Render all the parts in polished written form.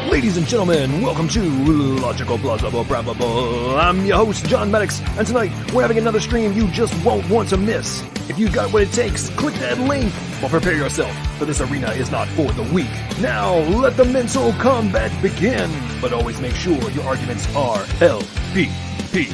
Ladies and gentlemen, welcome to Logical, Plausible, Probable. I'm your host, John Maddox, and tonight we're having another stream you just won't want to miss. If you got what it takes, click that link, or prepare yourself, for this arena is not for the weak. Now, let the mental combat begin, but always make sure your arguments are LPP.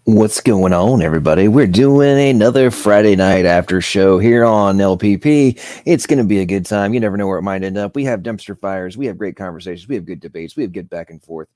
What's going on, everybody? We're doing another Friday night after show here on LPP. It's going to be a good time. You never know where it might end up. We have dumpster fires. We have great conversations. We have good debates. We have good back and forth.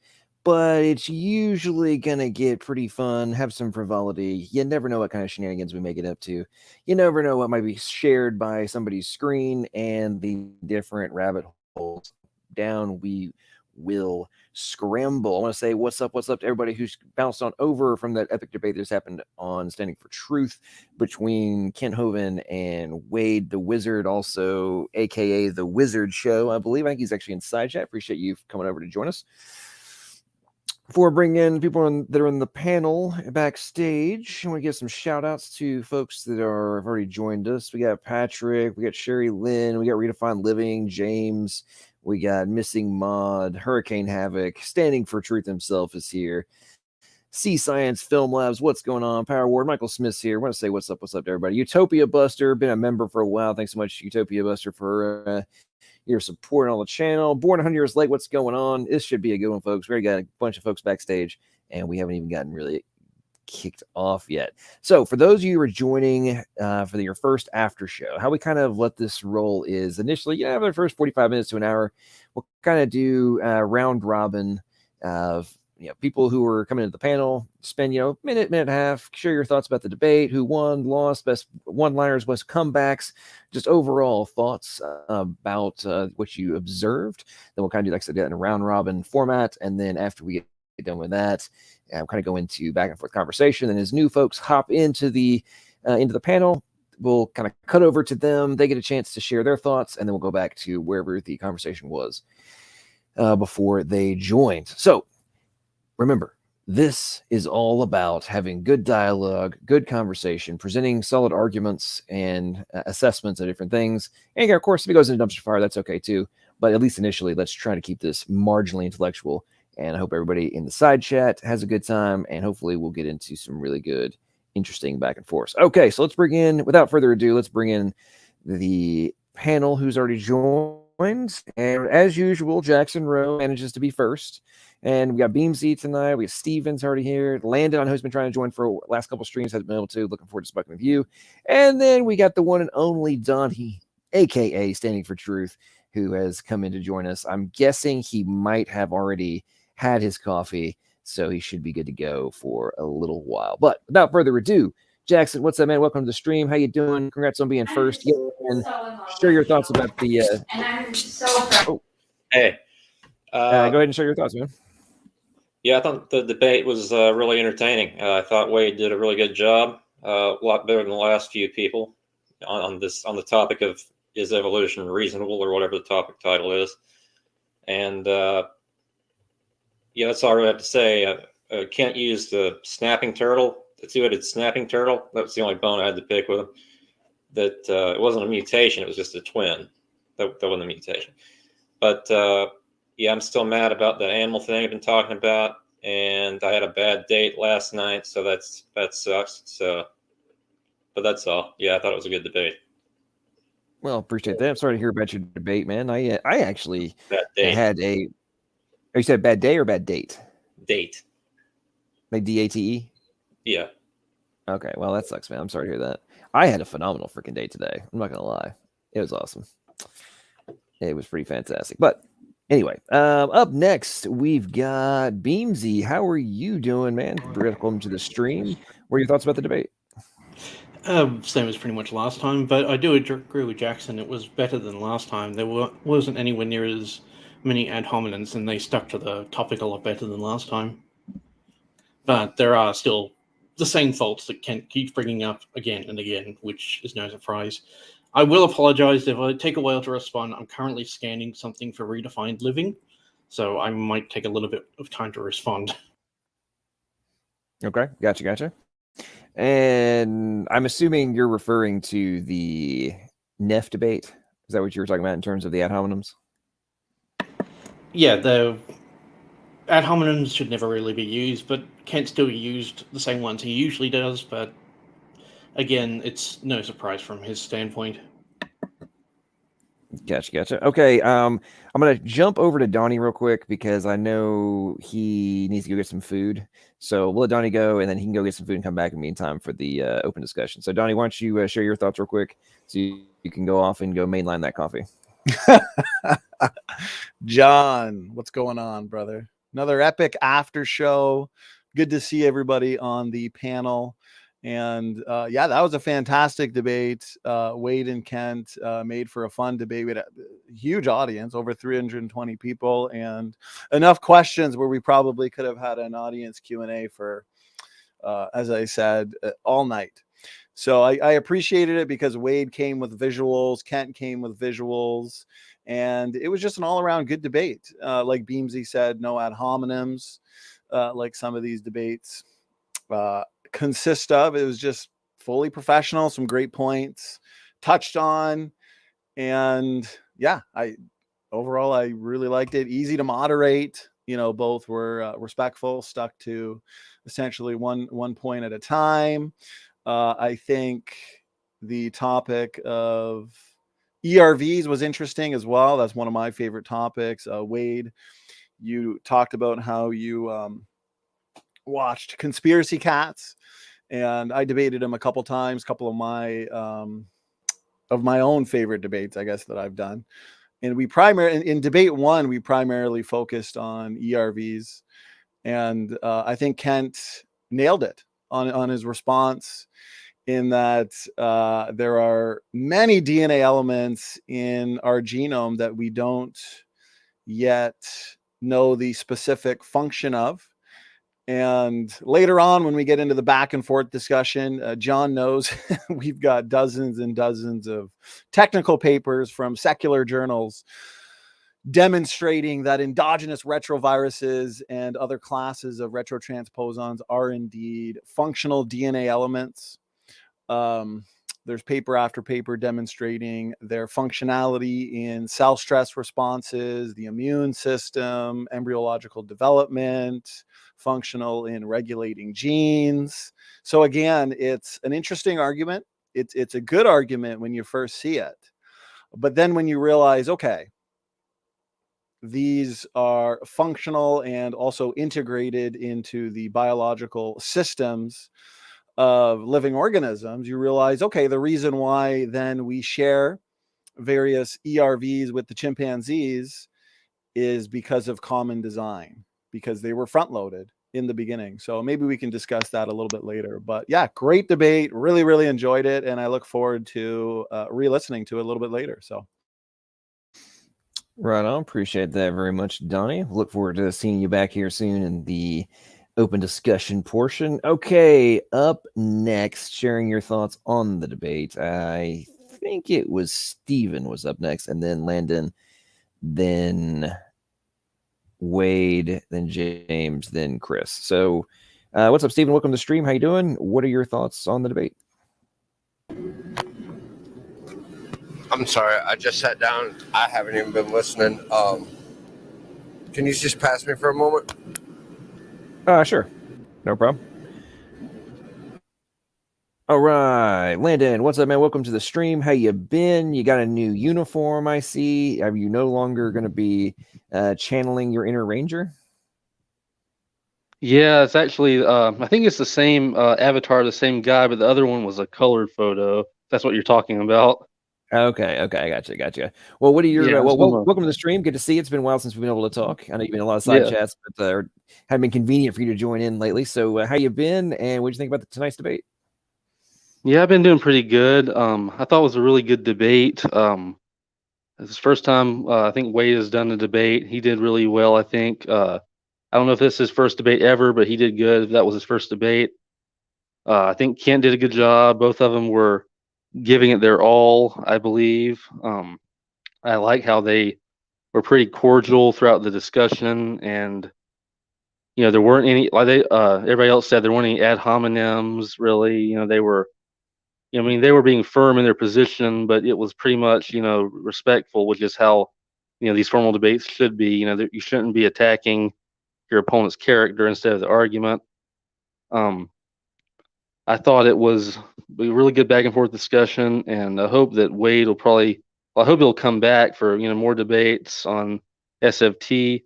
But it's usually going to get pretty fun, have some frivolity. You never know what kind of shenanigans we may get up to. You never know what might be shared by somebody's screen and the different rabbit holes down we will scramble. I want to say what's up to everybody who's bounced on over from that epic debate that's happened on Standing for Truth between Kent Hovind and Wade the Wizard, also aka the Wizard Show. I think he's actually in side chat. Appreciate you coming over to join us. Before I bring in people that are in the panel backstage, I want to give some shout outs to folks that have already joined us. We got Patrick, we got Sherry Lynn, we got Redefined Living, James, we got Missing Mod, Hurricane Havoc, Standing for Truth himself is here. Sea Science Film Labs, what's going on? Power Ward, Michael Smith's here. I want to say what's up to everybody. Utopia Buster, been a member for a while. Thanks so much, Utopia Buster, for your support on the channel. Born 100 years late, what's going on? This should be a good one, folks. We already got a bunch of folks backstage, and we haven't even gotten really kicked off yet. So for those of you who are joining for your first after show, how we kind of let this roll is initially, for the first 45 minutes to an hour, we'll kind of do round robin of people who are coming into the panel, spend minute and a half, share your thoughts about the debate, who won, lost, best one-liners, best comebacks, just overall thoughts about what you observed. Then we'll kind of do, like I said, in a round robin format, and then after we get done with that, we'll kind of go into back and forth conversation. And as new folks hop into the panel, we'll kind of cut over to them. They get a chance to share their thoughts, and then we'll go back to wherever the conversation was before they joined. So remember, this is all about having good dialogue, good conversation, presenting solid arguments and assessments of different things. And of course, if it goes into dumpster fire, that's okay too. But at least initially, let's try to keep this marginally intellectual. And I hope everybody in the side chat has a good time. And hopefully we'll get into some really good, interesting back and forth. Okay, so let's bring in, without further ado, let's bring in the panel who's already joined. And as usual, Jackson Rowe manages to be first. And we got Beamsy tonight. We have Steven's already here. Landon, who's been trying to join for the last couple streams, hasn't been able to. Looking forward to speaking with you. And then we got the one and only Donnie, a.k.a. Standing for Truth, who has come in to join us. I'm guessing he might have already had his coffee, so he should be good to go for a little while. But without further ado, Jackson, what's up, man? Welcome to the stream. How you doing? Congrats on being first. And share your thoughts about the... and I'm so Hey. go ahead and share your thoughts, man. Yeah, I thought the debate was really entertaining. I thought Wade did a really good job, a lot better than the last few people on the topic of is evolution reasonable, or whatever the topic title is. And that's all I have to say. Kent used the snapping turtle, the two-headed snapping turtle. That was the only bone I had to pick with him. That it wasn't a mutation; it was just a twin. That wasn't a mutation. But I'm still mad about the animal thing I've been talking about, and I had a bad date last night, so that sucks. So, but that's all. Yeah, I thought it was a good debate. Well, appreciate that. I'm sorry to hear about your debate, man. I actually had a... You said bad day or bad date? Date. Like D-A-T-E? Yeah. Okay, well, that sucks, man. I'm sorry to hear that. I had a phenomenal freaking date today. I'm not going to lie. It was awesome. It was pretty fantastic. But anyway, up next, we've got Beamsy. How are you doing, man? Welcome to the stream. What are your thoughts about the debate? Same as pretty much last time, but I do agree with Jackson. It was better than last time. There wasn't anywhere near as many ad hominems, and they stuck to the topic a lot better than last time. But there are still the same faults that Kent keeps bringing up again and again, which is no surprise. I will apologize if I take a while to respond. I'm currently scanning something for redefined living, so I might take a little bit of time to respond. Okay, gotcha. And I'm assuming you're referring to the Neff debate. Is that what you were talking about in terms of the ad hominems? Yeah, the ad hominems should never really be used, but Kent still used the same ones he usually does, but again, it's no surprise from his standpoint. Gotcha. Okay, I'm going to jump over to Donnie real quick because I know he needs to go get some food. So we'll let Donnie go, and then he can go get some food and come back in the meantime for the open discussion. So Donnie, why don't you share your thoughts real quick so you can go off and go mainline that coffee. John, what's going on, brother? Another epic after show. Good to see everybody on the panel. And that was a fantastic debate. Wade and Kent made for a fun debate. We had a huge audience, over 320 people, and enough questions where we probably could have had an audience Q&A for, as I said, all night. So I appreciated it because Wade came with visuals, Kent came with visuals, and it was just an all-around good debate. Like Beamsy said, no ad hominems, like some of these debates consist of. It was just fully professional, some great points touched on, and overall I really liked it. Easy to moderate, both were respectful, stuck to essentially one point at a time. I think the topic of ERVs was interesting as well. That's one of my favorite topics. Wade, you talked about how you watched Conspiracy Cats, and I debated him a couple times, couple of my own favorite debates, I guess, that I've done. And we in debate one, we primarily focused on ERVs, and I think Kent nailed it on his response, in that there are many DNA elements in our genome that we don't yet know the specific function of. And later on, when we get into the back and forth discussion, John knows we've got dozens and dozens of technical papers from secular journals demonstrating that endogenous retroviruses and other classes of retrotransposons are indeed functional DNA elements. There's paper after paper demonstrating their functionality in cell stress responses, the immune system, embryological development, functional in regulating genes. So again, it's an interesting argument. It's a good argument when you first see it. But then when you realize, okay, these are functional and also integrated into the biological systems of living organisms, you realize, okay, the reason why then we share various ERVs with the chimpanzees is because of common design, because they were front loaded in the beginning. So maybe we can discuss that a little bit later. But yeah, great debate. Really, really enjoyed it. And I look forward to re-listening to it a little bit later. So. Right on. Appreciate that very much, Donnie. Look forward to seeing you back here soon in the open discussion portion. Okay, up next, sharing your thoughts on the debate. I think it was Steven was up next, and then Landon, then Wade, then James, then Chris. So what's up, Steven? Welcome to the stream. How you doing? What are your thoughts on the debate? I'm sorry, I just sat down. I haven't even been listening. Can you just pass me for a moment? Sure. No problem. All right, Landon, what's up, man? Welcome to the stream. How you been? You got a new uniform, I see. Are you no longer going to be channeling your inner ranger? Yeah, it's actually, I think it's the same avatar, the same guy, but the other one was a colored photo. That's what you're talking about. Okay, I gotcha. Well, what are your Yeah, welcome to the stream. Good to see you. It's been a while since we've been able to talk. I know you've been in a lot of side chats, but haven't been convenient for you to join in lately. So, how you been, and what do you think about tonight's debate? Yeah, I've been doing pretty good. I thought it was a really good debate. It's the first time I think Wade has done a debate. He did really well, I think. I don't know if this is his first debate ever, but he did good. That was his first debate. I think Kent did a good job. Both of them were giving it their all, I believe. I like how they were pretty cordial throughout the discussion, and there weren't any, like everybody else said, there weren't any ad hominems really. They were, they were being firm in their position, but it was pretty much, respectful, which is how, these formal debates should be. You shouldn't be attacking your opponent's character instead of the argument. I thought it was a really good back and forth discussion, and I hope that Wade will I hope he'll come back for more debates on SFT,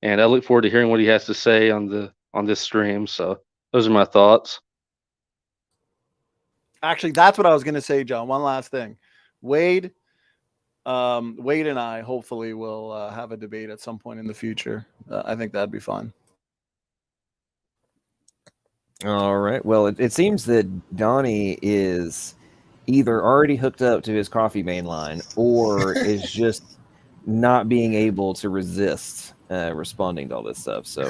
and I look forward to hearing what he has to say on this stream. So those are my thoughts. Actually, that's what I was going to say, John. One last thing. Wade and I hopefully will have a debate at some point in the future. I think that'd be fun. All right. Well, it seems that Donnie is either already hooked up to his coffee main line or is just not being able to resist responding to all this stuff. So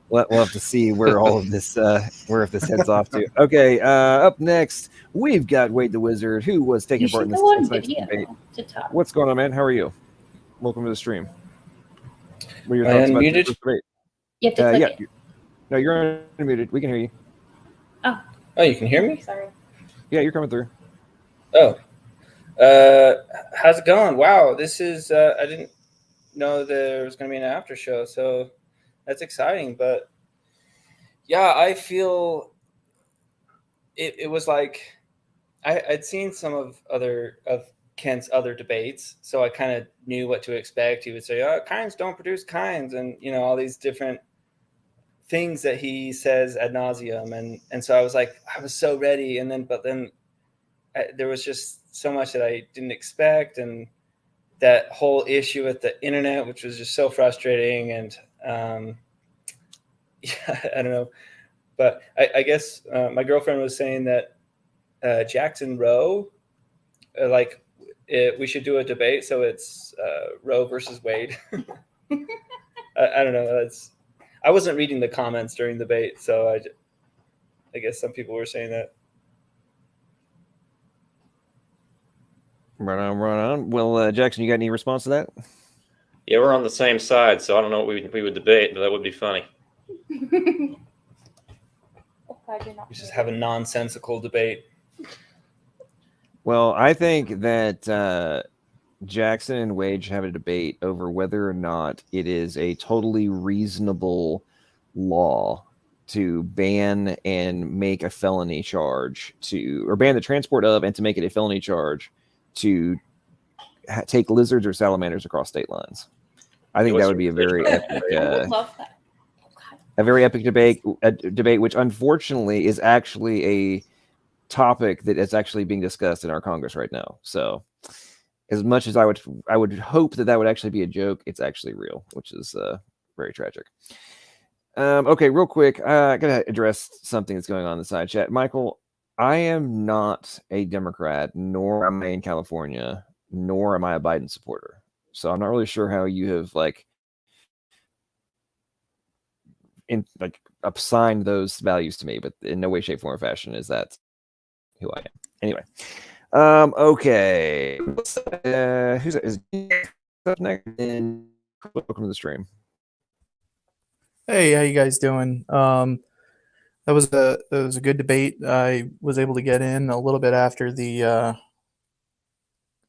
we'll have to see where all of this if this heads off to. Okay. Up next, we've got Wade the Wizard, who was taking part in this debate. What's going on, man? How are you? Welcome to the stream. What are your thoughts about this debate? You have to click it. No, you're unmuted. We can hear you. Oh, you can hear me? Sorry. Yeah, you're coming through. Oh. How's it going? Wow, this is I didn't know there was going to be an after show, so that's exciting. But yeah, I feel it was like I'd seen some of Kent's other debates, so I kind of knew what to expect. He would say, "Oh, kinds don't produce kinds," and all these different things that he says ad nauseum, and so I was like, I was so ready, but then there was just so much that I didn't expect, and that whole issue with the internet, which was just so frustrating, and yeah, I don't know, but I guess my girlfriend was saying that Jackson Roe, we should do a debate, so it's Roe versus Wade. I don't know. I wasn't reading the comments during the debate, so I guess some people were saying that. Right on. Well, Jackson, you got any response to that? Yeah, we're on the same side, so I don't know what we would debate, but that would be funny. We just have a nonsensical debate. Well, I think that Jackson and Wade should have a debate over whether or not it is a totally reasonable law to ban and make a felony charge or ban the transport of and to make it a felony charge to take lizards or salamanders across state lines. I think that would be a very epic, I would love that. a very epic debate, which unfortunately is actually a topic that is actually being discussed in our Congress right now. So as much as I would hope that would actually be a joke, it's actually real, which is very tragic. Okay, real quick, I gotta address something that's going on in the side chat. Michael, I am not a Democrat, nor am I in California, nor am I a Biden supporter. So I'm not really sure how you have assigned those values to me, but in no way, shape, form, or fashion is that who I am. Anyway, okay. Who's up next? And welcome to the stream. Hey, how you guys doing? That was a good debate. I was able to get in a little bit after the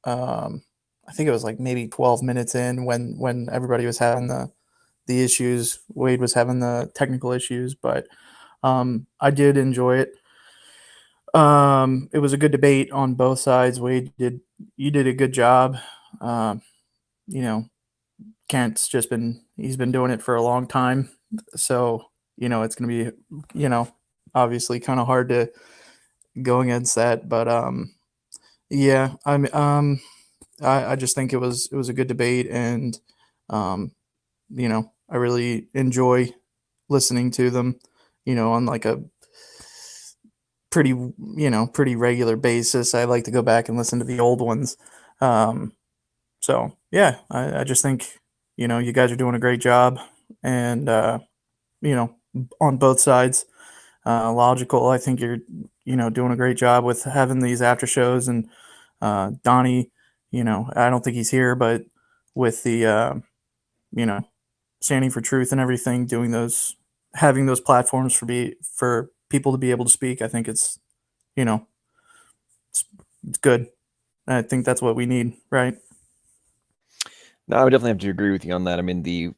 I think it was like maybe 12 minutes in when everybody was having the issues. Wade was having the technical issues, but I did enjoy it. It was a good debate on both sides. Wade, you did a good job. Kent's he's been doing it for a long time. So, it's going to be, obviously kind of hard to go against that. But, yeah, I just think it was a good debate. And, I really enjoy listening to them, on like a pretty regular basis. I like to go back and listen to the old ones. So yeah, I just think, you guys are doing a great job, and, on both sides. Logical, I think you're, doing a great job with having these after shows, and Donnie, I don't think he's here, but with the, standing for truth and everything, having those platforms for people to be able to speak, I think it's good. I think that's what we need, right? No, I would definitely have to agree with you on that. I mean, the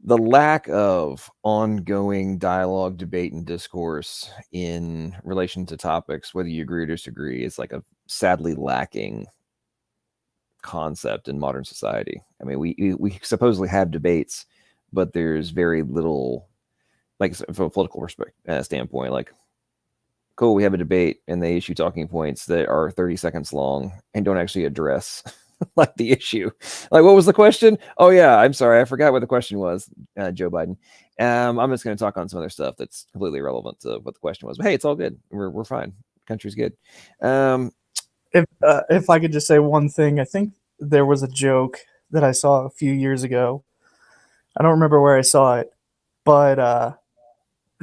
lack of ongoing dialogue, debate, and discourse in relation to topics, whether you agree or disagree, is like a sadly lacking concept in modern society. I mean, we supposedly have debates, but there's very little, like from a political standpoint, like, cool, we have a debate and they issue talking points that are 30 seconds long and don't actually address like the issue. Like, what was the question? Oh yeah, I'm sorry, I forgot what the question was, Joe Biden. I'm just going to talk on some other stuff that's completely irrelevant to what the question was. But hey, it's all good. We're fine. Country's good. If I could just say one thing, I think there was a joke that I saw a few years ago. I don't remember where I saw it, but I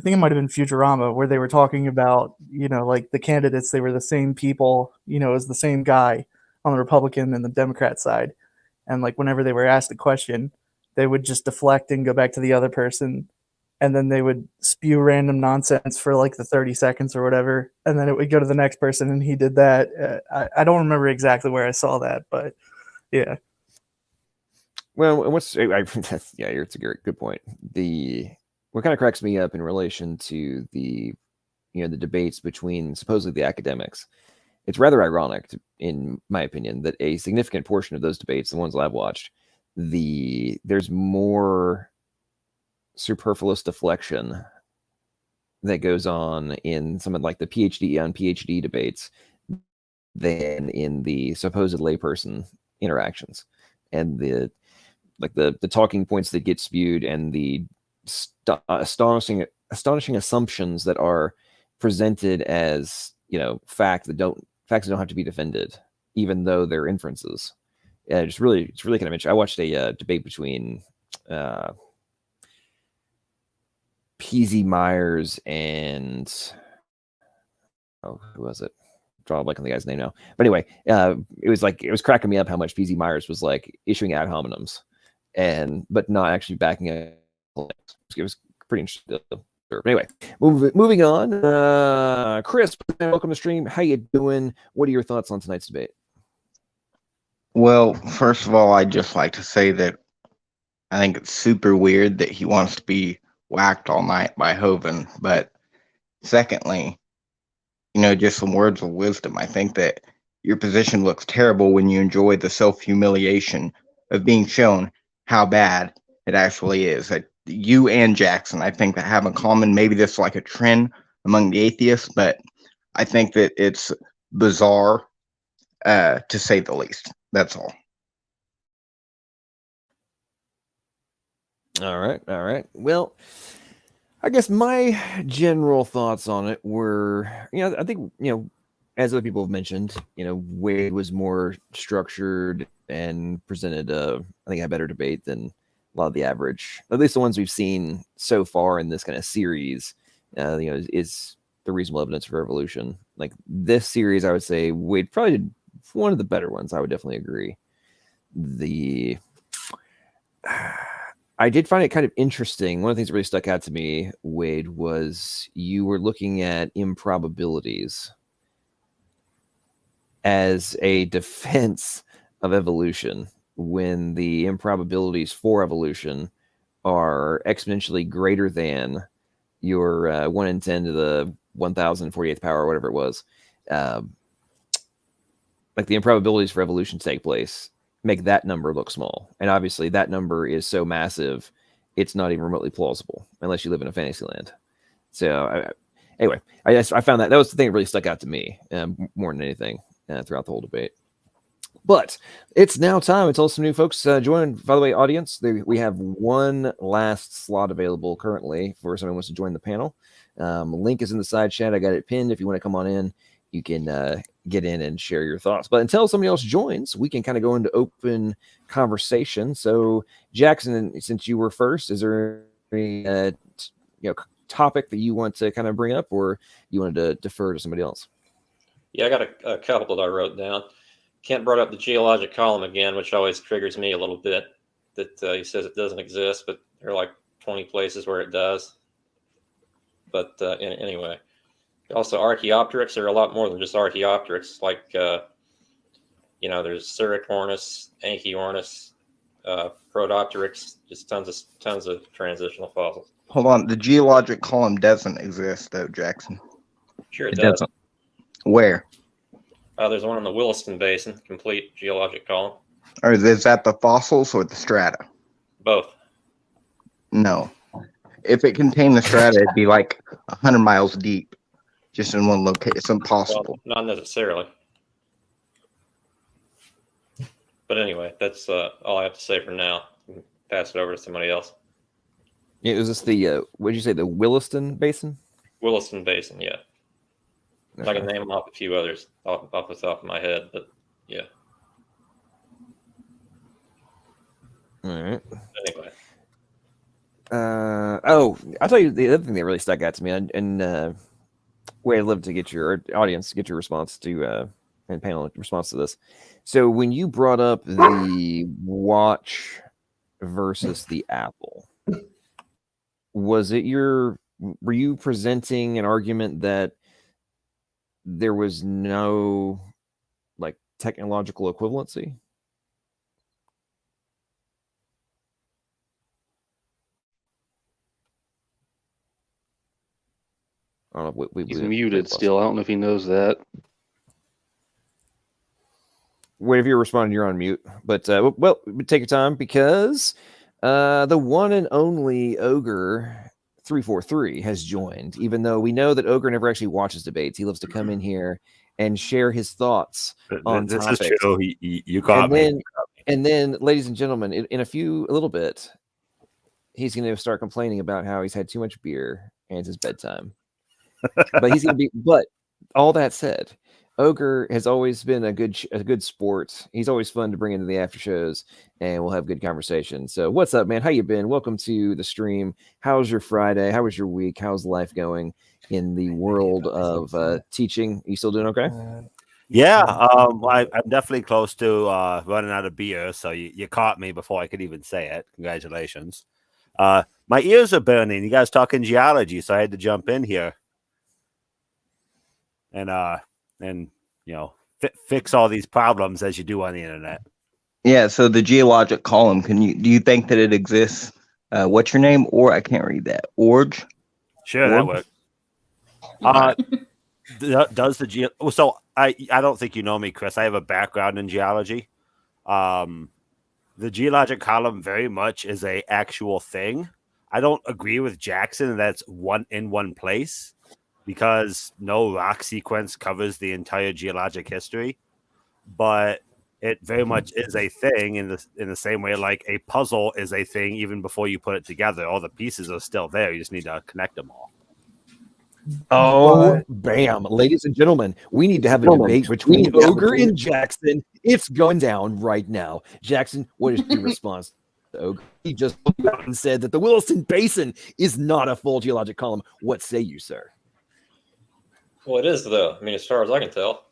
think it might have been Futurama, where they were talking about, like the candidates, they were the same people, as the same guy on the Republican and the Democrat side. And like whenever they were asked a question, they would just deflect and go back to the other person. And then they would spew random nonsense for like the 30 seconds or whatever. And then it would go to the next person, and he did that. I don't remember exactly where I saw that, but yeah. Well, it's a good point. What kind of cracks me up in relation to the debates between supposedly the academics it's rather ironic, in my opinion, that a significant portion of those debates, the ones I've watched, there's more superfluous deflection that goes on in some of like the PhD on PhD debates than in the supposed layperson interactions, and the talking points that get spewed, and the astonishing assumptions that are presented as facts that don't have to be defended, even though they're inferences. Yeah, it's really kind of interesting. I watched a debate between PZ Myers and who was it? Draw a blank on the guy's name now. But anyway, it was cracking me up how much PZ Myers was like issuing ad hominems, but not actually backing it. It was pretty interesting. But anyway, moving on. Chris, welcome to stream. How you doing? What are your thoughts on tonight's debate? Well, first of all, I'd just like to say that I think it's super weird that he wants to be whacked all night by Hovind. But secondly, just some words of wisdom. I think that your position looks terrible when you enjoy the self-humiliation of being shown how bad it actually is. That you and Jackson, I think, that have in common. Maybe this is like a trend among the atheists, but I think that it's bizarre, to say the least. That's all. All right. Well, I guess my general thoughts on it were, I think, as other people have mentioned, Wade was more structured and presented I think a better debate than a lot of the average, at least the ones we've seen so far in this kind of series, is the reasonable evidence for evolution. Like this series, I would say Wade probably did one of the better ones. I would definitely agree. I did find it kind of interesting. One of the things that really stuck out to me, Wade, was you were looking at improbabilities as a defense of evolution, when the improbabilities for evolution are exponentially greater than your 1 in 10 to the 1048th power, or whatever it was. Like the improbabilities for evolution to take place make that number look small. And obviously that number is so massive, it's not even remotely plausible unless you live in a fantasy land. So anyway, I found that was the thing that really stuck out to me more than anything throughout the whole debate. But it's now time until some new folks join. By the way, audience, we have one last slot available currently for someone who wants to join the panel. Link is in the side chat. I got it pinned. If you want to come on in, you can get in and share your thoughts. But until somebody else joins, we can kind of go into open conversation. So, Jackson, since you were first, is there any topic that you want to kind of bring up, or you wanted to defer to somebody else? Yeah, I got a couple that I wrote down. Kent brought up the geologic column again, which always triggers me a little bit. That he says it doesn't exist, but there are like 20 places where it does. But anyway, also Archaeopteryx. There are a lot more than just Archaeopteryx. Like there's Siricornis, Anchiornis, Protopteryx. Just tons of transitional fossils. Hold on, the geologic column doesn't exist, though, Jackson. Sure, it does. Doesn't. Where? There's one in the Williston Basin, complete geologic column. Or is that the fossils or the strata? Both. No. If it contained the strata, it'd be like 100 miles deep, just in one location. It's impossible. Well, not necessarily. But anyway, that's all I have to say for now. Pass it over to somebody else. Yeah, is this the what did you say, the Williston Basin? Williston Basin, yeah. Okay. I can name off a few others off the top of my head, but yeah. All right. Anyway. I'll tell you the other thing that really stuck out to me, and Wade, I'd love to get your audience, get your response to and panel response to this. So when you brought up the watch versus the Apple, were you presenting an argument that there was no like technological equivalency? I don't know. He's muted still. I don't know if he knows that. whenever you're responding, you're on mute. But well, take your time because the one and only Ogre 343 has joined. Even though we know that Ogre never actually watches debates, he loves to come in here and share his thoughts on This topics. is true. You caught me. And then, ladies and gentlemen, in a little bit, he's going to start complaining about how he's had too much beer and it's his bedtime. But he's going to be. But all that said, Ogre has always been a good sport. He's always fun to bring into the after shows, and we'll have good conversation. So, what's up, man? How you been? Welcome to the stream. How's your Friday? How was your week? How's life going in the world of teaching? Are you still doing okay? Yeah, I'm definitely close to running out of beer, so you caught me before I could even say it. Congratulations. My ears are burning. You guys talking geology, so I had to jump in here and fix all these problems as you do on the internet. Yeah, so the geologic column, do you think that it exists? What's your name? Or I can't read that. Orge? Sure, that works. Does the so I don't think you know me, Chris. I have a background in geology. The geologic column very much is a actual thing. I don't agree with Jackson that's in one place because no rock sequence covers the entire geologic history, but it very much is a thing in the same way like a puzzle is a thing even before you put it together. All the pieces are still there. You just need to connect them all. Oh, bam. Ladies and gentlemen, we need to have a debate between Ogre and Jackson. It's going down right now. Jackson, what is your response to Ogre? He just looked out and said that the Williston Basin is not a full geologic column. What say you, sir? Well, it is, though. I mean, as far as I can tell.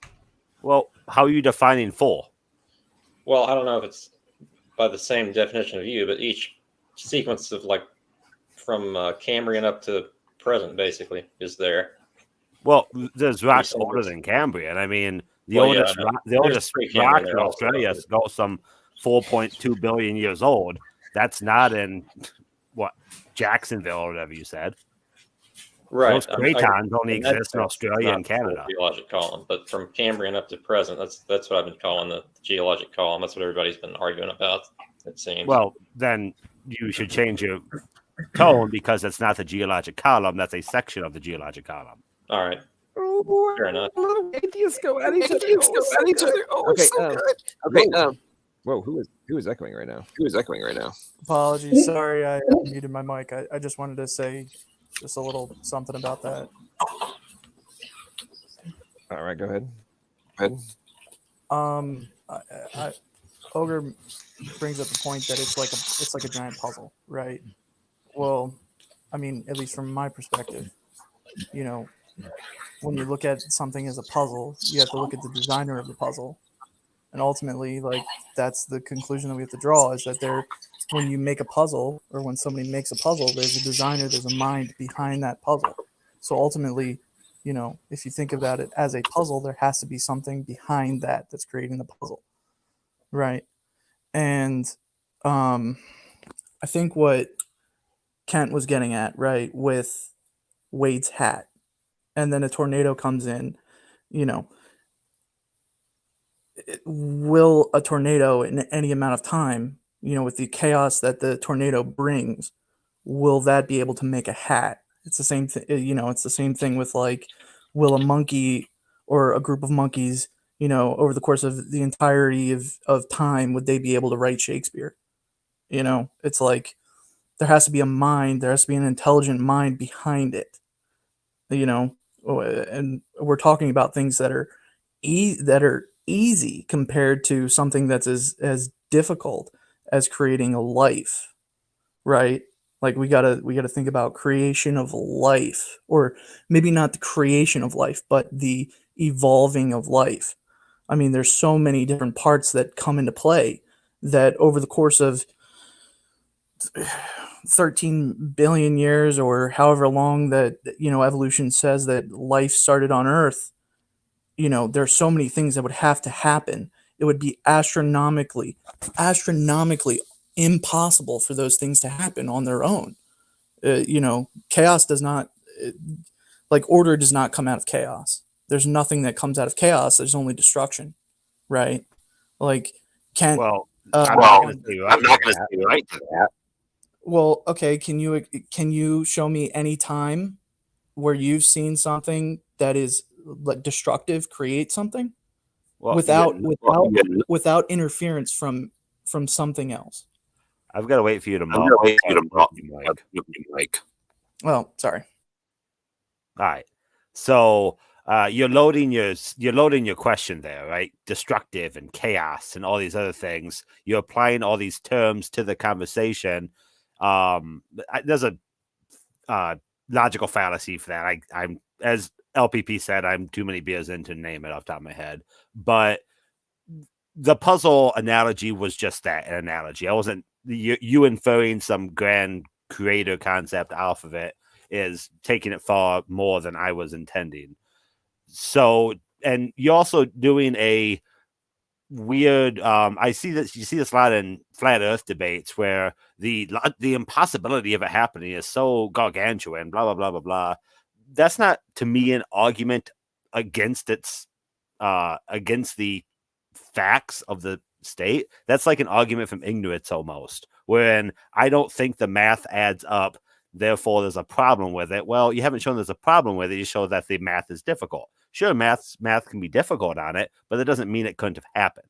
Well, how are you defining full? Well, I don't know if it's by the same definition of you, but each sequence of from Cambrian up to present basically is there. Well, there's rocks older than Cambrian. I mean, the oldest rock in Australia goes some 4.2 billion years old. That's not in Jacksonville or whatever you said. Right. Those cratons only exist in Australia and Canada. Geologic column, but from Cambrian up to present, that's what I've been calling the geologic column. That's what everybody's been arguing about, it seems. Well, then you should change your tone because it's not the geologic column. That's a section of the geologic column. All right. Oh boy. Fair enough. Little atheists go at each other. Oh, Okay, it's so good. Okay. Whoa, who is echoing right now? Apologies. Sorry, I muted my mic. I just wanted to say just a little something about that. All right, go ahead. Ogre brings up the point that it's like a giant puzzle, right? Well, I mean, at least from my perspective, when you look at something as a puzzle, you have to look at the designer of the puzzle. And ultimately, that's the conclusion that we have to draw is that when you make a puzzle or when somebody makes a puzzle, there's a designer, there's a mind behind that puzzle. So ultimately, if you think about it as a puzzle, there has to be something behind that's creating the puzzle. Right. And I think what Kent was getting at, right, with Wade's hat, and then a tornado comes in, will a tornado in any amount of time, with the chaos that the tornado brings, will that be able to make a hat? It's the same thing, it's the same thing with will a monkey or a group of monkeys, over the course of the entirety of time, would they be able to write Shakespeare? It's there has to be a mind, there has to be an intelligent mind behind it, and we're talking about things that are easy compared to something that's as difficult as creating a life, right? We gotta think about creation of life, or maybe not the creation of life, but the evolving of life. I mean, there's so many different parts that come into play that over the course of 13 billion years or however long that evolution says that life started on Earth, there's so many things that would have to happen. It would be astronomically impossible for those things to happen on their own. Chaos does not, order does not come out of chaos. There's nothing that comes out of chaos. There's only destruction, right? Like, can Well, uh, I'm not going to say right to that. well, okay. Can you show me any time where you've seen something that is like destructive create something Well, without interference from something else? I've got to wait for you to Mike. Well, sorry. All right. So you're loading your question there, right? Destructive and chaos and all these other things. You're applying all these terms to the conversation. There's a logical fallacy for that. I'm as LPP said, I'm too many beers in to name it off the top of my head. But the puzzle analogy was just that, an analogy. I wasn't you inferring some grand creator concept off of it is taking it far more than I was intending. So, and you're also doing a weird I see that you see this a lot in flat earth debates where the impossibility of it happening is so gargantuan, blah blah blah blah blah. That's not to me an argument against against the facts of the state. That's like an argument from ignorance almost, wherein I don't think the math adds up, therefore there's a problem with it. Well, you haven't shown there's a problem with it. You show that the math is difficult. Sure, math can be difficult on it, but that doesn't mean it couldn't have happened.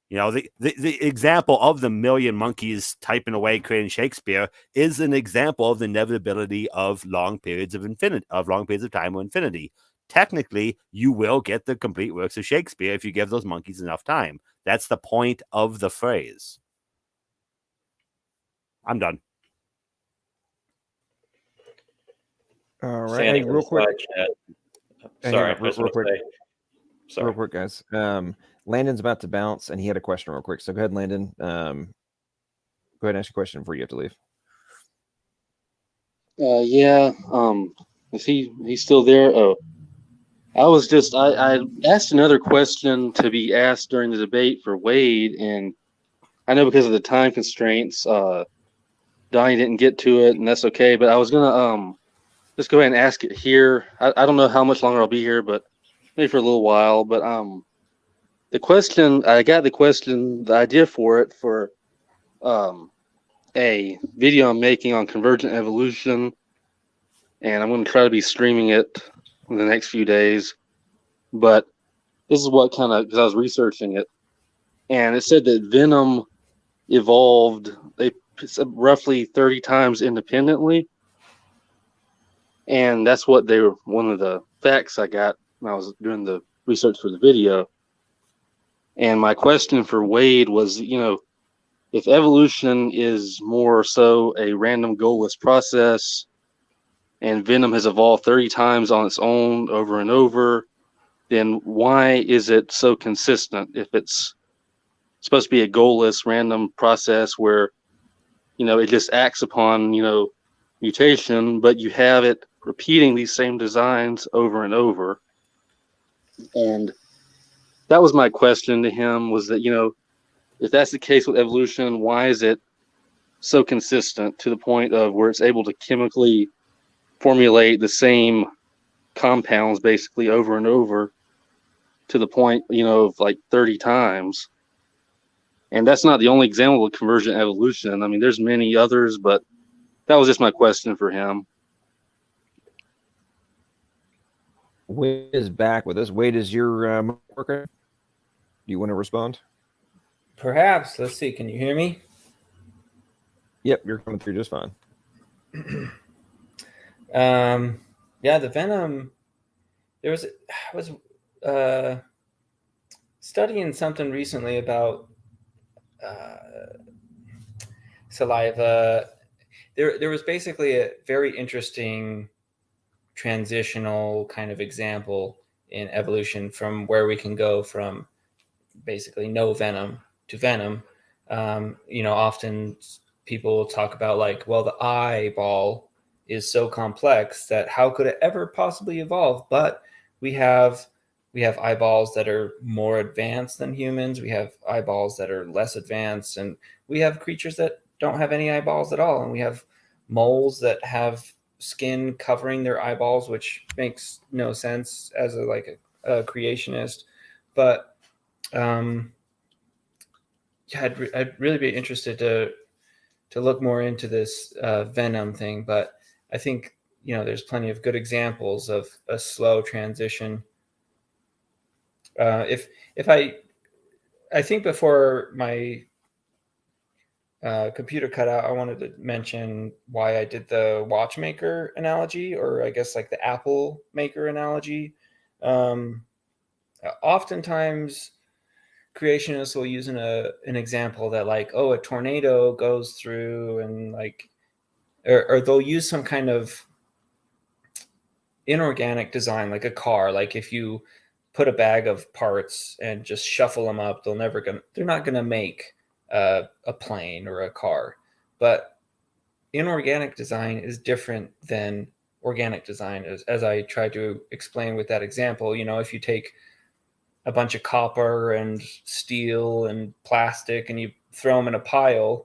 You know, the example of the million monkeys typing away creating Shakespeare is an example of the inevitability of long periods of time or infinity. Technically, you will get the complete works of Shakespeare if you give those monkeys enough time. That's the point of the phrase. I'm done. All right. Hey, real quick. Sorry, real quick, guys. Landon's about to bounce, and he had a question real quick. So go ahead, Landon. Go ahead and ask your question before you have to leave. Yeah. Is he's still there? Oh, I asked another question to be asked during the debate for Wade, and I know because of the time constraints, Donnie didn't get to it, and that's okay. But I was gonna just go ahead and ask it here. I don't know how much longer I'll be here, but maybe for a little while. But the idea for it for a video I'm making on convergent evolution, and I'm going to try to be streaming it in the next few days. But this is what because I was researching it, and it said that venom evolved roughly 30 times independently. And that's what one of the facts I got when I was doing the research for the video. And my question for Wade was, if evolution is more so a random goalless process and venom has evolved 30 times on its own over and over, then why is it so consistent if it's supposed to be a goalless random process where, it just acts upon, mutation, but you have it repeating these same designs over and over? And that was my question to him, was that, if that's the case with evolution, why is it so consistent to the point of where it's able to chemically formulate the same compounds basically over and over to the point, of like 30 times? And that's not the only example of convergent evolution. I mean, there's many others, but that was just my question for him. Wade is back with us. Wade, is your worker? Do you want to respond? Perhaps. Let's see. Can you hear me? Yep, you're coming through just fine. Yeah, the venom. I was studying something recently about saliva. There was basically a very interesting transitional kind of example in evolution from where we can go from basically no venom to venom. Often people talk about like, well, the eyeball is so complex that how could it ever possibly evolve? But we have eyeballs that are more advanced than humans. We have eyeballs that are less advanced, and we have creatures that don't have any eyeballs at all. And we have moles that have skin covering their eyeballs, which makes no sense as a creationist. But yeah, I'd really be interested to look more into this Venom thing, but I think there's plenty of good examples of a slow transition. If I think before my computer cut out, I wanted to mention why I did the watchmaker analogy, or I guess like the apple maker analogy. Oftentimes creationists will use an example that like, oh, a tornado goes through and like, or they'll use some kind of inorganic design, like a car. Like if you put a bag of parts and just shuffle them up, they're not gonna make a plane or a car. But inorganic design is different than organic design, as I tried to explain with that example. If you take a bunch of copper and steel and plastic and you throw them in a pile,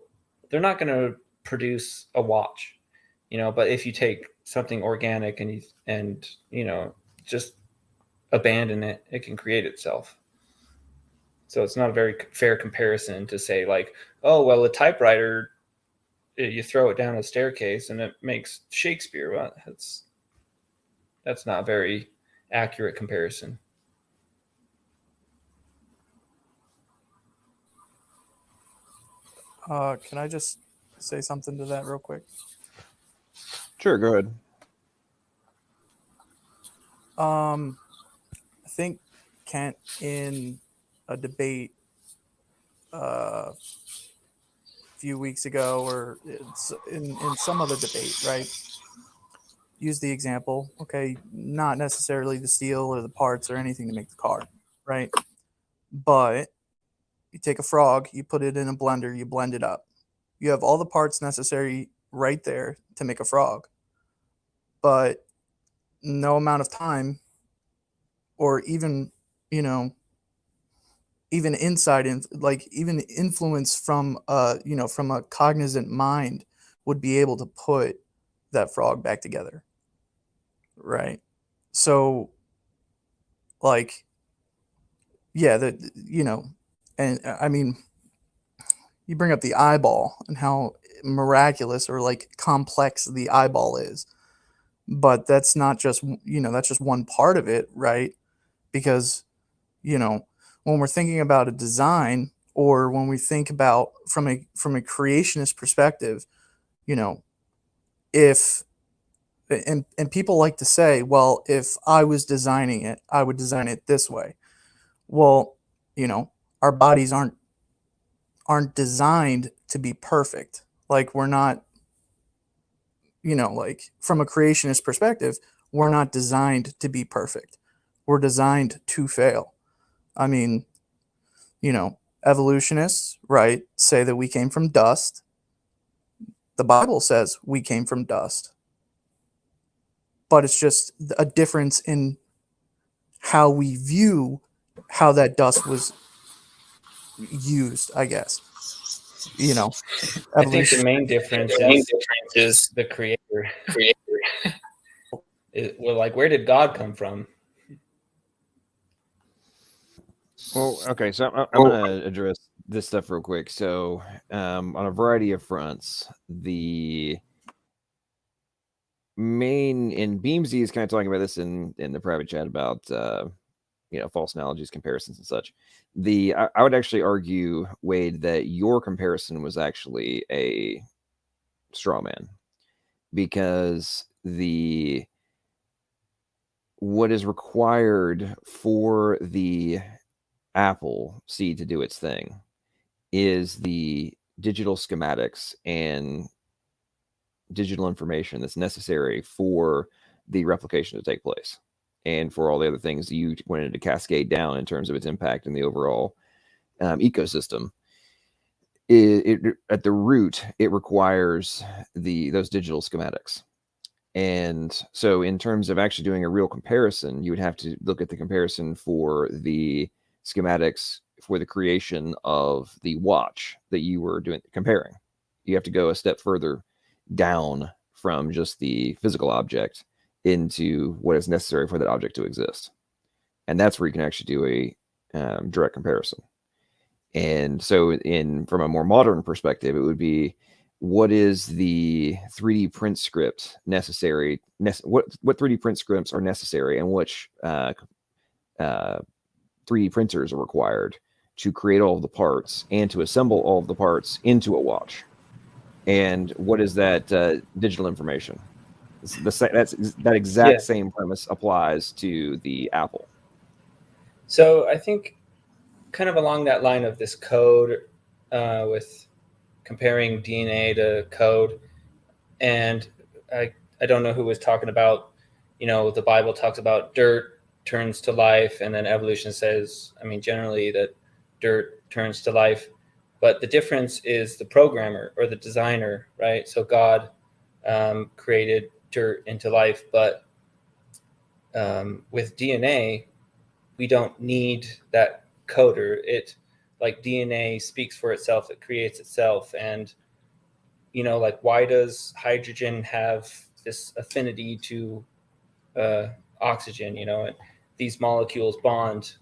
they're not going to produce a watch, but if you take something organic and just abandon it, it can create itself. So it's not a very fair comparison to say like, oh, well, a typewriter, you throw it down a staircase and it makes Shakespeare. Well, that's not a very accurate comparison. Can I just say something to that real quick? Sure, go ahead. I think Kent, in a debate a few weeks ago, or in some other debate, right, use the example, okay, not necessarily the steel or the parts or anything to make the car, right? But you take a frog, you put it in a blender, you blend it up. You have all the parts necessary right there to make a frog. But no amount of time, or even, even insight, even influence from from a cognizant mind would be able to put that frog back together. Right. So yeah, and I mean, you bring up the eyeball and how miraculous or like complex the eyeball is, but that's not just, that's just one part of it, right? Because, when we're thinking about a design, or when we think about from a creationist perspective, if and people like to say, well, if I was designing it, I would design it this way. Well, our bodies aren't designed to be perfect. Like we're not, like from a creationist perspective, we're not designed to be perfect. We're designed to fail. I mean, evolutionists, right, say that we came from dust. The Bible says we came from dust. But it's just a difference in how we view how that dust was used, I guess. I think the main difference is the creator. Well, like, where did God come from? Well, okay, so I'm going to address this stuff real quick. So, on a variety of fronts, the main, and Beamsy is kind of talking about this in the private chat about false analogies, comparisons, and such. I would actually argue, Wade, that your comparison was actually a straw man, because what is required for the apple seed to do its thing is the digital schematics and digital information that's necessary for the replication to take place, and for all the other things you wanted to cascade down in terms of its impact in the overall ecosystem. At the root, it requires those digital schematics. And so in terms of actually doing a real comparison, you would have to look at the comparison for the schematics for the creation of the watch that you were comparing. You have to go a step further down from just the physical object into what is necessary for that object to exist. And that's where you can actually do a direct comparison. And so from a more modern perspective, it would be, what is the 3D print script necessary? What 3D print scripts are necessary, and which 3D printers are required to create all of the parts and to assemble all of the parts into a watch? And what is that digital information? That exact same premise applies to the Apple. So I think kind of along that line of this code with comparing DNA to code, and I don't know who was talking about, the Bible talks about dirt turns to life, and then evolution says, generally that dirt turns to life, but the difference is the programmer or the designer, right? So God created dirt into life, but with DNA, we don't need that coder. It, like, DNA speaks for itself, it creates itself. And why does hydrogen have this affinity to oxygen? And these molecules bond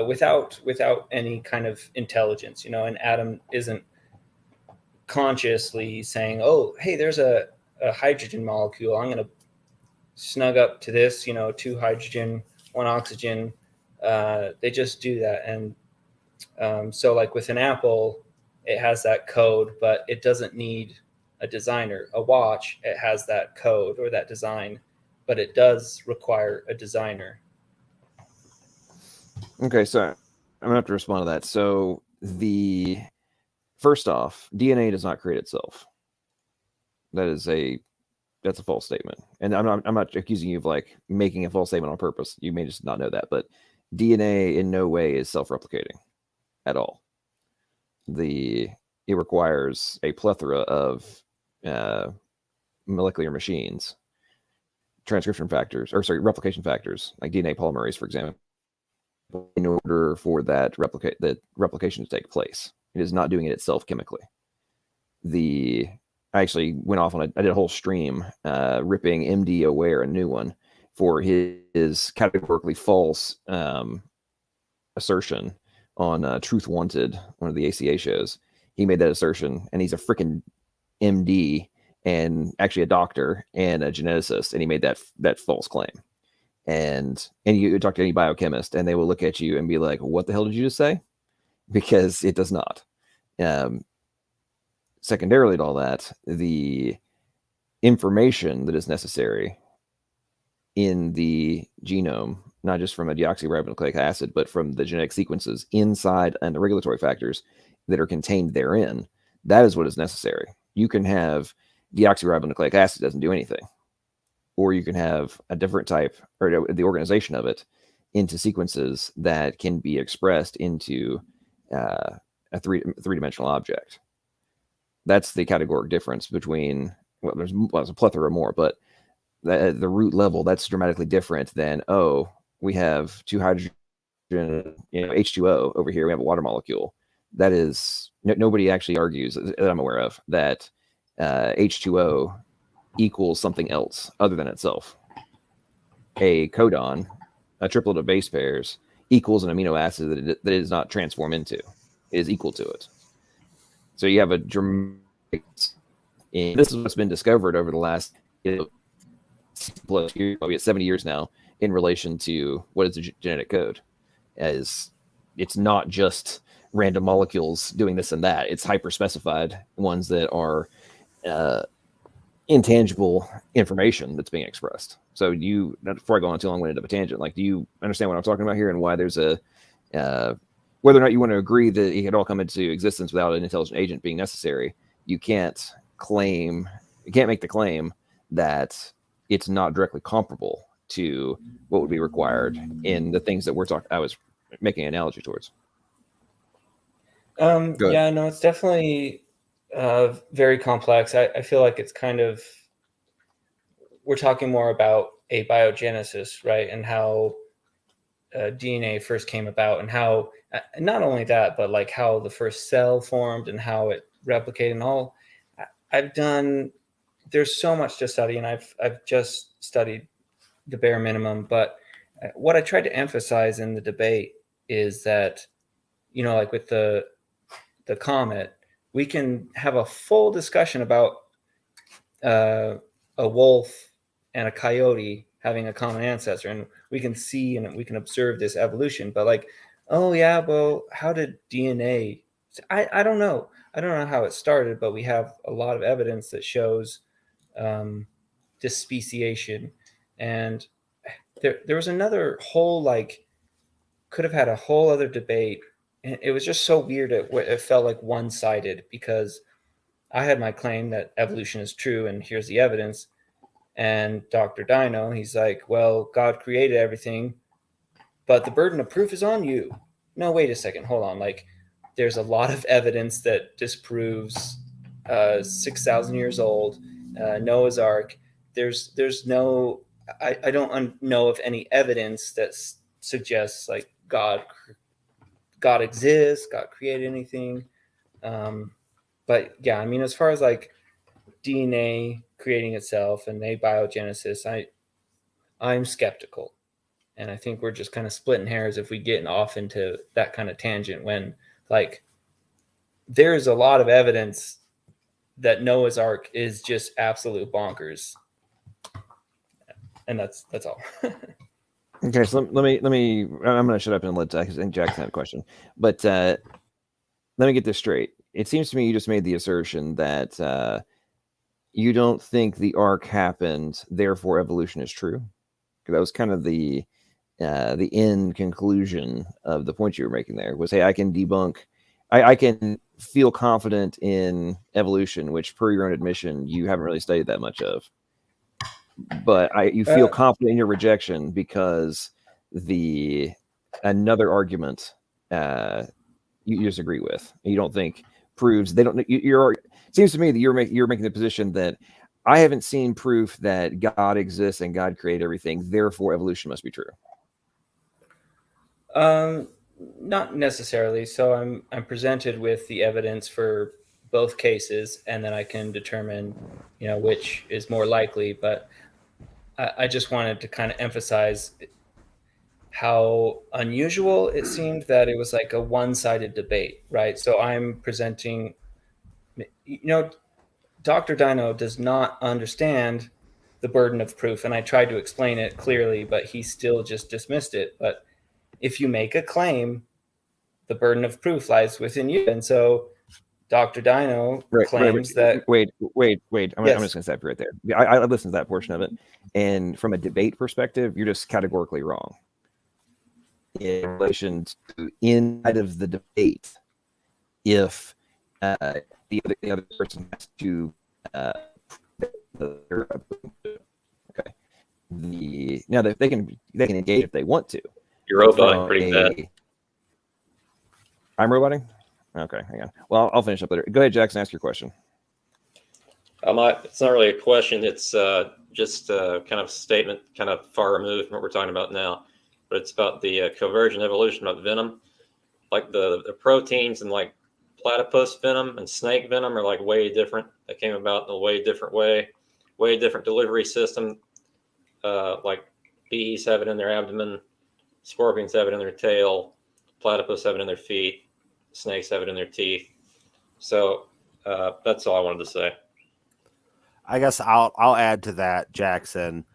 without any kind of intelligence. An atom isn't consciously saying, oh, hey, there's a hydrogen molecule, I'm going to snug up to this, 2 hydrogen, 1 oxygen. They just do that. And so like with an Apple, it has that code, but it doesn't need a designer. A watch, it has that code or that design, but it does require a designer. Okay, so I'm gonna have to respond to that. So first off, DNA does not create itself. That's a false statement. And I'm not accusing you of like making a false statement on purpose. You may just not know that, but DNA in no way is self-replicating at all. It requires a plethora of molecular machines, replication factors, like DNA polymerase, for example, in order for that replication to take place. It is not doing it itself chemically. I actually went off I did a whole stream ripping MD Aware, a new one, for his categorically false assertion on Truth Wanted, one of the ACA shows. He made that assertion, and he's a freaking MD and actually a doctor and a geneticist, and he made that false claim. And you talk to any biochemist, and they will look at you and be like, "What the hell did you just say?" Because it does not. Secondarily to all that, the information that is necessary in the genome, not just from a deoxyribonucleic acid, but from the genetic sequences inside and the regulatory factors that are contained therein, that is what is necessary. You can have deoxyribonucleic acid doesn't do anything, or you can have a different type, or the organization of it into sequences that can be expressed into a three-dimensional object. That's the categoric difference between, there's a plethora more, but the root level, that's dramatically different than, we have 2 hydrogen, H2O over here, we have a water molecule. That is, nobody actually argues, that I'm aware of, that H2O equals something else other than itself. A codon, a triplet of base pairs, equals an amino acid that it does not transform into. It is equal to it. So you have a dramatic, and this is what's been discovered over the last plus years, probably 70 years now, in relation to what is the genetic code. As it's not just random molecules doing this and that; it's hyper-specified ones that are intangible information that's being expressed. So before I go on too long, went into a tangent. Like, do you understand what I'm talking about here, and why there's whether or not you want to agree that it could all come into existence without an intelligent agent being necessary, you can't make the claim that it's not directly comparable to what would be required in the things that I was making an analogy towards. Yeah, no, it's definitely very complex. I feel like it's kind of, we're talking more about abiogenesis, right? And how DNA first came about, and how, not only that, but like how the first cell formed and how it replicated and all. There's so much to study, and I've just studied the bare minimum. But what I tried to emphasize in the debate is that like with the comet, we can have a full discussion about a wolf and a coyote having a common ancestor, and we can see and we can observe this evolution. But like, oh yeah, well, how did DNA? I don't know. I don't know how it started, but we have a lot of evidence that shows this speciation. And there was another whole, like, could have had a whole other debate. And it was just so weird. It felt like one-sided, because I had my claim that evolution is true and here's the evidence. And Dr. Dino, he's like, well, God created everything, but the burden of proof is on you. No, wait a second. Hold on. Like, there's a lot of evidence that disproves 6,000 years old, Noah's Ark. There's no, I don't know of any evidence that suggests like God exists, God created anything. But yeah, I mean, as far as like DNA creating itself and abiogenesis, I'm skeptical. And I think we're just kind of splitting hairs if we get off into that kind of tangent, when like there's a lot of evidence that Noah's Ark is just absolute bonkers. And that's all. Okay, so let me. I'm going to shut up and let Zach. I think Jackson had a question, but let me get this straight. It seems to me you just made the assertion that you don't think the arc happened, therefore evolution is true. Because that was kind of the end conclusion of the point you were making there. Was, hey, I can debunk. I can feel confident in evolution, which, per your own admission, you haven't really studied that much of. But you feel confident in your rejection because another argument you disagree with. You don't think proves they don't. It seems to me that you're making the position that I haven't seen proof that God exists and God created everything. Therefore, evolution must be true. Not necessarily. So I'm presented with the evidence for both cases, and then I can determine, which is more likely. But I just wanted to kind of emphasize how unusual it seemed that it was like a one-sided debate, right? So I'm presenting, Dr. Dino does not understand the burden of proof, and I tried to explain it clearly, but he still just dismissed it. But if you make a claim, the burden of proof lies within you. And so Dr. Dino claims that... Wait. I'm just going to stop you right there. I listened to that portion of it. And from a debate perspective, you're just categorically wrong. In relation to inside of the debate, if the other person has to... okay. Now, they can engage if they want to. You're roboting pretty bad. I'm roboting? Okay, hang on. Well, I'll finish up later. Go ahead, Jackson, ask your question. It's not really a question. It's just a kind of statement, kind of far removed from what we're talking about now. But it's about the convergent evolution of venom. Like the proteins in like platypus venom and snake venom are like way different. They came about in a way different delivery system. Like bees have it in their abdomen, scorpions have it in their tail, platypus have it in their feet, snakes have it in their teeth. So that's all I wanted to say. I guess I'll add to that, Jackson.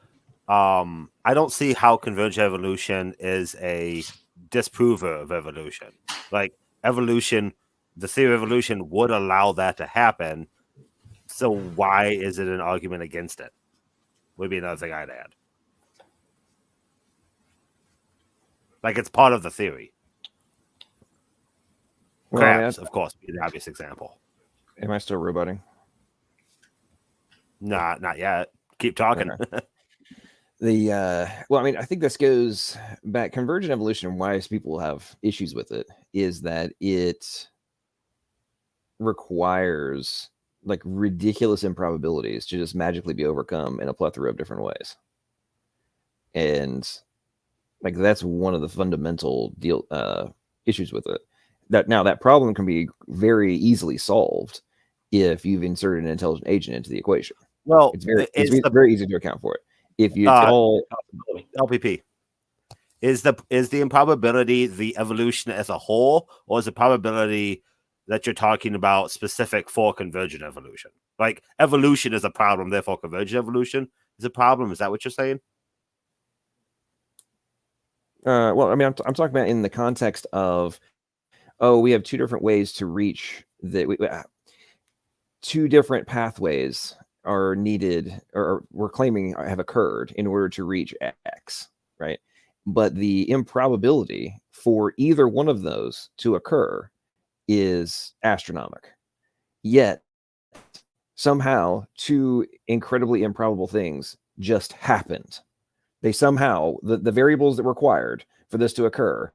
I don't see how convergent evolution is a disprover of evolution. Like evolution, the theory of evolution would allow that to happen. So why is it an argument against it? Would be another thing I'd add. Like it's part of the theory. Well, Crabs, of course, be the obvious example. Am I still roboting? Nah, not yet. Keep talking. Okay. Well, I mean, I think this goes back. Convergent evolution, why people have issues with it, is that it requires like ridiculous improbabilities to just magically be overcome in a plethora of different ways. And like that's one of the fundamental issues with it. That problem can be very easily solved if you've inserted an intelligent agent into the equation. Well, it's very easy to account for it. If you LPP, Is the improbability the evolution as a whole, or is the probability that you're talking about specific for convergent evolution? Like evolution is a problem, therefore convergent evolution is a problem. Is that what you're saying? Well, I mean, I'm talking about in the context of, we have two different ways to reach two different pathways are needed, or we're claiming have occurred in order to reach X, right? But the improbability for either one of those to occur is astronomical. Yet, somehow, two incredibly improbable things just happened. They somehow, the variables that were required for this to occur,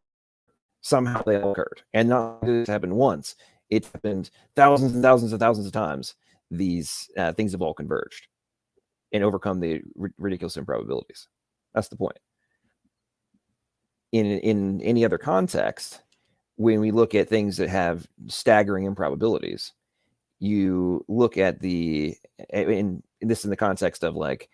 somehow they occurred. And not did it happen once, it happened thousands and thousands and thousands of times. These things have all converged and overcome the ridiculous improbabilities. That's the point. In any other context, when we look at things that have staggering improbabilities, you look at in the context of like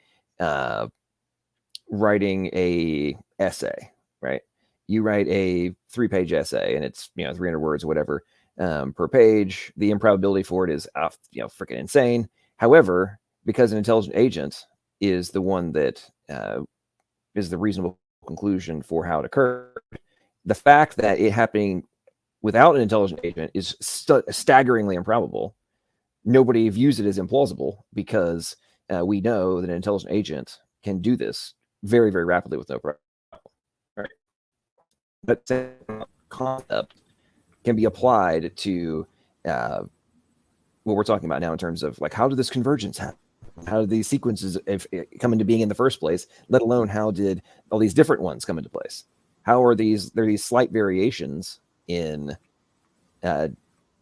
writing a essay, right? You write a 3-page essay and it's 300 words or whatever per page. The improbability for it is freaking insane. However, because an intelligent agent is the one that is the reasonable conclusion for how it occurred, the fact that it happening without an intelligent agent is staggeringly improbable. Nobody views it as implausible because we know that an intelligent agent can do this very, very rapidly with no problem. Right? That same concept can be applied to what we're talking about now in terms of like, how did this convergence happen? How did these sequences come into being in the first place? Let alone how did all these different ones come into place? How are there are these slight variations in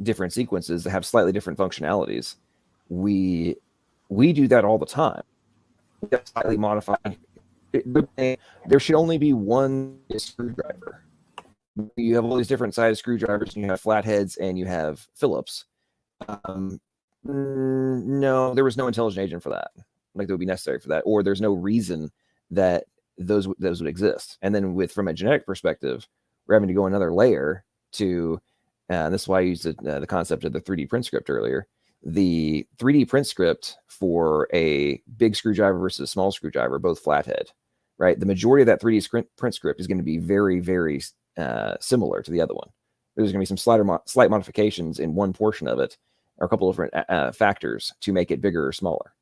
different sequences that have slightly different functionalities? We do that all the time. We have slightly modified. There should only be one screwdriver. You have all these different size screwdrivers, and you have flatheads, and you have Phillips. No, there was no intelligent agent for that. Like, that would be necessary for that, or there's no reason that those would exist. And then from a genetic perspective, we're having to go another layer to, and this is why I used the concept of the 3D print script earlier. The 3D print script for a big screwdriver versus a small screwdriver, both flathead, right? The majority of that 3D print script is going to be very, very similar to the other one. There's going to be some slight modifications in one portion of it, or a couple of different factors to make it bigger or smaller.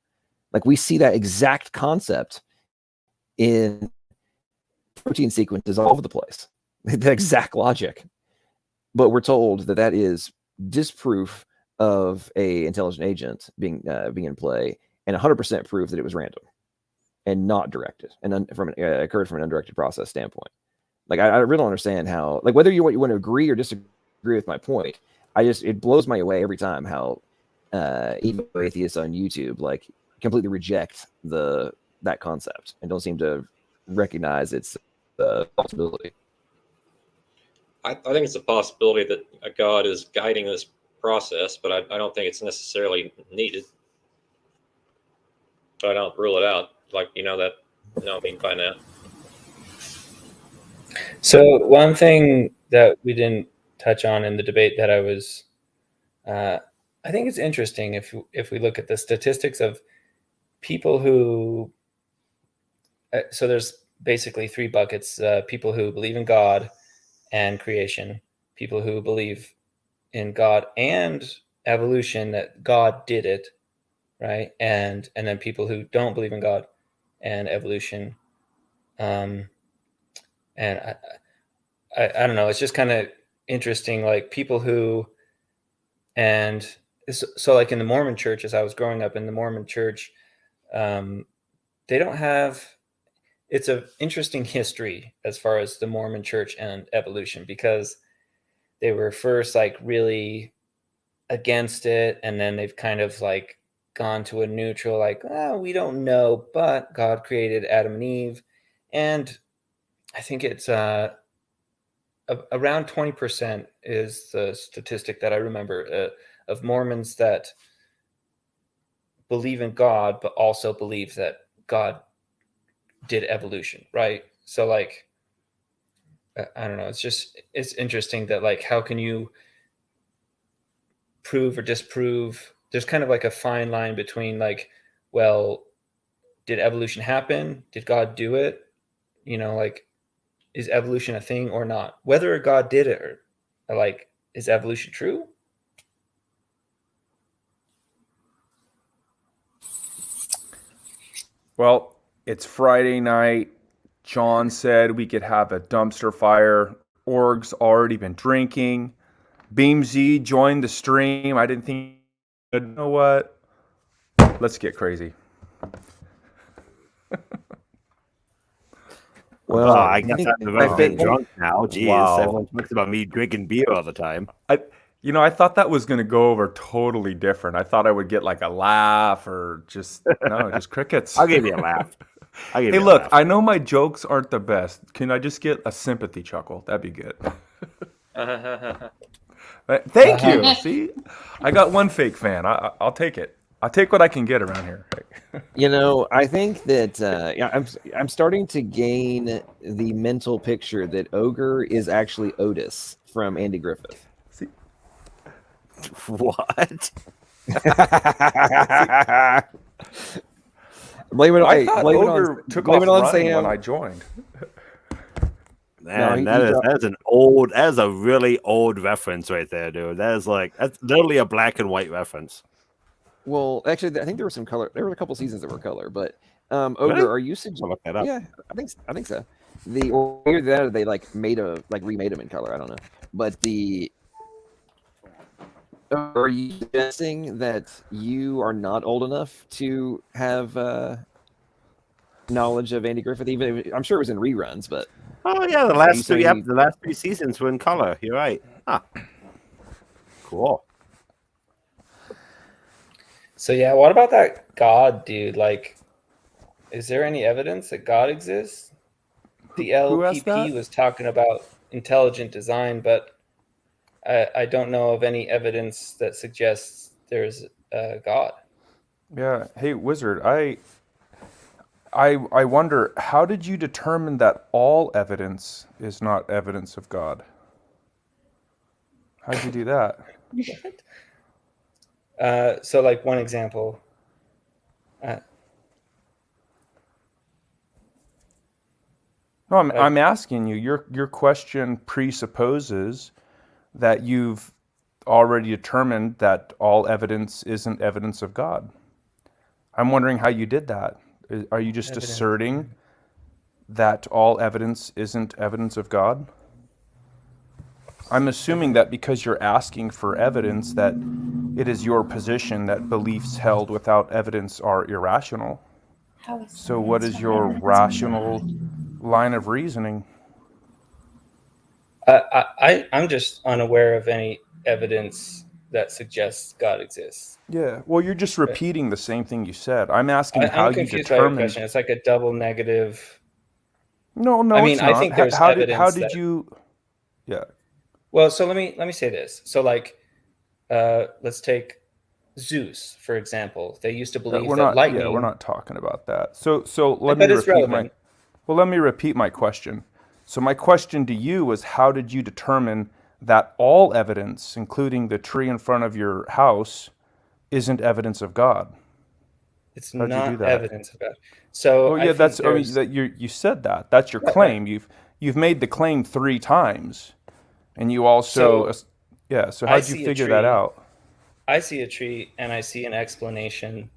Like, we see that exact concept in protein sequences all over the place. That exact logic. But we're told that is disproof of a intelligent agent being in play, and 100% proof that it was random and not directed, and occurred from an undirected process standpoint. Like, I really don't understand how, like, whether you want to agree or disagree with my point, it blows my away every time how even atheists on YouTube like completely reject that concept and don't seem to recognize its possibility. I think it's a possibility that a God is guiding this process, but I don't think it's necessarily needed. But I don't rule it out. Like, that, I mean by now. So one thing that we didn't touch on in the debate that I think it's interesting if we look at the statistics of people who, so there's basically 3 buckets: people who believe in God and creation, people who believe in God and evolution, that God did it, right? And then people who don't believe in God and evolution. And I don't know, it's just kind of interesting, like people who, and so like in the Mormon church, as I was growing up in the Mormon church, they don't have, it's an interesting history as far as the Mormon church and evolution, because they were first like really against it, and then they've kind of like gone to a neutral, like, we don't know, but God created Adam and Eve. And I think it's around 20% is the statistic that I remember of Mormons that believe in God, but also believe that God did evolution, right? So like, I don't know. It's interesting that like, how can you prove or disprove? There's kind of like a fine line between like, well, did evolution happen? Did God do it? Like, is evolution a thing or not? Whether God did it or like, is evolution true? Well, it's Friday night. John said we could have a dumpster fire. Org's already been drinking. Beamsy joined the stream. I didn't think, you know what? Let's get crazy. Well, I guess I'm drunk now. Jeez, Wow. everyone talks about me drinking beer all the time. I thought that was going to go over totally different. I thought I would get like a laugh or just crickets. I'll give you a laugh. Hey, look, I know my jokes aren't the best. Can I just get a sympathy chuckle? That'd be good. Thank you. See, I got one fake fan. I'll take it. I'll take what I can get around here. I think that I'm starting to gain the mental picture that Ogre is actually Otis from Andy Griffith. See? What? Blame it on. I thought Ogre took off running Sam when I joined. Man, that's a really old reference right there, dude. That's literally a black and white reference. Well, actually, I think there was some color. There were a couple seasons that were color, but Ogre, Really? are you suggesting? Look that up. Yeah, I think so. Or either that, or they remade them in color. I don't know, but are you suggesting that you are not old enough to have knowledge of Andy Griffith? I'm sure it was in reruns, but yeah, the last three seasons were in color. You're right. Cool. So yeah, what about that God dude? Like, is there any evidence that God exists? The LPP was talking about intelligent design, but I don't know of any evidence that suggests there's a God. Yeah. Hey, Wizard, I wonder, how did you determine that all evidence is not evidence of God? How'd you do that? So like one example. No, I'm asking you. Your question presupposes that you've already determined that all evidence isn't evidence of God. I'm wondering how you did that. Are you just asserting that all evidence isn't evidence of God? I'm assuming that because you're asking for evidence, that it is your position that beliefs held without evidence are irrational. So what is your rational line of reasoning? I'm just unaware of any evidence that suggests God exists. Yeah, well, you're just repeating the same thing you said. I'm asking how I'm you confused by your determined. question. It's like a double negative. No, I mean, it's not. I think there's evidence. How did you? Yeah. Well, so let me say this. So like, let's take Zeus for example. They used to believe that lightning. Yeah, we're not talking about that. So let But me it's repeat relevant. let me repeat my question. So my question to you was, how did you determine that all evidence, including the tree in front of your house, isn't evidence of God? It's How'd you do not that? evidence of God. So yeah, you said that. That's your claim. You've made the claim 3 times, and you also So how'd you figure that out? I see a tree and I see an explanation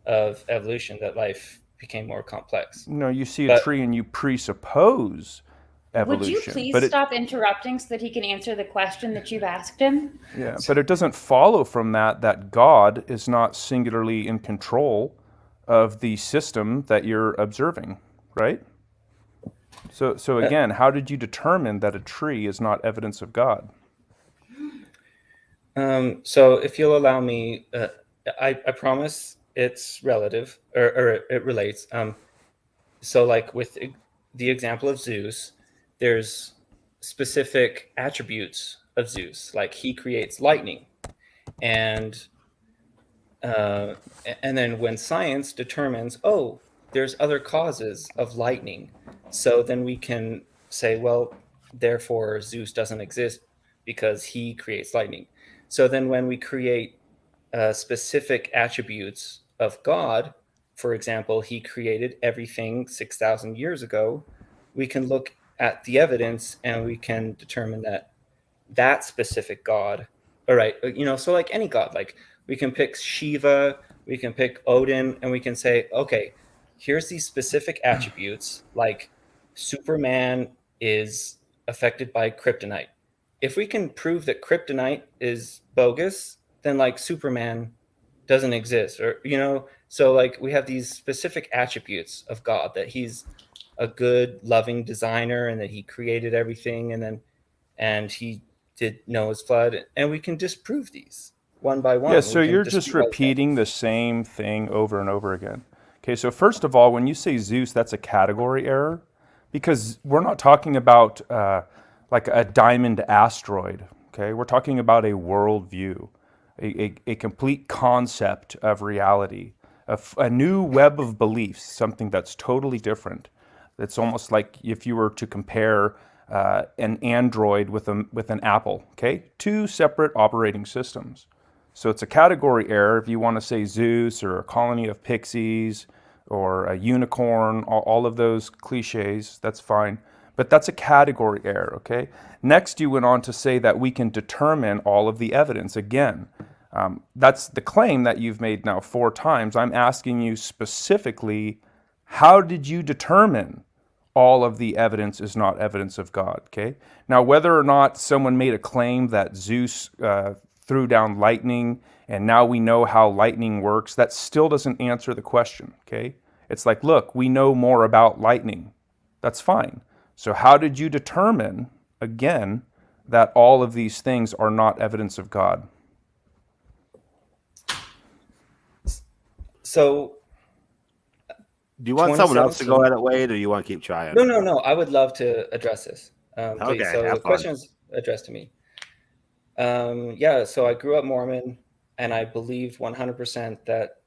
of evolution, that life became more complex. No, you see a tree and you presuppose evolution. Would you please stop interrupting so that he can answer the question that you've asked him? Yeah, but it doesn't follow from that God is not singularly in control of the system that you're observing, right? So again, how did you determine that a tree is not evidence of God? So if you'll allow me, I promise it's relative or it relates. So like with the example of Zeus, there's specific attributes of Zeus, like he creates lightning, and then when science determines, oh, there's other causes of lightning, so then we can say, well, therefore Zeus doesn't exist because he creates lightning. So then when we create specific attributes of God, for example, he created everything 6,000 years ago, we can look at the evidence and we can determine that that specific God, all right, so like any God, like we can pick Shiva, we can pick Odin, and we can say, okay, here's these specific attributes, like Superman is affected by kryptonite. If we can prove that kryptonite is bogus, then like Superman doesn't exist, or so like we have these specific attributes of God, that he's a good, loving designer, and that he created everything, and he did Noah's flood, and we can disprove these one by one. Yeah, so We can you're just dispute all the repeating the same thing over and over again. Okay, so first of all, when you say Zeus, that's a category error, because we're not talking about like a diamond asteroid. Okay, we're talking about a worldview, a complete concept of reality, a new web of beliefs, something that's totally different. It's almost like if you were to compare an Android with an Apple. Okay, two separate operating systems. So it's a category error if you want to say Zeus or a colony of pixies or a unicorn, all of those cliches, that's fine. But that's a category error, okay? Next, you went on to say that we can determine all of the evidence. Again, that's the claim that you've made now 4 times. I'm asking you specifically, how did you determine all of the evidence is not evidence of God, okay? Now, whether or not someone made a claim that Zeus threw down lightning, and now we know how lightning works, that still doesn't answer the question, okay? It's like, look, we know more about lightning. That's fine. So how did you determine, again, that all of these things are not evidence of God? So, do you want someone else to go at it, Wade, or do you want to keep trying? No. I would love to address this. Please. Okay, So the question is addressed to me. So I grew up Mormon, and I believed 100% that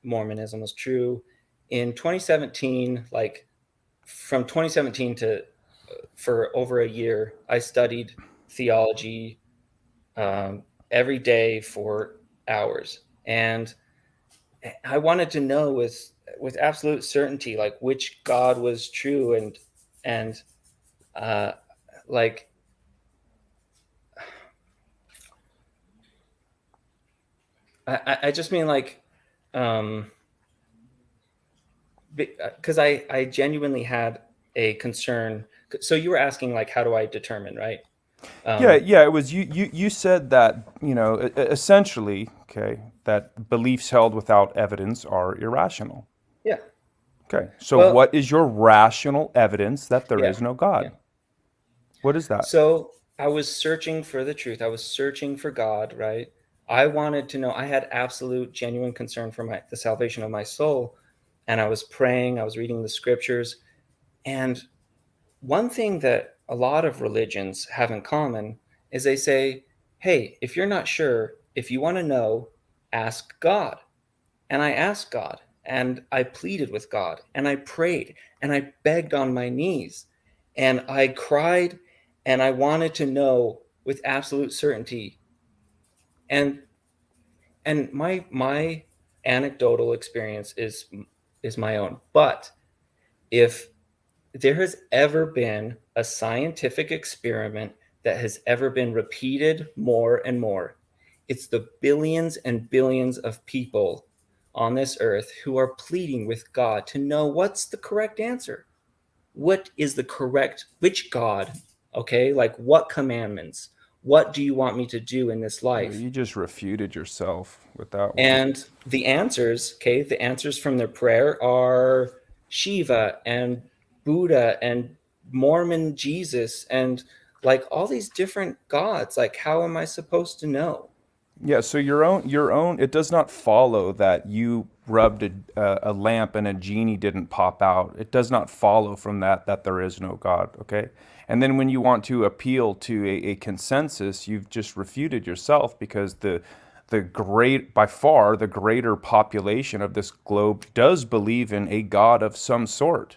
Mormonism was true. In 2017, like from 2017 to for over a year, I studied theology every day for hours, and I wanted to know with absolute certainty, like which God was true, and like. I just mean like, because I genuinely had a concern. So you were asking like, how do I determine, right? It was you said that, essentially, okay, that beliefs held without evidence are irrational. Yeah. Okay, so what is your rational evidence that there is no God? Yeah. What is that? So I was searching for the truth. I was searching for God, right? I wanted to know. I had absolute, genuine concern for the salvation of my soul, and I was praying. I was reading the scriptures, and one thing that a lot of religions have in common is they say, "Hey, if you're not sure, if you want to know, ask God." And I asked God, and I pleaded with God, and I prayed, and I begged on my knees, and I cried, and I wanted to know with absolute certainty. And my anecdotal experience is my own. But if there has ever been a scientific experiment that has ever been repeated more and more, it's the billions and billions of people on this earth who are pleading with God to know what's the correct answer. What is the correct, which God, okay? Like what commandments? What do you want me to do in this life? You just refuted yourself with that one. And the answers, okay, the answers from their prayer are Shiva and Buddha and Mormon Jesus and like all these different gods. Like, how am I supposed to know? Yeah, so your own, it does not follow that you rubbed a lamp and a genie didn't pop out. It does not follow from that there is no God, okay? And then when you want to appeal to a consensus, you've just refuted yourself, because by far the greater population of this globe does believe in a God of some sort.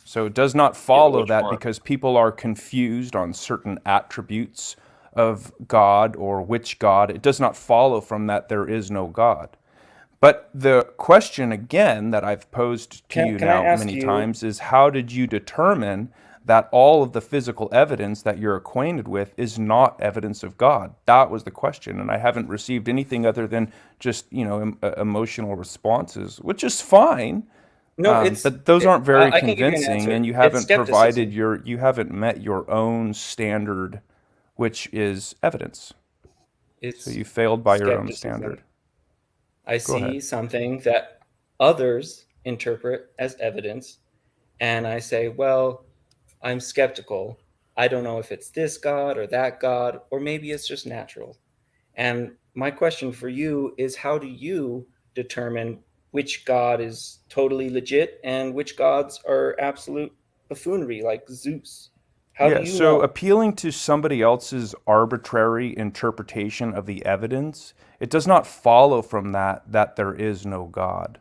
So it does not follow that because people are confused on certain attributes of God or which God, it does not follow from that there is no God. But the question again that I've posed to you now many times is, how did you determine that all of the physical evidence that you're acquainted with is not evidence of God? That was the question, and I haven't received anything other than just, emotional responses, which is fine. No, but those aren't very I can give you an convincing, answer. and you It's haven't provided skepticism. you haven't met your own standard, which is evidence. It's So you failed by your own skepticism. standard. I see something that others interpret as evidence, and I say, well, I'm skeptical. I don't know if it's this God or that God, or maybe it's just natural. And my question for you is, how do you determine which God is totally legit and which gods are absolute buffoonery, like Zeus? How do you so know? appealing to somebody else's arbitrary interpretation of the evidence, it does not follow from that there is no God.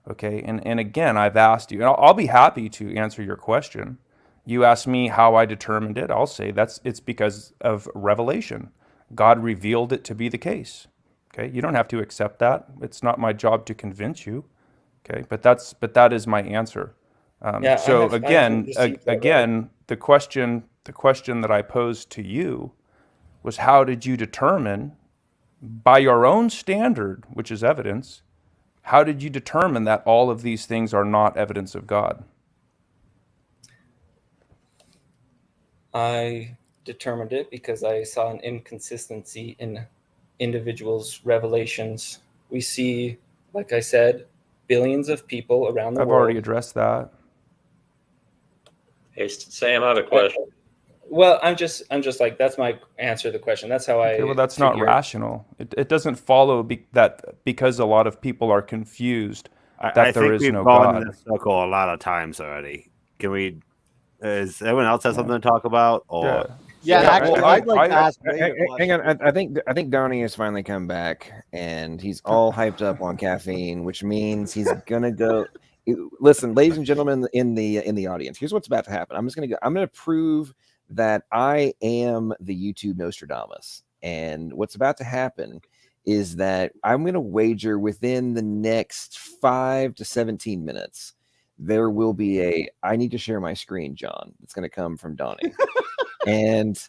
Okay, and again, I've asked you, and I'll be happy to answer your question. You asked me how I determined it. I'll say it's because of revelation. God revealed it to be the case. Okay, you don't have to accept that. It's not my job to convince you. Okay, but that is my answer. So again, the question that I posed to you was, how did you determine, by your own standard, which is evidence, how did you determine that all of these things are not evidence of God? I determined it because I saw an inconsistency in individuals' revelations. We see, like I said, billions of people around the I've world. already addressed that. Hey, Sam, I have a question. Well, I'm just like, that's my answer to the question. That's how Okay, well, that's not figure. rational. It doesn't follow that because a lot of people are confused that there is no God. I think we've gone in this circle a lot of times already. Can we? Is anyone else have something to talk about? Or actually, I'd like to ask Wade a hang question. on. I think Donnie has finally come back, and he's all hyped up on caffeine, which means he's gonna go. Listen, ladies and gentlemen in the audience, here's what's about to happen. I'm gonna prove that I am the YouTube Nostradamus, and what's about to happen is that I'm gonna wager within the next 5 to 17 minutes there will be I need to share my screen, John. It's going to come from Donnie. And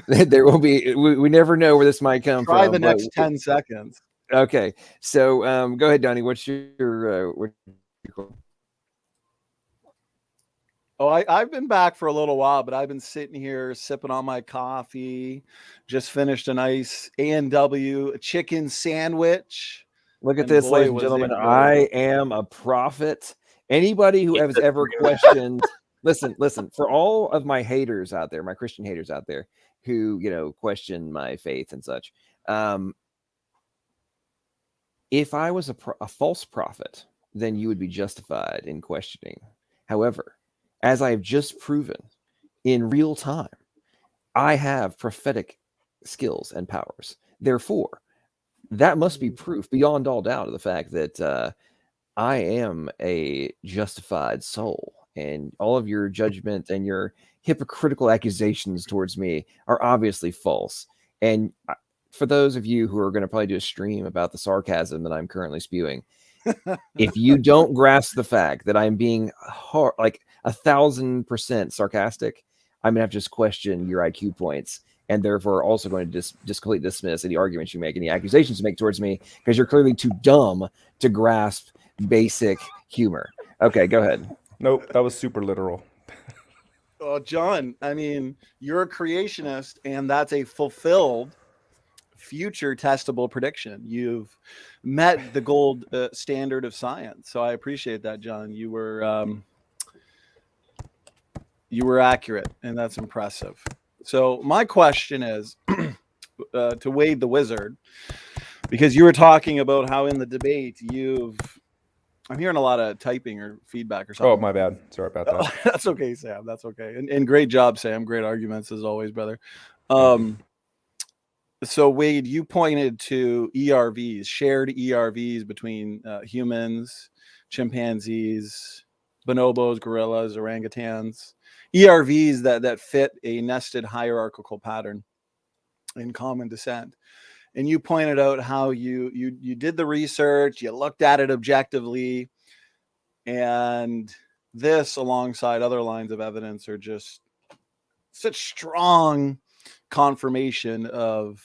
there will be, we never know where this might come from. Try the next 10 seconds. Okay. So go ahead, Donnie. What's your Oh, I've been back for a little while, but I've been sitting here sipping on my coffee. Just finished a nice A&W chicken sandwich. Look at this, ladies and gentlemen. I am a prophet. Anybody who has ever questioned, listen, for all of my haters out there, my Christian haters out there who, question my faith and such. If I was a false prophet, then you would be justified in questioning. However, as I have just proven in real time, I have prophetic skills and powers. Therefore, that must be proof beyond all doubt of the fact that I am a justified soul, and all of your judgment and your hypocritical accusations towards me are obviously false. And for those of you who are going to probably do a stream about the sarcasm that I'm currently spewing, if you don't grasp the fact that I'm being like 1,000% sarcastic, I'm going to have to just question your IQ points, and therefore also going to just completely dismiss any arguments you make, any accusations you make towards me, because you're clearly too dumb to grasp basic humor. Okay, go ahead. Nope, that was super literal. Oh, John, I mean, you're a creationist, and that's a fulfilled future testable prediction. You've met the gold standard of science. So I appreciate that, John. You were accurate, and that's impressive. So my question is to Wade the Wizard, because you were talking about how in the debate I'm hearing a lot of typing or feedback or something. Oh, my bad. Sorry about that. That's okay, Sam. That's okay. And great job, Sam. Great arguments as always, brother. So Wade, you pointed to ERVs, shared ERVs between humans, chimpanzees, bonobos, gorillas, orangutans, ERVs that fit a nested hierarchical pattern in common descent. And you pointed out how you did the research, you looked at it objectively, and this alongside other lines of evidence are just such strong confirmation of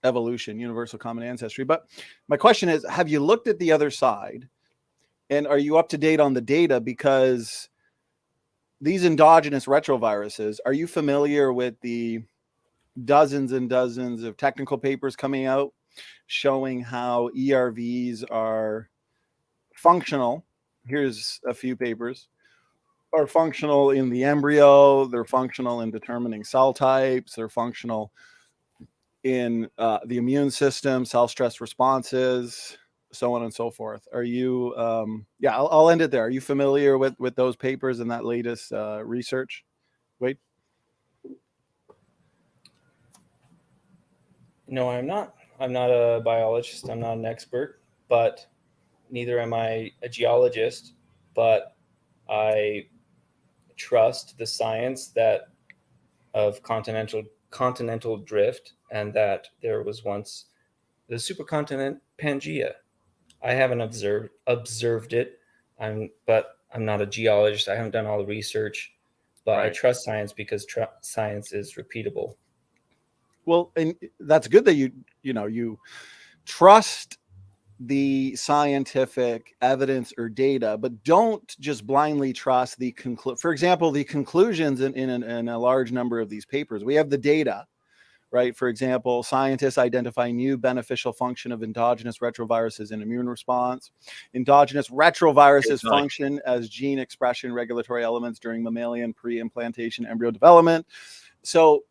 evolution, universal common ancestry. But my question is, have you looked at the other side, and are you up to date on the data? Because these endogenous retroviruses, are you familiar with the dozens and dozens of technical papers coming out showing how ERVs are functional? Here's a few papers. Are functional in the embryo, they're functional in determining cell types, they're functional in the immune system, cell stress responses, so on and so forth. Are you I'll end it there. Are you familiar with those papers and that latest research? Wait. No, I'm not. I'm not a biologist. I'm not an expert, but neither am I a geologist. But I trust the science that of continental drift, and that there was once the supercontinent Pangea. I haven't observed it. But I'm not a geologist. I haven't done all the research, but I trust science because science is repeatable. Well, and that's good that you trust the scientific evidence or data, but don't just blindly trust the for example, the conclusions in a large number of these papers. We have the data, right? For example, scientists identify new beneficial function of endogenous retroviruses in immune response. Endogenous retroviruses function as gene expression regulatory elements during mammalian pre-implantation embryo development. So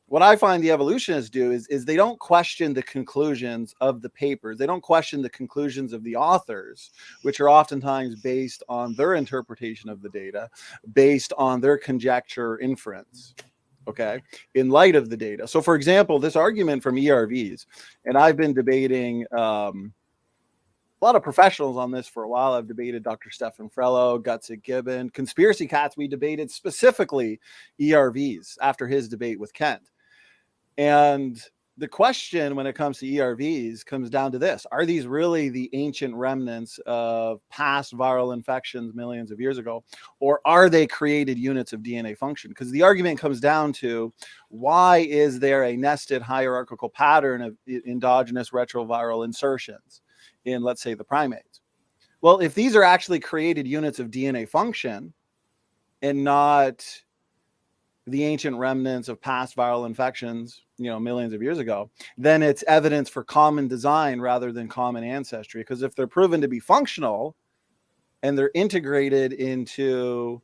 what I find the evolutionists do is they don't question the conclusions of the papers. They don't question the conclusions of the authors, which are oftentimes based on their interpretation of the data, based on their conjecture inference, okay, in light of the data. So, for example, this argument from ERVs, and I've been debating a lot of professionals on this for a while. I've debated Dr. Stephan Frello, Gutsick Gibbon, Conspiracy Cats. We debated specifically ERVs after his debate with Kent. And the question when it comes to ERVs comes down to this: are these really the ancient remnants of past viral infections millions of years ago, or are they created units of DNA function? Because the argument comes down to, why is there a nested hierarchical pattern of endogenous retroviral insertions in, let's say, the primates? Well, if these are actually created units of DNA function and not the ancient remnants of past viral infections, millions of years ago, then it's evidence for common design rather than common ancestry. Because if they're proven to be functional and they're integrated into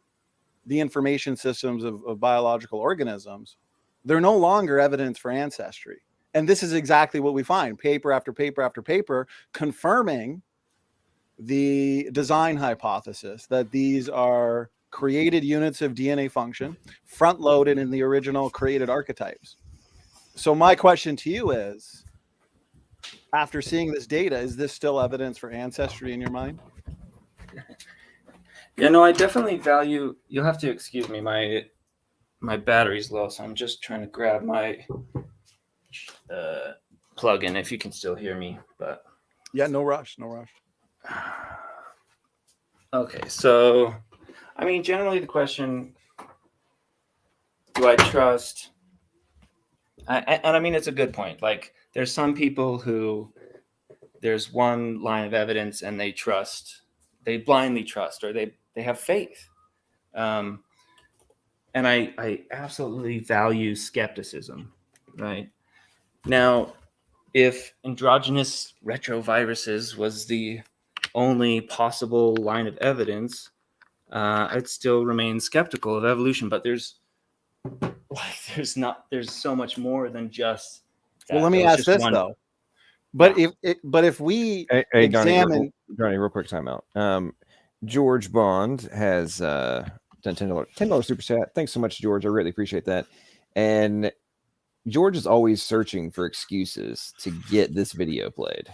the information systems of biological organisms, they're no longer evidence for ancestry. And this is exactly what we find, paper after paper after paper, confirming the design hypothesis that these are created units of DNA function, front-loaded in the original created archetypes. So my question to you is, after seeing this data, is this still evidence for ancestry in your mind? Yeah, no, I definitely value. You'll have to excuse me. My battery's low, so I'm just trying to grab my plug-in if you can still hear me. But yeah, no rush. Okay, so I mean, generally the question: do I trust? And I mean, it's a good point. Like, there's some people who there's one line of evidence and they blindly trust, or they have faith. And I absolutely value skepticism, right? Now, if endogenous retroviruses was the only possible line of evidence, I'd still remain skeptical of evolution. But there's so much more than just that. Well, let me ask this though. But if we examine Johnny, real quick timeout. George Bond has done $10 super chat. Thanks so much, George. I really appreciate that. And George is always searching for excuses to get this video played.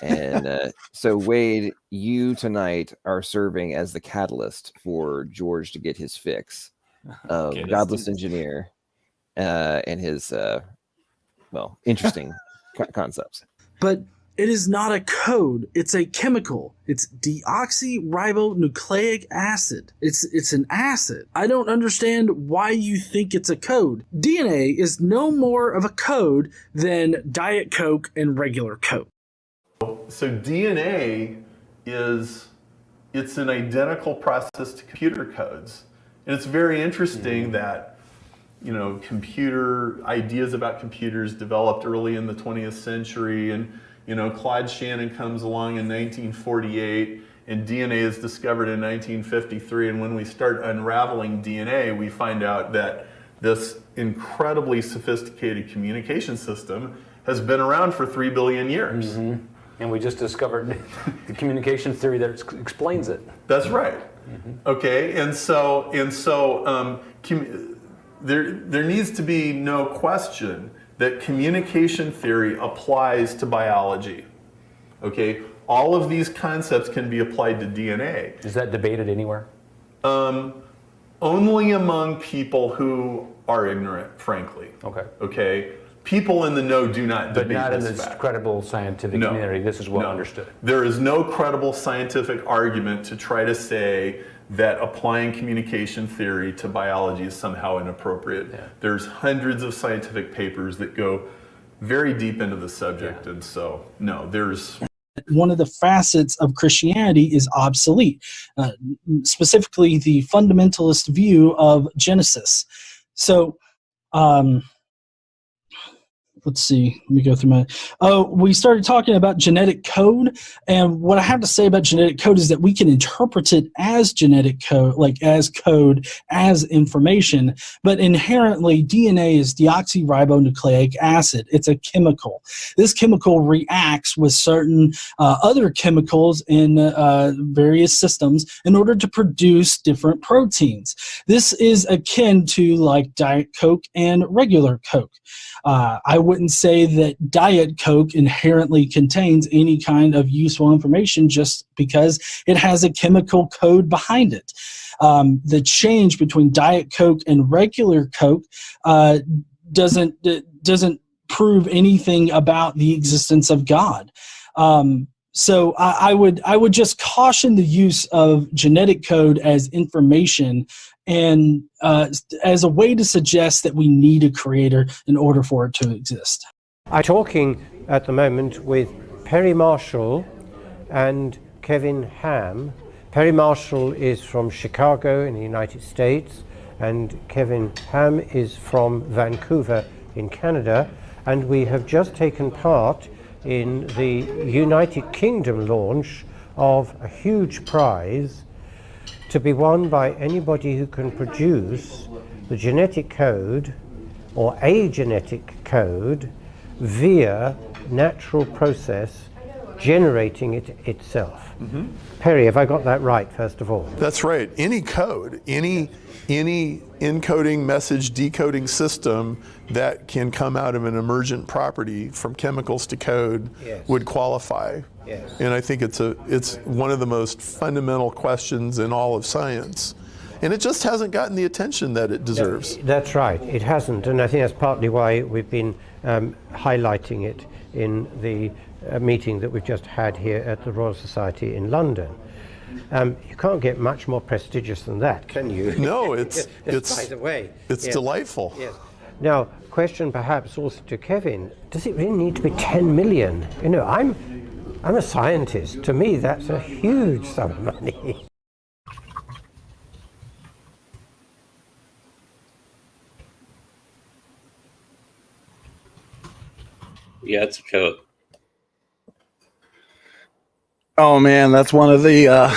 And so, Wade, you tonight are serving as the catalyst for George to get his fix of Okay, let's Godless do this. Engineer and his, interesting concepts. But it is not a code. It's a chemical. It's deoxyribonucleic acid. It's an acid. I don't understand why you think it's a code. DNA is no more of a code than Diet Coke and regular Coke. So DNA it's an identical process to computer codes. And it's very interesting that, computer ideas about computers developed early in the 20th century. And, Claude Shannon comes along in 1948 and DNA is discovered in 1953. And when we start unraveling DNA, we find out that this incredibly sophisticated communication system has been around for 3 billion years. Mm-hmm. And we just discovered the communication theory that explains it. That's right. Okay, and so there needs to be no question that communication theory applies to biology. Okay, all of these concepts can be applied to DNA. Is that debated anywhere? Only among people who are ignorant, frankly. Okay. Okay. People in the know do not debate But not in this this fact. credible scientific community. This is well understood. There is no credible scientific argument to try to say that applying communication theory to biology is somehow inappropriate. Yeah. There's hundreds of scientific papers that go very deep into the subject, and so, no, there's... One of the facets of Christianity is obsolete, specifically the fundamentalist view of Genesis. So, let's see, let me go through we started talking about genetic code, and what I have to say about genetic code is that we can interpret it as genetic code, like as code, as information, but inherently DNA is deoxyribonucleic acid. It's a chemical. This chemical reacts with certain other chemicals in various systems in order to produce different proteins. This is akin to like Diet Coke and regular Coke. I wouldn't say that Diet Coke inherently contains any kind of useful information just because it has a chemical code behind it. The change between Diet Coke and regular Coke doesn't prove anything about the existence of God. So I would just caution the use of genetic code as information and as a way to suggest that we need a creator in order for it to exist. I'm talking at the moment with Perry Marshall and Kevin Ham. Perry Marshall is from Chicago in the United States, and Kevin Ham is from Vancouver in Canada, and we have just taken part in the United Kingdom launch of a huge prize to be won by anybody who can produce the genetic code or a genetic code via natural process generating it itself. Mm-hmm. Perry, have I got that right, first of all? That's right. Any code, any encoding, message decoding system that can come out of an emergent property from chemicals to code would qualify. Yes. And I think it's one of the most fundamental questions in all of science. And it just hasn't gotten the attention that it deserves. That's right, it hasn't. And I think that's partly why we've been highlighting it in the meeting that we've just had here at the Royal Society in London. You can't get much more prestigious than that, can you? No, it's by the way. It's delightful. Yes. Now, question perhaps also to Kevin, does it really need to be 10 million? You know, I'm a scientist. To me, that's a huge sum of money. Yeah, it's a code. Oh man, that's one of the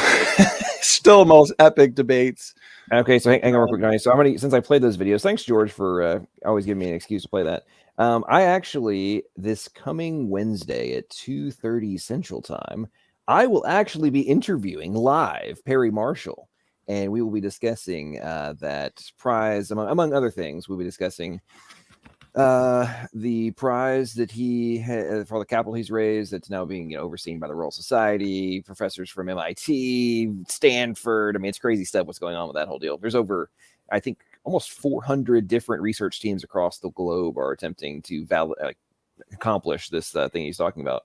still most epic debates. Okay, so hang on real quick, guys. So since I played those videos, thanks George for always giving me an excuse to play that. I actually, this coming Wednesday at 2:30 Central Time, I will actually be interviewing live Perry Marshall, and we will be discussing that prize, among other things. We'll be discussing the prize that he had for the capital he's raised, that's now being overseen by the Royal Society, professors from MIT, Stanford. I mean, it's crazy stuff what's going on with that whole deal. There's over, I think, almost 400 different research teams across the globe are attempting to accomplish this thing he's talking about.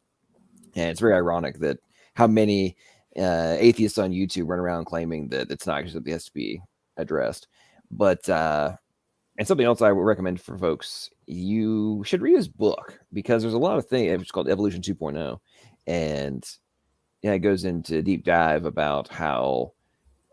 And it's very ironic that how many atheists on YouTube run around claiming that it's not actually that has to be addressed. But and something else I would recommend for folks, you should read his book, because there's a lot of things. It's called Evolution 2.0, and it goes into a deep dive about how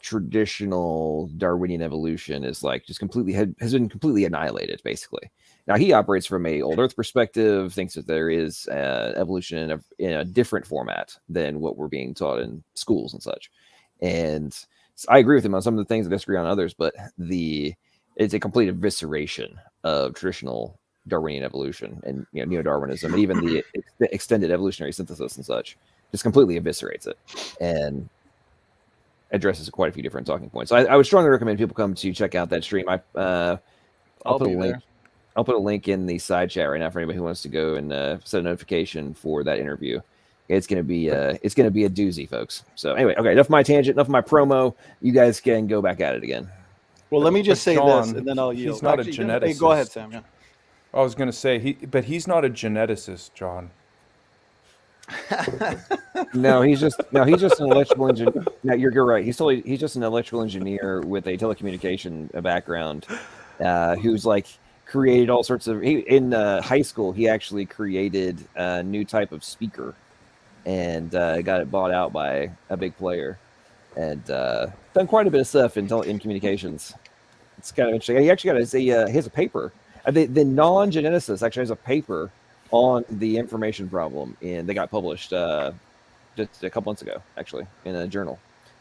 traditional Darwinian evolution is just completely has been completely annihilated, basically. Now he operates from a old Earth perspective, thinks that there is evolution in a different format than what we're being taught in schools and such. And I agree with him on some of the things, I disagree on others, but it's a complete evisceration of traditional Darwinian evolution and neo-Darwinism, and even the extended evolutionary synthesis and such. Just completely eviscerates it and addresses quite a few different talking points. So I would strongly recommend people come to check out that stream. I'll put a link. I'll put a link in the side chat right now for anybody who wants to go and set a notification for that interview. It's gonna be a doozy, folks. So anyway, okay, enough of my tangent, enough of my promo. You guys can go back at it again. Well, let me just say John, this, and then I'll yield. He's not Actually, a geneticist. Hey, go ahead, Sam. Yeah. I was going to say but he's not a geneticist, John. No, he's just an electrical engineer. No, you're right. He's just an electrical engineer with a telecommunication background, who's created all sorts of. In high school, he actually created a new type of speaker, and got it bought out by a big player, and done quite a bit of stuff in communications. It's kind of interesting. He actually he has a paper. The non-geneticist actually has a paper on the information problem, and they got published just a couple months ago, actually, in a journal.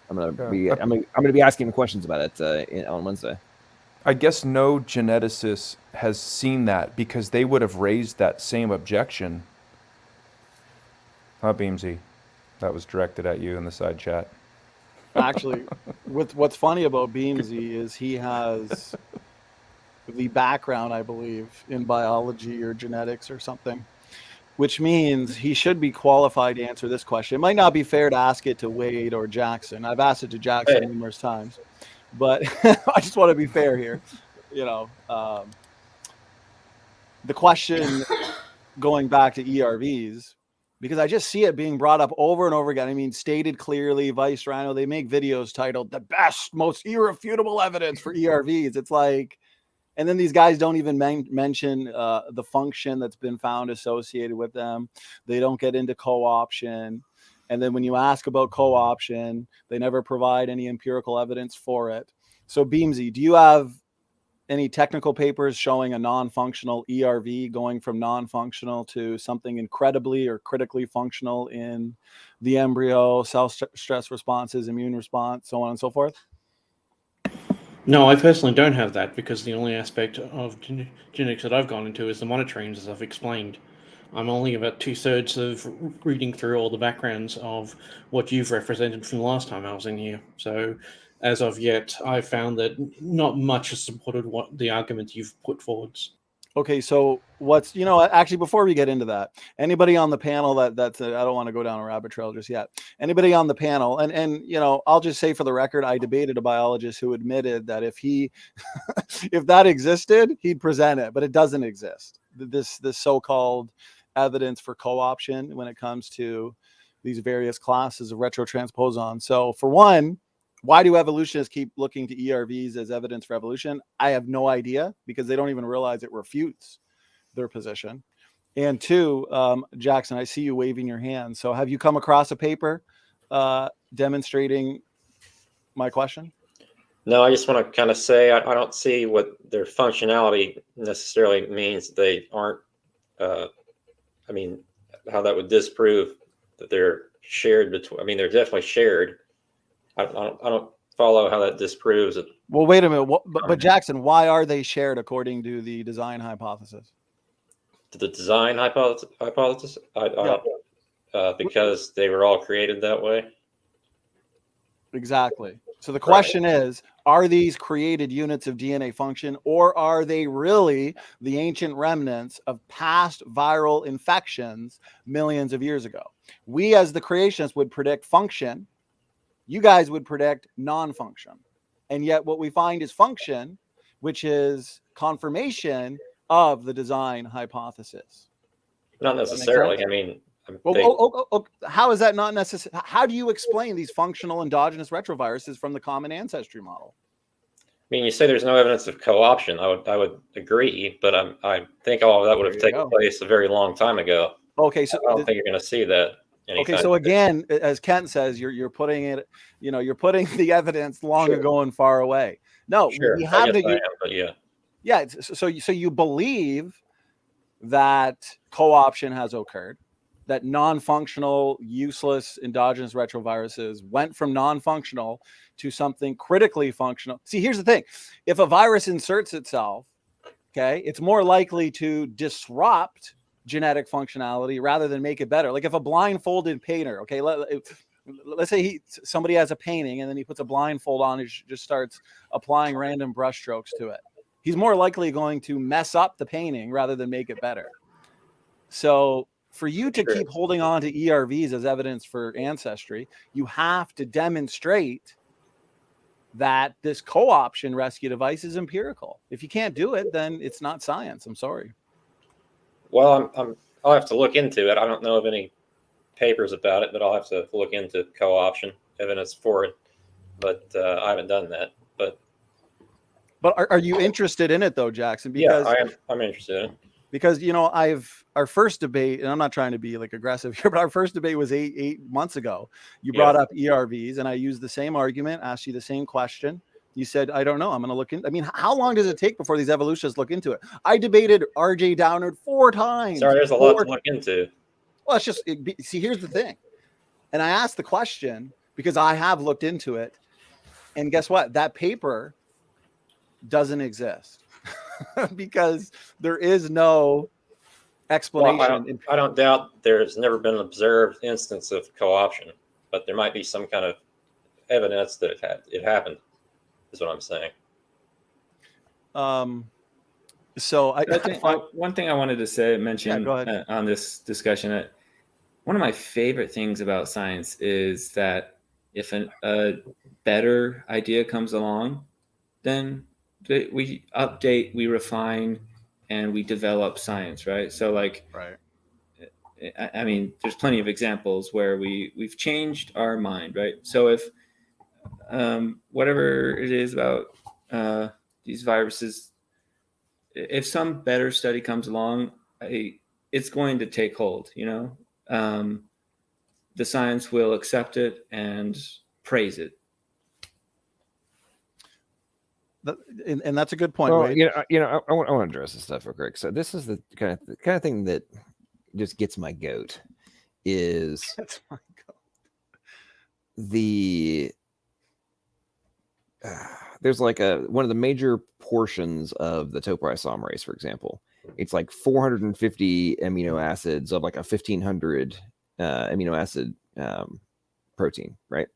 I'm gonna be asking him questions about it on Wednesday. I guess no geneticist has seen that, because they would have raised that same objection. Huh, Beamsy? That was directed at you in the side chat. Actually, what's funny about Beamsy is he has the background, I believe, in biology or genetics or something, which means he should be qualified to answer this question. It might not be fair to ask it to Wade or Jackson. I've asked it to Jackson numerous times, but I just want to be fair here. The question going back to ERVs, because I just see it being brought up over and over again. I mean, stated clearly, Vice Rhino, they make videos titled "The Best, Most Irrefutable Evidence for ERVs." It's and then these guys don't even mention the function that's been found associated with them. They don't get into co-option. And then when you ask about co-option, they never provide any empirical evidence for it. So Beamsy, do you have any technical papers showing a non-functional ERV going from non-functional to something incredibly or critically functional in the embryo, cell stress responses, immune response, so on and so forth? No, I personally don't have that, because the only aspect of genetics that I've gone into is the monitoring, as I've explained. I'm only about 2/3 of reading through all the backgrounds of what you've represented from the last time I was in here. So as of yet, I've found that not much has supported what the argument you've put forwards. Okay, so what's, actually, before we get into that, anybody on the panel that's I don't want to go down a rabbit trail just yet. Anybody on the panel, and I'll just say for the record, I debated a biologist who admitted that if if that existed, he'd present it, but it doesn't exist. This so-called evidence for co-option when it comes to these various classes of retrotransposon. So for one, why do evolutionists keep looking to ERVs as evidence for evolution? I have no idea, because they don't even realize it refutes their position. And two, Jackson, I see you waving your hand. So have you come across a paper demonstrating my question? No, I just want to kind of say I don't see what their functionality necessarily means. They aren't, how that would disprove that they're shared between, they're definitely shared. I don't follow how that disproves it. Well, wait a minute. But Jackson, why are they shared according to the design hypothesis? The design hypothesis? Because they were all created that way. Exactly. So the question is, are these created units of DNA function, or are they really the ancient remnants of past viral infections millions of years ago? We as the creationists would predict function. You guys would predict non-function. And yet what we find is function, which is confirmation of the design hypothesis. Not necessarily. I mean, how is that not necessary? How do you explain these functional endogenous retroviruses from the common ancestry model? I mean, you say there's no evidence of co-option. I would agree, but I think all of that would have taken place a very long time ago. Okay, so I don't think you're going to see that. Okay, so again, as Kent says, you're putting it, you're putting the evidence long ago and far away. No, sure. we have yeah. So you believe that co-option has occurred, that non-functional, useless endogenous retroviruses went from non-functional to something critically functional. See, here's the thing. If a virus inserts itself, okay, it's more likely to disrupt genetic functionality rather than make it better. Like if a blindfolded painter, okay, let's say somebody has a painting and then he puts a blindfold on and just starts applying random brushstrokes to it. He's more likely going to mess up the painting rather than make it better. So for you to keep holding on to ERVs as evidence for ancestry, you have to demonstrate that this co-option rescue device is empirical. If you can't do it, then it's not science. I'm sorry. Well, I'll have to look into it. I don't know of any papers about it, but I'll have to look into co-option evidence for it. But I haven't done that. But are you interested in it though, Jackson? Because yeah, I'm interested in it. Because our first debate, and I'm not trying to be like aggressive here, but our first debate was eight months ago. You brought up ERVs, and I used the same argument, asked you the same question. You said, I don't know. I'm going to look in. I mean, how long does it take before these evolutionists look into it? I debated RJ Downard 4 times. Sorry, there's a lot to look into. Well, it's just, see, here's the thing. And I asked the question because I have looked into it. And guess what? That paper doesn't exist because there is no explanation. Well, I don't doubt there's never been an observed instance of co-option, but there might be some kind of evidence that it happened. Is what I'm saying. So one thing I wanted to mention on this discussion, one of my favorite things about science is that if a better idea comes along, then we update, we refine, and we develop science, right? So I mean, there's plenty of examples where we've changed our mind, right? So if whatever it is about these viruses, if some better study comes along, it's going to take hold. The science will accept it and praise it. And that's a good point. Well, Wade. I want to address this stuff real quick. So this is the kind of thing that just gets my goat. Is that's my goat. There's like one of the major portions of the topoisomerase, for example. It's like 450 amino acids of like a 1500 amino acid protein, right?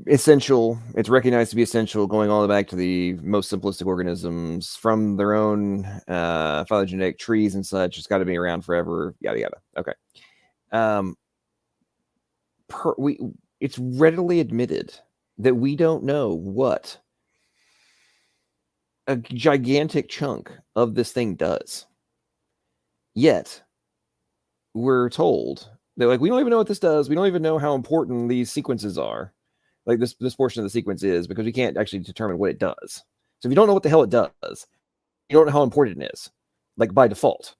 Essential. It's recognized to be essential, going all the way back to the most simplistic organisms from their own phylogenetic trees and such. It's got to be around forever. Yada yada. Okay. It's readily admitted that we don't know what a gigantic chunk of this thing does. Yet we're told that we don't even know what this does. We don't even know how important these sequences are. Like this portion of the sequence is, because we can't actually determine what it does. So if you don't know what the hell it does, you don't know how important it is. Like by default,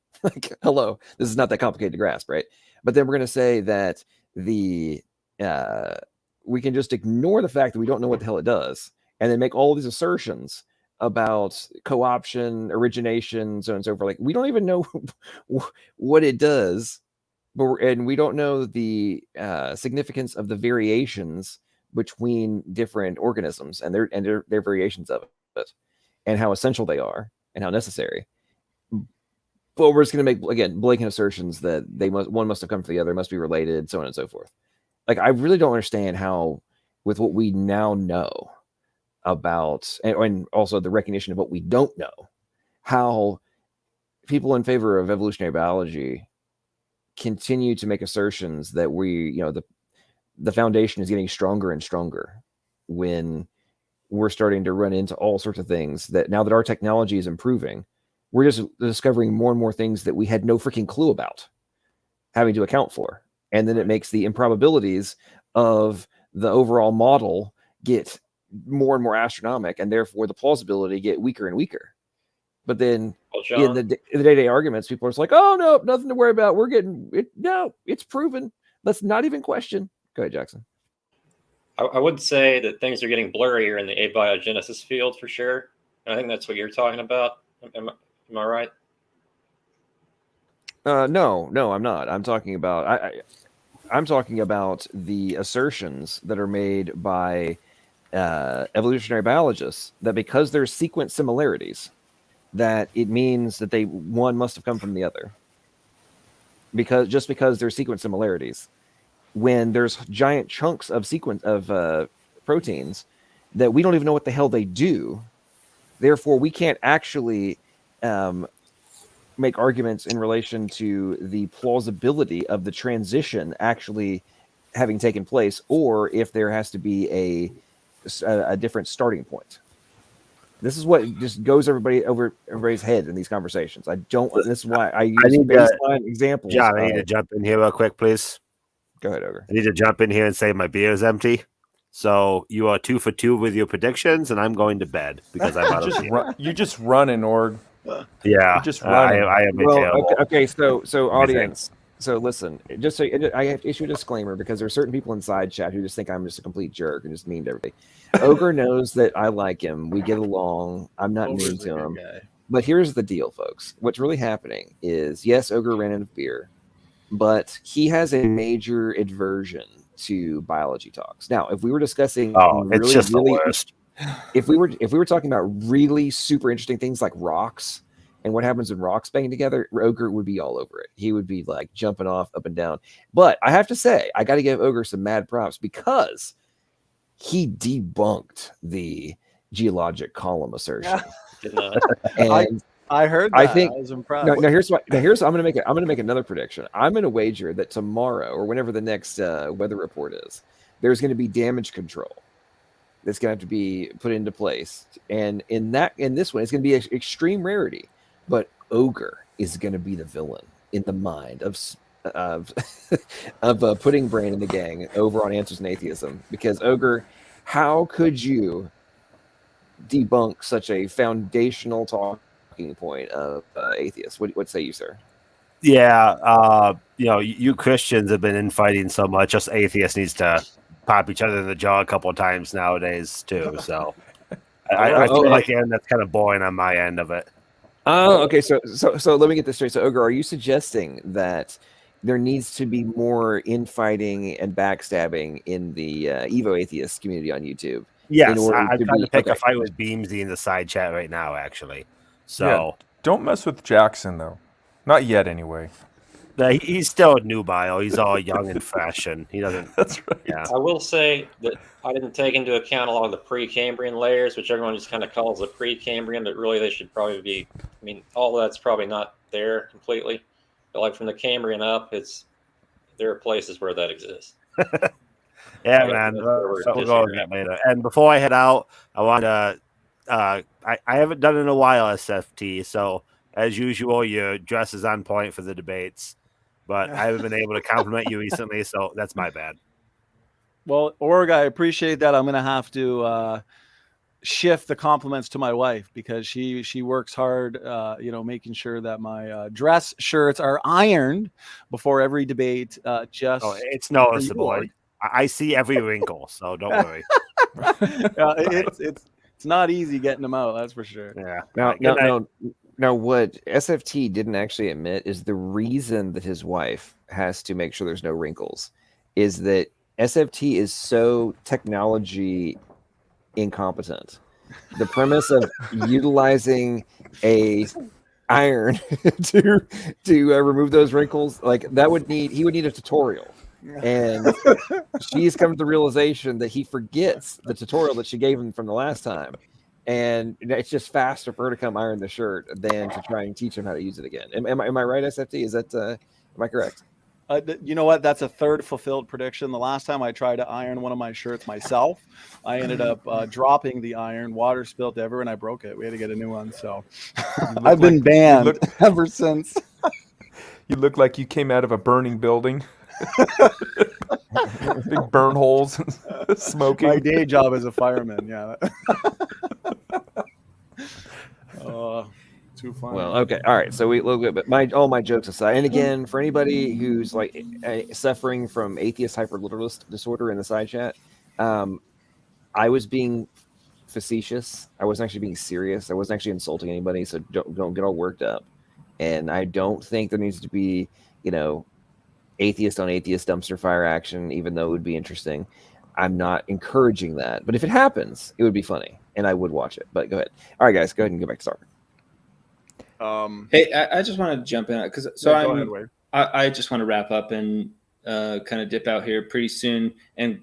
hello, this is not that complicated to grasp, right? But then we're going to say that we can just ignore the fact that we don't know what the hell it does, and then make all these assertions about co-option, origination, so on and so forth. Like we don't even know what it does, and we don't know the significance of the variations between different organisms and their variations of it, and how essential they are and how necessary. But we're just going to make, again, blanket assertions that one must have come from the other, must be related, so on and so forth. Like, I really don't understand how with what we now know about, and also the recognition of what we don't know, how people in favor of evolutionary biology continue to make assertions that the foundation is getting stronger and stronger when we're starting to run into all sorts of things that now that our technology is improving, we're just discovering more and more things that we had no freaking clue about having to account for. And then it makes the improbabilities of the overall model get more and more astronomical, and therefore the plausibility get weaker and weaker. But then in the day-to-day arguments, people are just like, oh, no, nothing to worry about. We're getting it. No, it's proven. Let's not even question. Go ahead, Jackson. I would say that things are getting blurrier in the abiogenesis field for sure. And I think that's what you're talking about. Am I right? No, I'm not. I'm talking about I'm talking about the assertions that are made by evolutionary biologists that because there's sequence similarities, that it means that one must have come from the other. Because there's sequence similarities, when there's giant chunks of proteins that we don't even know what the hell they do, therefore we can't actually make arguments in relation to the plausibility of the transition actually having taken place, or if there has to be a different starting point. This is what just goes over everybody's head in these conversations. This is why I use baseline examples. John, I need to jump in here real quick, please. Go ahead, Ogre. I need to jump in here and say my beer is empty. So you are 2 for 2 with your predictions, and I'm going to bed because I'm you just running, Org. Yeah, just running. I am okay. So audience. So listen, just so I have to issue a disclaimer because there are certain people inside chat who just think I'm just a complete jerk and just mean to everybody. Ogre knows that I like him. We get along. I'm not mean to him. But here's the deal, folks. What's really happening is, yes, Ogre ran out of beer, but he has a major aversion to biology talks. Now, if we were discussing it's just the worst. If we were talking about really super interesting things like rocks and what happens when rocks bang together, Ogre would be all over it. He would be like jumping off up and down. But I have to say, I got to give Ogre some mad props because he debunked the geologic column assertion. And I heard that. I was impressed. Now here's I'm gonna make another prediction. I'm gonna wager that tomorrow or whenever the next weather report is, there's gonna be damage control that's gonna have to be put into place. And in this one, it's gonna be an extreme rarity. But Ogre is gonna be the villain in the mind of Pudding Brain and the gang over on Answers and Atheism. Because Ogre, how could you debunk such a foundational talking point of atheists? What say you, sir? Yeah, you Christians have been infighting so much. Just atheists needs to pop each other in the jaw a couple of times nowadays too. So I feel like that's kind of boring on my end of it. Oh, okay. So let me get this straight. So, Ogre, are you suggesting that there needs to be more infighting and backstabbing in the Evo atheist community on YouTube? Yes, I'm trying to pick a fight with Beamsy in the side chat right now, actually. So yeah, don't mess with Jackson, though. Not yet, anyway. He's still nubile. He's all young and fresh, and he doesn't. That's right. Yeah. I will say that I didn't take into account a lot of the Precambrian layers, which everyone just kind of calls the Precambrian, but really they should probably be. I mean, all of that's probably not there completely, but like from the Cambrian up, there are places where that exists. Yeah, man. We'll go over that later. And before I head out, I want to. I haven't done it in a while, SFT. So as usual, your dress is on point for the debates, but I haven't been able to compliment you recently, so that's my bad. Well, Org, I appreciate that. I'm going to have to shift the compliments to my wife because she works hard, making sure that my dress shirts are ironed before every debate. It's noticeable. I see every wrinkle, so don't worry. It's not easy getting them out, that's for sure. Yeah. Now, what SFT didn't actually admit is the reason that his wife has to make sure there's no wrinkles is that SFT is so technology incompetent. The premise of utilizing a iron to remove those wrinkles, like he would need a tutorial And she's come to the realization that he forgets the tutorial that she gave him from the last time. And it's just faster for her to come iron the shirt than to try and teach him how to use it again. Am I right, SFT? Is that am I correct? You know what? That's a third fulfilled prediction. The last time I tried to iron one of my shirts myself, I ended up dropping the iron. Water spilled everywhere, and I broke it. We had to get a new one. So I've been banned ever since. You look like you came out of a burning building. Big burn holes, smoking. My day job as a fireman. Yeah. Too funny. Well, okay, all right. So but all my jokes aside, and again, for anybody who's like suffering from atheist hyperliteralist disorder in the side chat, I was being facetious. I wasn't actually being serious. I wasn't actually insulting anybody. So don't get all worked up. And I don't think there needs to be, atheist on atheist dumpster fire action, even though it would be interesting. I'm not encouraging that, but if it happens, it would be funny, and I would watch it. But go ahead. All right, guys, go ahead and go back to Star. Hey, I just want to jump in because I just want to wrap up and kind of dip out here pretty soon, and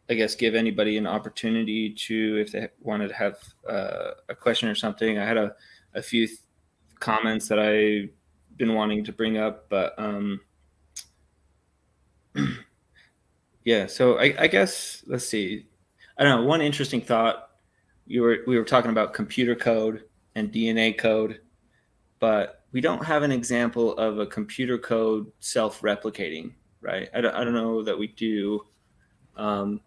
I guess give anybody an opportunity to, if they wanted to have a question or something. I had a few comments that I've been wanting to bring up, but yeah. So I guess let's see. I don't know. One interesting thought. We were talking about computer code and DNA code, but we don't have an example of a computer code self-replicating, right? I don't know that we do, at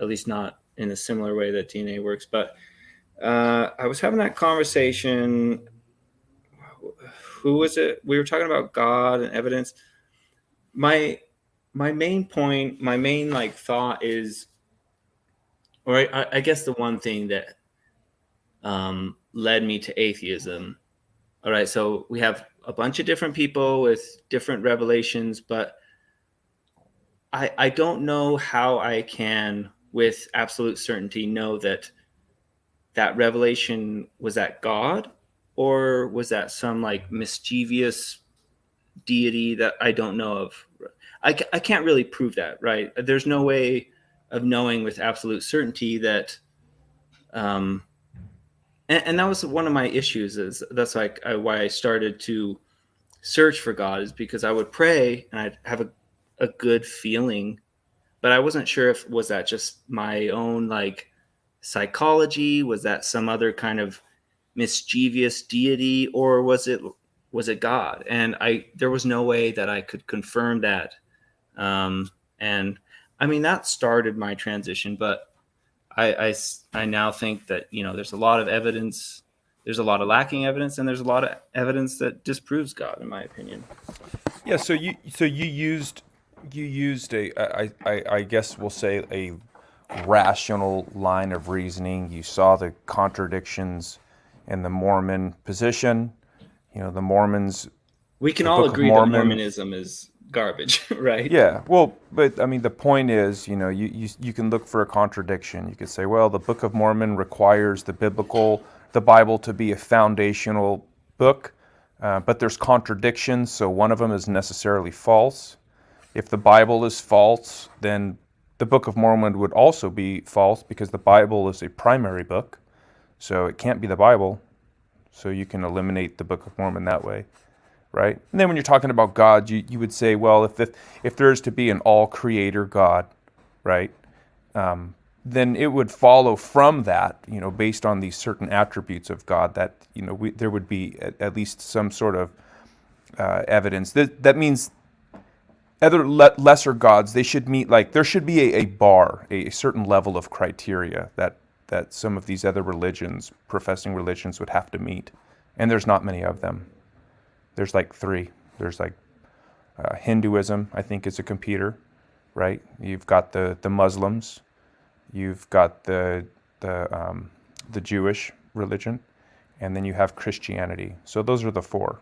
least not in a similar way that DNA works. But I was having that conversation. Who was it? We were talking about God and evidence. My main point, my main thought is, or I guess the one thing that led me to atheism. All right, so we have a bunch of different people with different revelations, but I don't know how I can, with absolute certainty, know that revelation was that God, or was that some mischievous deity that I don't know of. I can't really prove that, right? There's no way of knowing with absolute certainty that and that was one of my issues. Is that's why I started to search for God, is because I would pray and I'd have a good feeling, but I wasn't sure if was that just my own psychology, was that some other kind of mischievous deity, or was it God? And there was no way that I could confirm that. And I mean, that started my transition, but I now think that, there's a lot of evidence, there's a lot of lacking evidence, and there's a lot of evidence that disproves God, in my opinion. Yeah. So you used I guess we'll say a rational line of reasoning. You saw the contradictions in the Mormon position. The Mormons. We can all agree that Mormonism is garbage, right? Yeah. Well, but I mean, the point is, you can look for a contradiction. You could say, well, the Book of Mormon requires the Bible to be a foundational book, but there's contradictions, so one of them is necessarily false. If the Bible is false, then the Book of Mormon would also be false, because the Bible is a primary book, so it can't be the Bible. So you can eliminate the Book of Mormon that way, right? And then when you're talking about God, you would say, well, if there's to be an all-creator God, right, then it would follow from that, based on these certain attributes of God, that there would be at least some sort of evidence. That means other lesser gods, they should meet, there should be a bar, a certain level of criteria that some of these other professing religions would have to meet. And there's not many of them. There's 3. There's Hinduism, I think, is a computer, right? You've got the Muslims. You've got the Jewish religion. And then you have Christianity. So those are the 4,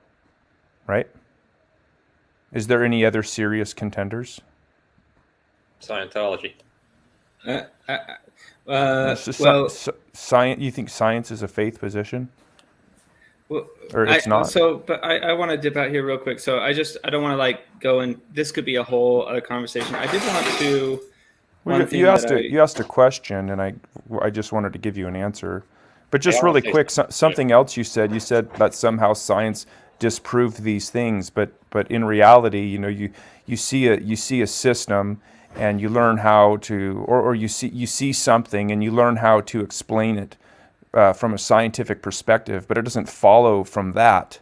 right? Is there any other serious contenders? Scientology. Science. You think science is a faith position? Well, or it's not. But I want to dip out here real quick. So I don't want to like go and this could be a whole other conversation. I did want to. Well, you asked a question, and I just wanted to give you an answer. But just really quick, something else you said that somehow science disproved these things, but in reality, you see a system, and you learn how to, or you see something, and you learn how to explain it from a scientific perspective, but it doesn't follow from that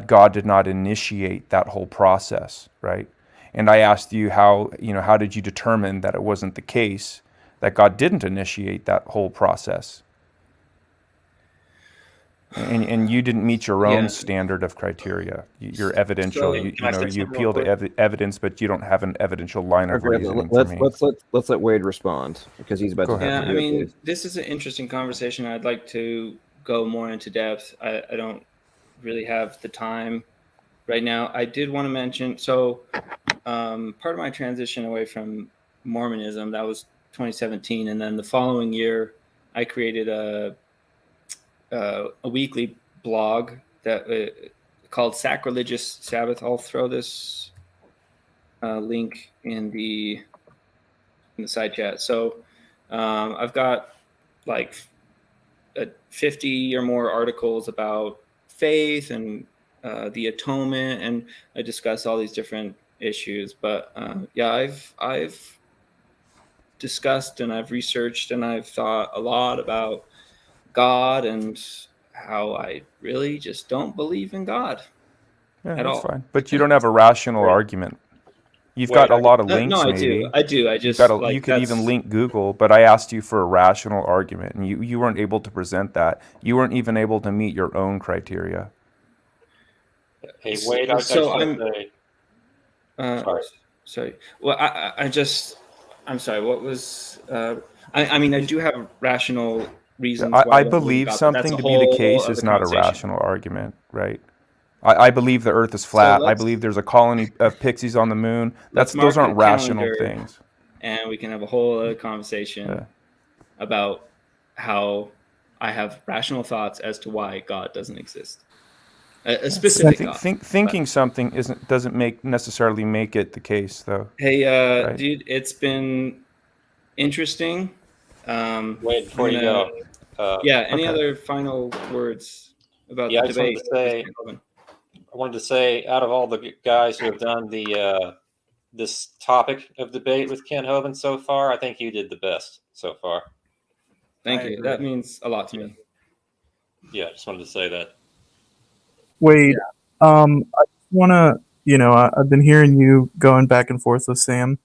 God did not initiate that whole process, right? And I asked you how did you determine that it wasn't the case, that God didn't initiate that whole process? And you didn't meet your own standard of criteria. You're evidential. You appeal to evidence, but you don't have an evidential line of reasoning for me. Let's let Wade respond, because he's about to. Yeah, I mean, this is an interesting conversation. I'd like to go more into depth. I don't really have the time right now. I did want to mention, part of my transition away from Mormonism, that was 2017, and then the following year, I created a weekly blog that called Sacrilegious Sabbath. I'll throw this link in the side chat. So I've got like 50 or more articles about faith and the atonement, and I discuss all these different issues. But I've discussed and I've researched and I've thought a lot about God and how I really just don't believe in God at all. Fine. But you don't have a rational argument. You've got a lot of links. No, I maybe. do. I just you could even link Google, but I asked you for a rational argument, and you weren't able to present that. You weren't even able to meet your own criteria. Hey, Wade, I'm sorry. Well, I'm sorry. What was? I mean, I do have rational reasons. I believe something to be the case is not a rational argument, right? I believe the Earth is flat. I believe there's a colony of pixies on the moon. Those aren't rational things. And we can have a whole other conversation about how I have rational thoughts as to why God doesn't exist. A specific God. Thinking something doesn't necessarily make it the case, though. Hey, dude, it's been interesting. Wait, before you go. Any other final words about the debate? I wanted to say, out of all the guys who have done this topic of debate with Ken Hovind so far, I think you did the best so far. Thank you. That means a lot to me. Yeah, I just wanted to say that. Wade, I want to, I've been hearing you going back and forth with Sam,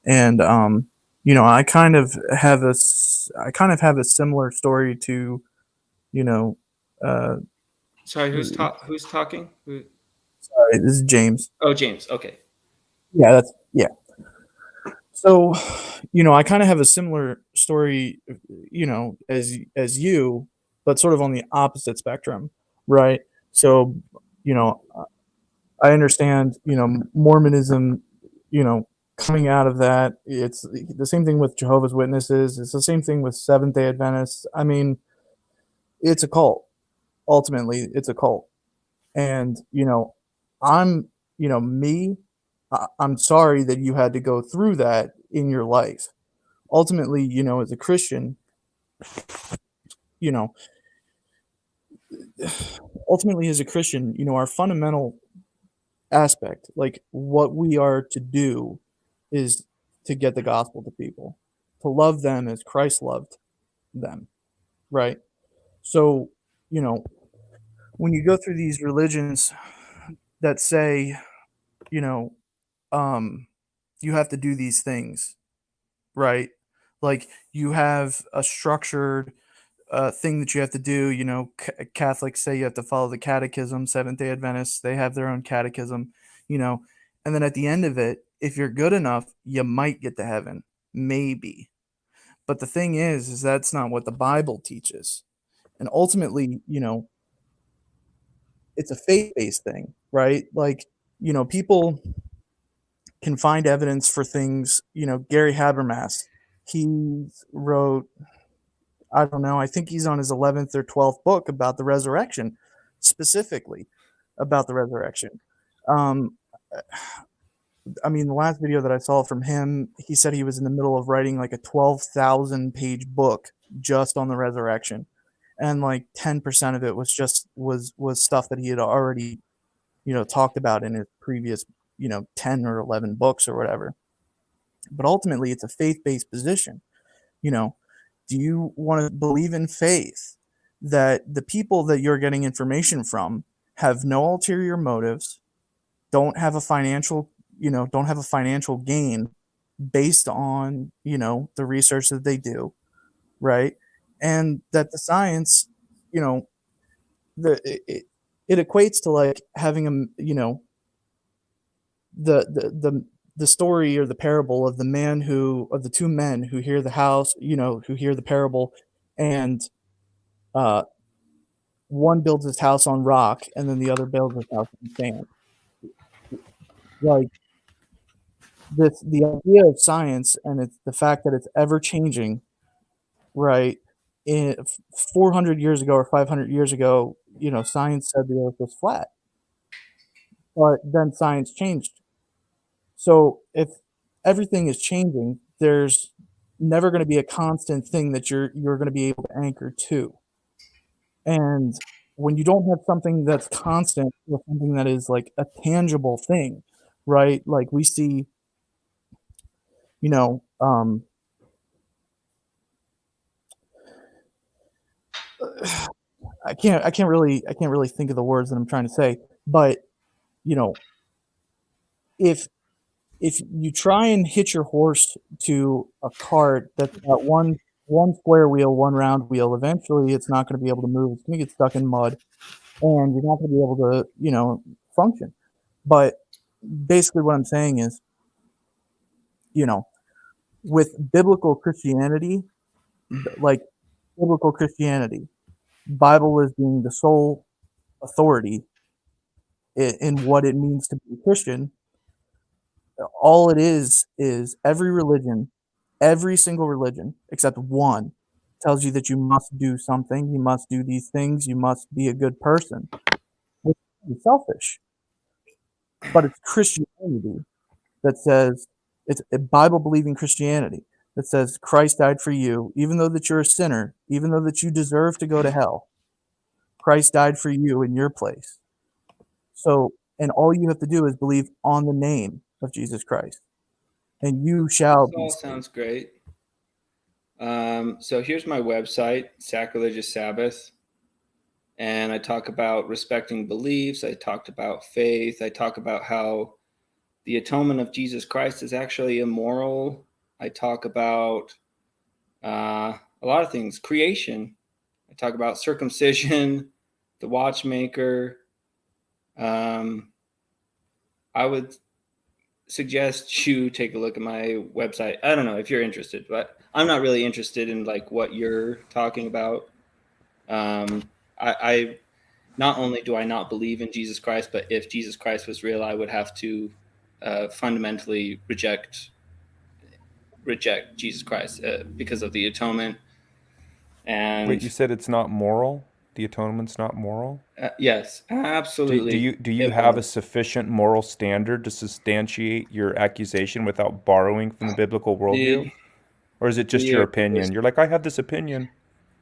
and I kind of have a similar story to, Sorry, who's talking? Sorry, this is James. Oh, James. Okay. Yeah, So, I kind of have a similar story, as you, but sort of on the opposite spectrum, right? So, I understand, Mormonism, coming out of that, it's the same thing with Jehovah's Witnesses. It's the same thing with Seventh-day Adventists. I mean, it's a cult. Ultimately, it's a cult. And, I'm sorry that you had to go through that in your life. Ultimately, as a Christian, our fundamental aspect, like what we are to do, is to get the gospel to people, to love them as Christ loved them, right? So, when you go through these religions that say, you have to do these things, right? Like you have a structured thing that you have to do. Catholics say you have to follow the catechism. Seventh-day Adventists, they have their own catechism, and then at the end of it, if you're good enough, you might get to heaven, maybe. But the thing is that's not what the Bible teaches. And ultimately, it's a faith-based thing, right? Like, people can find evidence for things. Gary Habermas, he wrote, I don't know, I think he's on his 11th or 12th book about the resurrection. specifically about the resurrection. I mean, the last video that I saw from him, he said he was in the middle of writing like a 12,000 page book just on the resurrection, and like 10% of it was just was stuff that he had already, talked about in his previous, 10 or 11 books or whatever. But ultimately, it's a faith-based position. Do you want to believe in faith that the people that you're getting information from have no ulterior motives, don't have a financial gain based on, the research that they do, right? And that the science, it equates to like having the story or the parable of the two men who hear who hear the parable, and one builds his house on rock and then the other builds his house on sand. Like the idea of science, and it's the fact that it's ever changing, right? 400 years ago or 500 years ago, science said the earth was flat, but then science changed. So if everything is changing, there's never going to be a constant thing that you're going to be able to anchor to. And when you don't have something that's constant, or something that is like a tangible thing, right? Like we see, I can't really think of the words that I'm trying to say, but if you try and hitch your horse to a cart that's got one square wheel, one round wheel, eventually it's not going to be able to move. It's going to get stuck in mud, and you're not going to be able to, function. But basically what I'm saying is, with biblical Christianity, Bible is being the sole authority in what it means to be a Christian. All it is every religion, every single religion except one, tells you that you must do something, you must do these things, you must be a good person. It's selfish. But it's Christianity that says, it's a Bible-believing Christianity that says Christ died for you, even though that you're a sinner, even though that you deserve to go to hell. Christ died for you in your place. So, and all you have to do is believe on the name of Jesus Christ, and you shall be This all saved. sounds great. So here's my website, Sacrilegious Sabbath, and I talk about respecting beliefs. I talked about faith. I talk about how the atonement of Jesus Christ is actually immoral. I talk about a lot of things. Creation. I talk about circumcision, the watchmaker. I would suggest you take a look at my website. I don't know if you're interested, but I'm not really interested in like what you're talking about. I not only do I not believe in Jesus Christ, but if Jesus Christ was real, I would have to fundamentally reject Jesus Christ because of the atonement. And wait, you said it's not moral? The atonement's not moral? Yes, absolutely. Do you have a sufficient moral standard to substantiate your accusation without borrowing from the biblical worldview? Or is it just your opinion? You're like, I have this opinion.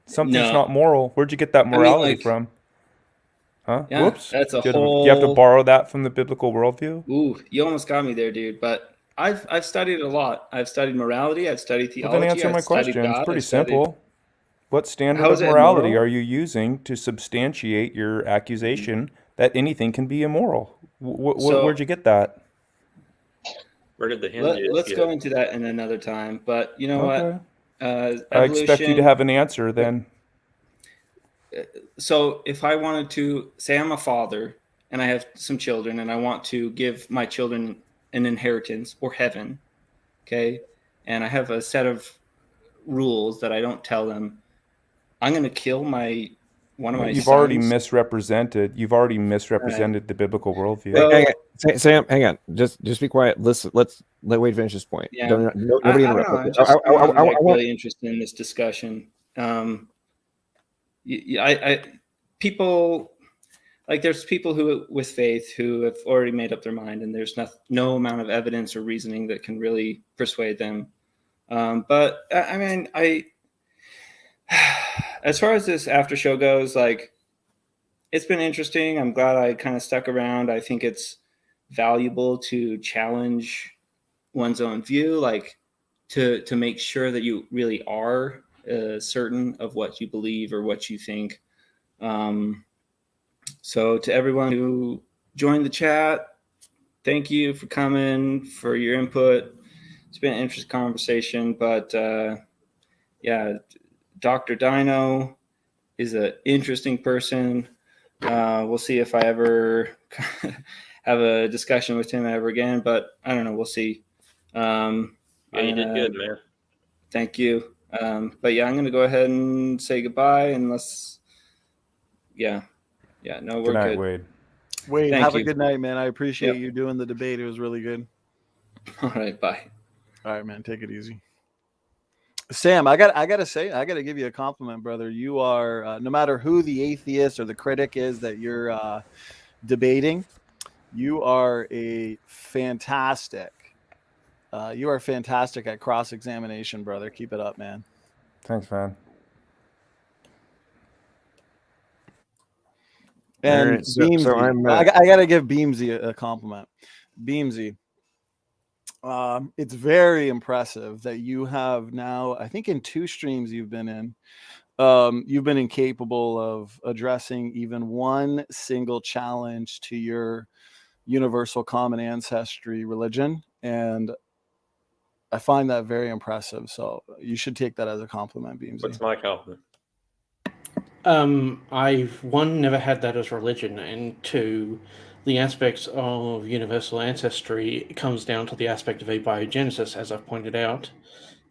Something's not moral. Where'd you get that morality from? Huh? Yeah, Whoops. that's a Do you have to whole- borrow that from the biblical worldview? Ooh, you almost got me there, dude. But I've studied a lot. I've studied morality. I've studied Well, theology. then answer my I've studied question. God, It's pretty I've studied- simple. What standard How of is it morality immoral? are you using to substantiate your accusation that anything can be immoral? So- Where'd you get that? Where did the hinges Let's get? go into that in another time. But you know Okay. what? I expect you to have an answer then. So if I wanted to say I'm a father and I have some children and I want to give my children an inheritance or heaven, okay, and I have a set of rules that I don't tell them, I'm going to kill one of my You've sons. already misrepresented the biblical worldview. Sam, hang on. Just be quiet. Let's let Wade finish his point. Yeah. Nobody I don't interrupt. know. I'm just really interested in this discussion. like there's people who with faith who have already made up their mind, and there's no amount of evidence or reasoning that can really persuade them. But I mean, as far as this after show goes, like, it's been interesting. I'm glad I kind of stuck around. I think it's valuable to challenge one's own view, like to make sure that you really are certain of what you believe or what you think. So to everyone who joined the chat, thank you for coming, for your input. It's been an interesting conversation, but yeah, Dr. Dino is an interesting person. We'll see if I ever have a discussion with him ever again, but I don't know. We'll see. Yeah, you did good, man. Thank you. But yeah, I'm going to go ahead and say goodbye unless, no, we're Good night, good. Wade. Wade, Thank have you. a good night, man. I appreciate Yep. you doing the debate. It was really good. All right, bye. All right, man. Take it easy. Sam, I gotta give you a compliment, brother. You are no matter who the atheist or the critic is that you're debating, you are fantastic at cross-examination, brother. Keep it up, man. Thanks, man. And Alright, so Beamsy, I'm, I gotta give Beamsy a compliment. Beamsy, it's very impressive that you have now, I think in 2 streams you've been incapable of addressing even one single challenge to your universal common ancestry religion. And I find that very impressive. So you should take that as a compliment, Beamsy. What's my compliment? I've never had that as religion, and 2, the aspects of universal ancestry comes down to the aspect of abiogenesis, as I've pointed out.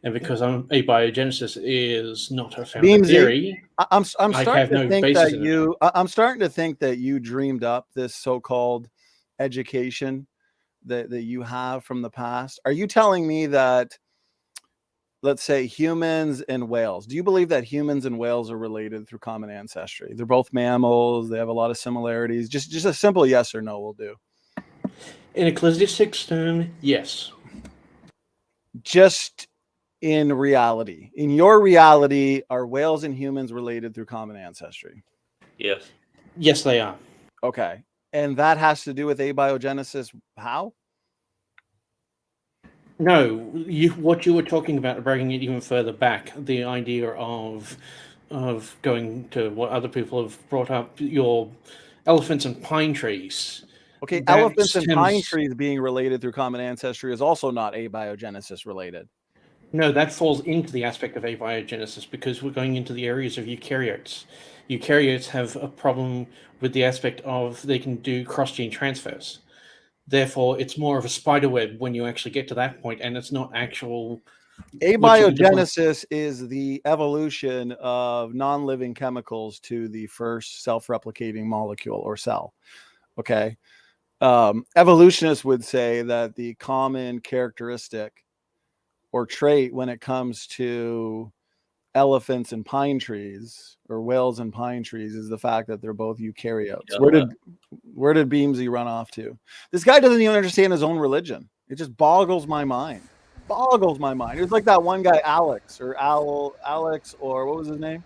And because abiogenesis is not a founded Beamsy, theory, I'm I starting have to no think basis that in it. I'm starting to think that you dreamed up this so-called education that you have from the past. Are you telling me that, let's say, humans and whales, do you believe that humans and whales are related through common ancestry? They're both mammals. They have a lot of similarities. Just a simple yes or no will do. In ecclesiastic term, yes. Just in reality, in your reality, are whales and humans related through common ancestry? Yes. Yes, they are. Okay. And that has to do with abiogenesis. How? No, what you were talking about, bringing it even further back, the idea of going to what other people have brought up, your elephants and pine trees. Okay, That elephants and pine stems- trees being related through common ancestry is also not abiogenesis related. No, that falls into the aspect of abiogenesis because we're going into the areas of eukaryotes. Eukaryotes have a problem with the aspect of they can do cross-gene transfers. Therefore, it's more of a spider web when you actually get to that point, and it's not actual. Abiogenesis is the evolution of non-living chemicals to the first self-replicating molecule or cell. Okay. Evolutionists would say that the common characteristic or trait when it comes to elephants and pine trees or whales and pine trees is the fact that they're both eukaryotes. Yeah. Where did Beamsy run off to? This guy doesn't even understand his own religion. It just boggles my mind. Boggles my mind. It was like that one guy, Alex, or what was his name?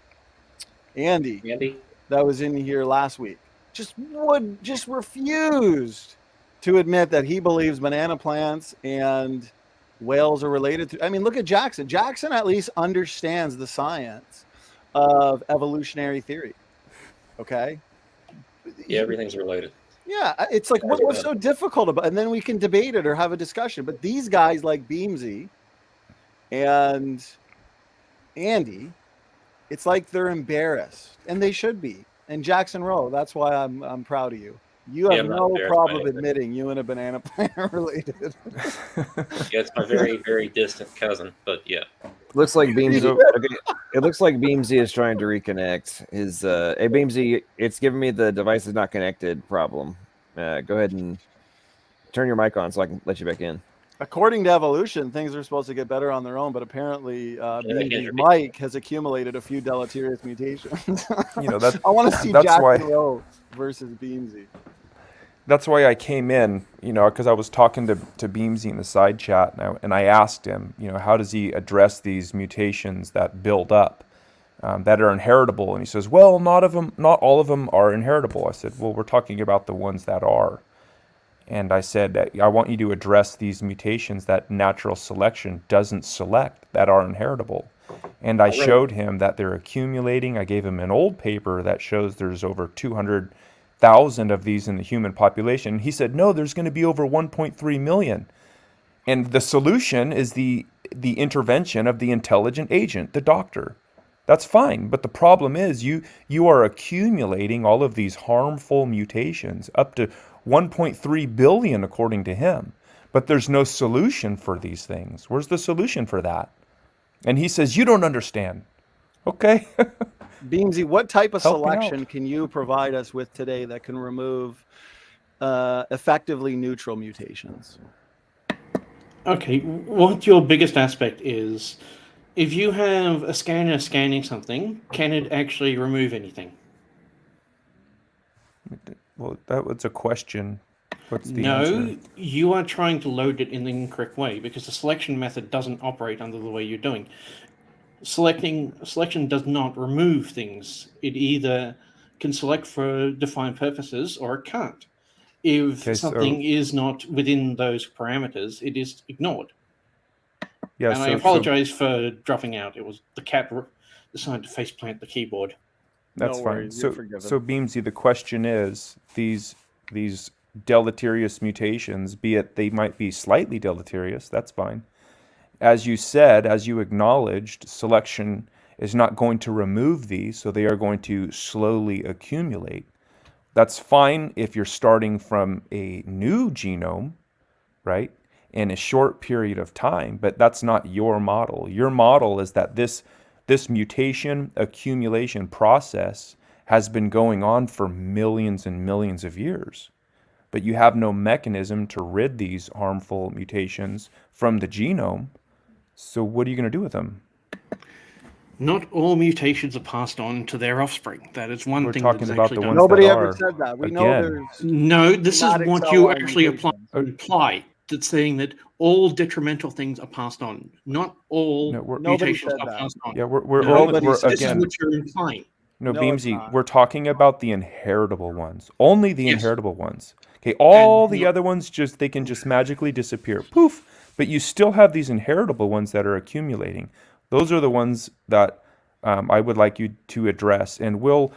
Andy. That was in here last week. Just refused to admit that he believes banana plants and whales are related to. I mean, look at Jackson. Jackson at least understands the science of evolutionary theory. Okay. Yeah, everything's related. Yeah, it's like what's so difficult about, and then we can debate it or have a discussion. But these guys like Beamsy and Andy, it's like they're embarrassed, and they should be. And Jackson Rowe, that's why I'm proud of you. You have no problem admitting you and a banana plant are related. Yeah, it's my very, very distant cousin, but yeah. Looks like Beamsy. Okay, it looks like Beamsy is trying to reconnect. His hey Beamsy, it's giving me the device is not connected problem. Go ahead and turn your mic on so I can let you back in. According to evolution, things are supposed to get better on their own, but apparently Andrew. Mike has accumulated a few deleterious mutations. You know, that I want to see that's Jackson why Rowe versus Beamsy. that's why I came in, you know, because I was talking to Beamsy in the side chat, and I asked him, you know, how does he address these mutations that build up, that are inheritable? And he says, well, not all of them are inheritable. I said, well, we're talking about the ones that are. And I said, I want you to address these mutations that natural selection doesn't select that are inheritable. And I showed him that they're accumulating. I gave him an old paper that shows there's over 200,000 of these in the human population. He said, no, there's going to be over 1.3 million. And the solution is the intervention of the intelligent agent, the doctor. That's fine. But the problem is you are accumulating all of these harmful mutations, up to 1.3 billion according to him. But there's no solution for these things. Where's the solution for that? And he says, you don't understand. Okay. Beamsy, what type of Help me selection can you provide us with today that can remove effectively neutral mutations? Okay, what your biggest aspect is, if you have a scanner scanning something, can it actually remove anything? Well, that was a question. What's the answer? No, you are trying to load it in the incorrect way because the selection method doesn't operate under the way you're doing. Selection does not remove things. It either can select for defined purposes or it can't. If something is not within those parameters, it is ignored. Yeah, and I apologize for dropping out. It was the cat decided to faceplant the keyboard. That's fine. So Beamsy, the question is, these deleterious mutations, be it they might be slightly deleterious, that's fine. As you said, as you acknowledged, selection is not going to remove these, so they are going to slowly accumulate. That's fine if you're starting from a new genome, right, in a short period of time, but that's not your model. Your model is that this mutation accumulation process has been going on for millions and millions of years, but you have no mechanism to rid these harmful mutations from the genome. So what are you going to do with them? Not all mutations are passed on to their offspring. That is one thing. We're talking about the ones Nobody that ever are. said that. We Again, know there's no. This is somatic what cell you line actually mutations. apply. That's saying that all detrimental things are passed on. Not all mutations are passed on. Yeah, we're this again. is what you're implying. No, No, Beamsy, we're talking about the inheritable ones. Only the inheritable ones. Okay, all the other ones they can just magically disappear. Poof. But you still have these inheritable ones that are accumulating. Those are the ones that I would like you to address, and we'll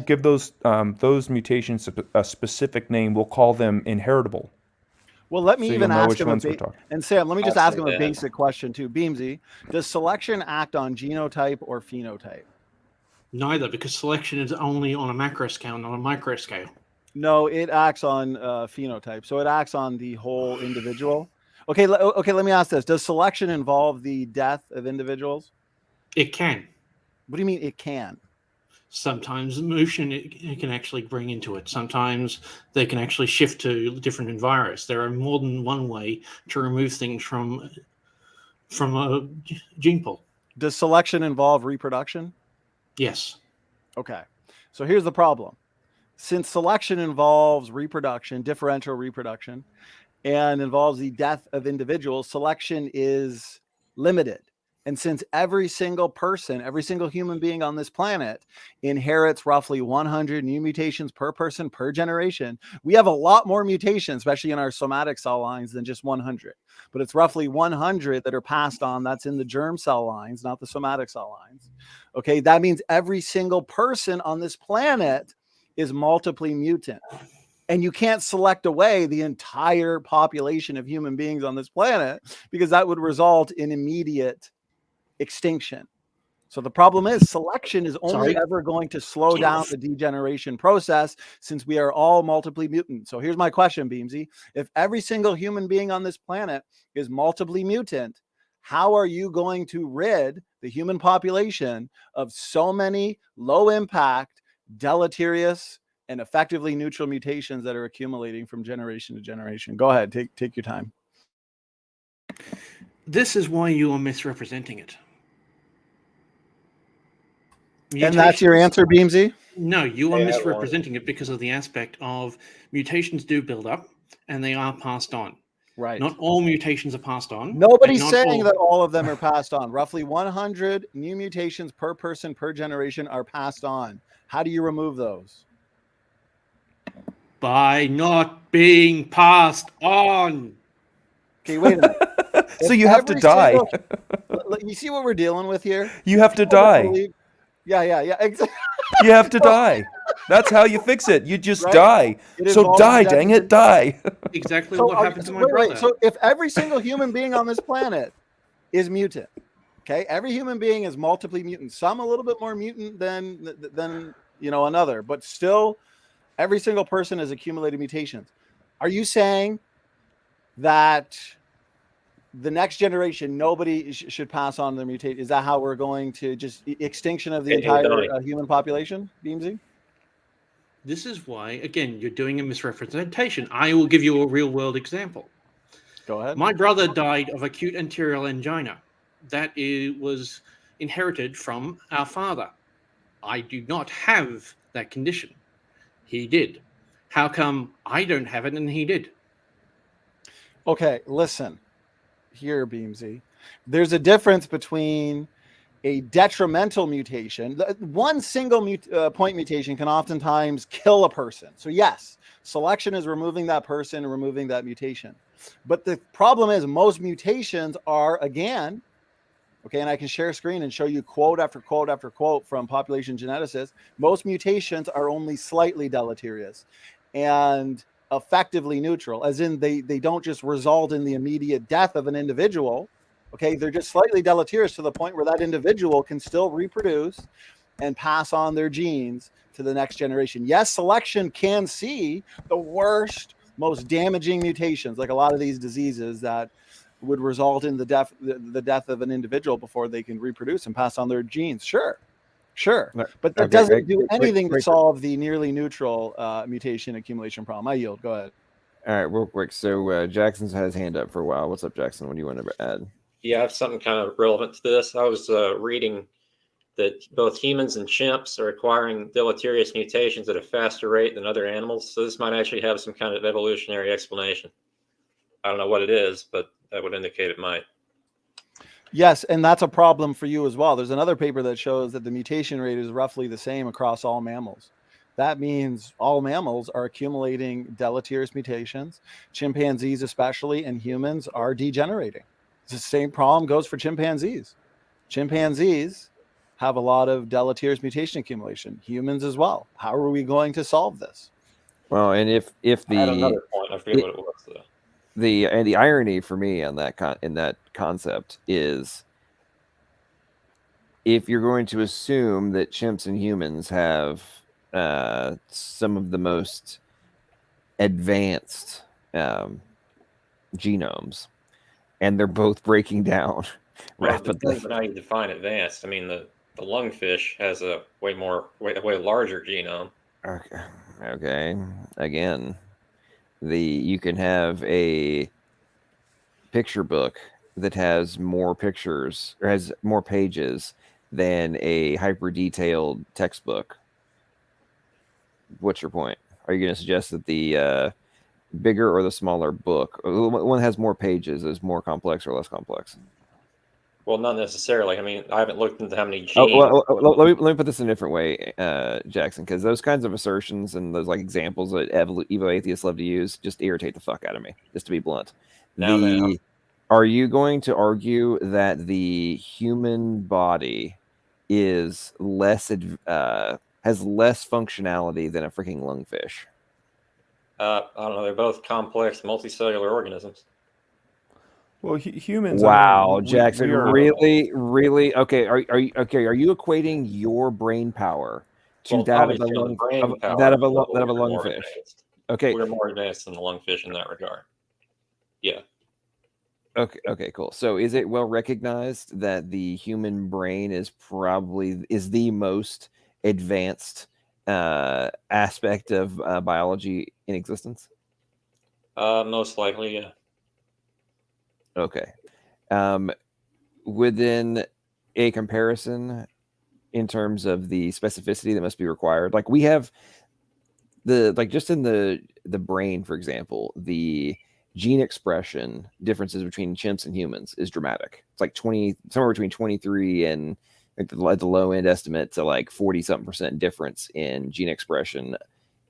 give those mutations a specific name. We'll call them inheritable. Well, let me So even you'll know ask which him ones we're talking. and Sam, let me just ask him a Yeah. basic question too. Beamsy, does selection act on genotype or phenotype? Neither, because selection is only on a macro scale, not a micro scale. No, it acts on phenotype. So it acts on the whole individual. Okay, let me ask this. Does selection involve the death of individuals? It can. What do you mean it can? Sometimes motion it can actually bring into it. Sometimes they can actually shift to different environs. There are more than one way to remove things from a gene pool. Does selection involve reproduction? Yes. Okay. So here's the problem. Since selection involves reproduction, differential reproduction, and involves the death of individuals, selection is limited. And since every single person, every single human being on this planet inherits roughly 100 new mutations per person per generation, we have a lot more mutations, especially in our somatic cell lines, than just 100. But it's roughly 100 that are passed on. That's in the germ cell lines, not the somatic cell lines. Okay, that means every single person on this planet is multiply mutant. And you can't select away the entire population of human beings on this planet because that would result in immediate extinction. So the problem is selection is only ever going to slow down the degeneration process since we are all multiply mutant. So here's my question, Beamsy. If every single human being on this planet is multiply mutant, how are you going to rid the human population of so many low impact, deleterious, and effectively neutral mutations that are accumulating from generation to generation? Go ahead, take your time. This is why you are misrepresenting it. And that's your answer, Beamsy? No, you are Yeah, misrepresenting it because of the aspect of mutations do build up and they are passed on. Right. Not all mutations are passed on. Nobody's and not saying all- that all of them are passed on. Roughly 100 new mutations per person per generation are passed on. How do you remove those? By not being passed on. Okay, wait a minute. So If you have to every die. you see what we're dealing with here? You have to People that die. believe- Yeah, exactly. You have to die. That's how you fix it. You just Right? die. It So involves die, death dang and it, die. Exactly So, what happened to my wait, brother. so if every single human being on this planet is mutant, okay, every human being is multiply mutant. Some a little bit more mutant than another, but still, every single person has accumulated mutations. Are you saying that the next generation, nobody should pass on their mutation? Is that how we're going to just extinction of the entire human population, Beamsy? This is why, again, you're doing a misrepresentation. I will give you a real world example. Go ahead. My brother died of acute anterior angina. That was inherited from our father. I do not have that condition. He did. How come I don't have it and he did? Okay, listen here, Beamsy. There's a difference between a detrimental mutation. One single point mutation can oftentimes kill a person. So yes, selection is removing that person and removing that mutation. But the problem is most mutations are, again, okay, and I can share screen and show you quote after quote after quote from population geneticists. Most mutations are only slightly deleterious and effectively neutral, as in they don't just result in the immediate death of an individual. Okay, they're just slightly deleterious to the point where that individual can still reproduce and pass on their genes to the next generation. Yes, selection can see the worst, most damaging mutations, like a lot of these diseases that would result in the death of an individual before they can reproduce and pass on their genes. Sure. But that doesn't do anything to solve the nearly neutral mutation accumulation problem. I yield. Go ahead. All right, real quick. So Jackson's had his hand up for a while. What's up, Jackson? What do you want to add? Yeah, I have something kind of relevant to this. I was reading that both humans and chimps are acquiring deleterious mutations at a faster rate than other animals. So this might actually have some kind of evolutionary explanation. I don't know what it is, but that would indicate it might. Yes, and that's a problem for you as well. There's another paper that shows that the mutation rate is roughly the same across all mammals. That means all mammals are accumulating deleterious mutations. Chimpanzees especially and humans are degenerating. The same problem goes for chimpanzees. Chimpanzees have a lot of deleterious mutation accumulation. Humans as well. How are we going to solve this? Well, and if I had another point. I forget what it was though. The irony for me on that in that concept is, if you're going to assume that chimps and humans have some of the most advanced genomes, and they're both breaking down rapidly. It depends on how you define advanced. I mean, the lungfish has a way larger genome. Okay. Again, you can have a picture book that has more pictures or has more pages than a hyper detailed textbook. What's your point? Are you going to suggest that the bigger or the smaller book, one that has more pages, is more complex or less complex? Well, not necessarily. I mean, I haven't looked into how many genes. Let me put this in a different way, Jackson, because those kinds of assertions and those like examples that Evo atheists love to use just irritate the fuck out of me, just to be blunt. Are you going to argue that the human body is has less functionality than a freaking lungfish? I don't know. They're both complex multicellular organisms. Well, humans. Wow, Jackson, really? Okay, are you equating your brain power to that of a lungfish? Okay, we're more advanced than the lungfish in that regard. Yeah. Okay, cool. So is it well recognized that the human brain is the most advanced aspect of biology in existence? Most likely, yeah. Okay. within a comparison in terms of the specificity that must be required. Like we have just in the brain, for example, the gene expression differences between chimps and humans is dramatic. It's like somewhere between 23 and at the low end estimate to like 40-something% difference in gene expression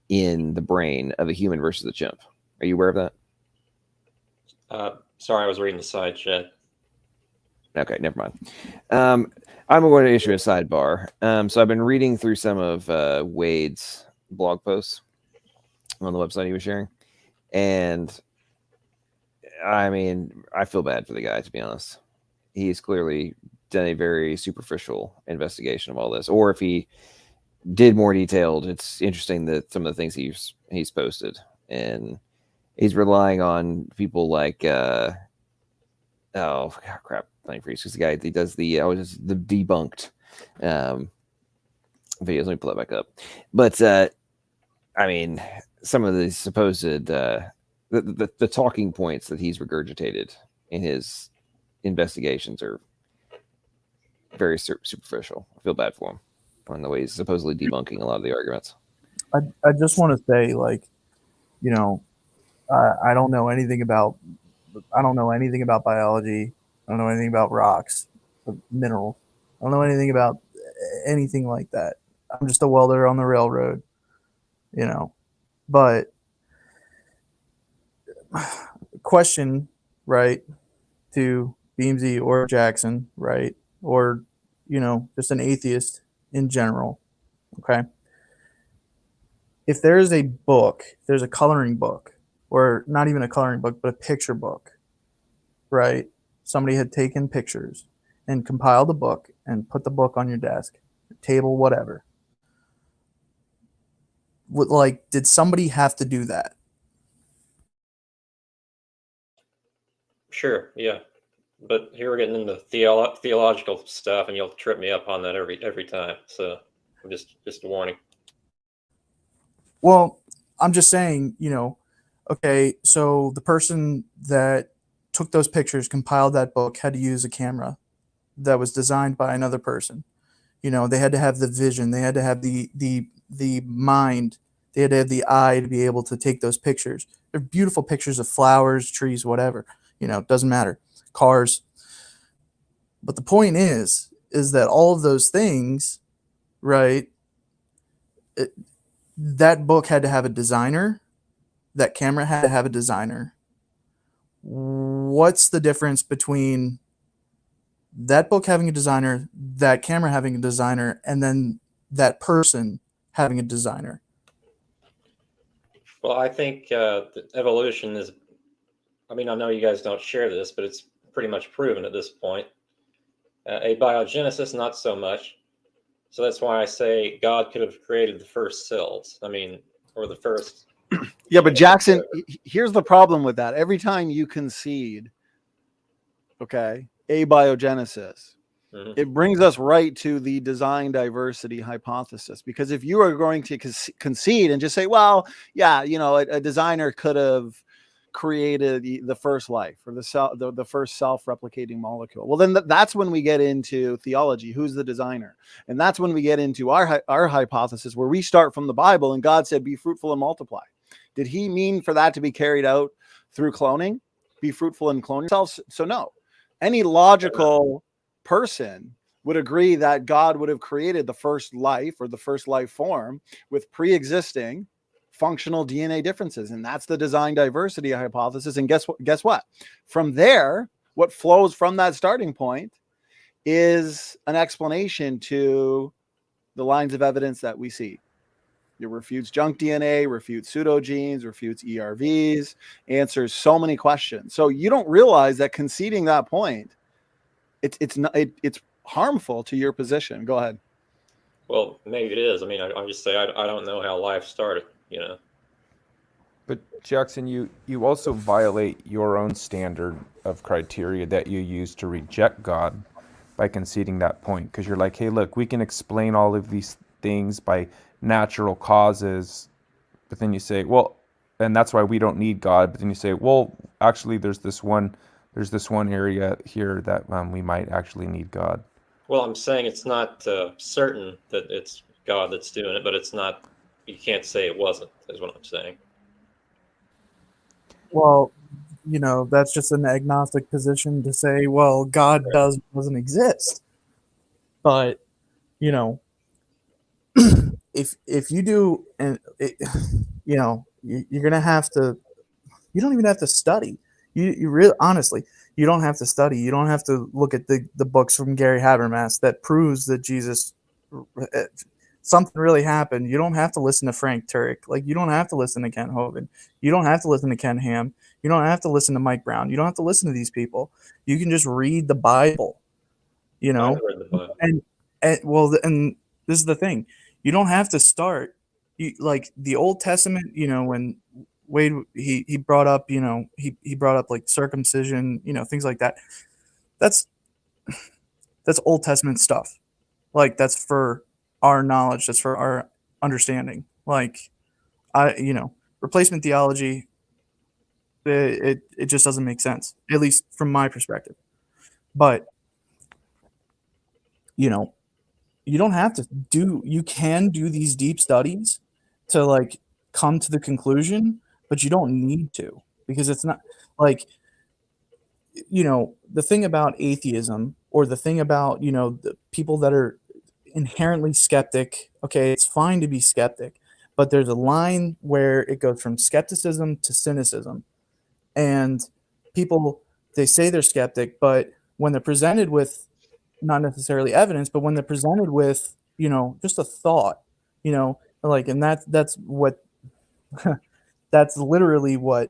in the brain of a human versus a chimp. Are you aware of that? Sorry, I was reading the side chat. Okay, never mind. I'm going to issue a sidebar. So I've been reading through some of Wade's blog posts on the website he was sharing, and I mean, I feel bad for the guy, to be honest. He's clearly done a very superficial investigation of all this, or if he did more detailed, it's interesting that some of the things he's posted, and he's relying on people like crap, playing for you. Because the guy he does the debunked videos. Let me pull that back up. But I mean, some of the supposed the talking points that he's regurgitated in his investigations are very superficial. I feel bad for him on the way he's supposedly debunking a lot of the arguments. I just want to say, like, you know, I don't know anything about biology. I don't know anything about rocks, minerals. I don't know anything about anything like that. I'm just a welder on the railroad, you know. But question, right, to Beamsy or Jackson, right, or, you know, just an atheist in general, okay? If there's a book, there's a coloring book, or not even a coloring book, but a picture book, right? Somebody had taken pictures and compiled a book and put the book on your desk, table, whatever. Like, did somebody have to do that? Sure, yeah. But here we're getting into theological stuff, and you'll trip me up on that every time. So I'm just a warning. Well, I'm just saying, you know, okay, so the person that took those pictures, compiled that book, had to use a camera that was designed by another person. You know, they had to have the vision, they had to have the mind, they had to have the eye to be able to take those pictures. They're beautiful pictures of flowers, trees, whatever. You know, it doesn't matter. Cars. But the point is that all of those things, right, that book had to have a designer. That camera had to have a designer. What's the difference between that book having a designer, that camera having a designer, and then that person having a designer? Well, I think that evolution is, I mean, I know you guys don't share this, but it's pretty much proven at this point. Abiogenesis, not so much. So that's why I say God could have created the first cells. I mean, or the first. Yeah, but Jackson, here's the problem with that. Every time you concede, okay, abiogenesis, it brings us right to the design diversity hypothesis. Because if you are going to concede and just say, well, yeah, you know, a designer could have created the first life or the first self-replicating molecule, well, then that's when we get into theology. Who's the designer? And that's when we get into our hypothesis, where we start from the Bible, and God said, be fruitful and multiply. Did he mean for that to be carried out through cloning? Be fruitful and clone yourselves? So no. Any logical person would agree that God would have created the first life or the first life form with pre-existing functional DNA differences. And that's the design diversity hypothesis. And guess what? From there, what flows from that starting point is an explanation to the lines of evidence that we see. It refutes junk DNA, refutes pseudogenes, refutes ERVs, answers so many questions. So you don't realize that conceding that point, it's harmful to your position. Go ahead. Well, maybe it is. I mean, I just say I don't know how life started, you know. But Jackson, you also violate your own standard of criteria that you use to reject God by conceding that point. Because you're like, hey, look, we can explain all of these things by natural causes, but then you say, well, and that's why we don't need God. But then you say, well, actually, there's this one there's this one area here that we might actually need God. Well, I'm saying it's not certain that it's God that's doing it, but it's not. You can't say it wasn't. Is what I'm saying. Well, that's just an agnostic position to say, well, God doesn't exist. But if you do, and you're gonna have to. You don't even have to study. You really, honestly, you don't have to study. You don't have to look at the books from Gary Habermas that proves that Jesus, something really happened. You don't have to listen to Frank Turek. Like, you don't have to listen to Ken Hovind. You don't have to listen to Ken Ham. You don't have to listen to Mike Brown. You don't have to listen to these people. You can just read the Bible. I've read the Bible. And this is the thing. You don't have to start. Like the Old Testament. When Wade he brought up, he brought up like circumcision, things like that. That's Old Testament stuff. Like, that's for our knowledge, that's for our understanding. Like, replacement theology, it just doesn't make sense, at least from my perspective. But you don't have to you can do these deep studies to like come to the conclusion, but you don't need to, because it's not like, the thing about atheism, or the thing about, the people that are inherently skeptic. Okay, it's fine to be skeptic, but there's a line where it goes from skepticism to cynicism. And people, they say they're skeptic, but when they're presented with not necessarily evidence, but when they're presented with, just a thought, and that's what that's literally what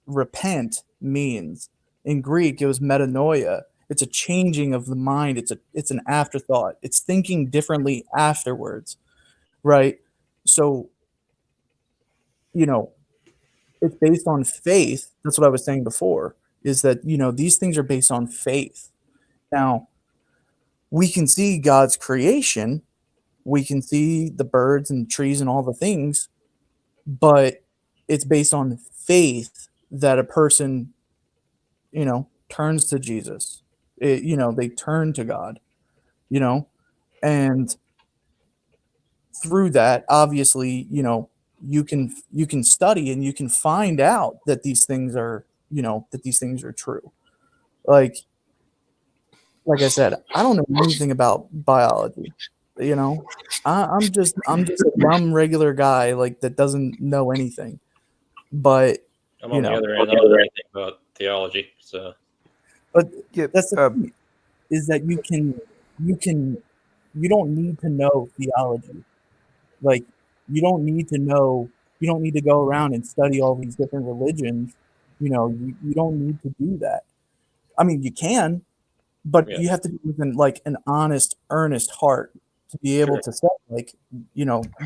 repent means. In Greek, it was metanoia. It's a changing of the mind. It's an afterthought. It's thinking differently afterwards, right? So, it's based on faith. That's what I was saying before, is that, these things are based on faith. Now, we can see God's creation. We can see the birds and trees and all the things, but it's based on faith that a person, turns to Jesus. They turn to God, and through that, obviously, you can study and you can find out that these things are, true. Like I said, I don't know anything about biology. I'm just a dumb regular guy, like, that doesn't know anything. But I'm on the other end. I don't know anything about theology, so. But that's the thing, is that you don't need to know theology. Like, you don't need to go around and study all these different religions. You don't need to do that. I mean, you can, but you have to do it with an honest, earnest heart to be able to say, like,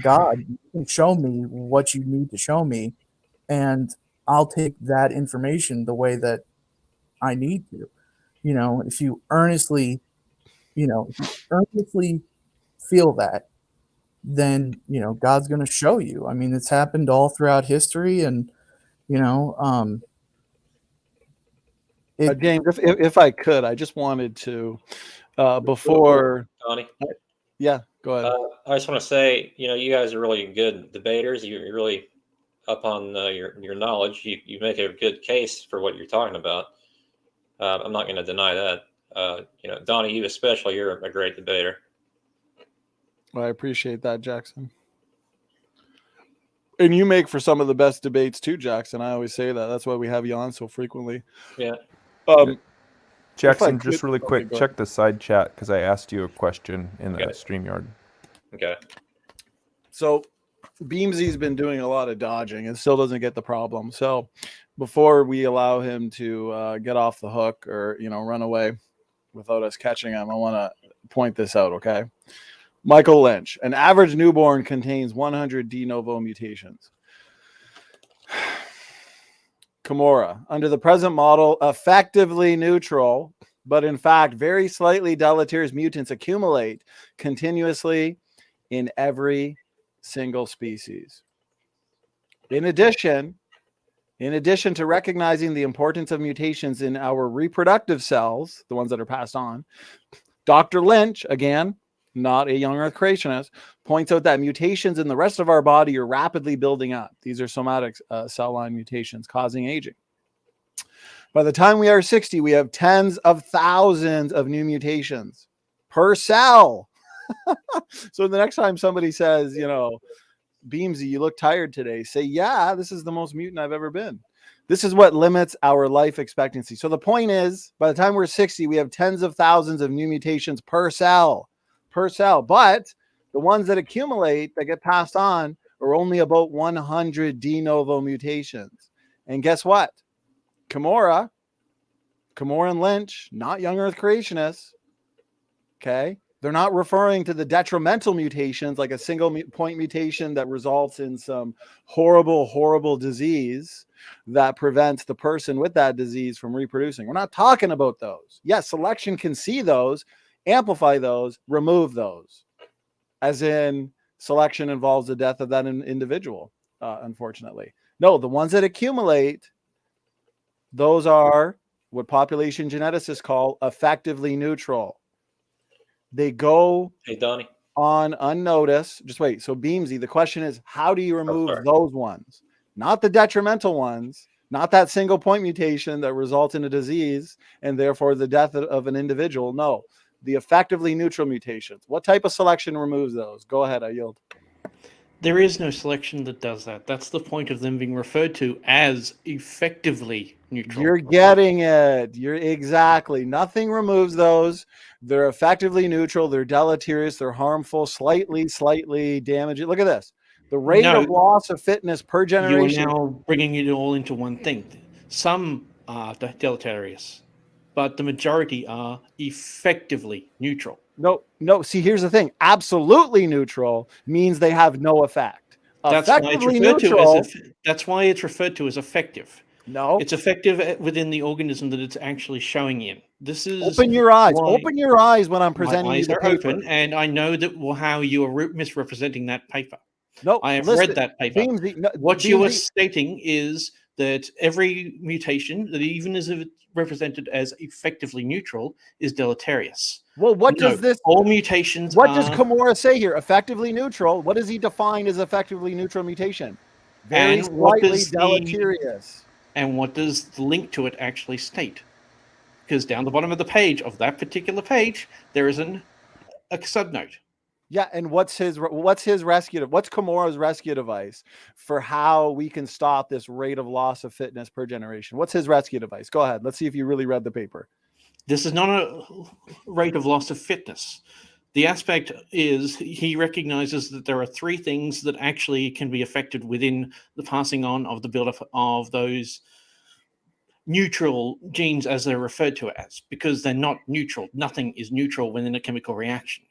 God, you can show me what you need to show me, and I'll take that information the way that I need to. If you earnestly feel that, then God's going to show you. I mean, it's happened all throughout history, and James, if I could, I just wanted to before Donnie. Yeah, go ahead. I just want to say, you guys are really good debaters. You're really up on your knowledge. You make a good case for what you're talking about. I'm not going to deny that. Donnie, you especially, you're a great debater. Well, I appreciate that, Jackson. And you make for some of the best debates too, Jackson. I always say that. That's why we have you on so frequently. Yeah. Jackson, just really quick, check the side chat because I asked you a question in the StreamYard. Okay. So Beamsy's been doing a lot of dodging and still doesn't get the problem. So before we allow him to get off the hook or run away without us catching him, I want to point this out, okay? Michael Lynch, an average newborn contains 100 de novo mutations. Kimura, under the present model, effectively neutral, but in fact, very slightly deleterious mutants accumulate continuously in every single species. In addition, In addition to recognizing the importance of mutations in our reproductive cells, the ones that are passed on, Dr. Lynch, again, not a young earth creationist, points out that mutations in the rest of our body are rapidly building up. These are somatic cell line mutations causing aging. By the time we are 60, we have tens of thousands of new mutations per cell. So the next time somebody says, you know, Beamsy, you look tired today, say, yeah, this is the most mutant I've ever been. This is what limits our life expectancy. So the point is, by the time we're 60, we have tens of thousands of new mutations per cell. But the ones that accumulate, that get passed on, are only about 100 de novo mutations. And guess what? Kimura and Lynch, not young earth creationists, okay? They're not referring to the detrimental mutations like a single point mutation that results in some horrible, horrible disease that prevents the person with that disease from reproducing. We're not talking about those. Yes, selection can see those, amplify those, remove those. As in, selection involves the death of that individual, unfortunately. No, the ones that accumulate, those are what population geneticists call effectively neutral. They go on unnoticed. Just wait. So Beamsy, the question is, how do you remove those ones? Not the detrimental ones, not that single point mutation that results in a disease and therefore the death of an individual. No, the effectively neutral mutations. What type of selection removes those? Go ahead, I yield. There is no selection that does that. That's the point of them being referred to as effectively neutral. You're getting it. You're exactly. Nothing removes those. They're effectively neutral. They're deleterious. They're harmful, slightly damaging. Look at this. The rate of loss of fitness per generation. You're now bringing it all into one thing. Some are deleterious, but the majority are effectively neutral. No. See, here's the thing. Absolutely neutral means they have no effect. That's why it's referred to as effective. No, it's effective within the organism that it's actually showing in. This is open your eyes. Open your eyes when I'm presenting you the paper. My eyes are open, and I know that how you are misrepresenting that paper. No, I have read that paper. What you are stating is that every mutation, that even as if it's represented as effectively neutral, is deleterious. Well, what does this? All mutations. What does Kimura say here? Effectively neutral. What does he define as effectively neutral mutation? Very slightly deleterious. And what does the link to it actually state? Because down the bottom of the page of that particular page, there is a subnote. Yeah, and what's Kimura's rescue device for how we can stop this rate of loss of fitness per generation? What's his rescue device? Go ahead. Let's see if you really read the paper. This is not a rate of loss of fitness. The aspect is he recognizes that there are three things that actually can be affected within the passing on of the buildup of those neutral genes, as they're referred to as, because they're not neutral. Nothing is neutral within a chemical reaction.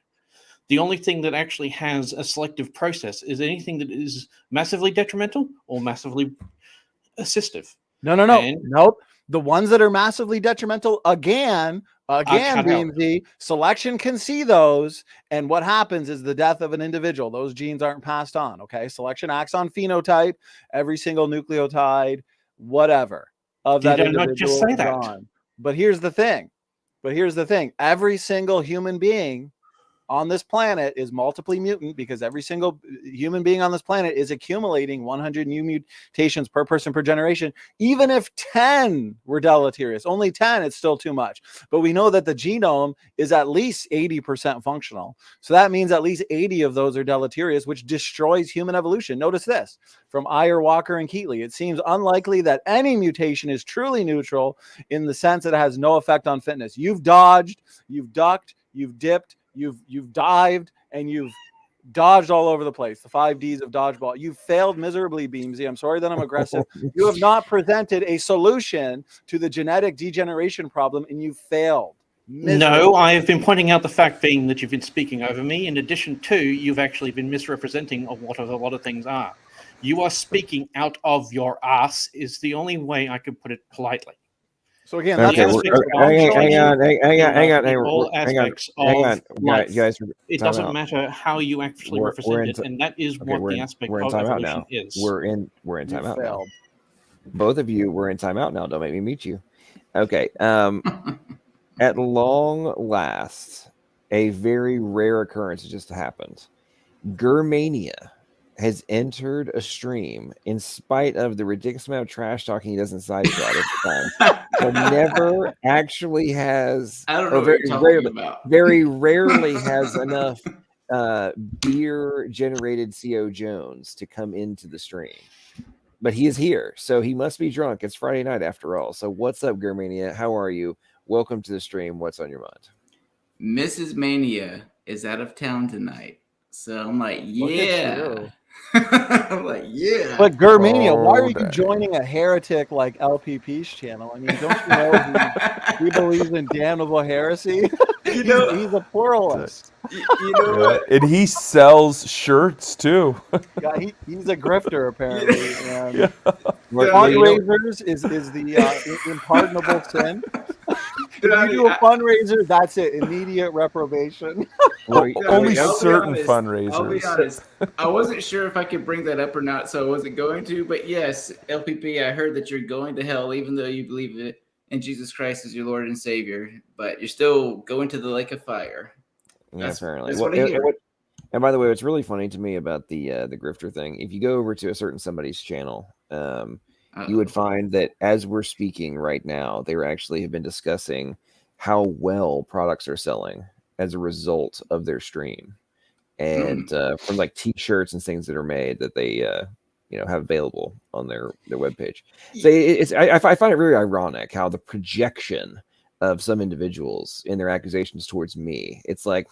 The only thing that actually has a selective process is anything that is massively detrimental or massively assistive. Nope. The ones that are massively detrimental, again, BMZ, selection can see those, and what happens is the death of an individual. Those genes aren't passed on, okay? Selection acts on phenotype, every single nucleotide, whatever, of that individual. Not just say that. Gone. But here's the thing. Every single human being on this planet is multiply mutant because every single human being on this planet is accumulating 100 new mutations per person per generation. Even if 10 were deleterious, only 10, it's still too much. But we know that the genome is at least 80% functional. So that means at least 80 of those are deleterious, which destroys human evolution. Notice this from Iyer, Walker, and Keatley. It seems unlikely that any mutation is truly neutral in the sense that it has no effect on fitness. You've dodged, you've ducked, you've dipped, you've dived, and you've dodged all over the place. The 5 Ds of dodgeball. You failed miserably, Beamsy. I'm sorry that I'm aggressive. You have not presented a solution to the genetic degeneration problem, and you failed. No, I have been pointing out the fact being that you've been speaking over me. In addition to, you've actually been misrepresenting of what a lot of things are. You are speaking out of your ass is the only way I can put it politely. So again, hang on. Guys, it doesn't matter how you actually represent it, and that is what the aspect of evolution is. We're in timeout now. Both of you were in timeout now. Don't make me meet you. Okay. At long last, a very rare occurrence just happened. Germania has entered a stream in spite of the ridiculous amount of trash talking he does inside chat at the time. But never actually has, I don't know or what very you're talking rarely, about. very rarely has enough beer generated CO Jones to come into the stream. But he is here, so he must be drunk. It's Friday night after all. So what's up, Germania? How are you? Welcome to the stream. What's on your mind? Mrs. Mania is out of town tonight. So I'm like, Look at yeah. you. I'm like, yeah. But Germania, why are Oh, you dang. joining a heretic like LPP's channel? I mean, don't you know he believes in damnable heresy? You know, he's a pluralist. You know Yeah. what? And he sells shirts too. Yeah, he's a grifter apparently. And Yeah. fundraisers is the impardonable sin. If you do a fundraiser, that's it. Immediate reprobation. Only certain I'll be fundraisers. honest. I wasn't sure if I could bring that up or not, so I wasn't going to. But yes, LPP, I heard that you're going to hell, even though you believe it in Jesus Christ as your Lord and Savior. But you're still going to the lake of fire. Yeah, apparently. That's what I hear. And by the way, what's really funny to me about the grifter thing, if you go over to a certain somebody's channel, you would find that as we're speaking right now, they actually have been discussing how well products are selling as a result of their stream, and from like T-shirts and things that are made that they have available on their webpage. So I find it very ironic how the projection of some individuals in their accusations towards me, it's like,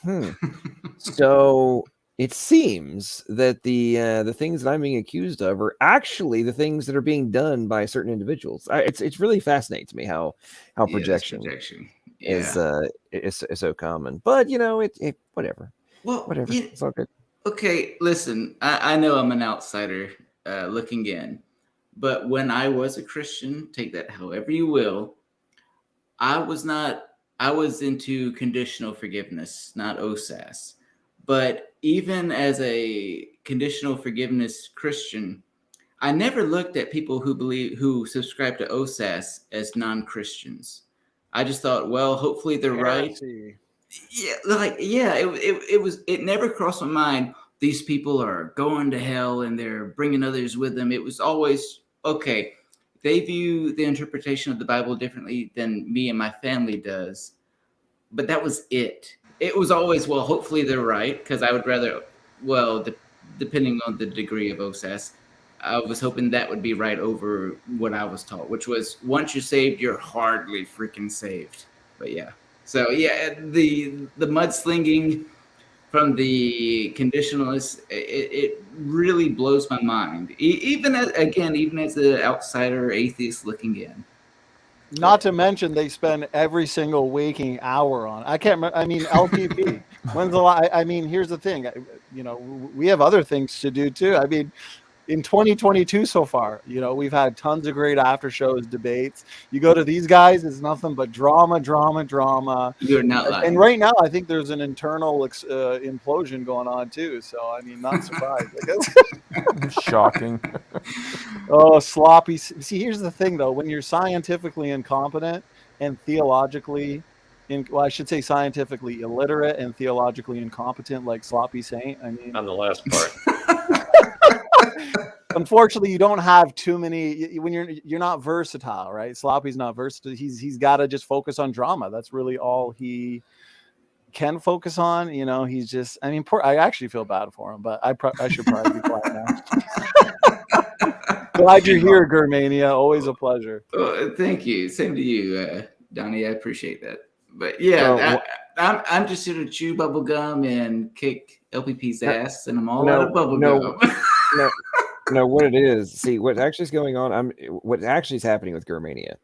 so it seems that the things that I'm being accused of are actually the things that are being done by certain individuals. It's really fascinating to me how projection is so common. But it whatever. Well, Whatever. It's all good. Okay, listen, I know I'm an outsider looking in, but when I was a Christian, take that however you will, I was into conditional forgiveness, not OSAS. But even as a conditional forgiveness Christian, I never looked at people who subscribe to OSAS as non-Christians. I just thought, well, hopefully they're right. It never crossed my mind these people are going to hell and they're bringing others with them. It was always, okay, they view the interpretation of the Bible differently than me and my family does. But that was it. It was always, well, hopefully they're right, because I would rather, depending on the degree of OSAS, I was hoping that would be right over what I was taught, which was once you're saved, you're hardly freaking saved. But yeah. So yeah, the mudslinging from the conditionalists, it really blows my mind. Even as an outsider atheist looking in. Not to mention they spend every single waking hour on. I can't remember. I mean, LPP. When's the last? I mean, here's the thing. We have other things to do too. I mean, in 2022 so far, we've had tons of great after shows, debates. You go to these guys, it's nothing but drama. You're not lying. And right now, I think there's an internal implosion going on too. So I mean, not surprised. I guess. Shocking. Oh, sloppy. See, here's the thing though: when you're scientifically incompetent and theologically, I should say scientifically illiterate and theologically incompetent, like Sloppy Saint. I mean, on the last part. Unfortunately, you don't have too many when you're not versatile, right? Sloppy's not versatile. He's got to just focus on drama. That's really all he can focus on. He's just. I mean, I actually feel bad for him, but I should probably be quiet now. Glad you're here, Germania. Always a pleasure. Oh, thank you. Same to you, Donnie. I appreciate that. But yeah, I'm just here to chew bubble gum and kick LPP's ass, and I'm all out of bubble gum. No, what it is, see, what actually is going on, what actually is happening with Germania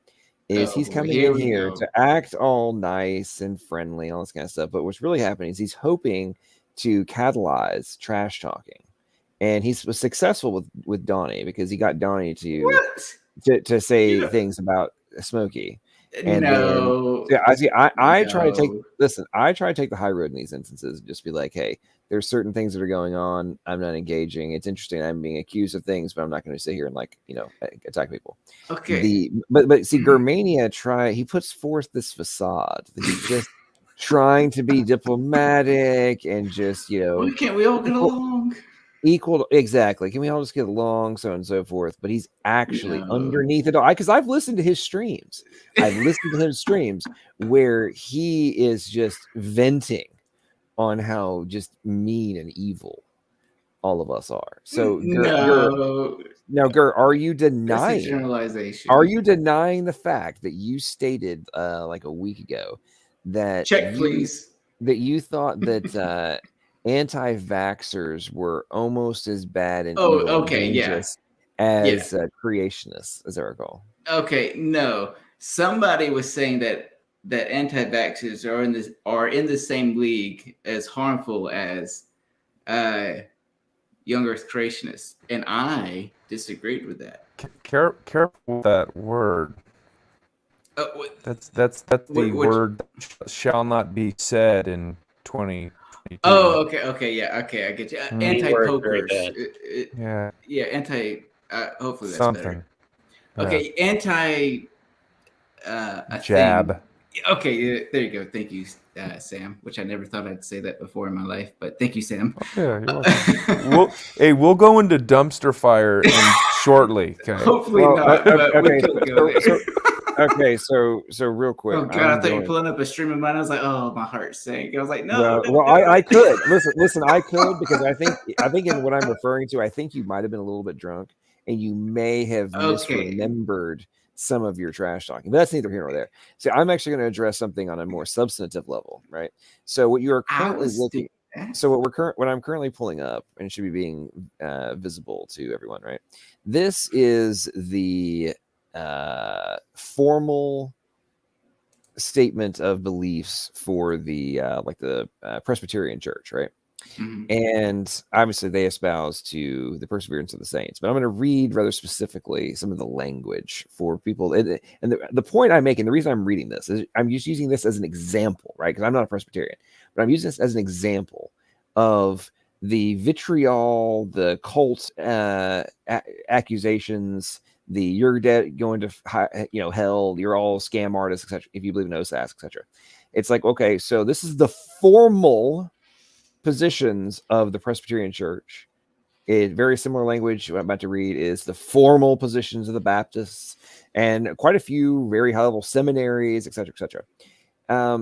is he's coming in here to act all nice and friendly, all this kind of stuff. But what's really happening is he's hoping to catalyze trash talking. And he was successful with Donnie because he got Donnie to say things about Smokey. And No. then I try to take No. I try to take the high road in these instances and just be like, hey, there's certain things that are going on. I'm not engaging. It's interesting. I'm being accused of things, but I'm not going to sit here and attack people. Okay. But see, Germania he puts forth this facade that he's just trying to be diplomatic and just, Why can't we all get along? Exactly. Can we all just get along, so on and so forth? But he's actually No. underneath it all. Because I've listened to his streams. I've listened to his streams where he is just venting on how just mean and evil all of us are. So, Gur, are you That's a denying? generalization. Are you denying the fact that you stated like a week ago that Check, please. that you thought that anti-vaxxers were almost as bad and Oh, evil okay, and yeah. dangerous as creationists, as I recall? Okay, no. Somebody was saying that anti-vaxxers are in the same league as harmful as young Earth creationists, and I disagreed with that. Careful with that word. That's the word that shall not be said in 2022. Oh, okay, yeah, okay, I get you. Anti-pokers. Yeah, anti. Hopefully that's something. better. Okay, anti. A Jab. thing. Okay, there you go. Thank you, Sam. Which I never thought I'd say that before in my life, but thank you, Sam. Yeah, you're welcome. We'll go into dumpster fire shortly. Okay. Hopefully not. But we could go there. So real quick. Oh God, I thought you were pulling up a stream of mine. I was like, oh, my heart sank. I was like, no. Well, I could listen. I could, because I think in what I'm referring to, I think you might have been a little bit drunk, and you may have misremembered some of your trash talking. But that's neither here nor there. So I'm actually going to address something on a more substantive level, right? So what you are currently looking. So what I'm currently pulling up, and it should be being visible to everyone, right? This is the formal statement of beliefs for the Presbyterian Church, right? Mm-hmm. And obviously they espouse to the perseverance of the saints, but I'm going to read rather specifically some of the language for people. And the point I'm making, the reason I'm reading this is I'm just using this as an example, right? Because I'm not a Presbyterian, but I'm using this as an example of the vitriol, the cult accusations, the you're dead, going to hell, you're all scam artists, etc. If you believe in OSAS, etc. It's like, okay, so this is the formal positions of the Presbyterian Church. Very similar language what I'm about to read is the formal positions of the Baptists, and quite a few very high level seminaries, etc., etc.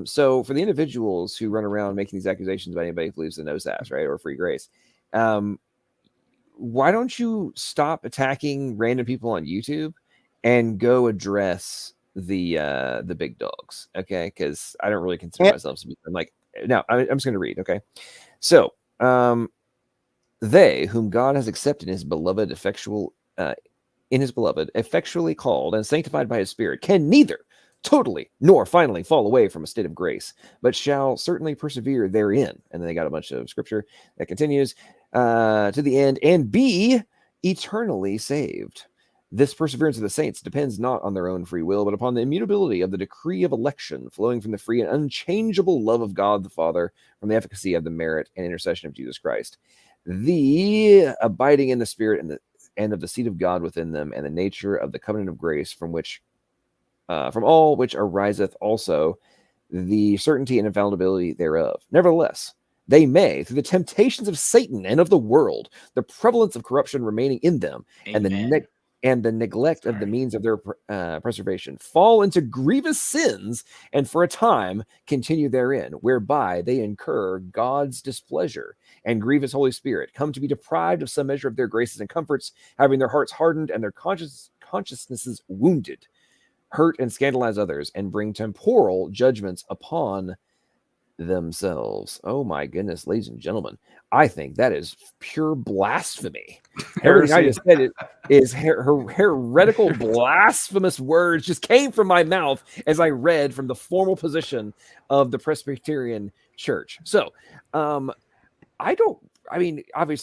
So for the individuals who run around making these accusations about anybody who believes in OSAS, right, or free grace, why don't you stop attacking random people on YouTube and go address the big dogs? Okay, because I don't really consider myself to be. I'm like, now I'm just going to read. Okay, so they whom God has accepted in his beloved effectually called and sanctified by his Spirit, can neither totally nor finally fall away from a state of grace, but shall certainly persevere therein. And then they got a bunch of scripture that continues to the end, and be eternally saved. This perseverance of the saints depends not on their own free will, but upon the immutability of the decree of election, flowing from the free and unchangeable love of God the Father, from the efficacy of the merit and intercession of Jesus Christ, the abiding in the Spirit and of the seed of God within them, and the nature of the covenant of grace, from all which ariseth also the certainty and infallibility thereof. Nevertheless, they may, through the temptations of Satan and of the world, the prevalence of corruption remaining in them, and the neglect of the means of their preservation, fall into grievous sins, and for a time continue therein, whereby they incur God's displeasure and grieve his Holy Spirit, come to be deprived of some measure of their graces and comforts, having their hearts hardened and their consciousnesses wounded, hurt and scandalize others, and bring temporal judgments upon themselves. Oh my goodness, ladies and gentlemen, I think that is pure blasphemy. Everything I just said is heretical, blasphemous words just came from my mouth as I read from the formal position of the Presbyterian Church. So, obviously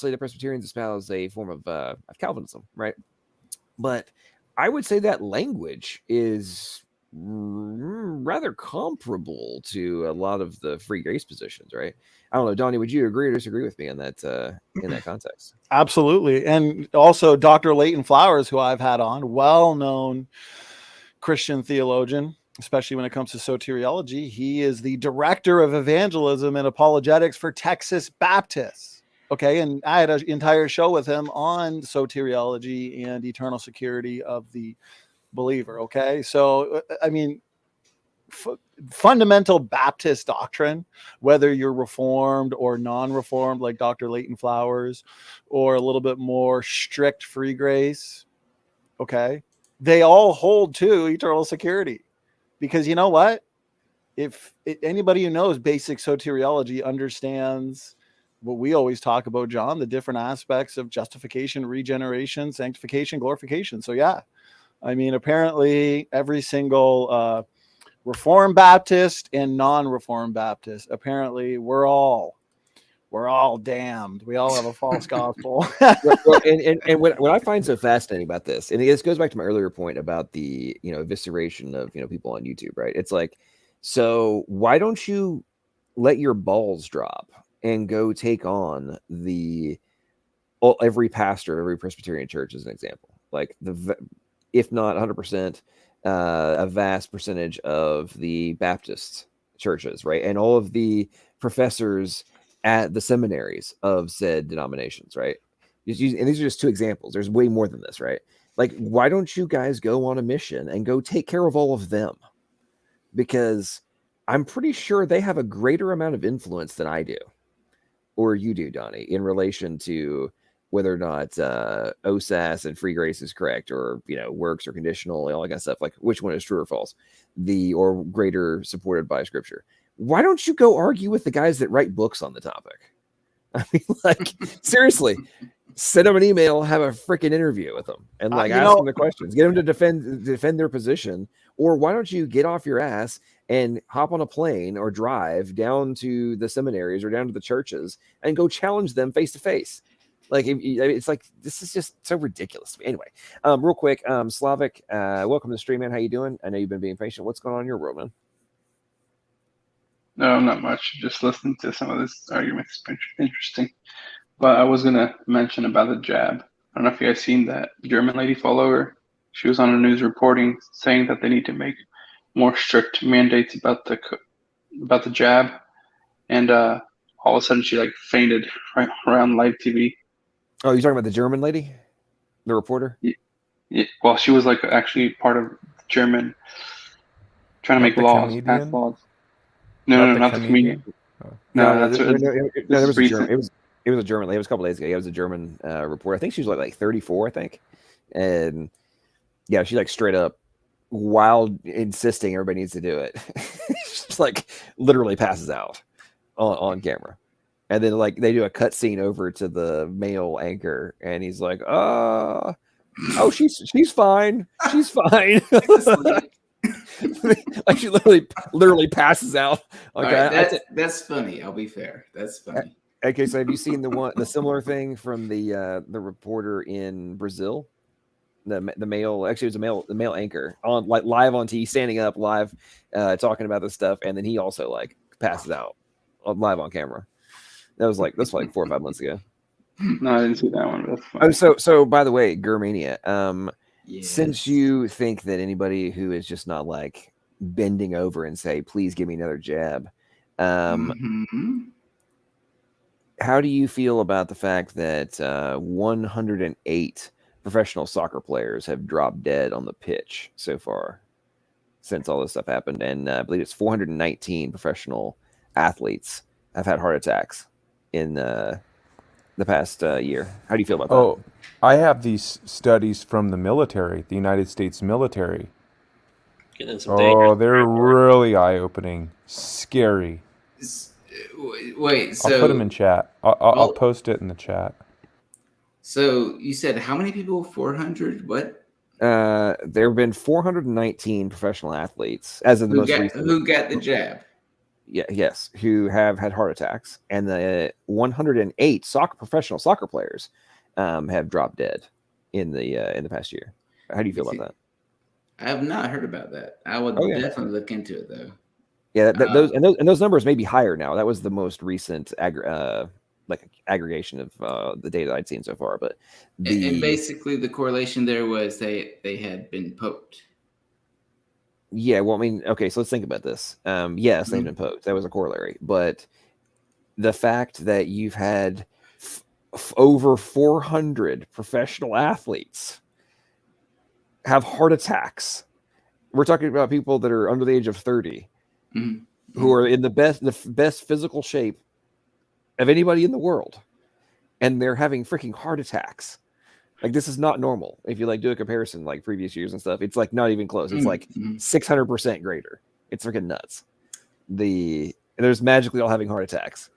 the Presbyterians espouse a form of Calvinism, right? But I would say that language is rather comparable to a lot of the free grace positions, right? I don't know, Donnie, would you agree or disagree with me in that context? Absolutely. And also Dr. Leighton Flowers, who I've had on, well-known Christian theologian, especially when it comes to soteriology. He is the director of evangelism and apologetics for Texas Baptists. Okay. And I had an entire show with him on soteriology and eternal security of the believer. Okay. So, I mean, fundamental Baptist doctrine, whether you're Reformed or non-Reformed, like Dr. Leighton Flowers, or a little bit more strict free grace, okay, they all hold to eternal security. Because you know what? If anybody who knows basic soteriology understands what we always talk about, John, the different aspects of justification, regeneration, sanctification, glorification. So yeah, I mean, apparently every single Reformed Baptist and non-Reformed Baptist, apparently we're all damned. We all have a false gospel. Well, and what I find so fascinating about this, and this goes back to my earlier point about the evisceration of people on YouTube, right? It's like, so why don't you let your balls drop and go take on every pastor of every Presbyterian church as an example, like if not 100%. A vast percentage of the Baptist churches, right? And all of the professors at the seminaries of said denominations, right? And these are just two examples. There's way more than this, right? Like, why don't you guys go on a mission and go take care of all of them? Because I'm pretty sure they have a greater amount of influence than I do, or you do, Donnie, in relation to whether or not OSAS and free grace is correct, or works or conditional, all that kind of stuff, like which one is true or false, or greater supported by scripture. Why don't you go argue with the guys that write books on the topic? I mean, like, seriously, send them an email, have a freaking interview with them, and ask them the questions, get them to defend their position. Or why don't you get off your ass and hop on a plane or drive down to the seminaries or down to the churches and go challenge them face to face? Like, it's like, this is just so ridiculous to me. Anyway, real quick, Slavic, welcome to the stream, man. How you doing? I know you've been being patient. What's going on in your world, man? No, not much. Just listening to some of this argument. It's been interesting. But I was going to mention about the jab. I don't know if you guys seen that German lady fall over. She was on the news reporting saying that they need to make more strict mandates about the jab. And all of a sudden she fainted right around live TV. Oh, you're talking about the German lady? The reporter? Yeah. Well, she was actually part of German trying to make laws, pass laws. No, not the comedian. No, there was a German. It was a German. It was a couple days ago. It was a German reporter. I think she was like 34, I think. And yeah, she straight up, while insisting everybody needs to do it, just literally passes out on camera. And then they do a cut scene over to the male anchor, and he's like, oh, she's fine. She's fine. She literally passes out. Okay, right, that's funny. I'll be fair. That's funny. Okay, so have you seen the similar thing from the reporter in Brazil? The male, actually, it was the male anchor on live on TV, standing up live, talking about this stuff, and then he also passes out live on camera. That's 4 or 5 months ago. No, I didn't see that one. But that's funny. So by the way, Germania, since you think that anybody who is just not bending over and say, please give me another jab, how do you feel about the fact that 108 professional soccer players have dropped dead on the pitch so far since all this stuff happened? And I believe it's 419 professional athletes have had heart attacks in the past year. How do you feel about that? Oh, I have these studies from the military, the United States military. They're really eye-opening, scary. Wait, so I'll put them in chat. I'll post it in the chat. So you said how many people? 400? What? There have been 419 professional athletes as of the most recent. Who got the jab? Yes, who have had heart attacks, and the 108 professional soccer players have dropped dead in the past year. How do you feel about that? I have not heard about that. I would Oh, yeah. definitely look into it though. Yeah, those numbers may be higher now. That was the most recent aggregation of the data I'd seen so far. But And basically, the correlation there was they had been poked. yeah, well, I mean, okay, so let's think about this. Yes, they've Mhm. been poked. That was a corollary, but the fact that you've had over 400 professional athletes have heart attacks. We're talking about people that are under the age of 30 who are in the best physical shape of anybody in the world, and they're having freaking heart attacks. Like, this is not normal. If you like do a comparison like previous years and stuff, it's like not even close. It's like 600% greater. It's freaking nuts. There's magically all having heart attacks.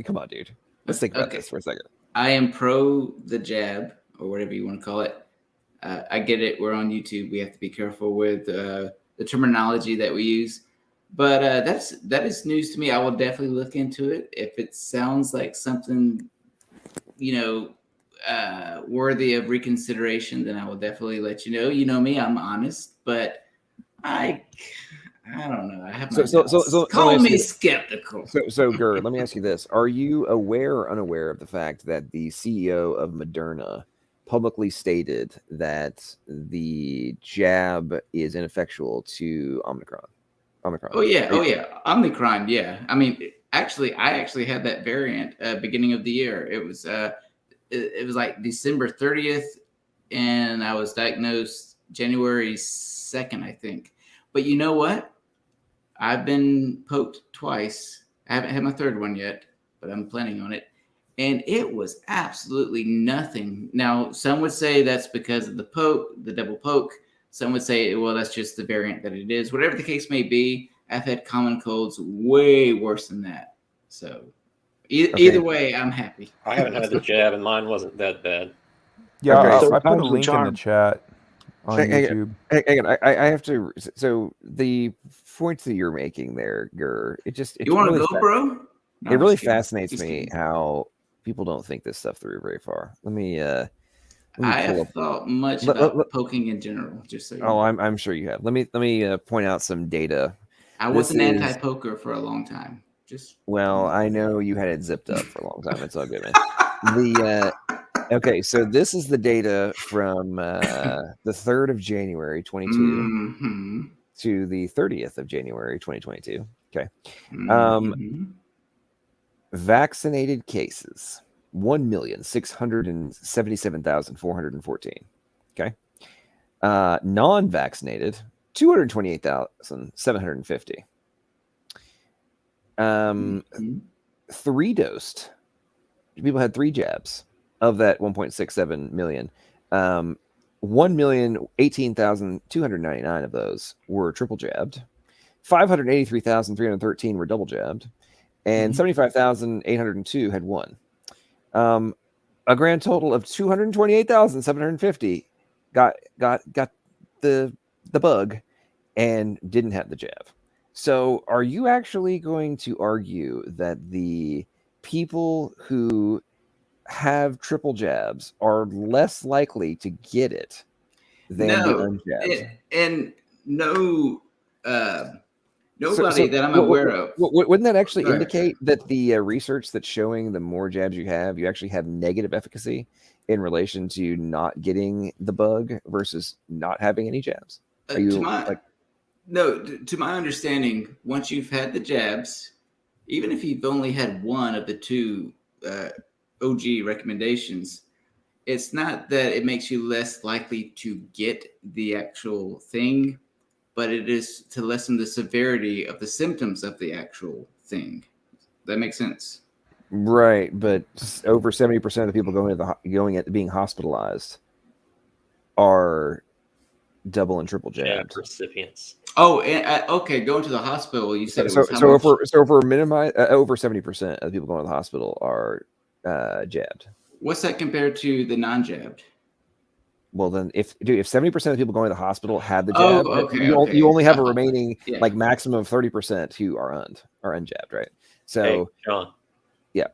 Come on, dude. Let's think about this for a second. I am pro the jab, or whatever you want to call it. I get it. We're on YouTube. We have to be careful with the terminology that we use. But that is news to me. I will definitely look into it. If it sounds like something, worthy of reconsideration, then I will definitely let you know. You know me, I'm honest, but I don't know. I have my doubts. Call me skeptical. So Gerd, let me ask you this: are you aware or unaware of the fact that the CEO of Moderna publicly stated that the jab is ineffectual to Omicron? Oh yeah, Omicron. Yeah, I mean, I actually had that variant beginning of the year. It was like December 30th, and I was diagnosed January 2nd, I think. But you know what? I've been poked twice. I haven't had my third one yet, but I'm planning on it. And it was absolutely nothing. Now, some would say that's because of the double poke. Some would say, well, that's just the variant that it is. Whatever the case may be, I've had common colds way worse than that. So either way, I'm happy. I haven't had the jab, and mine wasn't that bad. Yeah, Okay, I put a link in the chat on YouTube. Hang on, I have to. So the points that you're making there, Gur, You want to really go, bro? No, it I'm really just kidding. fascinates Just me kidding. how people don't think this stuff through very far. Let me I pull have up. thought much about poking in general. Just so you know. I'm sure you have. Let me point out some data. I was an anti-poker for a long time. Well, I know you had it zipped up for a long time. It's all good, man. Okay, so this is the data from the 3rd of January 22 to the 30th of January 2022. Okay. Vaccinated cases, 1,677,414. Okay. Non-vaccinated, 228,750. 3-dosed. People had 3 jabs of that 1.67 million. 1,018,299 of those were triple jabbed. 583,313 were double jabbed, and 75,802 had one. A grand total of 228,750 got the bug and didn't have the jab. So are you actually going to argue that the people who have triple jabs are less likely to get it than the unjabbed? And no, nobody that I'm aware of. Wouldn't that actually Go ahead. indicate that the research that's showing the more jabs you actually have negative efficacy in relation to not getting the bug versus not having any jabs? Are you to my understanding, once you've had the jabs, even if you've only had one of the 2 OG recommendations, it's not that it makes you less likely to get the actual thing, but it is to lessen the severity of the symptoms of the actual thing. That makes sense. Right, but over 70% of the people going at being hospitalized are double and triple jabbed. Recipients. Oh, okay. Going to the hospital, you said So if we're minimize over 70% of the people going to the hospital are jabbed. What's that compared to the non-jabbed? Well, then if 70% of the people going to the hospital had the jab, you only have a remaining like maximum of 30% who are unjabbed, right? So, hey, John. Yeah.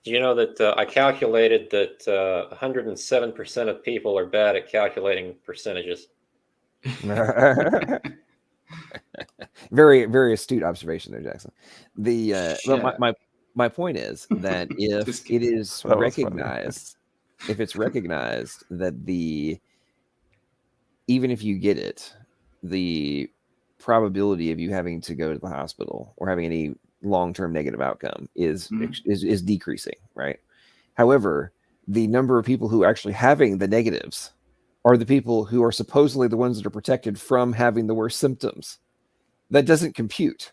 Do you know that I calculated that 107% of people are bad at calculating percentages? Very, very astute observation there, Jackson. Well, my point is that if it is That was funny. recognized, if it's recognized that even if you get it, the probability of you having to go to the hospital or having any long-term negative outcome is decreasing, right? However, the number of people who are actually having the negatives are the people who are supposedly the ones that are protected from having the worst symptoms. That doesn't compute.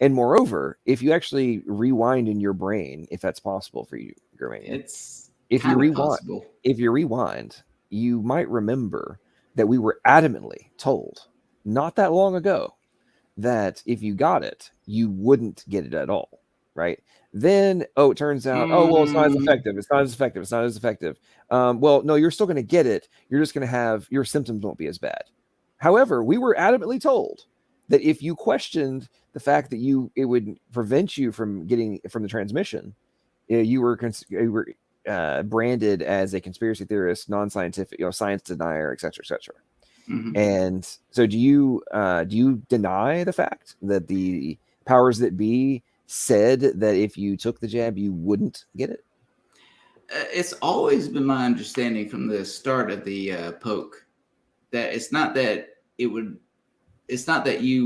And moreover, if you actually rewind in your brain, if that's possible for you, Germania, if you rewind, you might remember that we were adamantly told not that long ago that if you got it, you wouldn't get it at all, right? Then, it turns out, well, it's not as effective. It's not as effective. It's not as effective. Well, no, you're still going to get it. You're just going to have, your symptoms won't be as bad. However, we were adamantly told that if you questioned the fact that it would prevent you from getting from the transmission, you were branded as a conspiracy theorist, non-scientific, science denier, et cetera, et cetera. Mm-hmm. And so do you deny the fact that the powers that be said that if you took the jab, you wouldn't get it? It's always been my understanding from the start of the poke that it's not that you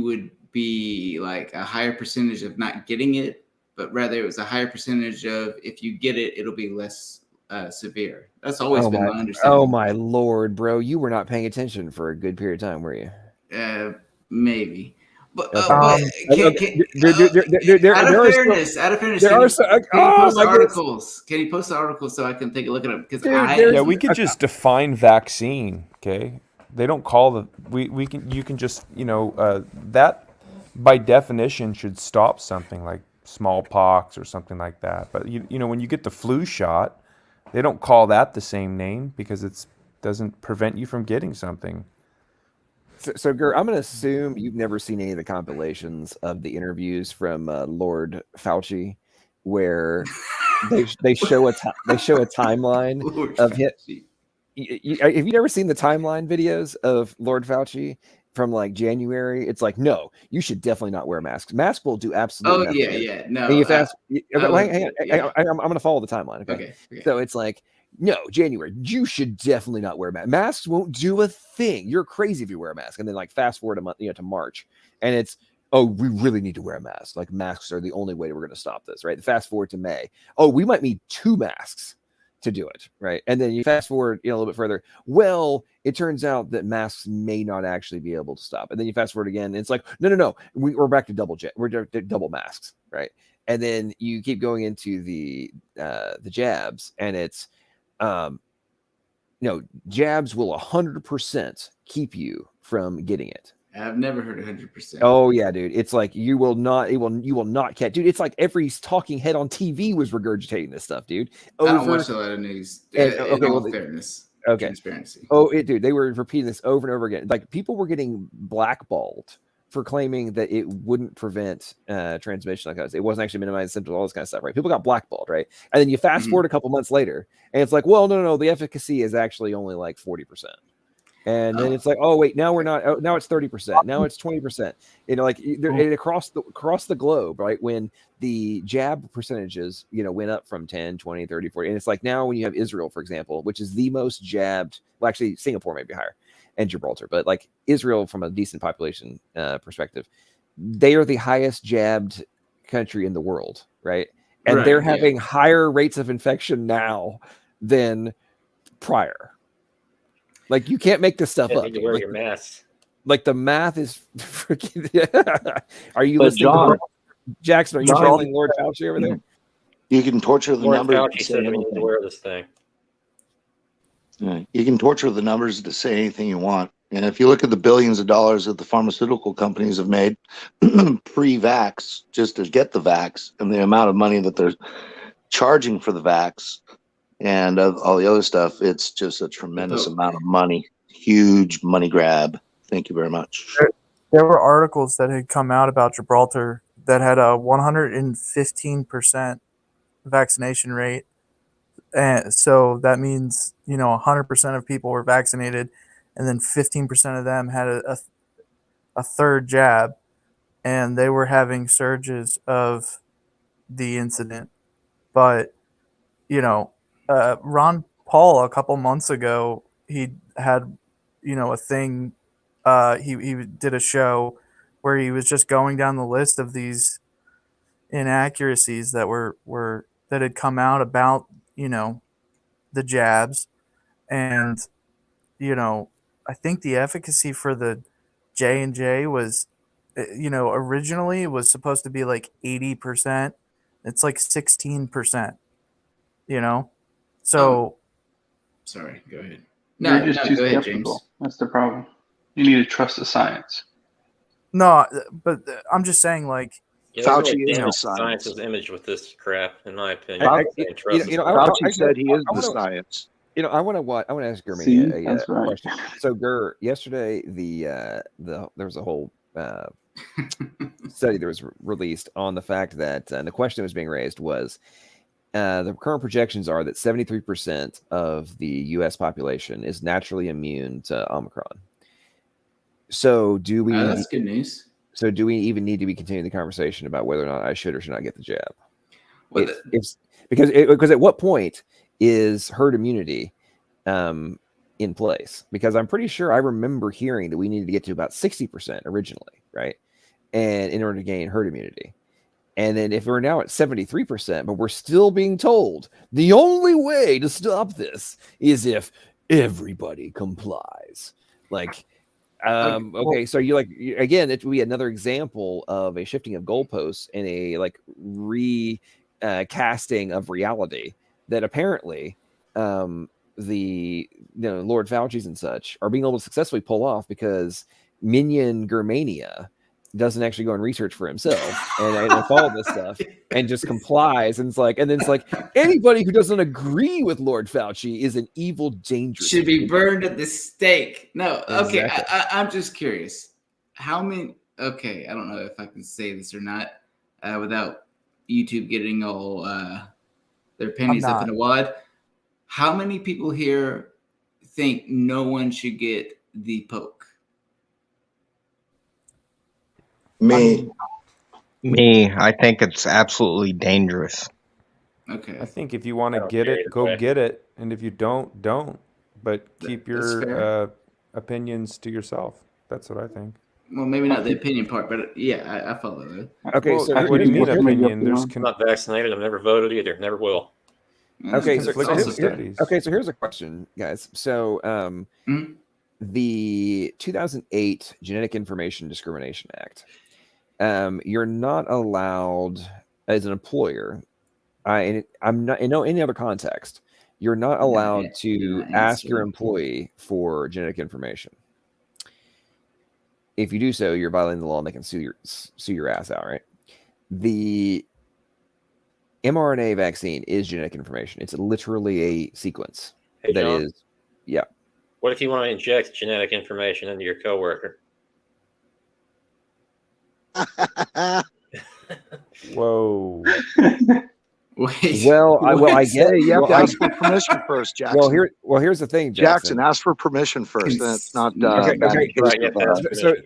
would be like a higher percentage of not getting it, but rather it was a higher percentage of if you get it, it'll be less severe. That's always been my understanding. Oh my Lord, bro. You were not paying attention for a good period of time, were you? Maybe. But Okay. out of fairness, can you post the articles? Can you post the articles so I can take a look at them? Because we could just define vaccine. Okay, they don't call you can just that by definition should stop something like smallpox or something like that. But when you get the flu shot, they don't call that the same name because it doesn't prevent you from getting something. So Gur, I'm going to assume you've never seen any of the compilations of the interviews from Lord Fauci, where they show a timeline of him. Have you never seen the timeline videos of Lord Fauci from like January? It's like, no, you should definitely not wear masks. Masks will do absolutely nothing. Yeah. No. And hang on. I'm going to follow the timeline. Okay. So it's like, no, January, you should definitely not wear masks. Masks won't do a thing. You're crazy if you wear a mask. And then like fast forward a month, to March, and it's, we really need to wear a mask. Like masks are the only way we're going to stop this, right? Fast forward to May. We might need 2 masks to do it, right? And then you fast forward, a little bit further. Well, it turns out that masks may not actually be able to stop. And then you fast forward again, and it's like, no, we're back to double masks, right? And then you keep going into the jabs, and it's jabs will 100% keep you from getting it. I've never heard 100%. Oh yeah, dude. It's like you will not catch, dude. It's like every talking head on TV was regurgitating this stuff, dude. I don't watch a lot of news. Fairness, transparency. Dude, they were repeating this over and over again. Like people were getting blackballed for claiming that it wouldn't prevent transmission like that. It wasn't actually minimizing symptoms, all this kind of stuff, right? People got blackballed, right? And then you fast forward a couple months later, and it's like, well, no, the efficacy is actually only like 40%. And then it's like, oh wait, now we're not. Now it's 30%. Now it's 20%. Across the globe, right? When the jab percentages, went up from 10, 20, 30, 40, and it's like now when you have Israel, for example, which is the most jabbed. Well, actually, Singapore may be higher, and Gibraltar, but like Israel, from a decent population perspective, they are the highest jabbed country in the world, right? And they're having higher rates of infection now than prior. Like you can't make this stuff up. You need to wear your mask. Like the math is freaking. Are you listening, to Jackson? Are you channeling Lord Fauci over there? You can torture the Lord numbers. Fauci said we need to wear this thing. You can torture the numbers to say anything you want. And if you look at the billions of dollars that the pharmaceutical companies have made pre-vax just to get the vax, and the amount of money that they're charging for the vax, and all the other stuff, it's just a tremendous amount of money. Huge money grab. Thank you very much. There were articles that had come out about Gibraltar that had a 115% vaccination rate. And so that means, 100% of people were vaccinated. and then 15% of them had a third jab, and they were having surges of the incident. But, you know, Ron Paul a couple months ago, he had, you know, a thing. He did a show where he was just going down the list of these inaccuracies that that had come out about, you know, the jabs. And, you know, I think the efficacy for the J&J was, you know, originally it was supposed to be like 80%. It's like 16%, you know? So sorry, go ahead. You're just too go ahead, skeptical. James. That's the problem. You need to trust the science. no, but I'm just saying, like, Yeah, Fauci is you know, the science science. is image with this crap, in my opinion. Fauci said he is the science. You know, I want to ask See, Gurmy that's a right. question. So, Gur, yesterday there was a whole study that was released on the fact that, and the question that was being raised was, the current projections are that 73% of the U.S. population is naturally immune to Omicron. So, do we? That's good news. So, do we even need to be continuing the conversation about whether or not I should or should not get the jab? Well, Because at what point is herd immunity in place? Because I'm pretty sure I remember hearing that we needed to get to about 60% originally, right? And in order to gain herd immunity. And then if we're now at 73%, but we're still being told the only way to stop this is if everybody complies. Like, okay, so again, it would be another example of a shifting of goalposts and a like casting of reality that apparently the Lord Fauci's and such are being able to successfully pull off because Minion Germania doesn't actually go and research for himself and follow this stuff and just complies, and it's like anybody who doesn't agree with Lord Fauci is an evil, dangerous should be burned at the stake. No, okay, Exactly. I'm just curious. How many? Okay, I don't know if I can say this or not without YouTube getting all their pennies up in a wad. How many people here think no one should get the poke? Me. I think it's absolutely dangerous. Okay. I think if you want to get it, go get it, and if you don't, don't. But keep your opinions to yourself. That's what I think. Well, maybe not the opinion part, but yeah, I follow that. Okay, Well, so what do you mean opinion? I'm not vaccinated. I've never voted either. Never will. Okay, so studies. Here's a question, guys. So the 2008 Genetic Information Discrimination Act, you're not allowed as an employer, I'm not in any other context, you're not allowed to ask your employee for genetic information. If you do so, you're violating the law and they can sue your ass out, right? The mRNA vaccine is genetic information. It's literally a sequence Hey, that John? is, yeah. What if you want to inject genetic information into your coworker? Whoa. Wait. Well, I get it. You have to ask for permission first, Jackson. Well, here's the thing, Jackson, ask for permission first. Then it's not Okay. bad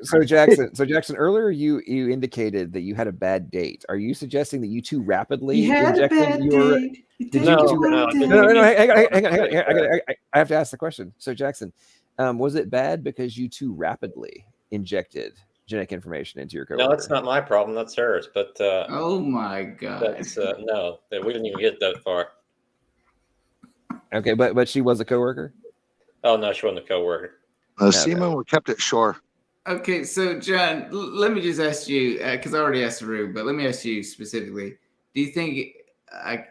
So Jackson, earlier you indicated that you had a bad date. Are you suggesting that you too rapidly You had a injected bad your? date. Did No, you? no, No. Hang on. I have to ask the question. So Jackson, was it bad because you too rapidly injected genetic information into your coworker? No, that's not my problem. That's hers. But oh my god, that's no, we didn't even get that far. Okay, but she was a coworker. Oh no, she wasn't a coworker. Seamen were kept at shore. Okay, so John, let me just ask you because I already asked the room, but let me ask you specifically. Do you think I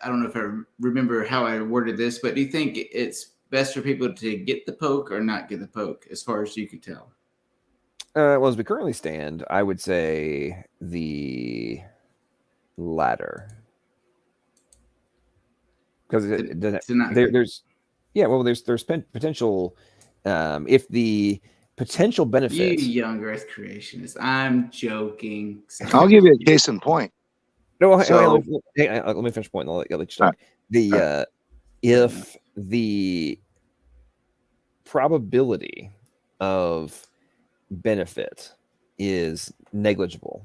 don't know if I remember how I worded this, but do you think it's best for people to get the poke or not get the poke, as far as you can tell? Well, as we currently stand, I would say the latter, because there's potential. If the potential benefit, You young Earth creationist, I'm joking. I'll give you a case in point. No, let me finish the point. I'll let you talk. If the probability of benefit is negligible.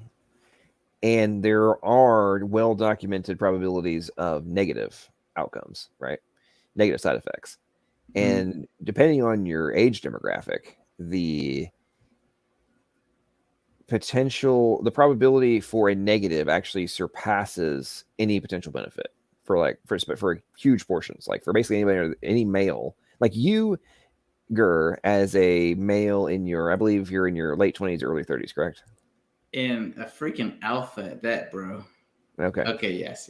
And there are well-documented probabilities of negative outcomes, right? Negative side effects. And depending on your age demographic, the probability for a negative actually surpasses any potential benefit for huge portions. Like for basically anybody, any male, like you, Gur, as a male I believe you're in your late 20s, early 30s, correct? And a freaking alpha at that, bro. Okay. Okay. Yes.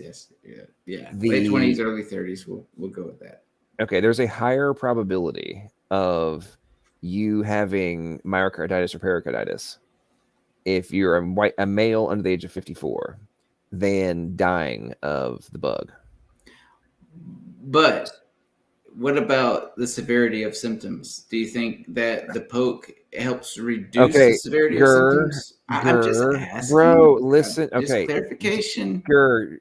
Yeah. Late 20s, early 30s. We'll go with that. Okay. There's a higher probability of you having myocarditis or pericarditis if you're a male under the age of 54 than dying of the bug. But what about the severity of symptoms? Do you think that the poke helps reduce the severity of symptoms? I'm just asking. Bro, listen. Just Okay. clarification. Dude.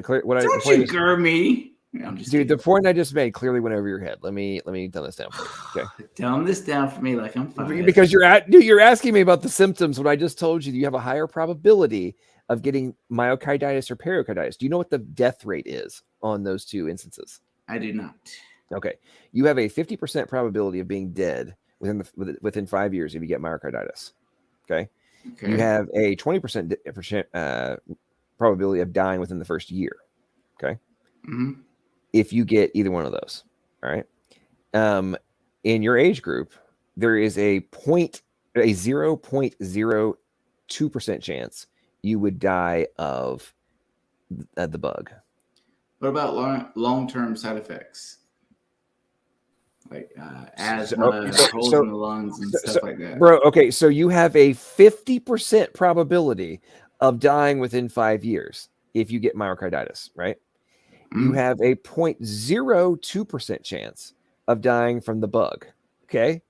Don't you gur me. I'm just dude, the point I just made clearly went over your head. Let me dumb this down for you. Okay. Dumb this down for me like I'm fine. Because you're asking me about the symptoms when I just told you that you have a higher probability of getting myocarditis or pericarditis. Do you know what the death rate is on those two instances? I do not. Okay. You have a 50% probability of being dead within 5 years if you get myocarditis. Okay. You have a 20% probability of dying within the first year. Okay. Mm-hmm. If you get either one of those. All right. In your age group, there is a 0.02% chance you would die of the bug. What about long-term side effects? Like asthma, holes in the lungs, and stuff like that. Bro, okay, so you have a 50% probability of dying within 5 years if you get myocarditis, right? You have a 0.02% chance of dying from the bug. Okay.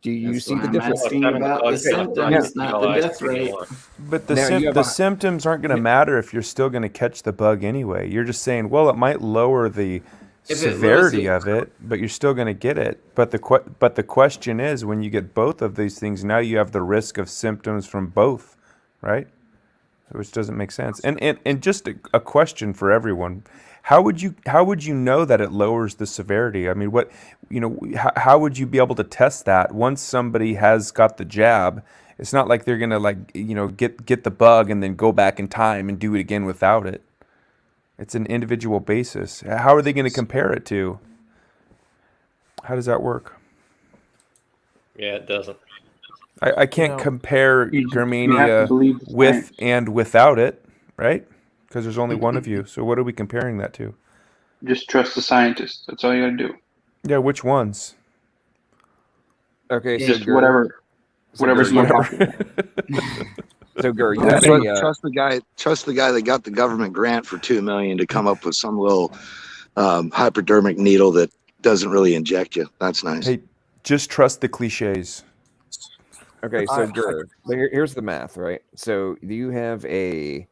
Do you see the difference? About the symptoms, not the death rate. But the symptoms aren't going to matter if you're still going to catch the bug anyway. You're just saying, well, it might lower the severity of it, but you're still going to get it. But the question is, when you get both of these things, now you have the risk of symptoms from both, right? Which doesn't make sense. And just a question for everyone: how would you know that it lowers the severity? I mean, how would you be able to test that once somebody has got the jab? It's not like they're gonna get the bug and then go back in time and do it again without it. It's an individual basis. How are they going to compare it to? How does that work? Yeah, it doesn't. I can't compare Germania with and without it, right? Because there's only one of you. So what are we comparing that to? Just trust the scientists. That's all you gotta do. Yeah, which ones? Okay, just whatever's more popular. So Gur, trust the guy that got the government grant for $2 million to come up with some little hypodermic needle that doesn't really inject you. That's nice. Hey, just trust the cliches. Okay, so Gur, here's the math, right? So you have a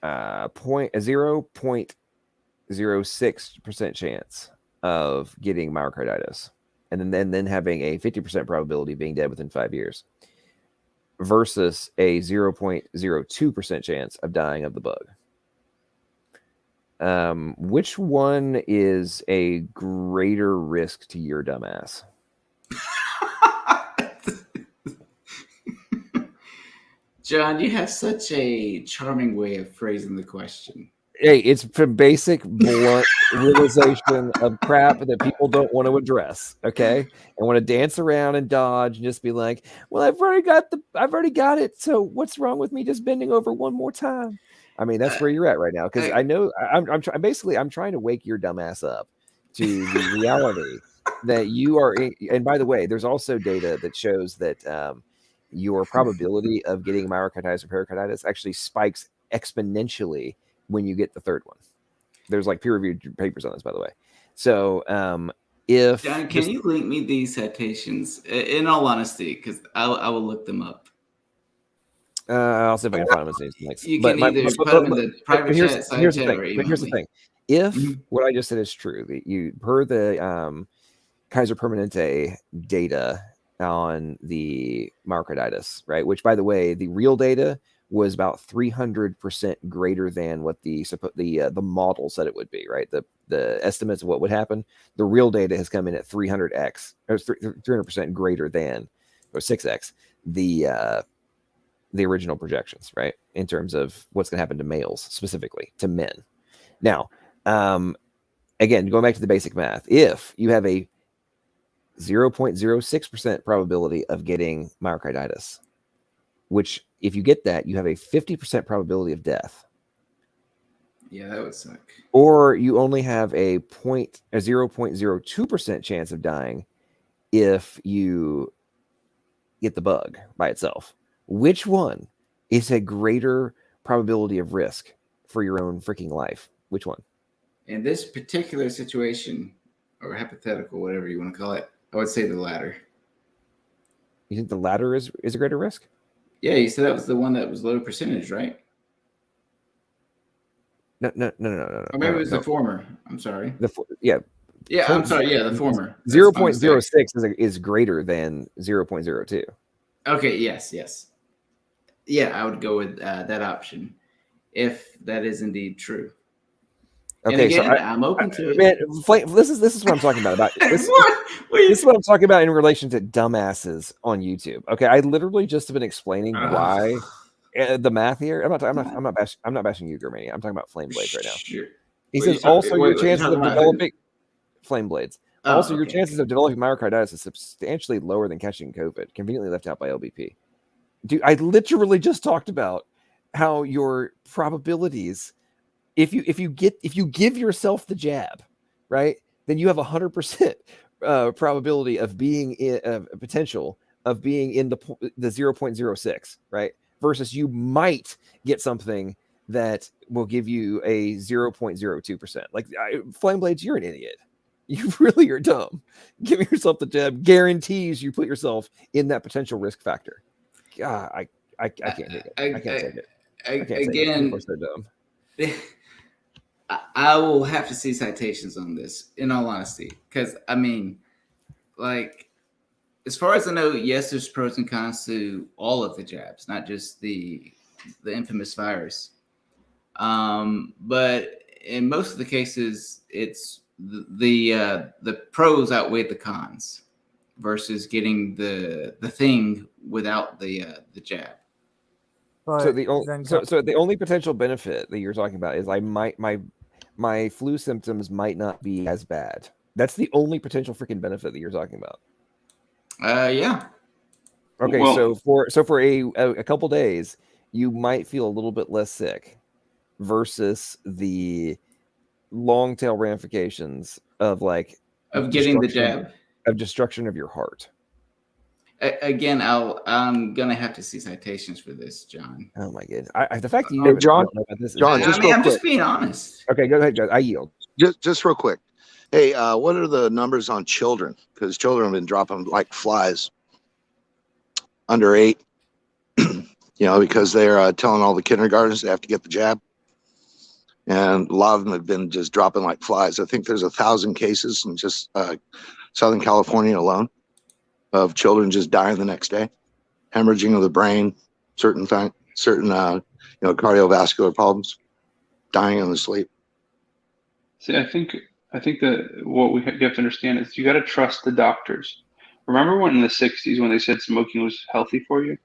0.06% chance of getting myocarditis, and then having a 50% probability of being dead within 5 years, versus a 0.02% chance of dying of the bug. Which one is a greater risk to your dumbass? John, you have such a charming way of phrasing the question. Hey, it's a basic, blunt realization of crap that people don't want to address. Okay, and want to dance around and dodge and just be like, "Well, I've already got it. So what's wrong with me just bending over one more time?" I mean, that's where you're at right now, because I know I'm trying to wake your dumbass up to the reality that you are. And by the way, there's also data that shows that your probability of getting myocarditis or pericarditis actually spikes exponentially when you get the third one. There's like peer-reviewed papers on this, by the way. So if John, can you link me these citations in all honesty, because I will look them up. I'll see if I can find them. You can either put them in the private chat, side chat, or email me. Here's the thing. If what I just said is true, that you per the Kaiser Permanente data on the myocarditis, right? Which, by the way, the real data was about 300% greater than what the model said it would be, right? The estimates of what would happen. The real data has come in at 300x, or 300% greater than, or 6x the original projections, right? In terms of what's going to happen to males, specifically to men. Now, again, going back to the basic math, if you have a 0.06% probability of getting myocarditis, which if you get that, you have a 50% probability of death. Yeah, that would suck. Or you only have a 0.02% chance of dying if you get the bug by itself. Which one is a greater probability of risk for your own freaking life? Which one? In this particular situation, or hypothetical, whatever you want to call it, I would say the latter. You think the latter is a greater risk? Yeah, you said that was the one that was low percentage, right? No. Or maybe it was the former. I'm sorry. Yeah, I'm sorry. Yeah, the former. 0.06 is greater than 0.02. Okay. Yes. Yeah, I would go with that option if that is indeed true. Okay, and again, so I'm open to it. Man, this is what I'm talking about. This is what I'm talking about in relation to dumbasses on YouTube. Okay, I literally just have been explaining why the math here. I'm not bashing you, Germania. I'm talking about flame blades right now. Sure. He says also your chances of developing flame blades. Also, your chances of developing myocarditis is substantially lower than catching COVID. Conveniently left out by LBP. Dude, I literally just talked about how your probabilities. If you give yourself the jab, right, then you have 100% probability of being in potential of being in the 0.06, right? Versus you might get something that will give you a 0.02%. Like flame blades, you're an idiot. You really are dumb. Giving yourself the jab guarantees you put yourself in that potential risk factor. God, I can't take it. I can't take it. I can't take it. People are so dumb. I will have to see citations on this, in all honesty, because I mean, like, as far as I know, yes, there's pros and cons to all of the jabs, not just the infamous virus. But in most of the cases, it's the pros outweigh the cons versus getting the thing without the jab. So the only potential benefit that you're talking about is my flu symptoms might not be as bad. That's the only potential freaking benefit that you're talking about. Yeah. Okay, Well, so for a couple days, you might feel a little bit less sick versus the long tail ramifications of getting the jab, of destruction of your heart. Again, I'm gonna have to see citations for this, John. Oh my goodness! The fact that you Hey, John, don't know about this, John, just real I'm quick. just being honest. Okay, go ahead, John. I yield. Just real quick. Hey, what are the numbers on children? Because children have been dropping like flies. Under 8, because they're telling all the kindergartners they have to get the jab, and a lot of them have been just dropping like flies. I think there's 1,000 cases in just Southern California alone of children just dying the next day, hemorrhaging of the brain, certain cardiovascular problems, dying in their sleep. See, I think that what you have to understand is you got to trust the doctors. Remember when in the 60s when they said smoking was healthy for you? I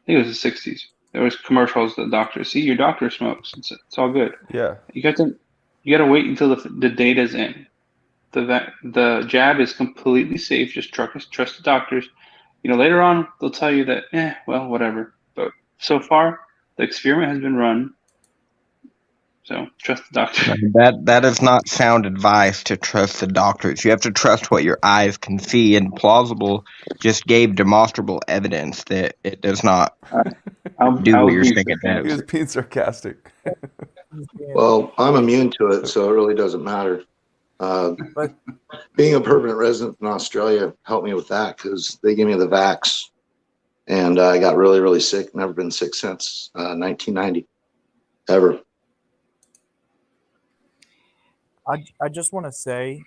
think it was the 60s. There was commercials that doctors see your doctor smokes. It's all good. Yeah. You got to wait until the data's in. The jab is completely safe. Just trust the doctors. Later on they'll tell you that well, whatever. But so far the experiment has been run. So trust the doctor. That is not sound advice to trust the doctors. You have to trust what your eyes can see, and Plausible just gave demonstrable evidence that it does not do what you're saying it does. He was being sarcastic. Well, I'm immune to it, so it really doesn't matter. Being a permanent resident in Australia helped me with that because they gave me the vax, and I got really, really sick. Never been sick since 1990, ever. I just want to say,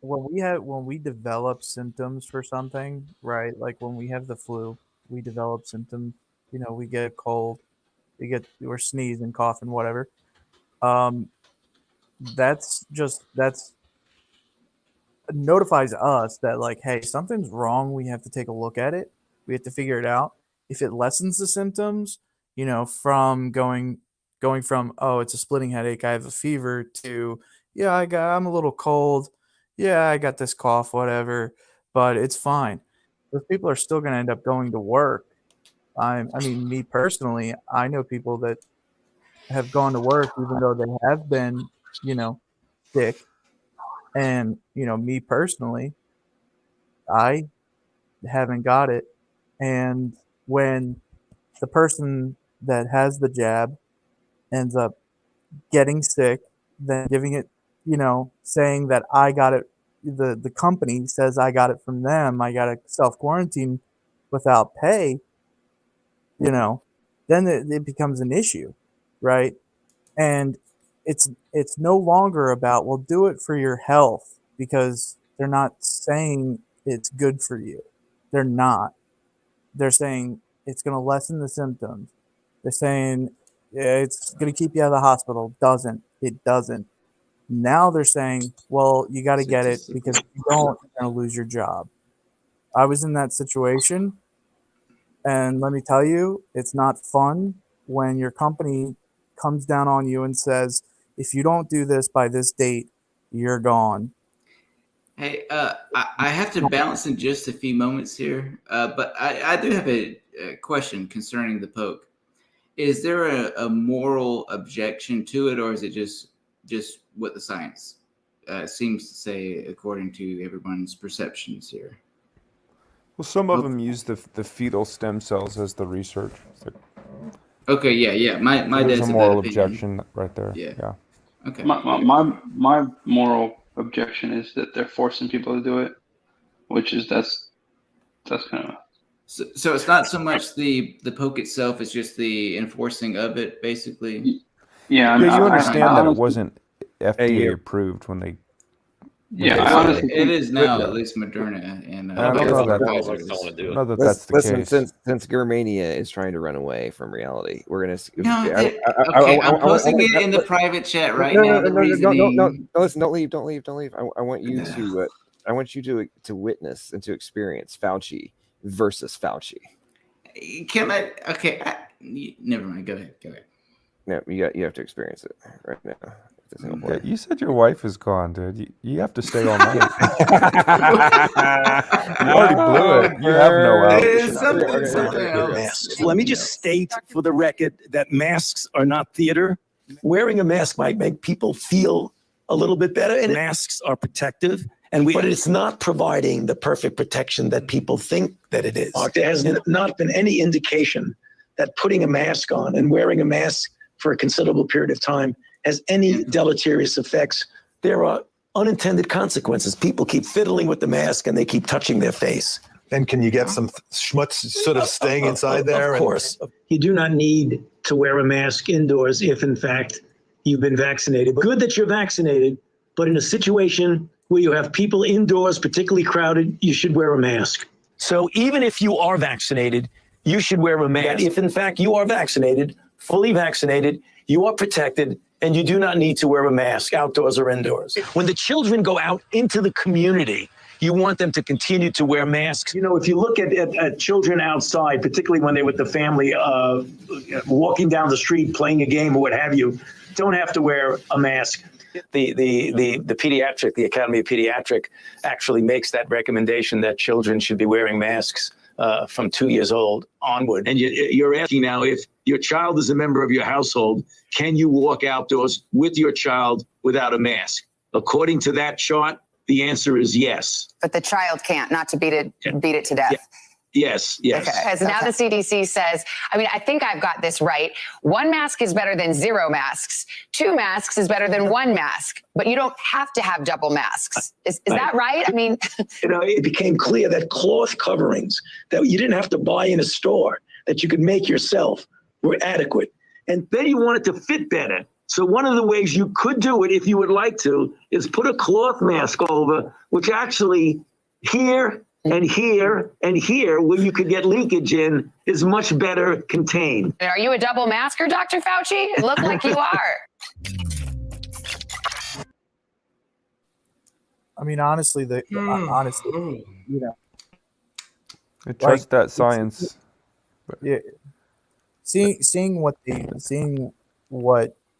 when we develop symptoms for something, right? Like when we have the flu, we develop symptoms. You know, we get a cold, we're sneezing, coughing, whatever. That's notifies us that, like, hey, something's wrong. We have to take a look at it. We have to figure it out. If it lessens the symptoms, you know, from going from, oh, it's a splitting headache, I have a fever, to, yeah, I'm a little cold, yeah, I got this cough, whatever, but it's fine. Those people are still going to end up going to work. I mean, me personally, I know people that have gone to work even though they have been, you know, sick. And, you know, me personally, I haven't got it. And when the person that has the jab ends up getting sick, then giving it, you know, saying that I got it, the company says I got it from them, I got to self-quarantine without pay, you know, then it becomes an issue, right? And it's no longer about, well, do it for your health, because they're not saying it's good for you. They're not. They're saying it's going to lessen the symptoms. They're saying it's going to keep you out of the hospital. It doesn't. Now they're saying, well, you got to get it, because if you don't, you're going to lose your job. I was in that situation, and let me tell you, it's not fun when your company comes down on you and says, if you don't do this by this date, you're gone. Hey, I have to balance in just a few moments here, but I do have a question concerning the poke. Is there a moral objection to it, or is it just what the science seems to say according to everyone's perceptions here? Well, some of them use the fetal stem cells as the research. Okay, yeah. My There's dad's a moral of that opinion. objection right there. Yeah. Okay. My moral objection is that they're forcing people to do it, which is that's kind of. So it's not so much the poke itself; it's just the enforcing of it, basically. Yeah, you understand that it wasn't FDA approved when they. It is now, at least Moderna and I don't know that that's the Listen, case. since Germania is trying to run away from reality, we're gonna. I'm posting it in the private chat right now. The reasoning. No, listen, don't leave. I want you to. I want you to witness and to experience Fauci versus Fauci. Can I? Okay, never mind. Go ahead. No, you have to experience it right now. Yeah, you said your wife is gone, dude. You have to stay all night. You already blew it. You have no out. Let me just state for the record that masks are not theater. Wearing a mask might make people feel a little bit better, and masks are protective. But it's not providing the perfect protection that people think that it is. There has not been any indication that putting a mask on and wearing a mask for a considerable period of time has any deleterious effects. There are unintended consequences. People keep fiddling with the mask and they keep touching their face. And can you get some schmutz sort of staying inside there? Of course. You do not need to wear a mask indoors if, in fact, you've been vaccinated. Good that you're vaccinated, but in a situation where you have people indoors, particularly crowded, you should wear a mask. So even if you are vaccinated, you should wear a mask. If, in fact, you are vaccinated, fully vaccinated, you are protected, and you do not need to wear a mask outdoors or indoors. When the children go out into the community, you want them to continue to wear masks. You know, if you look at children outside, particularly when they're with the family, walking down the street, playing a game or what have you, don't have to wear a mask. The Academy of Pediatric actually makes that recommendation that children should be wearing masks from 2 years old onward. And you're asking now, if your child is a member of your household, can you walk outdoors with your child without a mask? According to that chart, the answer is yes. But the child can't, not to beat it to death. Yes. Okay. Because now the CDC says, I mean, I think I've got this right. 1 mask is better than 0 masks. 2 masks is better than 1 mask. But you don't have to have double masks. Is that right? I mean, it became clear that cloth coverings that you didn't have to buy in a store, that you could make yourself, were adequate. And then you want it to fit better. So one of the ways you could do it, if you would like to, is put a cloth mask over, which actually here and here and here, where you could get leakage in, is much better contained. Are you a double masker, Dr. Fauci? It looked like you are. I mean, honestly, honestly, you know, I trust that science. Yeah, seeing what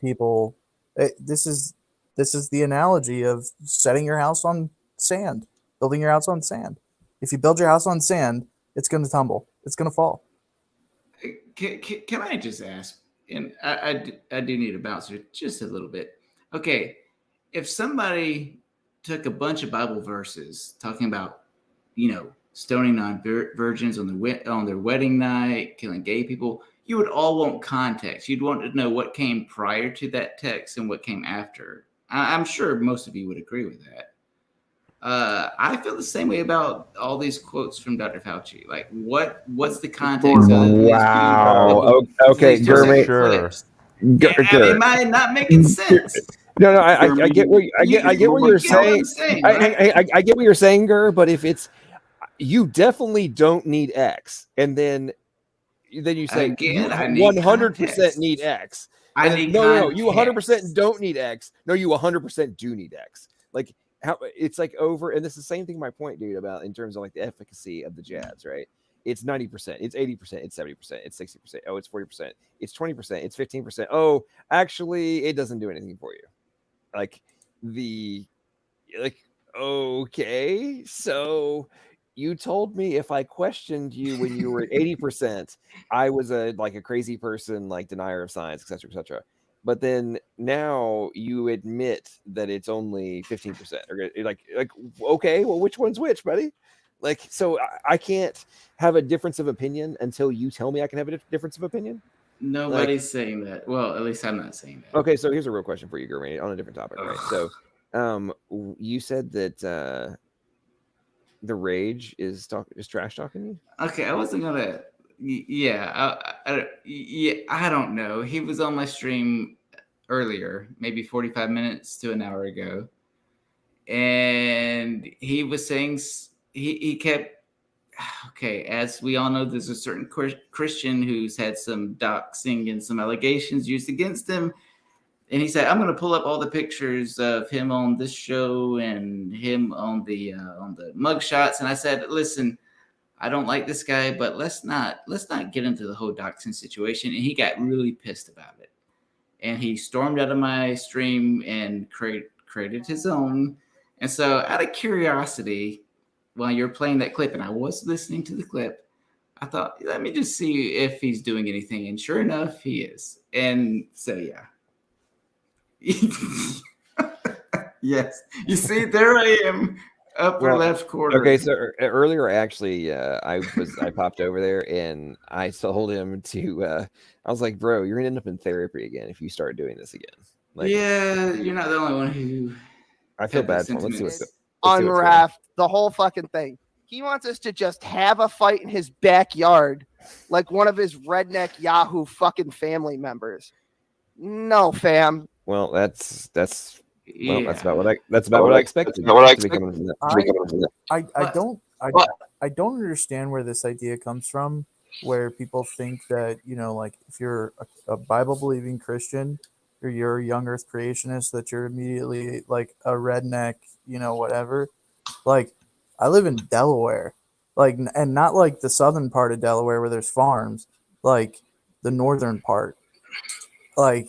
people. This is the analogy of setting your house on sand, building your house on sand. If you build your house on sand, it's going to tumble. It's going to fall. Can I just ask? And I do need a bouncer just a little bit. Okay, if somebody took a bunch of Bible verses talking about, stoning non-virgins on their wedding night, killing gay people, you would all want context. You'd want to know what came prior to that text and what came after. I'm sure most of you would agree with that. I feel the same way about all these quotes from Dr. Fauci. Like, what's the context? Wow. Okay, Gurmit. Sure. Am I not making sense? No, I get what you're saying. I get what you're saying, Gur. But if it's, you definitely don't need X, and then you say again, you 100% need X. No, you 100% don't need X. No, you 100% do need X. Like how it's like over, and this is the same thing. My point, dude, about in terms of like the efficacy of the jabs, right? It's 90%, it's 80%, it's 70%, it's 60%. Oh, it's 40%, it's 20%, it's 15%. Oh, actually, it doesn't do anything for you. Okay, so you told me if I questioned you when you were at 80%, I was a crazy person, like denier of science, etc., etc. But then now you admit that it's only 15%. Or okay, well, which one's which, buddy? So I can't have a difference of opinion until you tell me I can have a difference of opinion. Nobody's saying that. Well, at least I'm not saying that. Okay, so here's a real question for you, Gurmit, on a different topic, right? So, you said that the rage is trash talking you. Okay, I wasn't gonna. Yeah, I don't know. He was on my stream earlier, maybe 45 minutes to an hour ago, and he was saying he kept. Okay, as we all know, there's a certain Christian who's had some doxing and some allegations used against him. And he said, I'm going to pull up all the pictures of him on this show and him on the mugshots. And I said, listen, I don't like this guy, but let's not get into the whole doxing situation. And he got really pissed about it. And he stormed out of my stream and created his own. And so out of curiosity, while you're playing that clip, and I was listening to the clip, I thought, let me just see if he's doing anything. And sure enough, he is. And so, yeah. Yes. You see, there I am, upper left corner. Okay, so earlier, actually, I popped over there and I told him to, I was like, bro, you're going to end up in therapy again if you start doing this again. Yeah, you're not the only one who. I feel bad for him. Let's see what's unwrapped the whole fucking thing. He wants us to just have a fight in his backyard, like one of his redneck Yahoo fucking family members. No, fam. Well, that's about what I expected. I don't understand where this idea comes from, where people think that, like if you're a Bible believing Christian or you're a young earth creationist, that you're immediately like a redneck, whatever. Like, I live in Delaware, and not like the southern part of Delaware where there's farms, like the northern part. I'm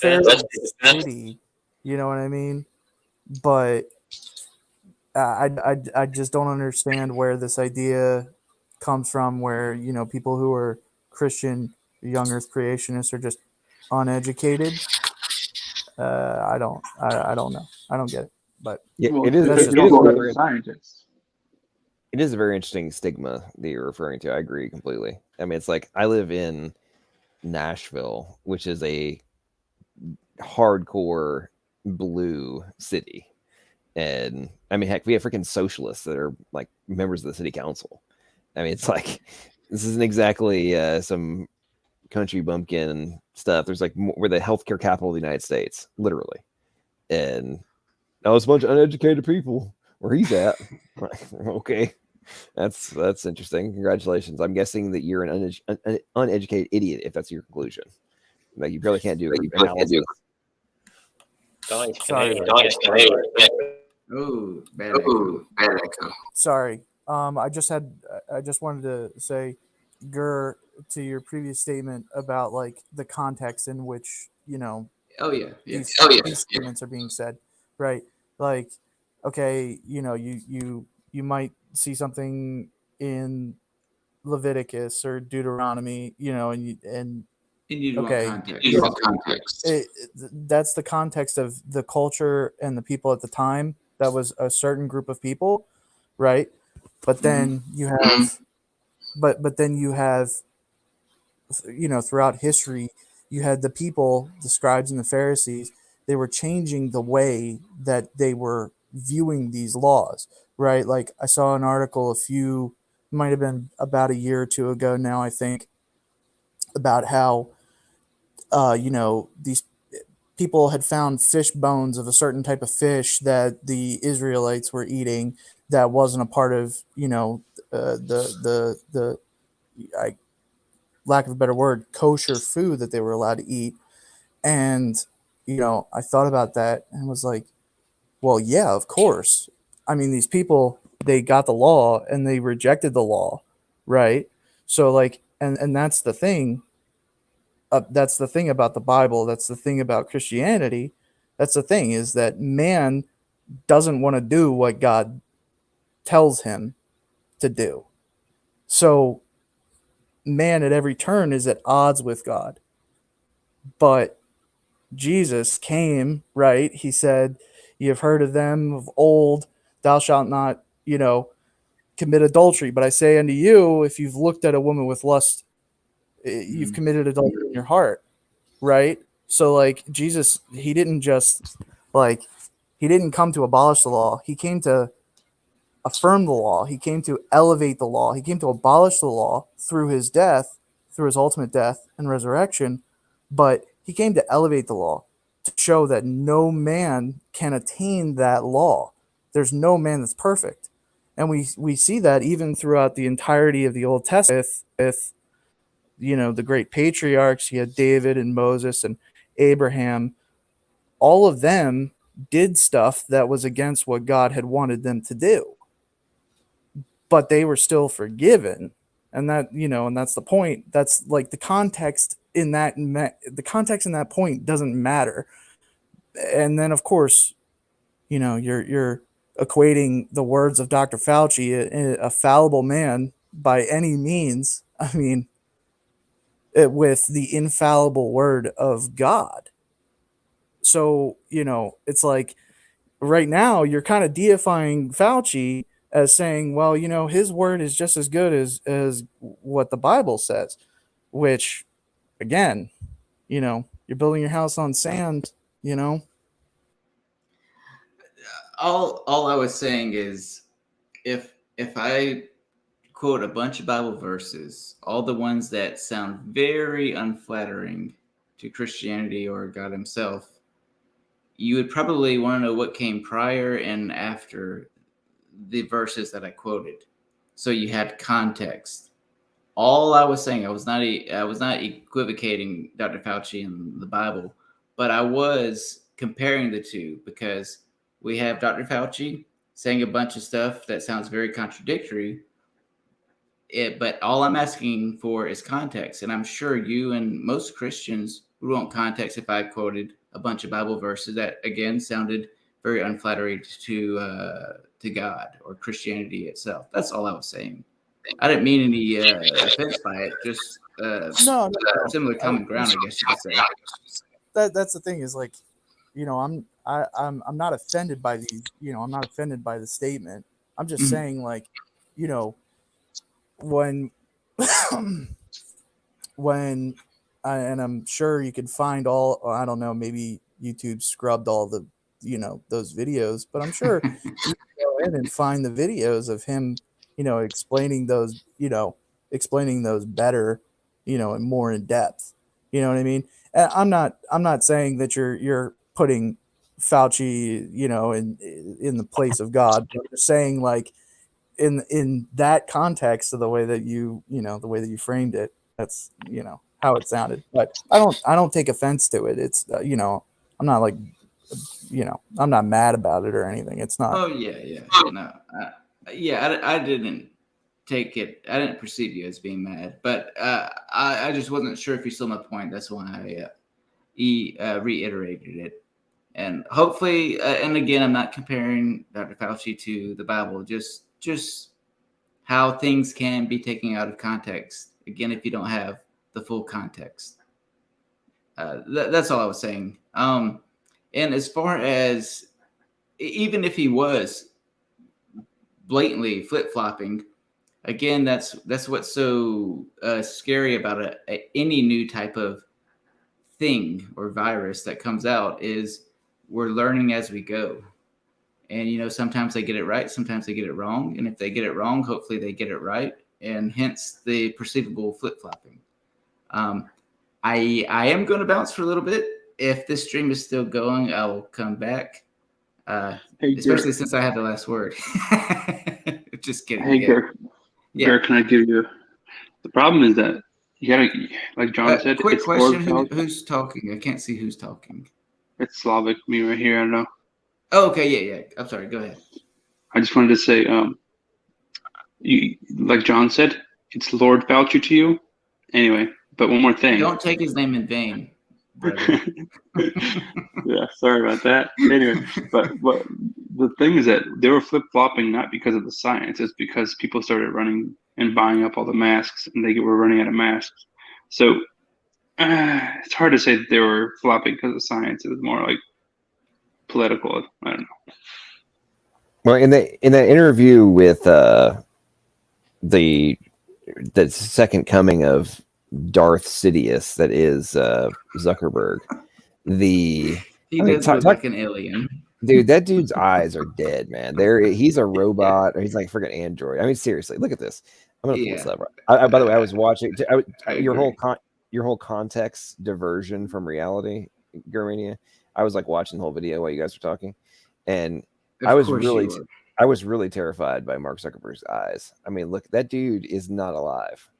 fairly city, you know what I mean? But I just don't understand where this idea comes from, where people who are Christian, young earth creationists are just uneducated. I don't know. I don't get it. But yeah, well, it is a very interesting stigma that you're referring to. I agree completely. I mean, it's like I live in Nashville, which is a hardcore blue city, and I mean, heck, we have freaking socialists that are like members of the city council. I mean, it's like this isn't exactly some country bumpkin stuff. There's like we're the healthcare capital of the United States, literally. And now it's a bunch of uneducated people where he's at. Okay, that's interesting. Congratulations. I'm guessing that you're an uneducated idiot if that's your conclusion. Like you really can't do it. Sorry. Ooh, bad echo. Sorry. I just wanted to say, Gur, to your previous statement about like the context in which, these statements are being said, right? Like, okay, you might see something in Leviticus or Deuteronomy, and you want okay, context. You want context. That's the context of the culture and the people at the time. That was a certain group of people, right? But then you have, but then you have, throughout history, you had the people, the scribes and the Pharisees. They were changing the way that they were viewing these laws, right? Like I saw an article might have been about a year or two ago now, I think, about how these people had found fish bones of a certain type of fish that the Israelites were eating that wasn't a part of, the lack of a better word, kosher food that they were allowed to eat. And, I thought about that and was like, well, yeah, of course. I mean, these people, they got the law and they rejected the law, right? So like, and that's the thing. That's the thing about the Bible. That's the thing about Christianity. That's the thing, is that man doesn't want to do what God tells him to do. So man at every turn is at odds with God. But Jesus came, right? He said, you have heard of them of old, thou shalt not, commit adultery. But I say unto you, if you've looked at a woman with lust, you've committed adultery in your heart, right? So like Jesus, he didn't come to abolish the law. He came to affirm the law. He came to elevate the law. He came to abolish the law through his death, through his ultimate death and resurrection. But he came to elevate the law, to show that no man can attain that law. There's no man that's perfect. And we see that even throughout the entirety of the Old Testament with the great patriarchs. You had David and Moses and Abraham. All of them did stuff that was against what God had wanted them to do, but they were still forgiven. And that, and that's the point. That's like the context in that point doesn't matter. And then of course, you're equating the words of Dr. Fauci, a fallible man by any means. I mean, with the infallible word of God. So, it's like right now you're kind of deifying Fauci as saying, well, his word is just as good as what the Bible says, which again, you're building your house on sand, All I was saying is if I quote a bunch of Bible verses, all the ones that sound very unflattering to Christianity or God himself, you would probably want to know what came prior and after the verses that I quoted. So you had context. All I was saying, I was not equivocating Dr. Fauci and the Bible, but I was comparing the two, because we have Dr. Fauci saying a bunch of stuff that sounds very contradictory. But all I'm asking for is context. And I'm sure you and most Christians would want context if I quoted a bunch of Bible verses that, again, sounded very unflattering to God or Christianity itself. That's all I was saying. I didn't mean any offense by it, just similar common ground, I guess you could say. That's the thing, is like, I'm not offended by these, I'm not offended by the statement. I'm just saying, like, when and I'm sure you could find I don't know, maybe YouTube scrubbed all the, those videos, but I'm sure you can go in and find the videos of him, explaining those better, and more in depth. You know what I mean? And I'm not saying that you're putting Fauci, in the place of God, but you're saying like in that context of the way that you framed it, that's how it sounded. But I don't take offense to it. It's I'm not like I'm not mad about it or anything. It's not. Oh yeah. No, I didn't take it. I didn't perceive you as being mad, but I just wasn't sure if you saw my point. That's why I reiterated it. And hopefully, and again, I'm not comparing Dr. Fauci to the Bible. Just how things can be taken out of context. Again, if you don't have the full context, that's all I was saying. And as far as even if he was blatantly flip-flopping, again, that's what's so scary about any new type of thing or virus that comes out is we're learning as we go. And, sometimes they get it right, sometimes they get it wrong. And if they get it wrong, hopefully they get it right. And hence the perceivable flip-flopping. I am going to bounce for a little bit. If this stream is still going, I will come back. Especially since I had the last word. Just kidding. Hey, Garrett. Yeah. Garrett, can I give you the problem is that you gotta, like John said, Quick it's question: Lord who's talking? I can't see who's talking. It's Slavic, me right here. I don't know. Oh, okay, yeah. I'm sorry. Go ahead. I just wanted to say, you like John said, it's Lord Fauci to you. Anyway, but one more thing. Don't take his name in vain. Yeah, sorry about that. Anyway, but the thing is that they were flip-flopping not because of the science, it's because people started running and buying up all the masks, and they were running out of masks. So it's hard to say that they were flopping because of science. It was more like political. I don't know. Well, in that interview with the second coming of Darth Sidious, that is Zuckerberg. He does look like an alien. Dude, that dude's eyes are dead, man. He's a robot, or he's like freaking android. I mean, seriously, look at this. I'm gonna pull this up. By the way, I was watching your whole context diversion from reality, Germania. I was like watching the whole video while you guys were talking, and I was really terrified by Mark Zuckerberg's eyes. I mean, look, that dude is not alive.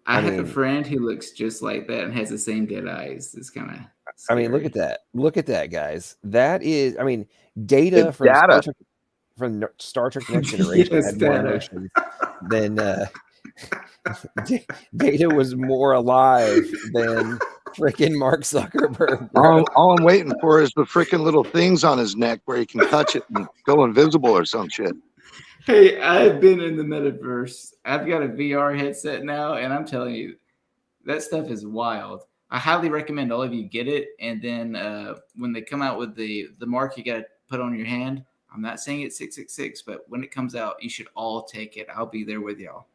I have a friend who looks just like that and has the same dead eyes. It's kind of. I mean, look at that. Look at that, guys. That is, I mean, Data from Star Trek Next Generation Yes, had more Data. emotions than Data was more alive than freaking Mark Zuckerberg. All I'm waiting for is the freaking little things on his neck where he can touch it and go invisible or some shit. Hey, I've been in the metaverse. I've got a VR headset now, and I'm telling you, that stuff is wild. I highly recommend all of you get it. And then when they come out with the mark you got to put on your hand, I'm not saying it's 666, but when it comes out, you should all take it. I'll be there with y'all.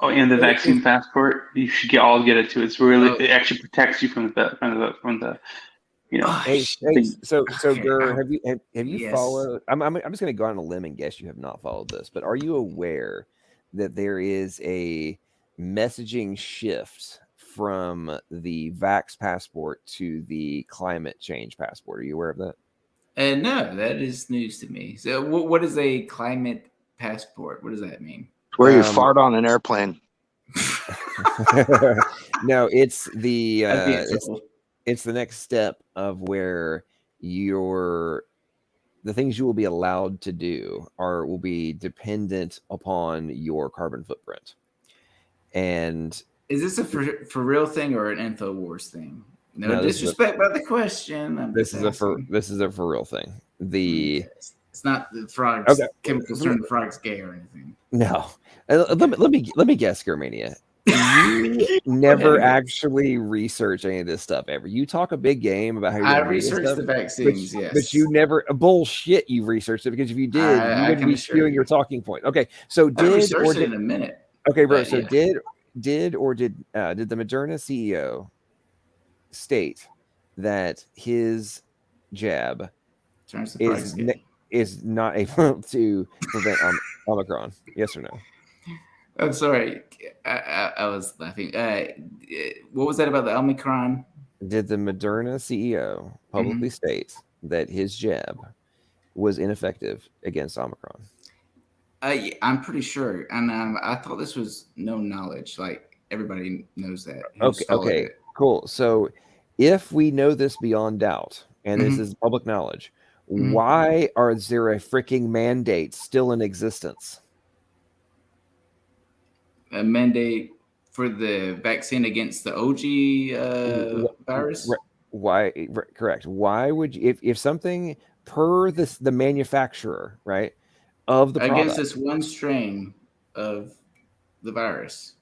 Oh, and the vaccine passport, you should all get it too. It's really it actually protects you from the Hey, so Gur, have you followed? I'm just going to go on a limb and guess you have not followed this, but are you aware that there is a messaging shift from the Vax passport to the climate change passport? Are you aware of that? No, that is news to me. So, what is a climate passport? What does that mean? Where you fart on an airplane. No, it's the it's the next step of where the things you will be allowed to do will be dependent upon your carbon footprint. And is this a for real thing or an InfoWars thing? No disrespect by the question. This is a for real thing. It's not the frogs chemicals turn the frogs gay or anything. No. Let me guess, Germania. You never actually research any of this stuff ever. You talk a big game about how you're I researched the vaccines, yes. But you never bullshit you researched it, because if you did, you wouldn't be spewing your talking point. Okay. So did in a minute. Okay, bro. So did the Moderna CEO state that his jab is not able to prevent Omicron? Yes or no? I'm sorry. I was laughing. What was that about the Omicron? Did the Moderna CEO publicly state that his jab was ineffective against Omicron? I'm pretty sure, and I thought this was known knowledge. Like everybody knows that. Okay, cool. So, if we know this beyond doubt, and this is public knowledge, why are there a freaking mandate still in existence? A mandate for the vaccine against the OG virus. Why? Correct. Why would you, if something per the manufacturer, right, of the against product, this one strain of the virus,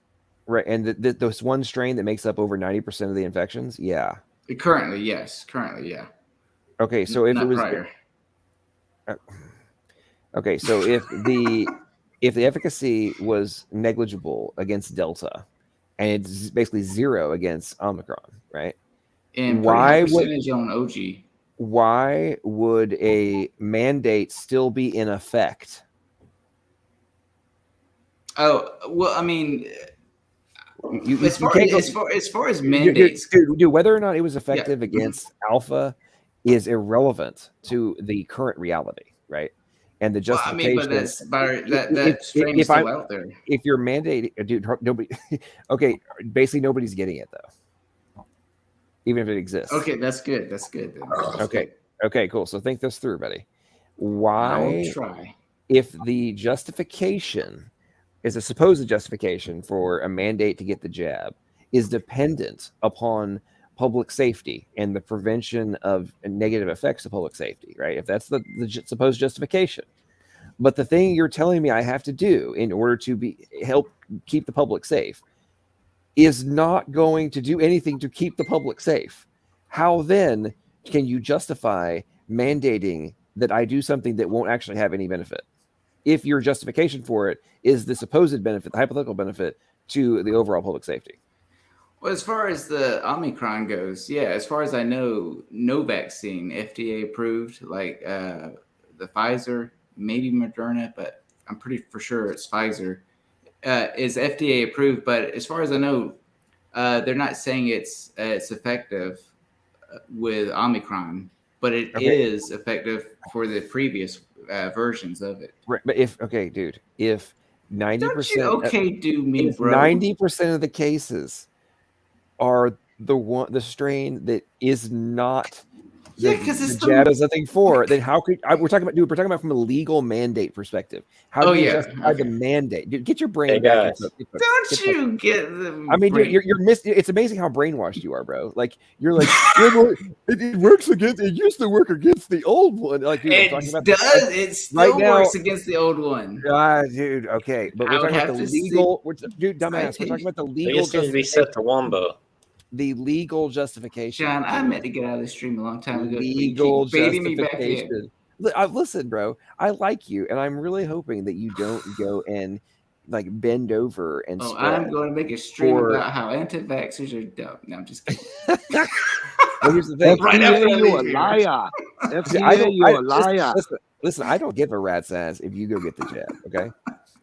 right, and this one strain that makes up over 90% of the infections? Yeah. Currently, yes. Yeah. Okay, so if Not it was prior. Okay, so if the efficacy was negligible against Delta, and it's basically zero against Omicron, right? And pretty high percentage on OG. Why would a mandate still be in effect? Oh well, I mean, as far as mandates, dude, whether or not it was effective against Alpha is irrelevant to the current reality, right? And the justification. Well, I mean, but that strain is still out there. If you're mandating, dude, nobody. Okay, basically nobody's getting it though, even if it exists. Okay, that's good. That's good. Okay, cool. So think this through, buddy. Why? I'll try. If the justification is a supposed justification for a mandate to get the jab is dependent upon public safety and the prevention of negative effects of public safety, right? If that's the supposed justification. But the thing you're telling me I have to do in order to help keep the public safe is not going to do anything to keep the public safe. How then can you justify mandating that I do something that won't actually have any benefit? If your justification for it is the supposed benefit, the hypothetical benefit to the overall public safety. Well, as far as the Omicron goes, yeah, as far as I know, no vaccine FDA approved, like the Pfizer, maybe Moderna, but I'm pretty for sure it's Pfizer, is FDA approved. But as far as I know, they're not saying it's effective with Omicron, but it is effective for the previous versions of it. Right, but if 90%, do me, bro. 90% of the cases are the strain that is not the jab is nothing for, then how could we're talking about from a legal mandate perspective. How do you justify the mandate? Dude, get your brain back. Don't you get the I mean, dude, you're missing. It's amazing how brainwashed you are, bro. Like you're like it works against. It used to work against the old one. Like dude, it still works against the old one. Dude. Okay, but we're talking about the legal. Dude, dumbass. We're talking about the legal. It seems to be set to Wombo. The legal justification. John, I meant to get out of the stream a long time ago. Legal justification. Listen, bro, I like you, and I'm really hoping that you don't go and like bend over and. I'm going to make a stream about how anti-vaxxers are dumb. No, I'm just kidding. Well, here's the thing. You a liar. FDA, you a liar. Listen, I don't give a rat's ass if you go get the jab. Okay.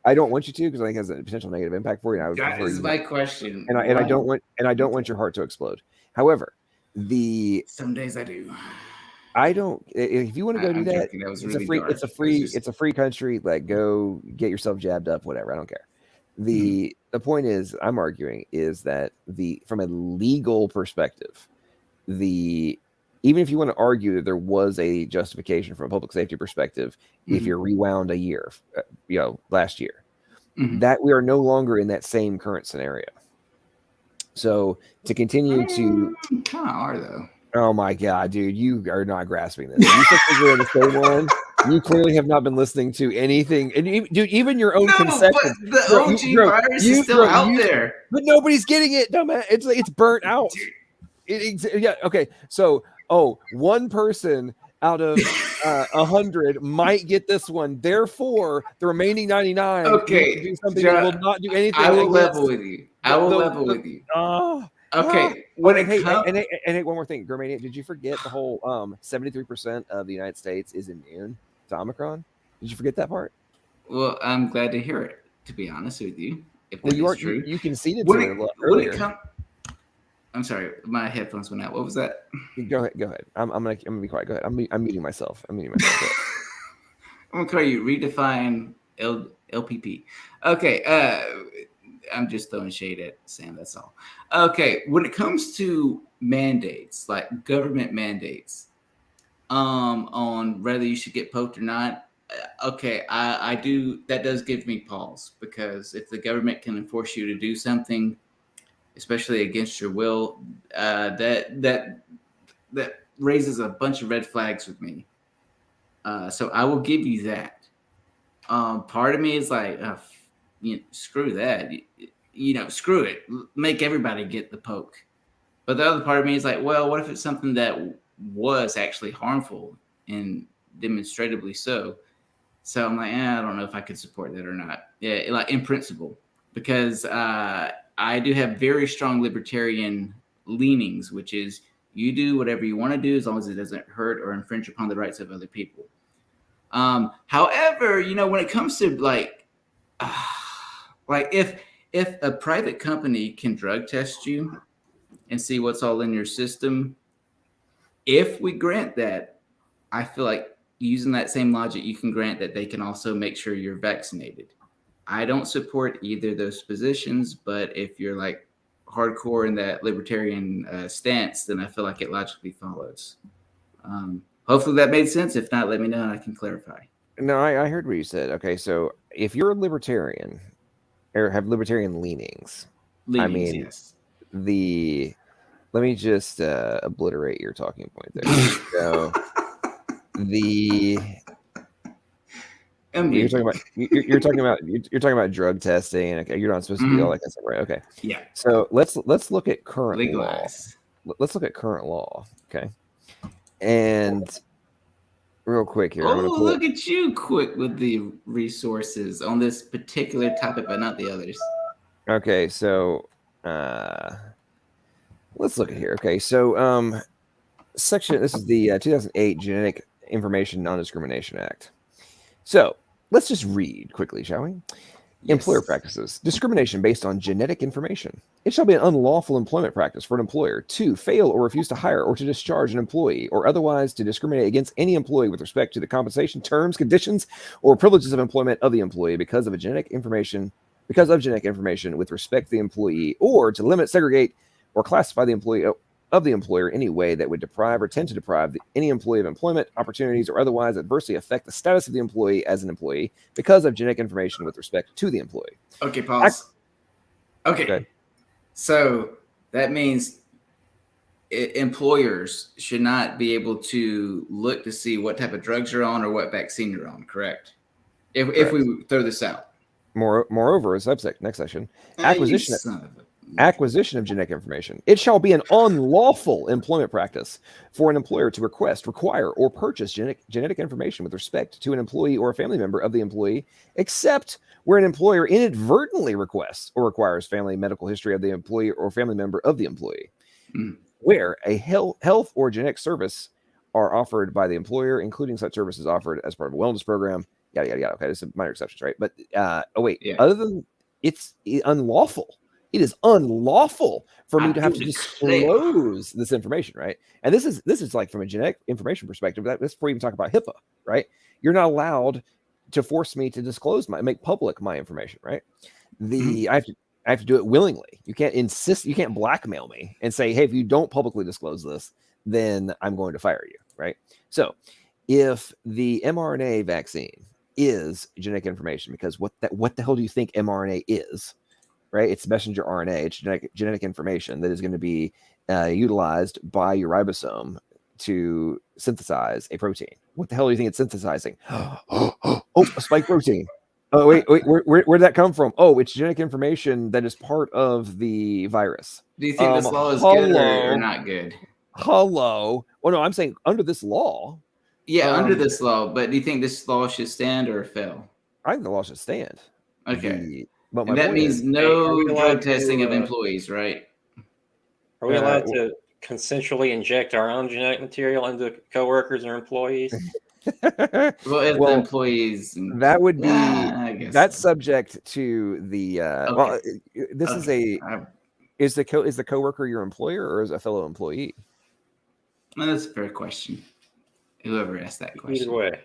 I don't want you to because I think it has a potential negative impact for you. And that is my question. And I don't want your heart to explode. However, some days I do. I don't. If you want to go do that, it's a free country. Like, go get yourself jabbed up. Whatever. I don't care. The point is, I'm arguing is that from a legal perspective, even if you want to argue that there was a justification from a public safety perspective, if you're rewound a year, last year, that we are no longer in that same current scenario. So to continue to kind of are though. Oh my God, dude, you are not grasping this. You think you're in the same one. You clearly have not been listening to anything, and even your own concession. But the OG virus is still out there, but nobody's getting it. Dumbass. It's burnt out. Okay. So, one person out of 100 might get this one. Therefore, the remaining 99 do something that will not do anything. I will level with you. Okay. And one more thing, Germania, did you forget the whole 73% of the United States is immune to Omicron? Did you forget that part? Well, I'm glad to hear it, to be honest with you. If Well, that is true. you conceded When to it- it a lot when it earlier. come- I'm sorry, my headphones went out. What was that? Go ahead. I'm gonna be quiet. Go ahead. I'm muting myself. Go ahead. I'm gonna call you redefine LPP. Okay, I'm just throwing shade at Sam. That's all. Okay, when it comes to mandates, like government mandates, on whether you should get poked or not. Okay, I do. That does give me pause, because if the government can enforce you to do something, especially against your will, that raises a bunch of red flags with me. So I will give you that. Part of me is like, screw that. Screw it. Make everybody get the poke. But the other part of me is like, well, what if it's something that was actually harmful and demonstrably so? So I'm like, I don't know if I could support that or not. Yeah, like in principle, because I do have very strong libertarian leanings, which is you do whatever you want to do as long as it doesn't hurt or infringe upon the rights of other people. However, when it comes to like if a private company can drug test you and see what's all in your system, if we grant that, I feel like using that same logic, you can grant that they can also make sure you're vaccinated. I don't support either of those positions, but if you're like hardcore in that libertarian stance, then I feel like it logically follows. Hopefully that made sense. If not, let me know and I can clarify. No, I heard what you said. Okay, so if you're a libertarian or have libertarian leanings, Yes. Let me just obliterate your talking point there. So you're talking about drug testing, and okay, you're not supposed to do all that kind of stuff, right? Okay. Yeah. So let's look at current Legalize. law. Let's look at current law. Okay. And real quick here. Look at you quick with the resources on this particular topic, but not the others. Okay, so let's look at here. Okay, so this is the 2008 Genetic Information Non-Discrimination Act. So let's just read quickly, shall we? Yes. Employer practices. Discrimination based on genetic information. It shall be an unlawful employment practice for an employer to fail or refuse to hire or to discharge an employee or otherwise to discriminate against any employee with respect to the compensation, terms, conditions, or privileges of employment of the employee because of genetic information with respect to the employee, or to limit, segregate, or classify the employee of the employer in any way that would deprive or tend to deprive any employee of employment opportunities or otherwise adversely affect the status of the employee as an employee because of genetic information with respect to the employee. Okay, pause. Okay. So that means employers should not be able to look to see what type of drugs you're on or what vaccine you're on, correct? If we throw this out. Moreover, a subsect next section, acquisition of genetic information. It shall be an unlawful employment practice for an employer to request, require, or purchase genetic information with respect to an employee or a family member of the employee, except where an employer inadvertently requests or requires family medical history of the employee or family member of the employee, where a health or genetic service are offered by the employer, including such services offered as part of a wellness program. Yada, yada, yada. Okay, there's some minor exceptions, right? But other than it's unlawful. It is unlawful for me to have to disclose this information, right? And this is like from a genetic information perspective. That's before you even talk about HIPAA, right? You're not allowed to force me to disclose make public my information, right? I have to do it willingly. You can't insist. You can't blackmail me and say, hey, if you don't publicly disclose this, then I'm going to fire you, right? So if the mRNA vaccine is genetic information, because what the hell do you think mRNA is? Right, it's messenger RNA. It's genetic information that is going to be utilized by your ribosome to synthesize a protein. What the hell do you think it's synthesizing? Oh, a spike protein. Oh, wait, where did that come from? Oh, it's genetic information that is part of the virus. Do you think this law is good or not good? Hello. Well, no, I'm saying under this law. Yeah, under this law. But do you think this law should stand or fail? I think the law should stand. Okay. But that means no drug testing of employees, right? Are we allowed to consensually inject our own genetic material into coworkers or employees? Well, if the employees, that would be I guess that's subject to the well. This is a is the coworker your employer or is a fellow employee? Well, that's a fair question. Whoever asked that question. Either way.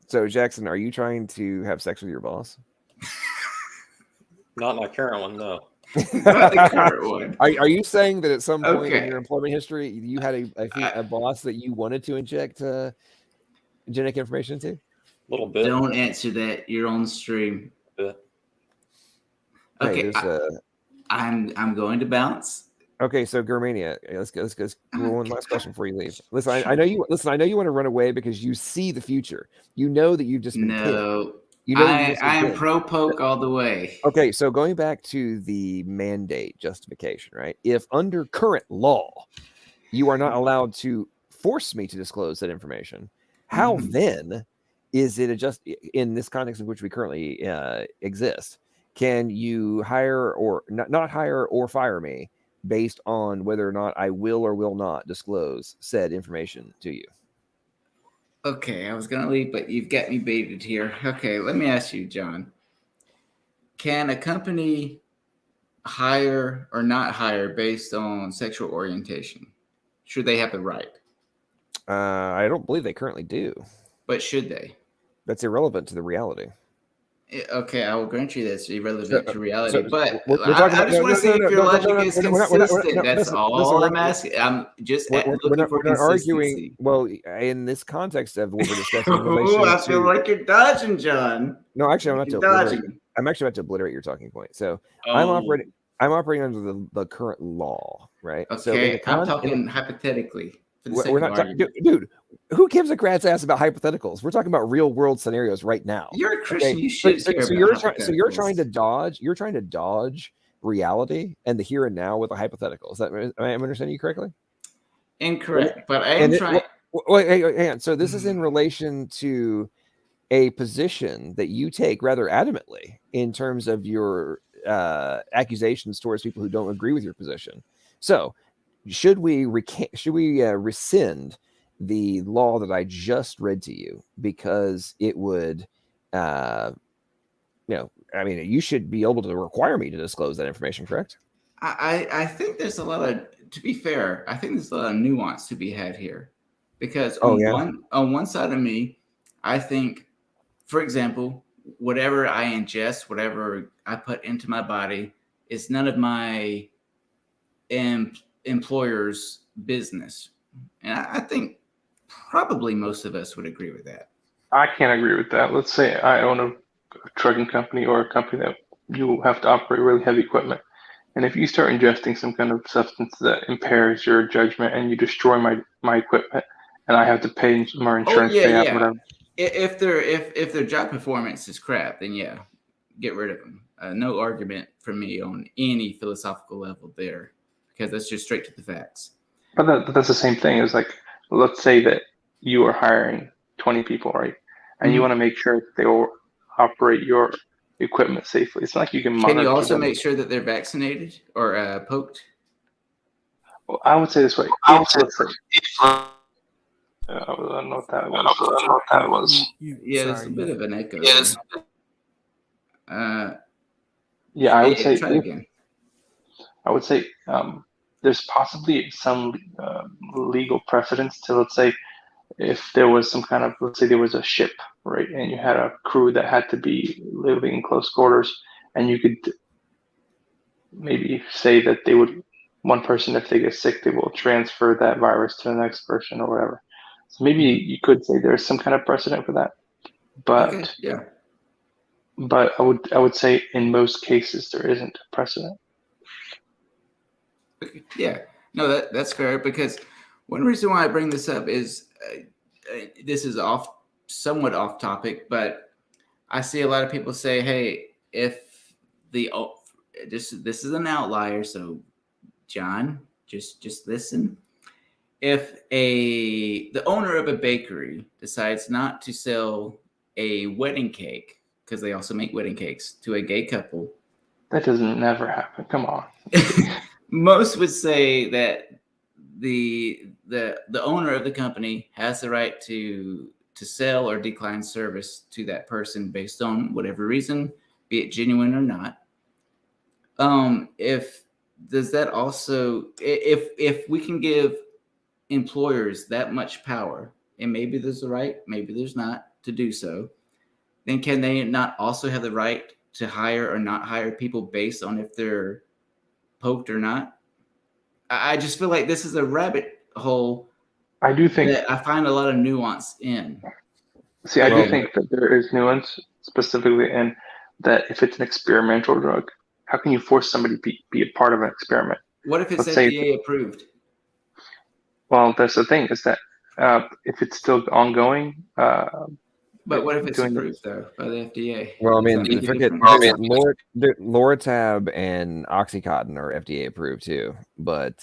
So Jackson, are you trying to have sex with your boss? Not my current one, no. Not the current one. Are you saying that at some point in Okay. your employment history you had a boss that you wanted to inject genetic information into? A little bit. Don't answer that. You're on stream. Okay, I'm going to bounce. Okay, so Germania, let's go. One last question before you leave. Listen, I know you want to run away because you see the future. You know that you've just been pinned. You know I am pro poke all the way. Okay, so going back to the mandate justification, right? If under current law you are not allowed to force me to disclose that information, how then is it just in this context in which we currently exist? Can you hire or not hire or fire me based on whether or not I will or will not disclose said information to you? Okay, I was going to leave, but you've got me baited here. Okay, let me ask you, John. Can a company hire or not hire based on sexual orientation? Should they have the right? I don't believe they currently do. But should they? That's irrelevant to the reality. Okay, I will grant you that's irrelevant to reality, but we're I just want to see if your logic is consistent. That's all I'm asking. I'm just looking for consistency. Arguing. Well, in this context of what we're discussing, oh, I feel like you're dodging, John. No, actually, I'm actually about to obliterate your talking point. So I'm operating under the current law, right? Okay, I'm talking hypothetically. We're not talking, dude. Who gives a rat's ass about hypotheticals? We're talking about real world scenarios right now. You're a Christian. Okay? You should care so you're trying to dodge. You're trying to dodge reality and the here and now with a hypothetical. Is that am I understanding you correctly? Incorrect, but I am trying. Wait, hang on. So this is in relation to a position that you take rather adamantly in terms of your accusations towards people who don't agree with your position. So should we rescind the law that I just read to you because it would, I mean, you should be able to require me to disclose that information, correct? I think there's a lot of, to be fair, I think there's a lot of nuance to be had here, because on one side of me, I think, for example, whatever I ingest, whatever I put into my body, is none of my employer's business, and I think probably most of us would agree with that. I can't agree with that. Let's say I own a trucking company or a company that you have to operate really heavy equipment. And if you start ingesting some kind of substance that impairs your judgment and you destroy my equipment and I have to pay more insurance payout, whatever. If their job performance is crap, then yeah, get rid of them. No argument from me on any philosophical level there, because that's just straight to the facts. But that's the same thing as, like, let's say that you are hiring 20 people, right? And you want to make sure that they will operate your equipment safely. It's not like you can monitor. Can you also them. make sure that they're vaccinated or poked? Well, I would say this way. I don't know what that was. Yeah, there's a bit of an echo. Yes. Yeah, I would say. Try again. I would say there's possibly some legal precedence to, let's say, if there was some kind of, let's say there was a ship, right, and you had a crew that had to be living in close quarters, and you could maybe say that they would, one person, if they get sick, they will transfer that virus to the next person or whatever. So maybe you could say there's some kind of precedent for that, but okay, yeah. But I would say in most cases there isn't a precedent. Yeah, no, that's fair, because one reason why I bring this up is this is somewhat off topic, but I see a lot of people say, hey, if this is an outlier, so John, just listen. If the owner of a bakery decides not to sell a wedding cake, because they also make wedding cakes, to a gay couple, that doesn't never happen. Come on. Most would say that the owner of the company has the right to sell or decline service to that person based on whatever reason, be it genuine or not. If we can give employers that much power, and maybe there's a right, maybe there's not, to do so, then can they not also have the right to hire or not hire people based on if they're poked or not? I just feel like this is a rabbit hole. I do think that I find a lot of nuance in. See, I do think that there is nuance specifically in that if it's an experimental drug, how can you force somebody to be a part of an experiment? What if it's Let's say, FDA approved? well, that's the thing is that if it's still ongoing. But what if it's approved though by the FDA? Well, I mean, Does that make a forget difference? Loratab and Oxycontin are FDA approved too, but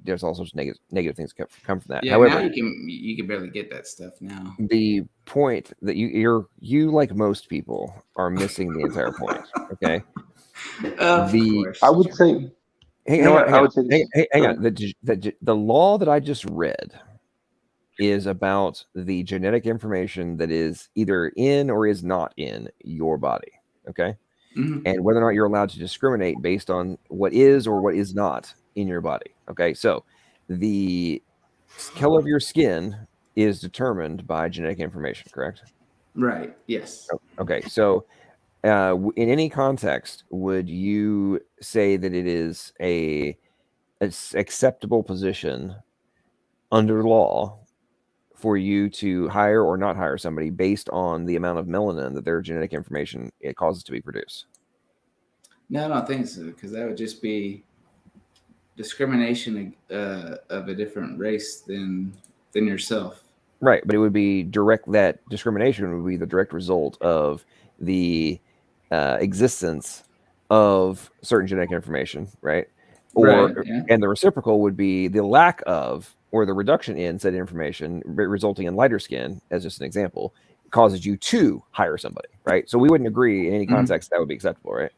there's all sorts of negative things come from that. Yeah, However, now you can barely get that stuff now. the point that you like most people are missing the entire point. Okay, I would say. Hang on. The law that I just read is about the genetic information that is either in or is not in your body. Okay. Mm-hmm. And whether or not you're allowed to discriminate based on what is or what is not in your body. Okay. So the color of your skin is determined by genetic information, correct? Right. Yes. Okay. So in any context, would you say that it is a acceptable position under law for you to hire or not hire somebody based on the amount of melanin that their genetic information it causes to be produced? No, I don't think so, because that would just be discrimination of a different race than yourself. Right, but it would be that discrimination would be the direct result of the existence of certain genetic information, right? And the reciprocal would be the lack of or the reduction in said information resulting in lighter skin, as just an example, causes you to hire somebody, right? So we wouldn't agree in any context that would be acceptable, right?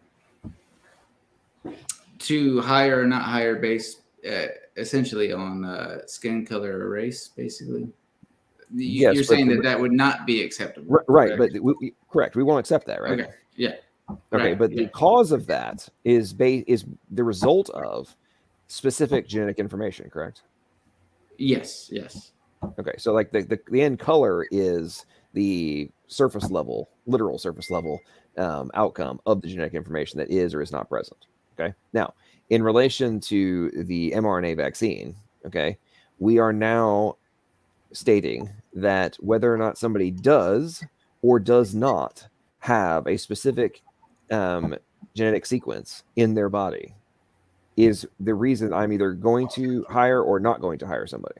To hire or not hire based essentially on skin color or race, basically. Yes, you're saying that would not be acceptable. Right, but correct. We won't accept that, right? Okay, yeah. Okay, right, but the cause of that is the result of specific genetic information, correct? Yes. Okay, so like the end color is the surface level, literal surface level outcome of the genetic information that is or is not present. Okay, now in relation to the mRNA vaccine, okay, we are now stating that whether or not somebody does or does not have a specific genetic sequence in their body is the reason I'm either going to hire or not going to hire somebody.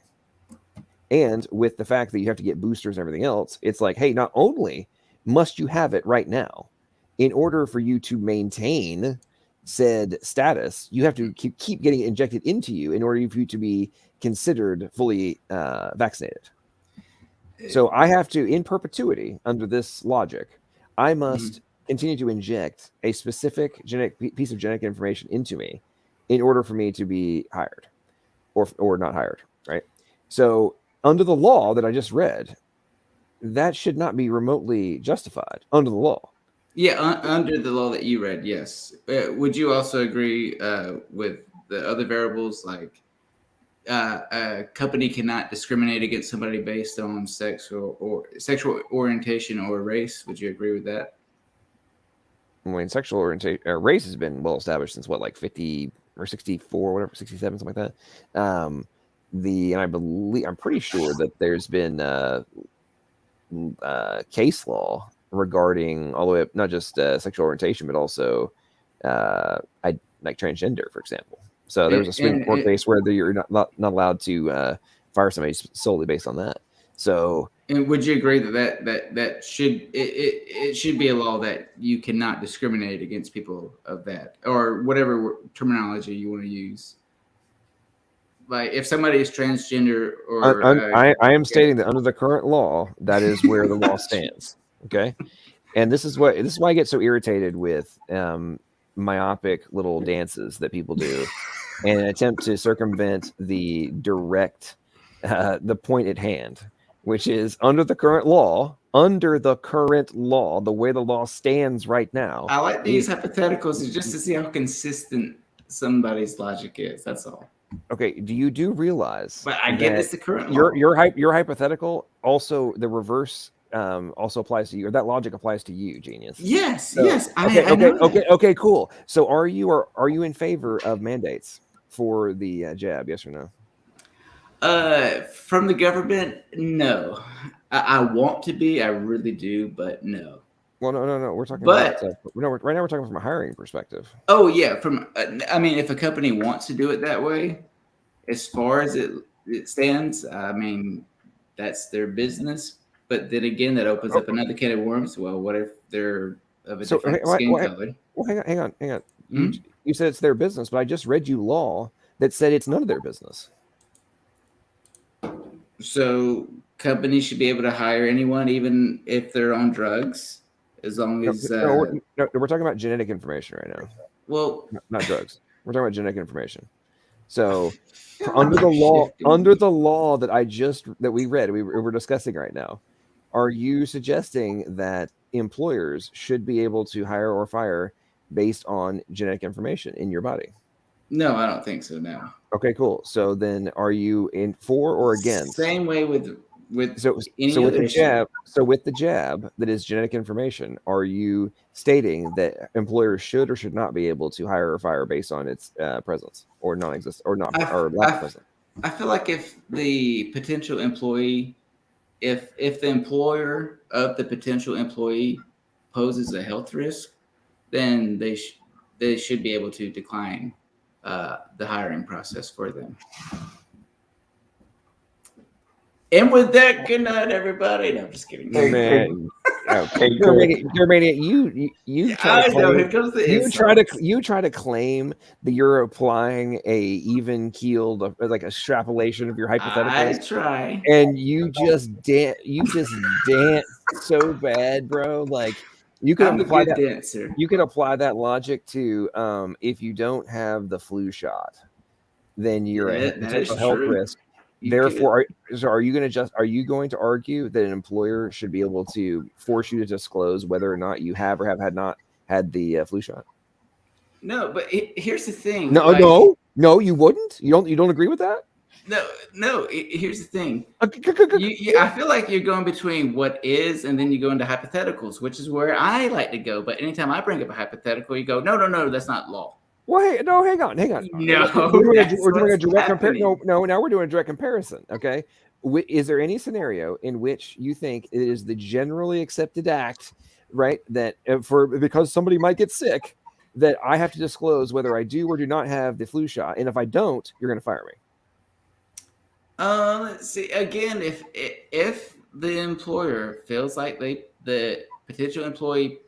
And with the fact that you have to get boosters and everything else, it's like, hey, not only must you have it right now, in order for you to maintain said status, you have to keep getting it injected into you in order for you to be considered fully vaccinated. So I have to, in perpetuity, under this logic, I must continue to inject a specific piece of genetic information into me in order for me to be hired or not hired, right? So under the law that I just read, that should not be remotely justified under the law. Yeah, under the law that you read, yes. Would you also agree with the other variables, like a company cannot discriminate against somebody based on sexual orientation or race? Would you agree with that? I mean, sexual orientation, race has been well established since what, like 50 or 64, whatever, 67, something like that. And I'm pretty sure that there's been case law regarding all the way up, not just sexual orientation, but also like transgender, for example. So there was a Supreme Court case where you're not allowed to fire somebody solely based on that. So, and would you agree that should be a law that you cannot discriminate against people of that, or whatever terminology you want to use? Like if somebody is transgender or I am stating that under the current law, that is where the law stands. Okay, and this is why I get so irritated with myopic little dances that people do and attempt to circumvent the direct, the point at hand, which is under the current law, the way the law stands right now. I like these hypotheticals just to see how consistent somebody's logic is. That's all. Okay, do realize? But I get that it's the current law. your hypothetical also the reverse also applies to you, or that logic applies to you, genius. Yes, So, yes. Okay, I know that. okay, cool. So are you in favor of mandates for the jab? Yes or no? From the government, no. I want to be, I really do, but no. Well, no. We're talking about right now. We're talking from a hiring perspective. Oh yeah, I mean, if a company wants to do it that way, as far as it stands, I mean, that's their business. But then again, that opens up another can of worms. Well, what if they're of a different skin color? Well, hang on. You said it's their business, but I just read you law that said it's none of their business. So companies should be able to hire anyone, even if they're on drugs, as long as. No, we're talking about genetic information right now. Well, not drugs. We're talking about genetic information. So under the law that we read, we're discussing right now, are you suggesting that employers should be able to hire or fire based on genetic information in your body? No, I don't think so. No. Okay, cool. So then, are you in for or against? Same way with any with other the issue. jab. So with the jab that is genetic information, are you stating that employers should or should not be able to hire or fire based on its presence or non-exist or not or lack of presence? I feel like if the potential employee, if the employer of the potential employee poses a health risk, then they should be able to decline the hiring process for them. And with that, good night, everybody. No, I'm just kidding. Man, Germania, you try to claim that you're applying a even keeled, like a extrapolation of your hypotheticals. I try, and you just dance so bad, bro. Like you can apply that. Dancer. You can apply that logic to if you don't have the flu shot, then you're a potential health risk. Therefore, are you going to argue that an employer should be able to force you to disclose whether or not you have or have not had the flu shot? No, but here's the thing. No, you wouldn't. You don't agree with that? No. Here's the thing. I feel like you're going between what is and then you go into hypotheticals, which is where I like to go. But anytime I bring up a hypothetical, you go, no, that's not law. Well, hang on. No, we're doing a direct comparison. No, now we're doing a direct comparison. Okay, is there any scenario in which you think it is the generally accepted act, right? That because somebody might get sick, that I have to disclose whether I do or do not have the flu shot, and if I don't, you're going to fire me. Let's see. Again, if the employer feels like the potential employee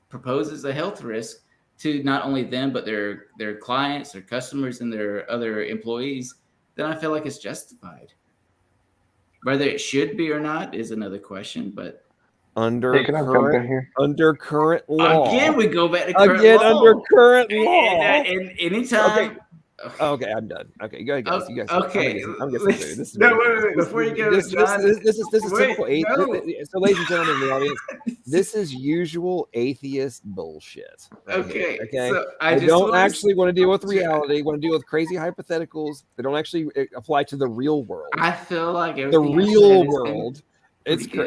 proposes a health risk to not only them but their clients, their customers, and their other employees, then I feel like it's justified. Whether it should be or not is another question, but under current law. Again, we go back to current law. Under current law. And anytime. Okay, I'm done. Okay, go ahead, guys. You guys. Okay. I'm getting through. This is wait. Before you go, this is typical atheist. No. So, ladies and gentlemen in the audience, this is usual atheist bullshit. Okay. Okay. So I don't actually want to deal with reality. I want to deal with crazy hypotheticals that don't actually apply to the real world. I feel like the real world. It's. Go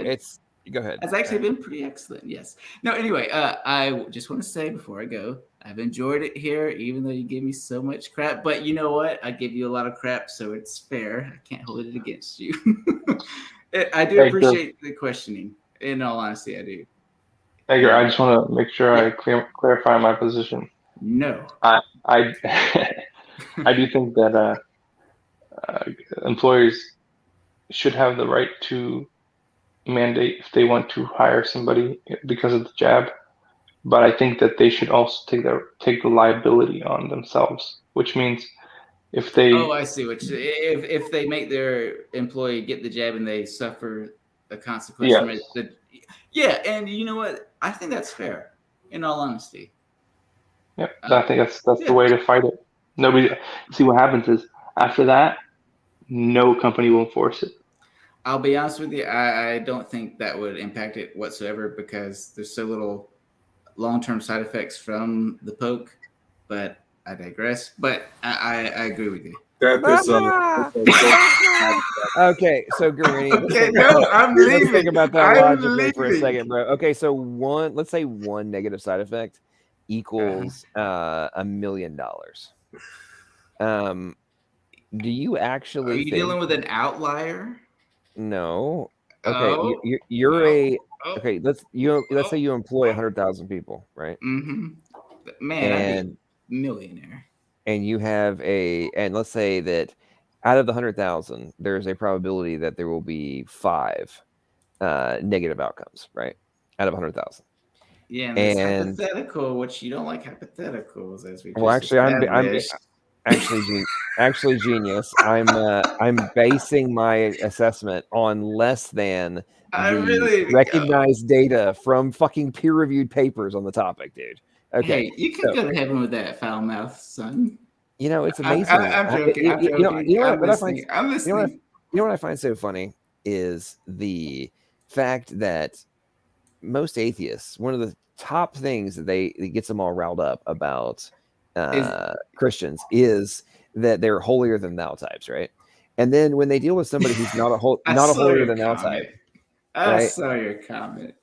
ahead. It's actually been pretty excellent. Yes. No. Anyway, I just want to say before I go, I've enjoyed it here, even though you give me so much crap. But you know what? I give you a lot of crap, so it's fair. I can't hold it against you. I do appreciate the questioning. In all honesty, I do. Edgar, I just want to make sure I clarify my position. No. I do think that employers should have the right to mandate if they want to hire somebody because of the jab. But I think that they should also take the liability on themselves, which means if they. Oh, I see. If they make their employee get the jab and they suffer the consequence from it. Yeah, and you know what? I think that's fair. In all honesty. Yep, I think that's the way to fight it. Nobody. See, what happens is after that, no company will enforce it. I'll be honest with you. I don't think that would impact it whatsoever because there's so little long-term side effects from the poke. But I digress. But I agree with you. Okay, so Guarini, Okay, no, I'm let's leaving. think about that I'm logically for a leaving. second, bro. Okay, so let's say one negative side effect equals $1 million. Do you actually Are you think dealing with an outlier? No. Okay, Oh, you're okay. Let's say you employ 100,000 people, right? Mm-hmm. Man, I'd And be millionaire. and you have and let's say that out of the 100,000, there's a probability that there will be 5 negative outcomes, right? Out of 100,000. Yeah, and that's hypothetical, which you don't like hypotheticals, as we Well, just actually, established. actually genius. I'm basing my assessment on less than the recognized data from fucking peer-reviewed papers on the topic, dude. Okay. Hey, you can go to heaven with that foul mouth, son. You know, it's amazing. I'm joking. I'm joking. You know I'm what I find? listening. I'm listening. You know what I find so funny is the fact that most atheists, one of the top things that gets them all riled up about Christians is that they're holier than thou types, right? And then when they deal with somebody who's not a holier than thou type, I saw your comment.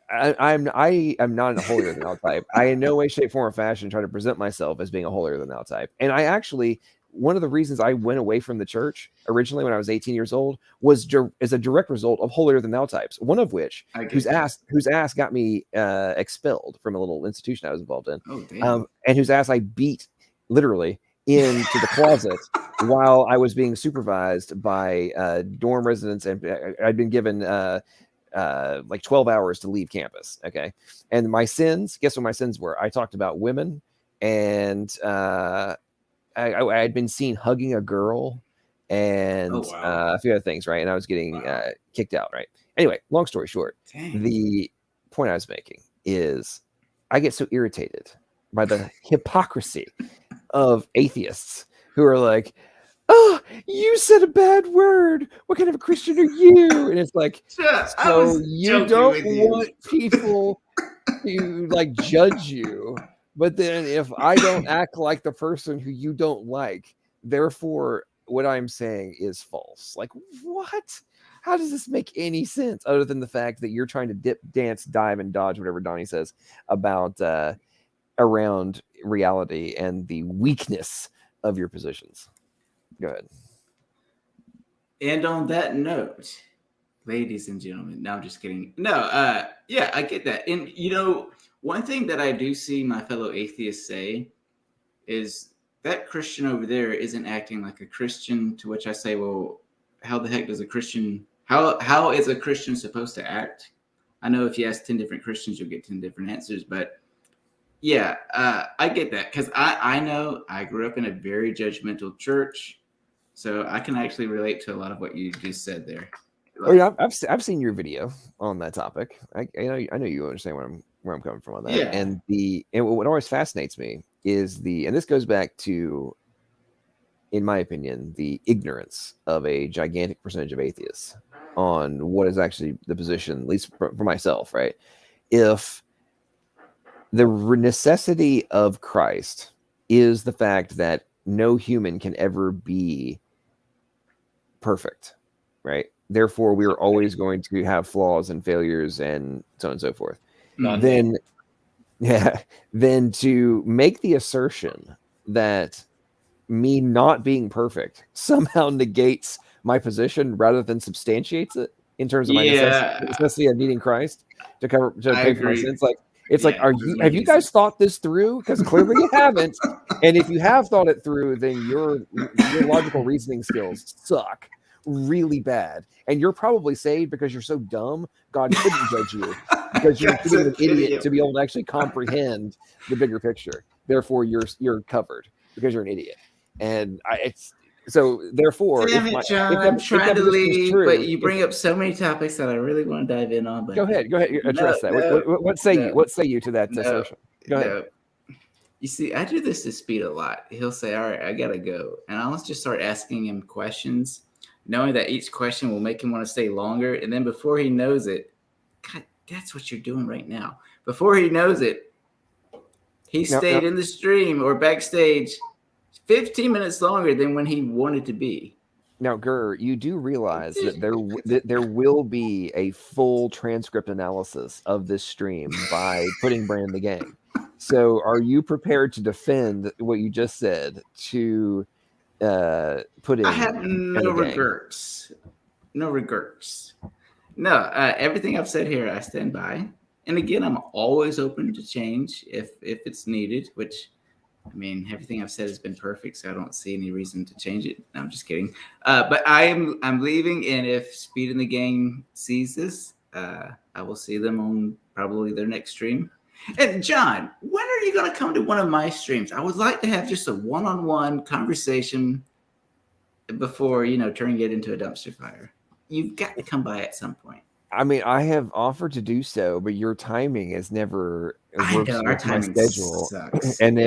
I'm not a holier than thou type. I in no way, shape, form, or fashion try to present myself as being a holier than thou type. And I actually, one of the reasons I went away from the church originally when I was 18 years old was as a direct result of holier than thou types. One of which, whose ass got me expelled from a little institution I was involved in, and whose ass I beat literally into the closet while I was being supervised by dorm residents, and I'd been given like 12 hours to leave campus. Okay. And my sins, guess what my sins were? I talked about women, and I had been seen hugging a girl, and a few other things, right? And I was getting kicked out, right? Anyway, long story short, the point I was making is I get so irritated by the hypocrisy of atheists who are like, oh, you said a bad word. What kind of a Christian are you? And it's like, so you don't want people to like judge you, but then if I don't act like the person who you don't like, therefore what I'm saying is false. Like, what? How does this make any sense other than the fact that you're trying to dip, dance, dive, and dodge whatever Donnie says about around reality and the weakness of your positions? Go ahead. And on that note, ladies and gentlemen, no, I'm just kidding. No, yeah, I get that. And you know, one thing that I do see my fellow atheists say is that Christian over there isn't acting like a Christian, to which I say, well, how the heck does a Christian, how is a Christian supposed to act? I know if you ask 10 different Christians, you'll get 10 different answers, but yeah, I get that because I know I grew up in a very judgmental church, so I can actually relate to a lot of what you just said there. Oh yeah, I've seen your video on that topic. I know you understand where I'm coming from on that. Yeah. And what always fascinates me is and this goes back to, in my opinion, the ignorance of a gigantic percentage of atheists on what is actually the position, at least for myself, right? If the necessity of Christ is the fact that no human can ever be perfect, right? Therefore, we are always going to have flaws and failures and so on and so forth. Then to make the assertion that me not being perfect somehow negates my position rather than substantiates it in terms of my necessity of needing Christ to pay for my sins, like it's like, have you guys thought this through? Because clearly you haven't. And if you have thought it through, then your logical reasoning skills suck really bad. And you're probably saved because you're so dumb, God couldn't judge you because you're an idiot to be able to actually comprehend the bigger picture. Therefore, you're covered because you're an idiot. And so therefore, damn it, John, I'm trying to leave, but you bring up so many topics that I really want to dive in on. But go ahead, address that. What say you to that assertion? Go ahead. You see, I do this to Speed a lot. He'll say, all right, I got to go. And I'll just start asking him questions, knowing that each question will make him want to stay longer. And then before he knows it, God, that's what you're doing right now. Before he knows it, he stayed in the stream or backstage 15 minutes longer than when he wanted to be. Now, Gurr, you do realize that there will be a full transcript analysis of this stream by putting Brand in the game. So, are you prepared to defend what you just said to put in? I have no regrets. No regrets. No, everything I've said here, I stand by. And again, I'm always open to change if it's needed, which, I mean, everything I've said has been perfect, so I don't see any reason to change it. No, I'm just kidding. But I'm leaving, and if Speed in the Game sees this, I will see them on probably their next stream. And John, when are you going to come to one of my streams? I would like to have just a one-on-one conversation before, turning it into a dumpster fire. You've got to come by at some point. I mean, I have offered to do so, but your timing has never worked with my schedule. Sucks. And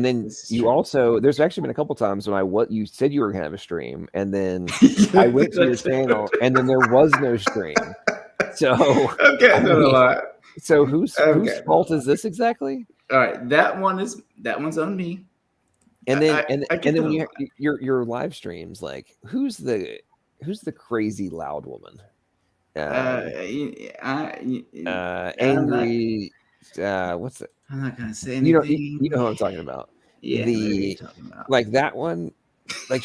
then you also, there's actually been a couple times when you said you were gonna have a stream, and then I went to your channel, and then there was no stream. So a lot. So whose fault is this exactly? All right, that one's on me. And then when you your live streams, like who's the crazy loud woman? Angry. What's it? I'm not gonna say anything. You know who I'm talking about. Yeah, what are you talking about? Like that one. Like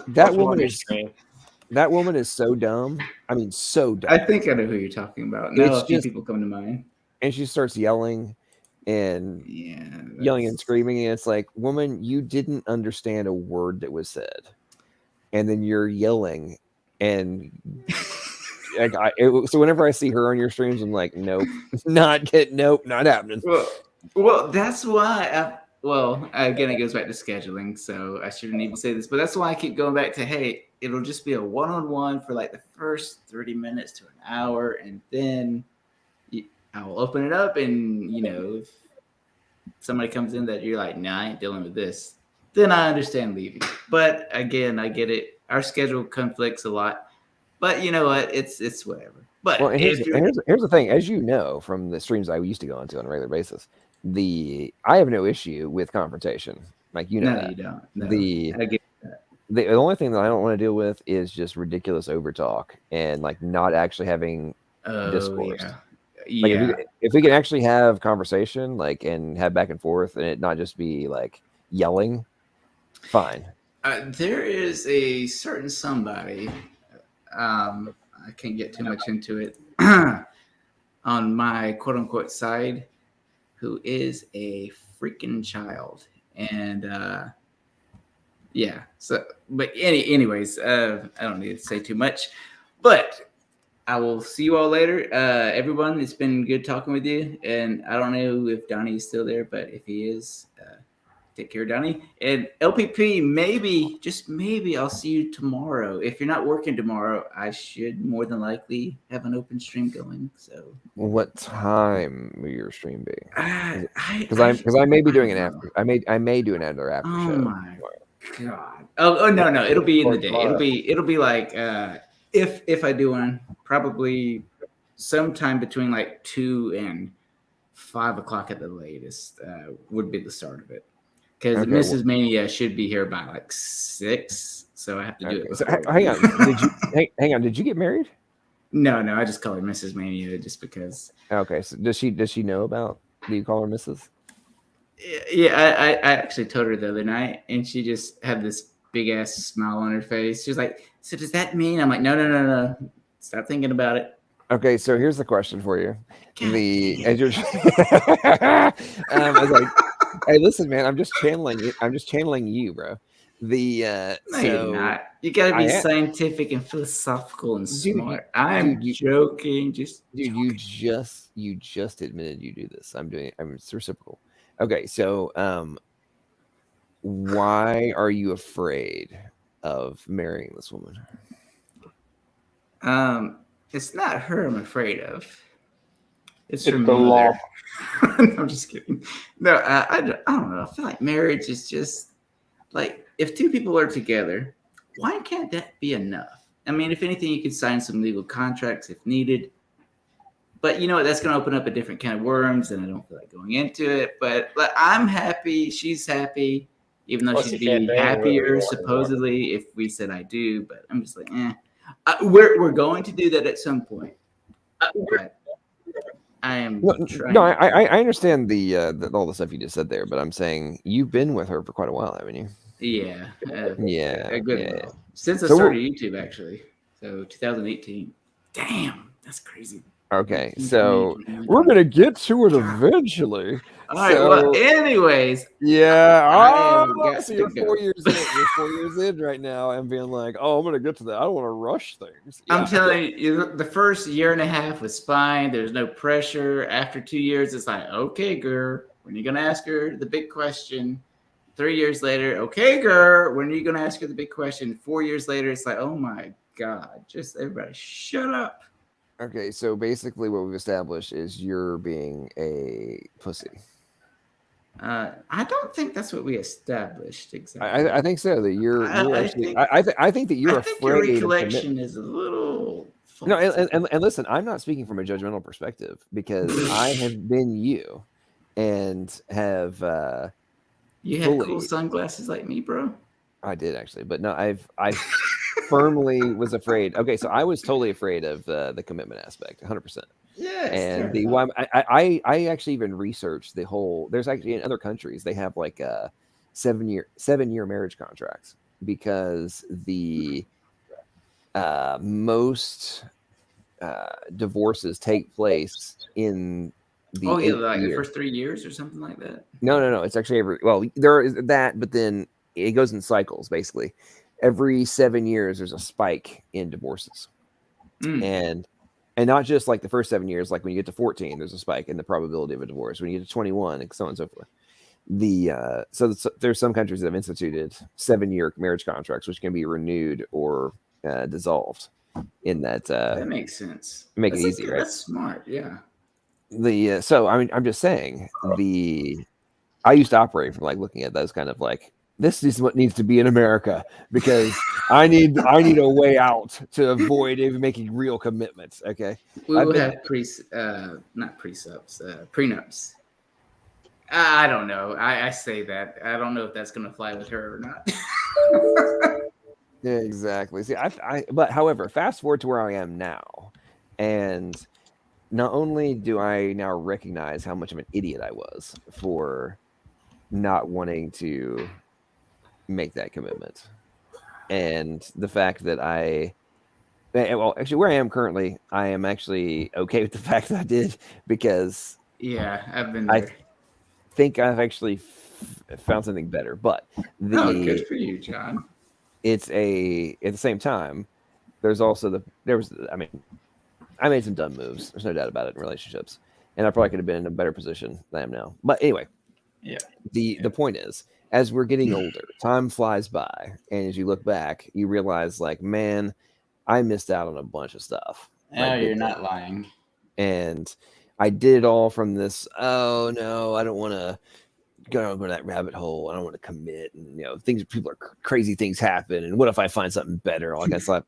that woman is so dumb. I mean, so dumb. I think I know who you're talking about. No, a few people come to mind. And she starts yelling and yelling and screaming, and it's like, woman, you didn't understand a word that was said, and then you're yelling and. So whenever I see her on your streams, I'm like, nope, not happening. Well, that's why. Again, it goes back to scheduling, so I shouldn't even say this, but that's why I keep going back to, hey, it'll just be a one-on-one for like the first 30 minutes to an hour, and then I will open it up, and if somebody comes in that you're like, nah, I ain't dealing with this, then I understand leaving. But again, I get it. Our schedule conflicts a lot. But you know what? It's whatever. But here's the thing. As you know from the streams I used to go into on a regular basis, I have no issue with confrontation. Like you don't. No, I get that. The only thing that I don't want to deal with is just ridiculous overtalk and like not actually having discourse. Yeah. Like if we can actually have conversation, like and have back and forth, and it not just be like yelling, fine. There is a certain somebody. I can't get too much into it on my quote unquote side, who is a freaking child. And so but anyways, I don't need to say too much, but I will see you all later. Everyone, it's been good talking with you, and I don't know if Donnie is still there, but if he is, take care, Donnie. And LPP, maybe, just maybe, I'll see you tomorrow. If you're not working tomorrow, I should more than likely have an open stream going. So, what time will your stream be? Because I may be doing an after. I may do another after show. Oh my god! Oh no! It'll be in the day. It'll be like if I do one, probably sometime between like 2 and 5 o'clock at the latest would be the start of it. Because Mrs. Mania should be here by like 6, so I have to do it. So hang on, hang on. Did you get married? No, I just call her Mrs. Mania just because. Okay, so does she know about? Do you call her Mrs.? Yeah, I actually told her the other night, and she just had this big ass smile on her face. She was like, "So does that mean?" I'm like, "No. Stop thinking about it." Okay, so here's the question for you. I was like, hey, listen, man, I'm just channeling you, bro. You're not. You gotta be scientific and philosophical and smart. I'm joking. You just admitted you do this. It's reciprocal. Okay, so why are you afraid of marrying this woman? It's not her I'm afraid of. It's It's from the law. No, I'm just kidding. No, I don't know. I feel like marriage is just like if two people are together, why can't that be enough? I mean, if anything, you could sign some legal contracts if needed. But you know what? That's going to open up a different can of worms, and I don't feel like going into it. But I'm happy. She's happy, even though Plus, she'd you can't be bang whoever you happier want anymore. supposedly if we said I do. But I'm just like, we're going to do that at some point. But I am trying. No, I understand the all the stuff you just said there, but I'm saying you've been with her for quite a while, haven't you? Yeah. Yeah. A good yeah. while. Since I So started YouTube, actually. So 2018. Damn, that's crazy. Okay, 19, so 20, 21, we're gonna get to it eventually. All right. Well, anyways. Yeah. I have Oh, got so to you're go. 4 years in. You're 4 years in right now, and being like, "Oh, I'm gonna get to that. I don't want to rush things." I'm telling you, the first year and a half was fine. There's no pressure. After 2 years, it's like, okay, girl, when are you gonna ask her the big question? 3 years later, okay, girl, when are you gonna ask her the big question? 4 years later, it's like, oh my God, just everybody shut up. Okay, so basically, what we've established is you're being a pussy. I don't think that's what we established exactly. I think so. That you're actually. I think that you're I think your afraid of recollection commitment. is a little. No, and listen, I'm not speaking from a judgmental perspective because I have been you, and have. You had cool sunglasses like me, bro. I did actually, but no, I firmly was afraid. Okay, so I was totally afraid of the commitment aspect, 100%. Yes, And the one I actually even researched the whole. There's actually in other countries they have like 7-year marriage contracts because the most divorces take place in the like year. the first 3 years or something like that. No. It's actually there is that, but then it goes in cycles. Basically, every 7 years there's a spike in divorces, and not just like the first 7 years. Like when you get to 14, there's a spike in the probability of a divorce. When you get to 21, and so on and so forth. So there's some countries that have instituted 7-year marriage contracts, which can be renewed or dissolved. In that makes sense. Make it easy, right? That's smart. Yeah. So I mean, I'm just saying I used to operate from like looking at those kind of like this is what needs to be in America because I need a way out to avoid even making real commitments. Okay, we will have not prenups. I don't know. I say that I don't know if that's going to fly with her or not. Yeah, exactly. See, but however, fast forward to where I am now, and not only do I now recognize how much of an idiot I was for not wanting to make that commitment, and the fact that actually where I am currently, I am actually okay with the fact that I did because I've been there. I think I've actually found something better, but good for you, John. It's at the same time, there's also I made some dumb moves. There's no doubt about it in relationships. And I probably could have been in a better position than I am now. But anyway, the point is, as we're getting older, time flies by. And as you look back, you realize like, man, I missed out on a bunch of stuff. No, you're not lying. And I did it all from this, oh no, I don't want to go that rabbit hole. I don't want to commit, and crazy things happen. And what if I find something better? All that kind of stuff.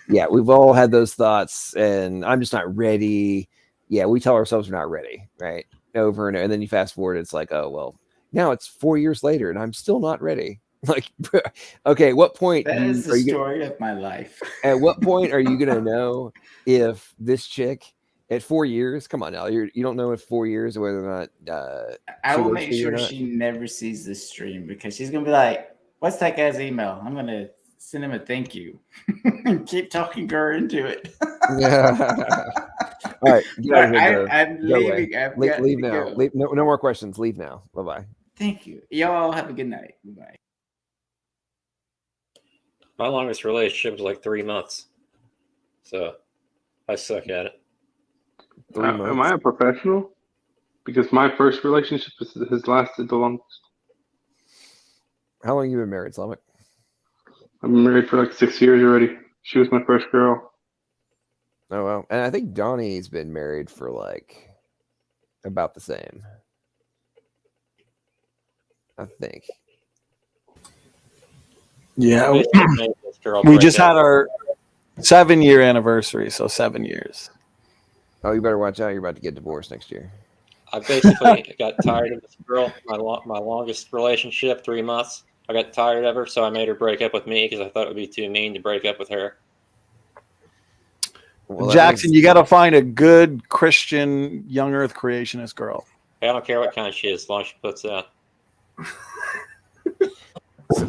Yeah. We've all had those thoughts, and I'm just not ready. Yeah, we tell ourselves we're not ready, right? Over and over. And then you fast forward, it's like, oh well, now it's 4 years later, and I'm still not ready. Like, okay, at what point? That is the story of my life. At what point are you gonna know if this chick? At 4 years, come on now. You don't know in 4 years whether or not. I will make sure she never sees this stream because she's gonna be like, "What's that guy's email?" I'm gonna send him a thank you and keep talking her into it. Yeah. All right, I'm leaving. Leave now. Leave, no more questions. Leave now. Bye bye. Thank you. Y'all have a good night. Bye. My longest relationship was like 3 months, so I suck at it. Am I a professional? Because my first relationship has lasted the longest. How long have you been married, Slavic? I've been married for like 6 years already. She was my first girl. Oh, well. And I think Donnie's been married for like about the same. I think. Yeah, Basically made this girl we break just up. had our 7-year anniversary, so 7 years. Oh, you better watch out. You're about to get divorced next year. I basically got tired of this girl. My longest relationship, 3 months. I got tired of her, so I made her break up with me because I thought it would be too mean to break up with her. Well, Jackson, you got to find a good Christian young Earth creationist girl. I don't care what kind she is, as long as she puts out.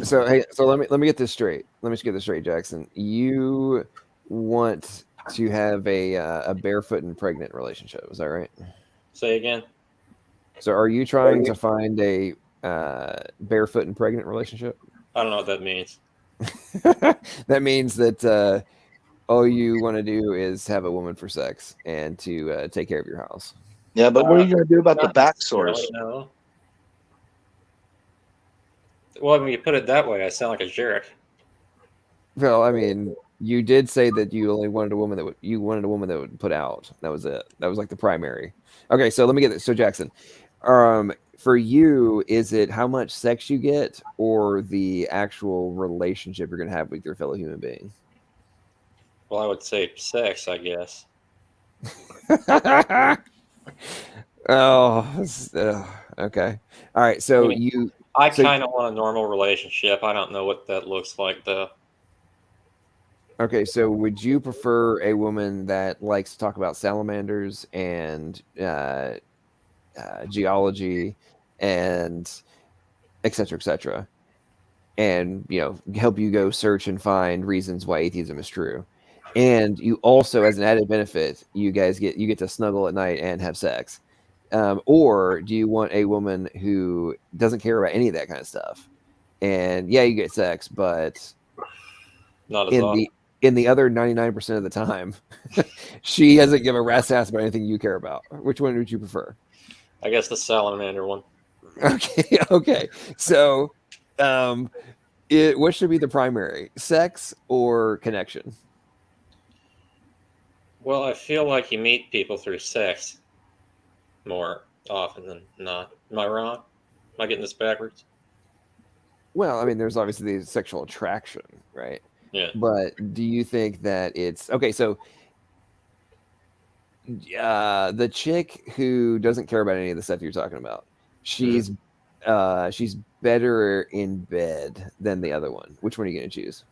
So hey, so let me get this straight. Let me just get this straight, Jackson. You want to have a barefoot and pregnant relationship? Is that right? Say again. So are you trying to find a barefoot and pregnant relationship? I don't know what that means. That means that all you want to do is have a woman for sex and to take care of your house. Yeah, but what are you going to do about the Not back necessarily, source? no. Well, when you put it that way, I sound like a jerk. Well, I mean, you did say that you only wanted a woman that would put out. That was it. That was like the primary. Okay, so let me get this. So Jackson, for you, is it how much sex you get or the actual relationship you're going to have with your fellow human being? Well, I would say sex, I guess. Okay. All right. So I mean, I I kind of want a normal relationship. I don't know what that looks like, though. Okay, so would you prefer a woman that likes to talk about salamanders and geology and et cetera, and help you go search and find reasons why atheism is true, and you also, as an added benefit, you get to snuggle at night and have sex, or do you want a woman who doesn't care about any of that kind of stuff, and yeah, you get sex, but Not as often. in the other 99% of the time, she doesn't give a rat's ass about anything you care about. Which one would you prefer? I guess the salamander one. Okay. So, what should be the primary, sex or connection? Well, I feel like you meet people through sex more often than not. Am I wrong? Am I getting this backwards? Well, I mean, there's obviously the sexual attraction, right? Yeah. But do you think that it's okay? So, the chick who doesn't care about any of the stuff you're talking about, she's better in bed than the other one. Which one are you going to choose?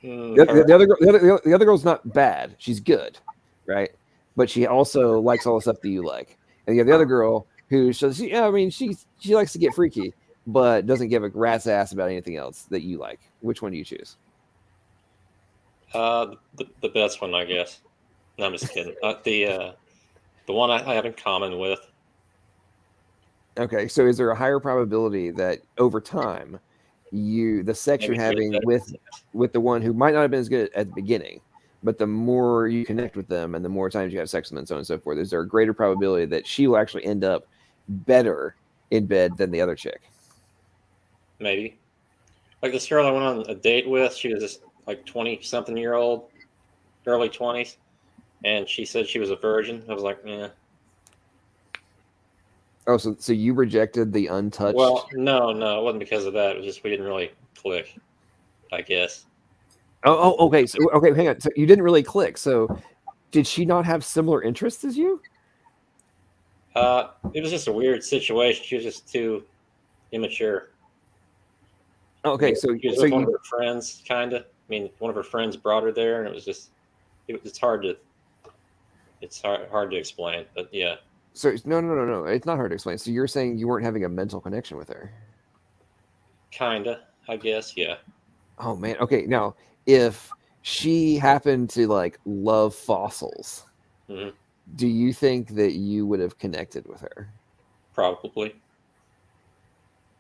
The other girl's not bad. She's good, right? But she also likes all the stuff that you like. And you have the other girl who she likes to get freaky, but doesn't give a rat's ass about anything else that you like. Which one do you choose? The best one, I guess. No, I'm just kidding. The one I have in common with. Okay, so is there a higher probability that over time, the sex you're having with the one who might not have been as good at the beginning, but the more you connect with them and the more times you have sex with them and so on and so forth, is there a greater probability that she will actually end up better in bed than the other chick? Maybe. Like this girl I went on a date with, she was this like 20-something-year-old, early 20s, and she said she was a virgin. I was like, yeah. Oh, so you rejected the untouched? Well, no, it wasn't because of that. It was just we didn't really click, I guess. Oh, okay. So, okay, hang on. So you didn't really click. So did she not have similar interests as you? It was just a weird situation. She was just too immature. Okay, so she was with one of her friends, kind of. I mean, one of her friends brought her there, and it was just it's hard to explain, but yeah. So no, it's not hard to explain. So you're saying you weren't having a mental connection with her? Kinda, I guess, yeah. Oh man. Okay, now if she happened to like love fossils, do you think that you would have connected with her? Probably.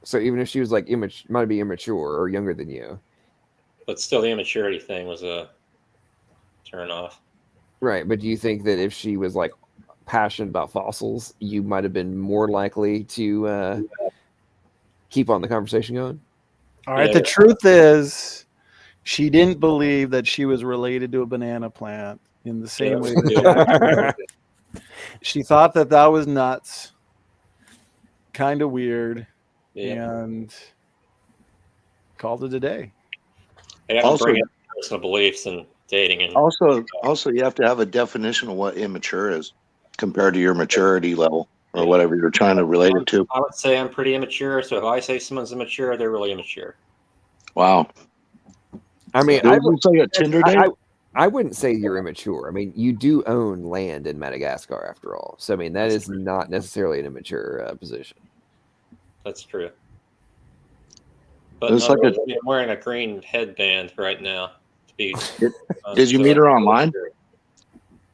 So even if she was like might be immature or younger than you, but still, the immaturity thing was a turn off. Right, but do you think that if she was like passionate about fossils, you might have been more likely to keep on the conversation going? All right. The truth is, she didn't believe that she was related to a banana plant in the same way that Jackson She thought that was nuts, kind of weird, Yeah. and called it a day. I haven't Also- bring up personal beliefs and dating. And Also, you have to have a definition of what immature is compared to your maturity level or whatever you're trying to relate it to. I would say I'm pretty immature. So if I say someone's immature, they're really immature. Wow. I mean, It was like a Tinder date. I wouldn't say you're immature. I mean, you do own land in Madagascar, after all. So, I mean, that is not necessarily an immature position. That's true. But It's like I'm wearing a green headband right now. To be, Did you meet her online?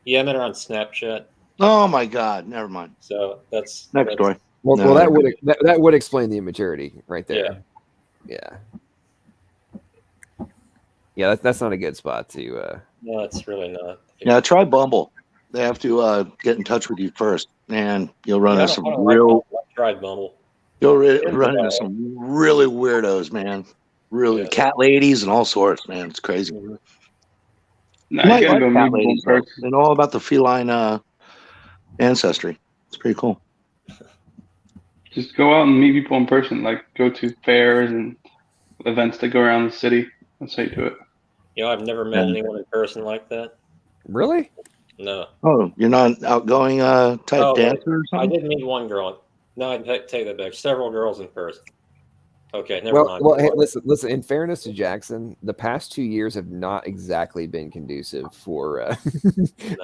Yeah, I met her on Snapchat. Oh my God! Never mind. So that's Next story. Well, that would explain the immaturity right there. Yeah. Yeah, that's not a good spot to. No, it's really not. Yeah, try Bumble. They have to get in touch with you first, and you'll run into some real. I tried Bumble. You'll run into some really weirdos, man. Really cat ladies and all sorts, man. It's crazy. No, You you might gotta like go cat meet people in ladies, though. person. They know all about the feline ancestry. It's pretty cool. Just go out and meet people in person. Like go to fairs and events that go around the city. That's how you do it. You know, I've never met anyone in person like that. Really? No. Oh, you're not an outgoing type dancer or I something? did meet one girl. No, I take that back. Several girls in person. Okay, never mind. Well, hey, listen. In fairness to Jackson, the past 2 years have not exactly been conducive for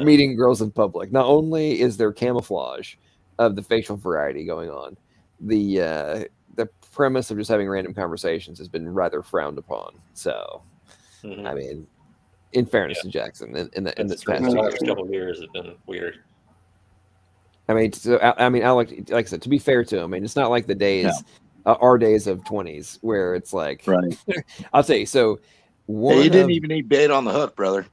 meeting girls in public. Not only is there camouflage of the facial variety going on, the premise of just having random conversations has been rather frowned upon. So, I mean, in fairness to Jackson, in this past the 2 last years, couple of years have been weird. I mean, like I said, to be fair to him, I mean, it's not like the days. Our days of 20s where it's like, right. I'll tell you. So, Hey, you didn't even need bait on the hook, brother.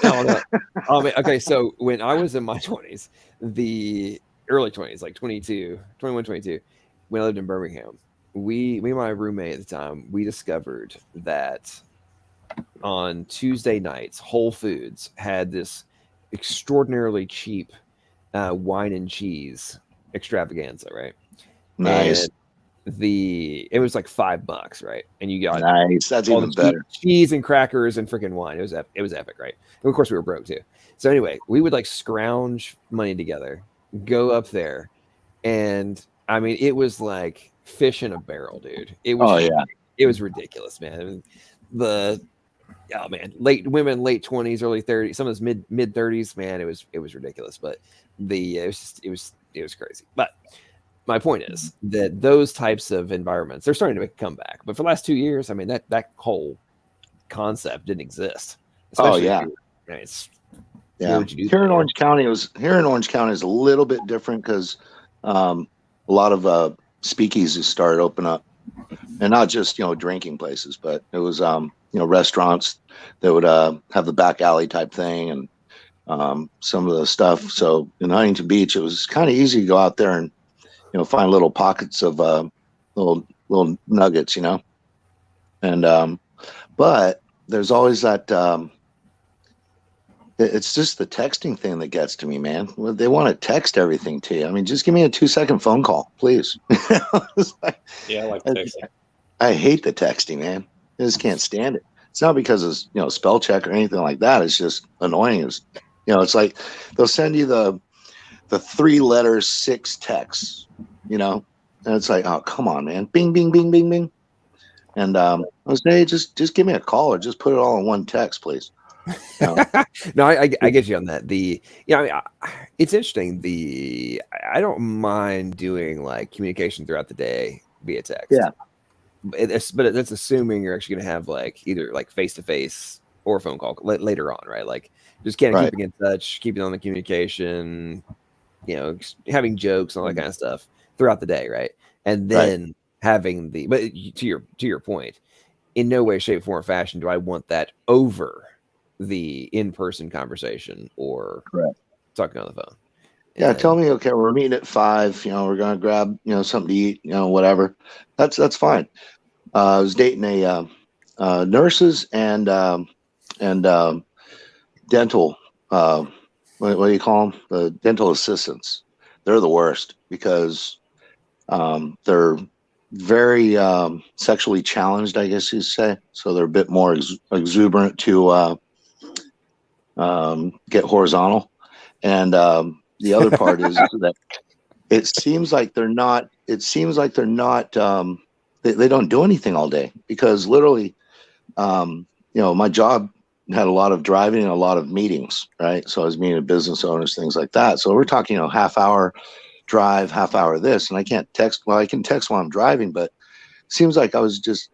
No. Okay, so when I was in my 20s, the early 20s, like 21, 22, when I lived in Birmingham, me and my roommate at the time, we discovered that on Tuesday nights, Whole Foods had this extraordinarily cheap wine and cheese extravaganza, right? Nice. And it was like $5, right? And you got nice. That's all even the better. Cheese and crackers and freaking wine. It was epic, right? And of course we were broke too. So anyway, we would like scrounge money together, go up there, and I mean it was like fish in a barrel, dude. It was it was ridiculous, man. I mean, late 20s, early 30s, some of those mid 30s, man. It was ridiculous, but it was crazy. But my point is that those types of environments, they're starting to make a comeback. But for the last 2 years, I mean, that whole concept didn't exist. Especially Here in Orange County is a little bit different because a lot of speakeasies started open up, and not just drinking places, but it was restaurants that would have the back alley type thing and some of the stuff. So in Huntington Beach, it was kind of easy to go out there and find little pockets of little nuggets, and but there's always that it's just the texting thing that gets to me, man. They want to text everything to you. I mean, just give me a 2-second phone call, please. Yeah, I like texting. I hate the texting, man. I just can't stand it. It's not because of spell check or anything like that. It's just annoying. It's like they'll send you the 3-letter 6 texts, and it's like, oh, come on, man. Bing, bing, bing, bing, bing. And I was saying, just give me a call or just put it all in one text, please. No, I get you on that. It's interesting. I don't mind doing like communication throughout the day via text. Yeah. But that's assuming you're actually going to have like either like face-to-face or a phone call later on, right? Like just kind of keeping in touch, keeping on the communication, having jokes and all that kind of stuff throughout the day, right? And then having but to your point, in no way, shape, form, or fashion do I want that over the in-person conversation or talking on the phone. Yeah, tell me, okay, we're meeting at 5, we're gonna grab, something to eat, whatever. That's fine. I was dating nurses and dental what do you call them? The dental assistants. They're the worst because they're very sexually challenged, I guess you'd say. So they're a bit more exuberant to get horizontal. And the other part is that it seems like they're not. They don't do anything all day because literally, my job had a lot of driving and a lot of meetings, right? So I was meeting business owners, things like that. So we're talking, half hour drive, half hour this, and I can't text. Well, I can text while I'm driving, but it seems like I was just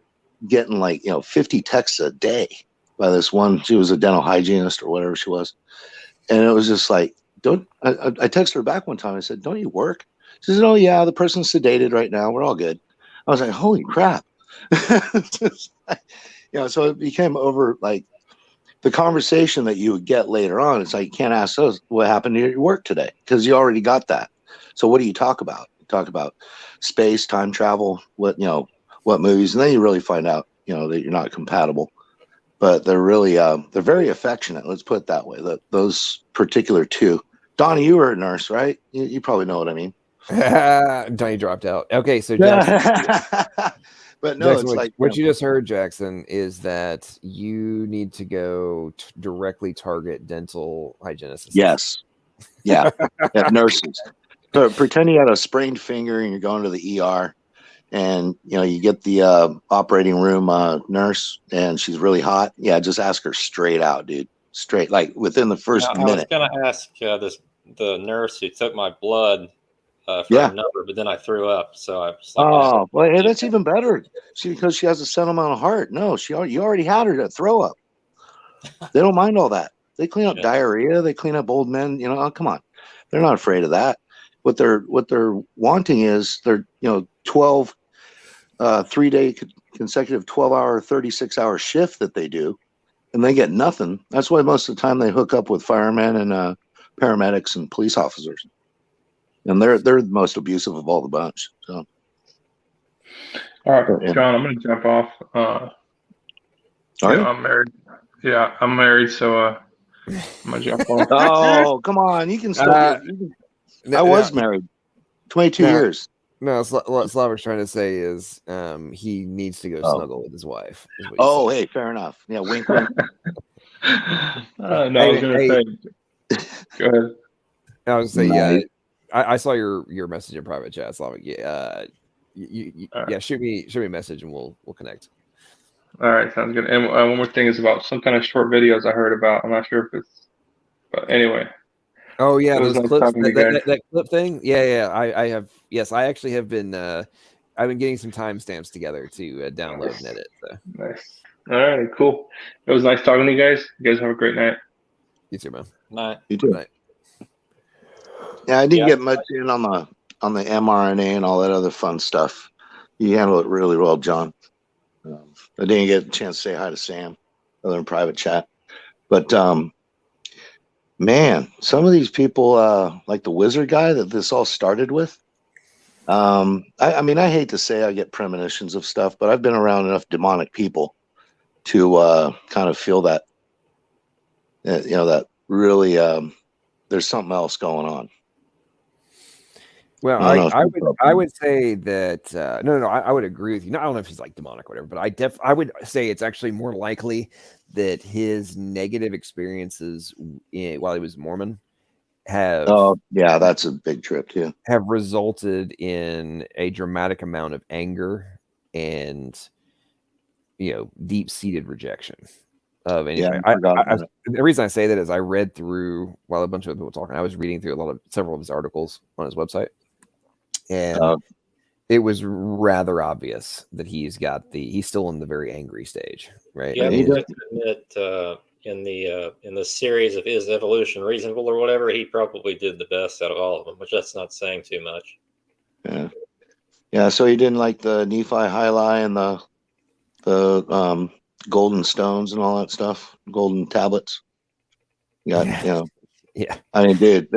getting 50 texts a day by this one. She was a dental hygienist or whatever she was. And it was just like, I texted her back one time. I said, don't you work? She said, oh yeah, the person's sedated right now. We're all good. I was like, holy crap. So it became over the conversation that you would get later on. It's like, you can't ask us what happened to your work today because you already got that. So what do you talk about? You talk about space, time travel, what movies, and then you really find out, that you're not compatible. But they're really, they're very affectionate. Let's put it that way. Those particular two. Donnie, you were a nurse, right? You probably know what I mean. Donnie dropped out. Okay, so Jackson. But no, Jackson, it's what you just heard, Jackson, is that you need to go directly target dental hygienists. Yes. Yeah. Nurses. So pretend you had a sprained finger and you're going to the ER. And you get the operating room nurse, and she's really hot. Yeah, just ask her straight out, dude. Straight, within the first minute. I was going to ask the nurse who took my blood for a number, but then I threw up. So I was like, well, hey, that's even better. Because she has a set amount of heart. No, you already had her to throw up. They don't mind all that. They clean up diarrhea. They clean up old men. Come on, they're not afraid of that. What they're wanting is 12 3-day consecutive 12-hour 36-hour shift that they do, and they get nothing. That's why most of the time they hook up with firemen and paramedics and police officers, and they're the most abusive of all the bunch. So all right, John, I'm gonna jump off. I'm married. Yeah, I'm married, so I'm gonna jump off. Oh, come on, you can still I was married 22 years. No, what Slavic's trying to say is he needs to go snuggle with his wife. Oh, hey, fair enough. Yeah, wink, wink. No, I was going to say, go ahead. I was going to say, I saw your message in private chat, Slavic. Yeah, shoot me a message and we'll connect. All right, sounds good. And one more thing is about some kind of short videos I heard about. I'm not sure if it's, but anyway. Oh yeah, those clips. That clip thing. Yeah. I have. Yes, I actually have been. I've been getting some timestamps together to download and edit. So. Nice. All right, cool. It was nice talking to you guys. You guys have a great night. You too, man. Night. You too. Night. Yeah, I didn't get much in on the mRNA and all that other fun stuff. You handle it really well, John. I didn't get a chance to say hi to Sam, other than private chat, but man, some of these people, like the wizard guy that this all started with. I mean, I hate to say I get premonitions of stuff, but I've been around enough demonic people to kind of feel that, that really there's something else going on. Well, I would say that no, I would agree with you. No, I don't know if he's like demonic or whatever, but I would say it's actually more likely that his negative experiences while he was Mormon have that's a big trip too. Have resulted in a dramatic amount of anger and deep-seated rejection of anything. The reason I say that is I read through while a bunch of people were talking. I was reading through several of his articles on his website. And it was rather obvious that he's still in the very angry stage, right? Yeah, he does admit in the series of Is Evolution Reasonable or whatever, he probably did the best out of all of them, which that's not saying too much. Yeah. So he didn't like the Nephi Hyli and the golden stones and all that stuff, golden tablets. Yeah. I mean, dude.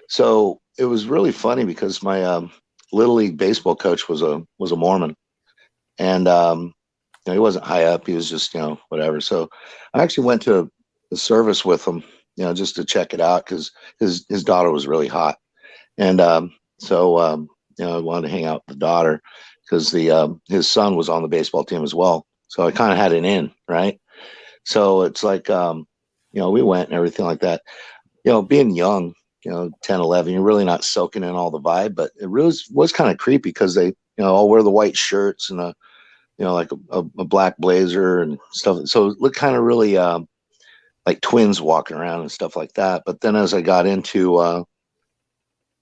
So it was really funny because my Little League baseball coach was a Mormon, and he wasn't high up. He was just whatever. So I actually went to the service with him just to check it out because his daughter was really hot, and so I wanted to hang out with the daughter because his son was on the baseball team as well. So I kind of had an in, right? So it's like we went and everything like that. Being young, 10, 11, you're really not soaking in all the vibe, but it really was kind of creepy because they all wear the white shirts and like a black blazer and stuff. So it looked kind of really like twins walking around and stuff like that. But then as I got into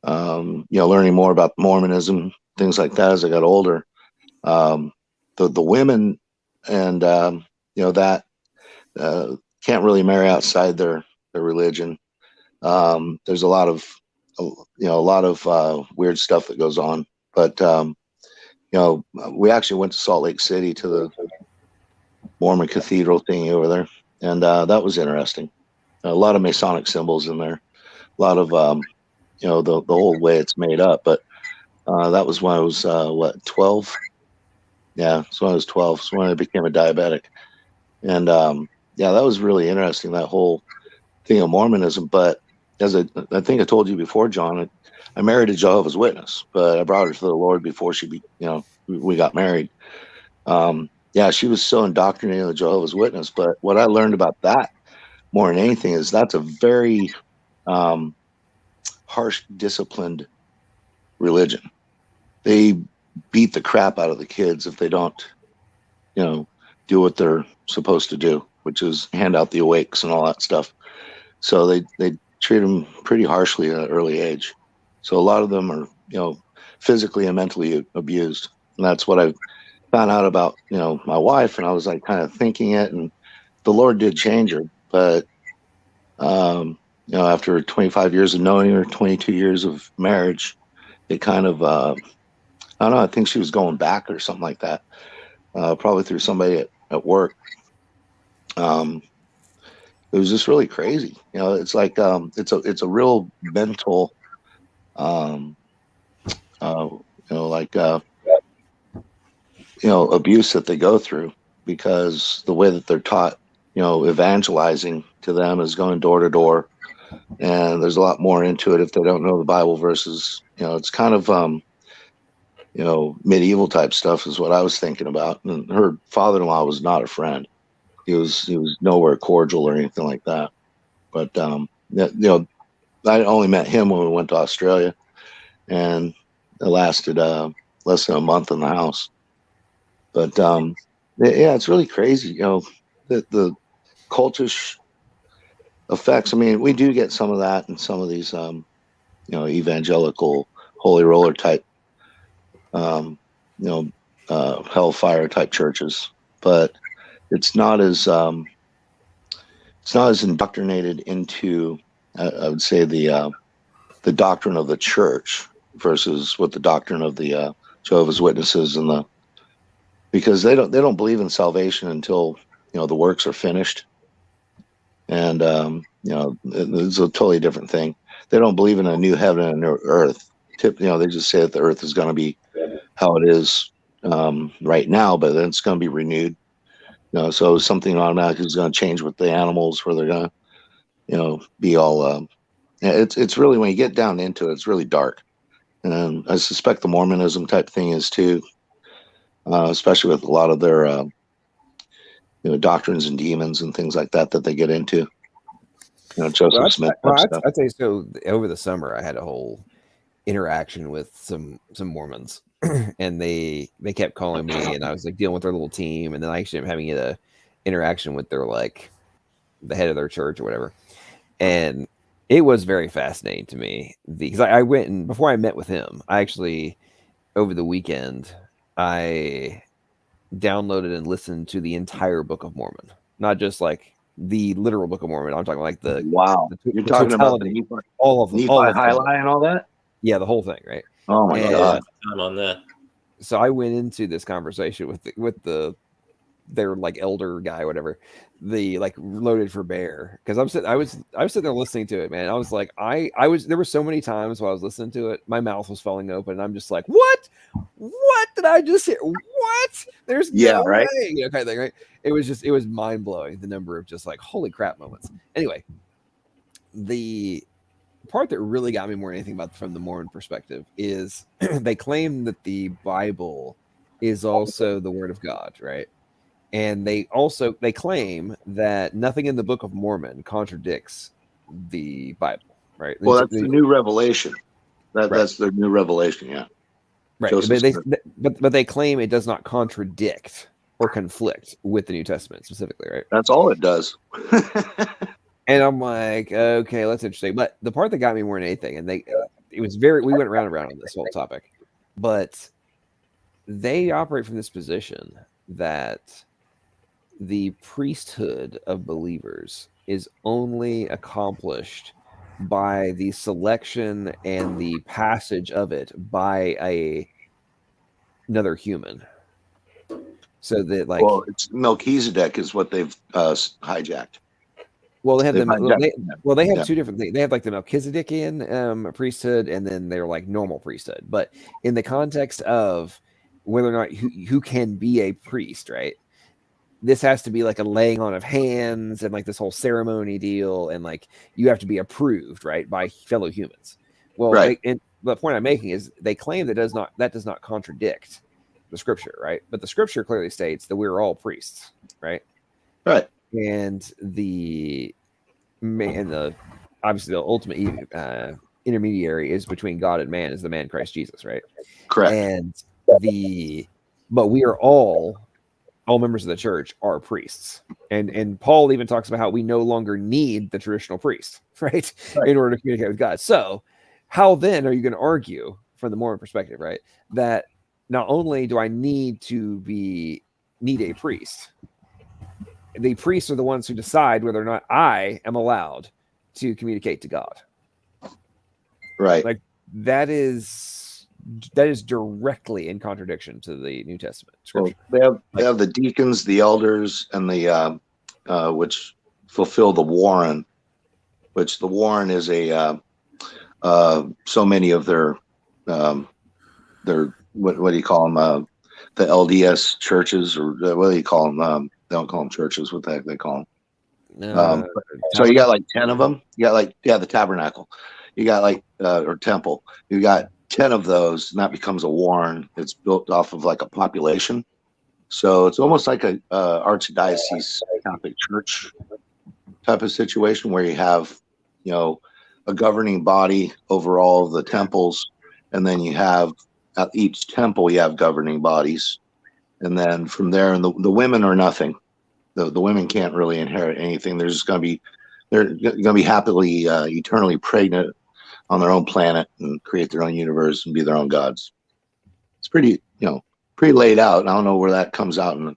learning more about Mormonism, things like that, as I got older, the women and that can't really marry outside their religion. There's a lot of weird stuff that goes on, but we actually went to Salt Lake City to the Mormon cathedral thingy over there, and that was interesting. A lot of Masonic symbols in there, a lot of the whole way it's made up. But that was when I was 12. Yeah, so when I was 12. So when I became a diabetic, and that was really interesting, that whole thing of Mormonism. But as I think I told you before, John, I married a Jehovah's Witness, but I brought her to the Lord before we got married. She was so indoctrinated in the Jehovah's Witness. But what I learned about that more than anything is that's a very harsh, disciplined religion. They beat the crap out of the kids if they don't, do what they're supposed to do, which is hand out the awakes and all that stuff. So they treat them pretty harshly at an early age. So a lot of them are, physically and mentally abused. And that's what I found out about, my wife. And I was like kind of thinking it, and the Lord did change her. But, after 25 years of knowing her, 22 years of marriage, it kind of, I don't know, I think she was going back or something like that. Probably through somebody at work. It was just really crazy. It's like it's a real mental, abuse that they go through, because the way that they're taught, evangelizing to them is going door to door, and there's a lot more into it if they don't know the Bible versus, it's kind of medieval type stuff is what I was thinking about. And her father-in-law was not a friend. He was nowhere cordial or anything like that. But I only met him when we went to Australia, and it lasted less than a month in the house. But it's really crazy. The cultish effects. I mean, we do get some of that in some of these evangelical holy roller type hellfire type churches, but it's not as indoctrinated into I would say the doctrine of the church versus what the doctrine of the Jehovah's Witnesses because they don't believe in salvation until the works are finished, and it's a totally different thing. They don't believe in a new heaven and new earth. They just say that the earth is going to be how it is right now, but then it's going to be renewed. So something automatically is going to change with the animals, where they're going to, be all. It's really, when you get down into it, it's really dark, and I suspect the Mormonism type thing is too, especially with a lot of their, doctrines and demons and things like that they get into. Joseph Smith. I'd say so. Over the summer, I had a whole interaction with some Mormons, and they kept calling me, and I was like dealing with their little team, and then I actually am having a interaction with their the head of their church or whatever, and it was very fascinating to me because I went, and before I met with him, I actually over the weekend I downloaded and listened to the entire Book of Mormon, not just the literal Book of Mormon. I'm talking you're talking about the Nephi, all of them, Nephi highlight and all that. Yeah, the whole thing, right? Oh my God! I'm on that. So I went into this conversation with their elder guy, whatever, the Loaded for Bear, because I was sitting there listening to it, man. I was like, there were so many times while I was listening to it, my mouth was falling open, and I'm just like, what did I just hear? What? There's no right way, kind of thing, right? It was mind blowing, the number of just holy crap moments. Anyway, the part that really got me more than anything about from the Mormon perspective is they claim that the Bible is also the Word of God, right? And they claim that nothing in the Book of Mormon contradicts the Bible, right? Well, that's the new revelation. That's their new revelation, yeah. Right, but they claim it does not contradict or conflict with the New Testament specifically, right? That's all it does. And I'm like, okay, that's interesting. But the part that got me more than anything, and we went round and round on this whole topic, but they operate from this position that the priesthood of believers is only accomplished by the selection and the passage of it by another human. So that, like, well, it's Melchizedek is what they've hijacked. Well, they have they have Yeah. two different things. They have like the Melchizedekian priesthood, and then they're like normal priesthood. But in the context of whether or not who can be a priest, right? This has to be like a laying on of hands and like this whole ceremony deal, and like you have to be approved, right, by fellow humans. Well, Right. and the point I'm making is they claim that does not contradict the scripture, right? But the scripture clearly states that we're all priests, right? Right. And obviously the ultimate intermediary is between God and man, is the man Christ Jesus, right? Correct. And but we are all members of the church are priests, and Paul even talks about how we no longer need the traditional priest, right, in order to communicate with God. So how then are you going to argue from the Mormon perspective, right, that not only do I need a priest, the priests are the ones who decide whether or not I am allowed to communicate to God. Right. Like that is directly in contradiction to the New Testament scripture. Well, they have the deacons, the elders, and the which fulfill the Warren, which the Warren is so many of their what do you call them? The LDS churches, or what do you call them? They don't call them churches. What the heck they call them? So you got like 10 of them. You got like, the tabernacle. You got like or temple. You got 10 of those, and that becomes a warren. It's built off of like a population. So it's almost like a archdiocese Catholic Church type of situation where you have, a governing body over all of the temples, and then you have at each temple you have governing bodies, and then from there, and the women are nothing. The women can't really inherit anything. They're going to be happily eternally pregnant on their own planet and create their own universe and be their own gods. It's pretty laid out. I don't know where that comes out in the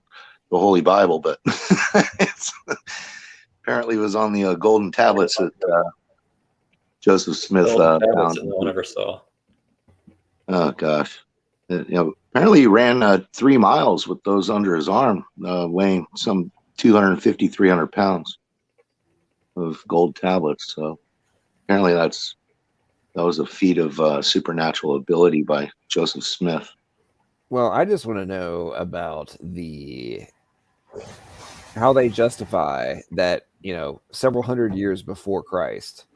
Holy Bible, but apparently it was on the golden tablets that Joseph Smith Tablets found. that no one ever saw. Oh gosh. Apparently he ran 3 miles with those under his arm, weighing some 250, 300 pounds of gold tablets. So apparently that was a feat of supernatural ability by Joseph Smith. Well, I just want to know about how they justify that, several hundred years before Christ,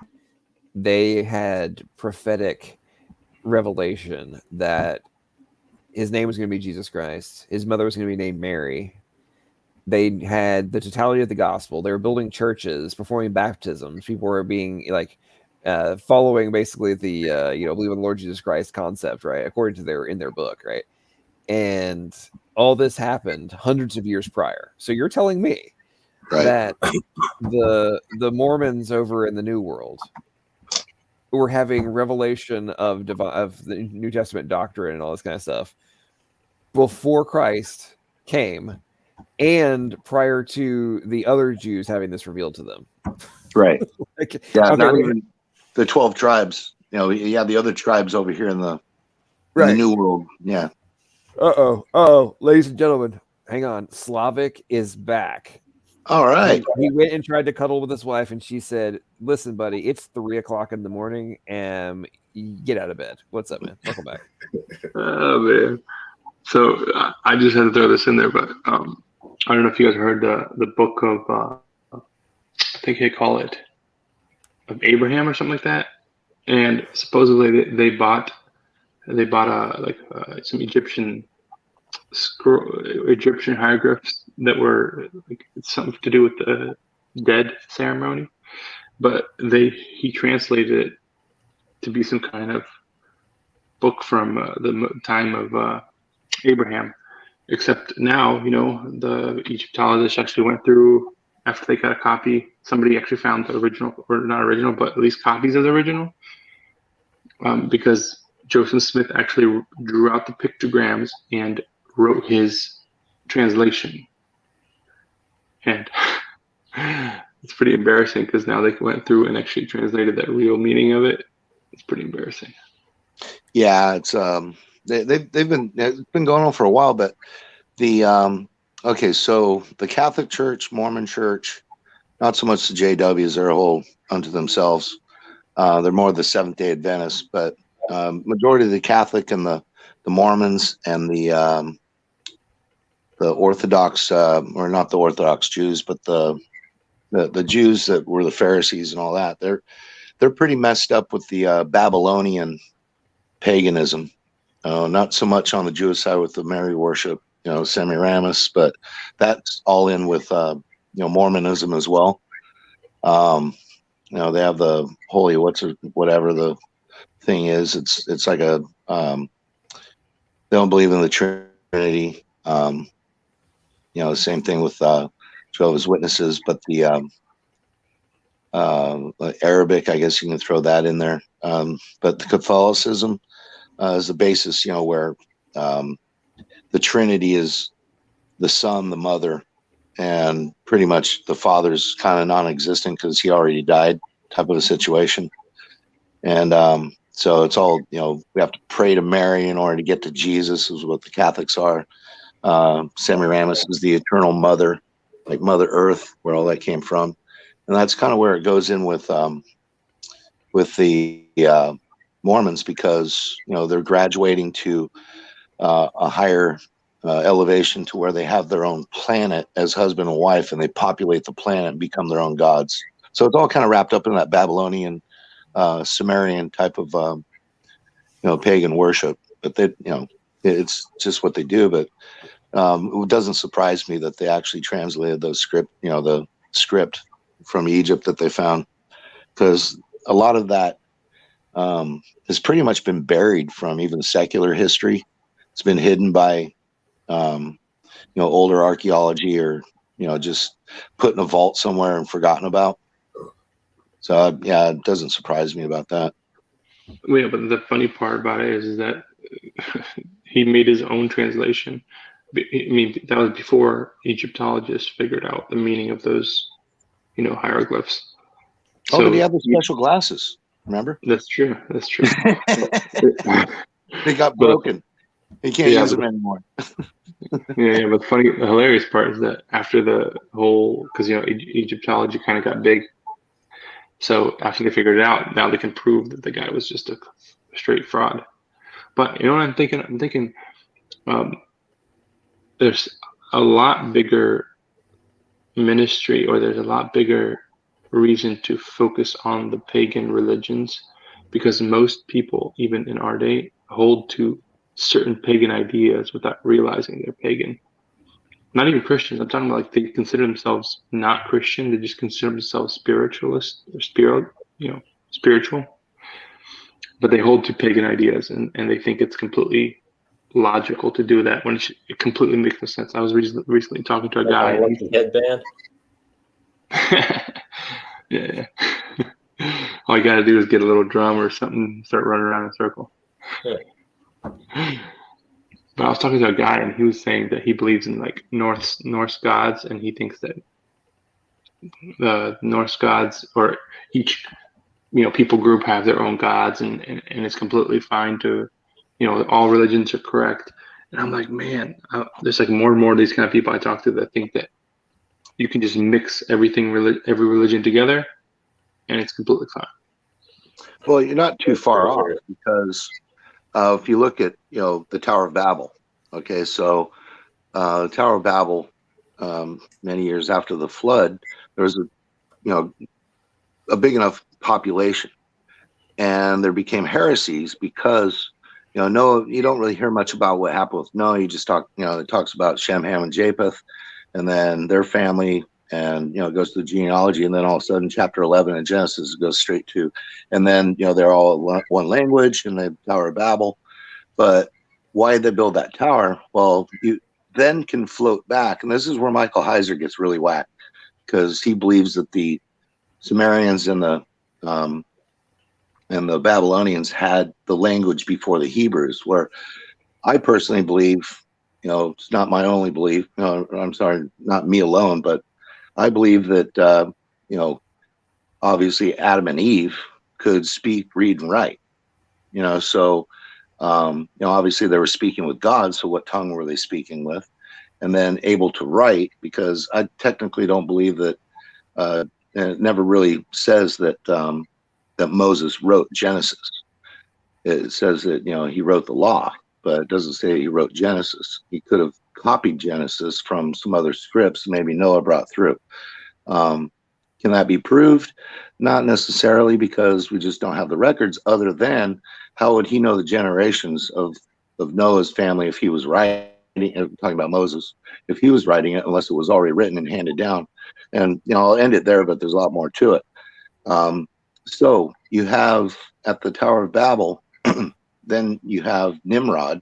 they had prophetic revelation that his name was going to be Jesus Christ. His mother was going to be named Mary. They had the totality of the gospel. They were building churches, performing baptisms. People were being following basically the believe in the Lord Jesus Christ concept, right? According to in their book, right? And all this happened hundreds of years prior. So you're telling me that the Mormons over in the New World were having revelation of the New Testament doctrine and all this kind of stuff before Christ came, and prior to the other Jews having this revealed to them. Right. Not wait. even the 12 tribes. You have the other tribes over here in the New World. Yeah. Ladies and gentlemen, hang on. Slavic is back. All right. He went and tried to cuddle with his wife, and she said, "Listen, buddy, it's 3:00 in the morning, and get out of bed." What's up, man? Welcome back. Oh man. So I just had to throw this in there, but I don't know if you guys heard the book of I think they call it Abraham or something like that, and supposedly they bought some Egyptian hieroglyphs that were like something to do with the dead ceremony, but he translated it to be some kind of book from the time of Abraham. Except now, the Egyptologists actually went through, after they got a copy, somebody actually found the original, or not original, but at least copies of the original, because Joseph Smith actually drew out the pictograms and wrote his translation. And it's pretty embarrassing because now they went through and actually translated that real meaning of it. It's pretty embarrassing. Yeah, it's it's been going on for a while, but the okay, so the Catholic Church, Mormon Church, not so much the JWs, they're a whole unto themselves. They're more the Seventh-day Adventists, but majority of the Catholic and the Mormons and the Orthodox, or not the Orthodox Jews, but the Jews that were the Pharisees and all that, they're pretty messed up with the Babylonian paganism. Not so much on the Jewish side with the Mary worship, Semiramis, but that's all in with Mormonism as well. They have the holy whatever the thing is. It's like a they don't believe in the Trinity. Same thing with Jehovah's Witnesses, but the Arabic, I guess you can throw that in there. But the Catholicism is the basis, where the Trinity is the Son, the Mother, and pretty much the Father's kind of non-existent because he already died, type of a situation. And so it's all, we have to pray to Mary in order to get to Jesus, is what the Catholics are. Semiramis is the eternal mother, like Mother Earth, where all that came from. And that's kind of where it goes in with the Mormons, because they're graduating to a higher elevation to where they have their own planet as husband and wife, and they populate the planet and become their own gods. So it's all kind of wrapped up in that Babylonian, Sumerian type of pagan worship. But they, it's just what they do. But it doesn't surprise me that they actually translated those the script from Egypt that they found, because a lot of that has pretty much been buried from even secular history. It's been hidden by older archaeology, or just put in a vault somewhere and forgotten about. So yeah, it doesn't surprise me about that. Yeah, but the funny part about it is that he made his own translation. I mean, that was before Egyptologists figured out the meaning of those, hieroglyphs. Oh, but he had the special glasses. Remember? That's true. That's true. They got broken. He can't use them anymore. Yeah, but the hilarious part is that after the whole, because Egyptology kind of got big, so after they figured it out, now they can prove that the guy was just a straight fraud. But you know what I'm thinking? I'm thinking there's a lot bigger ministry, or there's a lot bigger reason to focus on the pagan religions, because most people, even in our day, hold to certain pagan ideas without realizing they're pagan. Not even Christians. I'm talking about, like, they consider themselves not Christian. They just consider themselves spiritualist or spiritual. But they hold to pagan ideas, and they think it's completely logical to do that when it completely makes no sense. I was recently talking to a guy. Headband. Yeah. All you gotta do is get a little drum or something, and start running around in a circle. But I was talking to a guy, and he was saying that he believes in like Norse gods, and he thinks that the Norse gods, or each people group, have their own gods, and it's completely fine to, all religions are correct. And I'm like, man, there's like more and more of these kind of people I talk to that think that you can just mix every religion together, and it's completely fine. Well, you're not too far off, because if you look at the Tower of Babel, okay, so the Tower of Babel, many years after the flood, there was a big enough population. And there became heresies because, Noah, you don't really hear much about what happened with Noah. You just talk, it talks about Shem, Ham, and Japheth, and then their family, and, it goes to the genealogy. And then all of a sudden, chapter 11 in Genesis goes straight to, and then, they're all one language in the Tower of Babel. But why did they build that tower? Well, you then can float back. And this is where Michael Heiser gets really whacked, because he believes that the Sumerians and the Babylonians had the language before the Hebrews, where I personally believe, it's not my only belief, I'm sorry, not me alone, but I believe that, obviously Adam and Eve could speak, read, and write, so, obviously they were speaking with God. So what tongue were they speaking with? And then able to write, because I technically don't believe that, and it never really says that, that Moses wrote Genesis. It says that, he wrote the law, but it doesn't say he wrote Genesis. He could have copied Genesis from some other scripts maybe Noah brought through. Can that be proved? Not necessarily, because we just don't have the records. Other than, how would he know the generations of Noah's family if he was writing, talking about Moses, if he was writing it, unless it was already written and handed down? And, I'll end it there, but there's a lot more to it. So you have at the Tower of Babel, then you have Nimrod,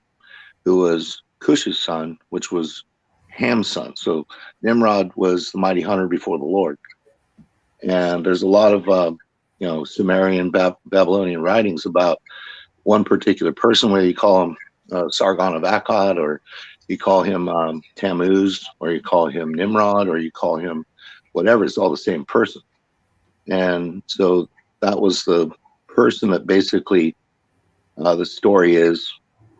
who was Cush's son, which was Ham's son. So Nimrod was the mighty hunter before the Lord. And there's a lot of, Sumerian Babylonian writings about one particular person, whether you call him Sargon of Akkad, or you call him Tammuz, or you call him Nimrod, or you call him whatever. It's all the same person. And so that was the person that basically, the story is,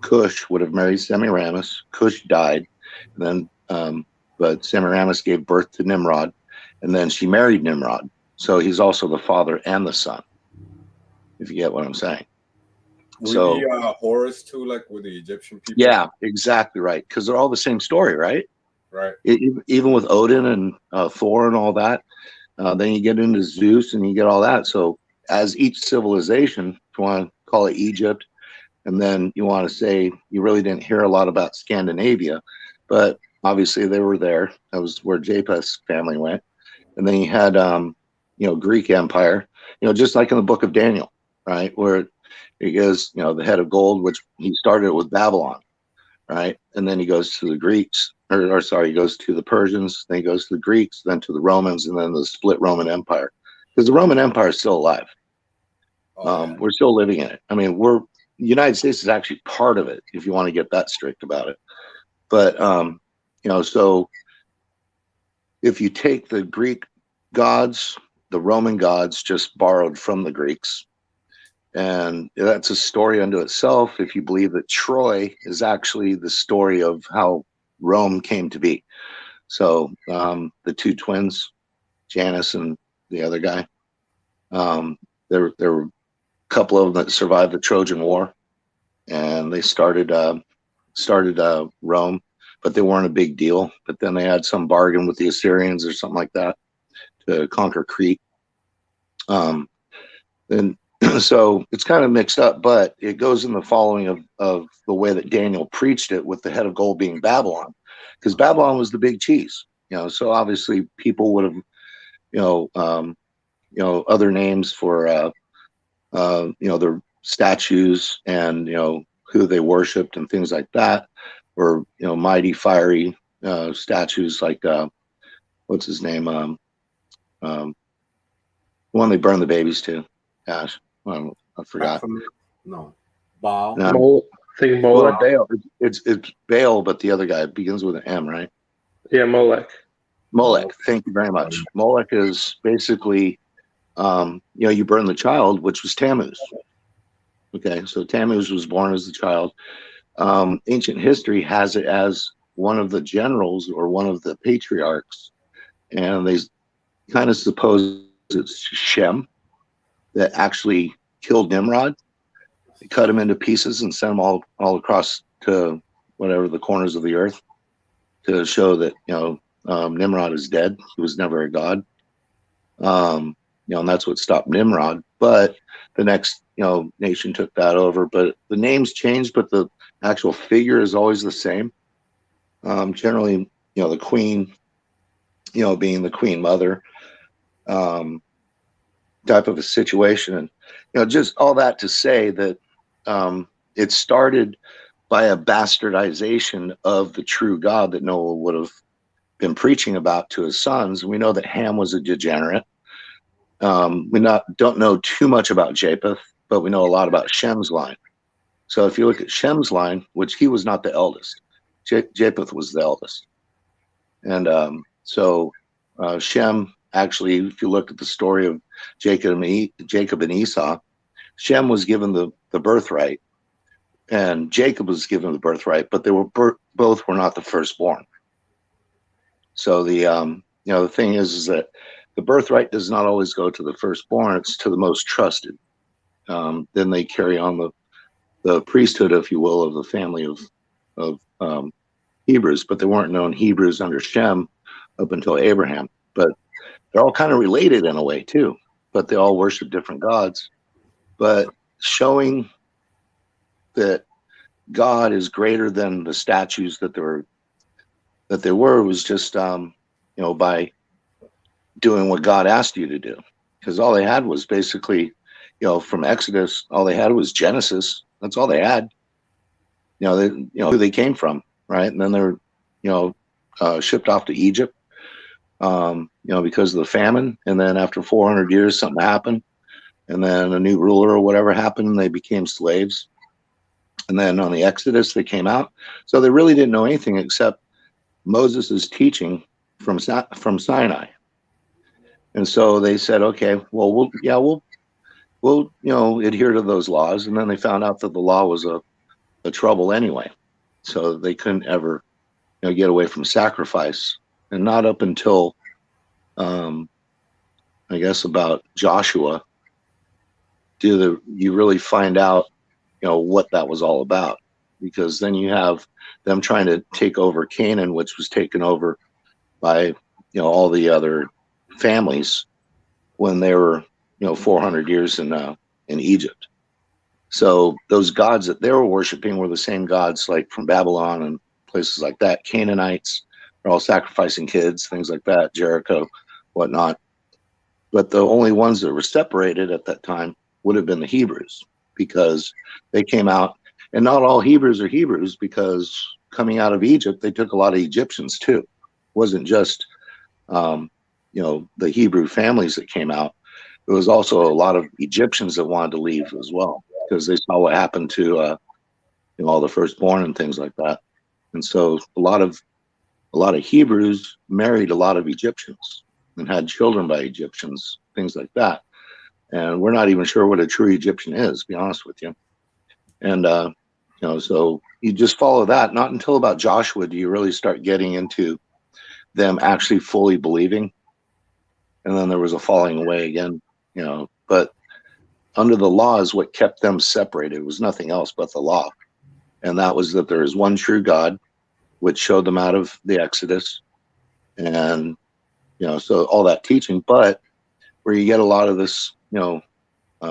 Cush would have married Semiramis. Cush died, and then, but Semiramis gave birth to Nimrod, and then she married Nimrod. So he's also the father and the son, if you get what I'm saying. Would So be Horus too, like with the Egyptian people? yeah, exactly right, because they're all the same story, right? Right. Even with Odin and Thor and all that. Then you get into Zeus and you get all that. So as each civilization, if you want to call it Egypt, and then you want to say you really didn't hear a lot about Scandinavia, but obviously they were there. That was where Japheth's family went. And then you had, Greek Empire, just like in the book of Daniel, right? Where he goes, the head of gold, which he started with Babylon, right? And then he goes to the Greeks, he goes to the Persians, then he goes to the Greeks, then to the Romans, and then the split Roman Empire. Because the Roman Empire is still alive. We're still living in it. I mean, the United States is actually part of it, if you want to get that strict about it. But, so if you take the Greek gods, the Roman gods just borrowed from the Greeks, and that's a story unto itself. If you believe that Troy is actually the story of how Rome came to be. So the two twins, Janus and the other guy, there were a couple of them that survived the Trojan War, and they started Rome, but they weren't a big deal. But then they had some bargain with the Assyrians or something like that to conquer Crete. And so it's kind of mixed up, but it goes in the following of the way that Daniel preached it, with the head of gold being Babylon, because Babylon was the big cheese, so obviously people would have, other names for, their statues and, who they worshiped and things like that, or, mighty fiery statues like, what's his name? The one they burned the babies to. Gosh, I forgot. No, Baal. No. Thinking Well, Moloch. Baal. It's Baal, but the other guy begins with an M, right? Yeah, Molech. Molech. Thank you very much. Molech is basically, you burn the child, which was Tammuz. Okay, so Tammuz was born as a child. Ancient history has it as one of the generals or one of the patriarchs, and they kind of suppose it's Shem that actually killed Nimrod. They cut him into pieces and sent him all across to whatever the corners of the earth to show that Nimrod is dead. He was never a god. and that's what stopped Nimrod. But the next, nation took that over. But the names changed, but the actual figure is always the same. Generally, the queen, being the queen mother, type of a situation. And, just all that to say that it started by a bastardization of the true God that Noah would have been preaching about to his sons. We know that Ham was a degenerate. We don't know too much about Japheth, but we know a lot about Shem's line. So if you look at Shem's line, which he was not the eldest, Japheth was the eldest. And so Shem, actually, if you look at the story of Jacob and Esau, Shem was given the birthright, and Jacob was given the birthright, but they were both were not the firstborn. So the thing is that the birthright does not always go to the firstborn; it's to the most trusted. Then they carry on the priesthood, if you will, of the family of Hebrews, but they weren't known Hebrews under Shem up until Abraham. But they're all kind of related in a way too, but they all worship different gods. But showing that God is greater than the statues that they were was just by doing what God asked you to do, because all they had was basically from Exodus, all they had was Genesis. That's all they had. Who they came from, right? And then they're shipped off to Egypt because of the famine, and then after 400 years something happened, and then a new ruler or whatever happened, and they became slaves. And then on the Exodus they came out, so they really didn't know anything except Moses' teaching from Sinai. And so they said, okay, well we'll adhere to those laws. And then they found out that the law was a trouble anyway, so they couldn't ever get away from sacrifice. And not up until I guess about Joshua do you really find out what that was all about, because then you have them trying to take over Canaan, which was taken over by all the other families when they were 400 years in Egypt. So those gods that they were worshiping were the same gods like from Babylon and places like that. Canaanites are all sacrificing kids, things like that, Jericho, whatnot. But the only ones that were separated at that time would have been the Hebrews, because they came out, and not all Hebrews are Hebrews, because coming out of Egypt, they took a lot of Egyptians too. It wasn't just, the Hebrew families that came out. It was also a lot of Egyptians that wanted to leave as well, because they saw what happened to, all the firstborn and things like that. And so a lot of Hebrews married a lot of Egyptians and had children by Egyptians, things like that. And we're not even sure what a true Egyptian is, to be honest with you. And, so you just follow that. Not until about Joshua do you really start getting into them actually fully believing. And then there was a falling away again, but under the law is what kept them separated. It was nothing else but the law. And that was that there is one true God, which showed them out of the Exodus. And, so all that teaching, but where you get a lot of this,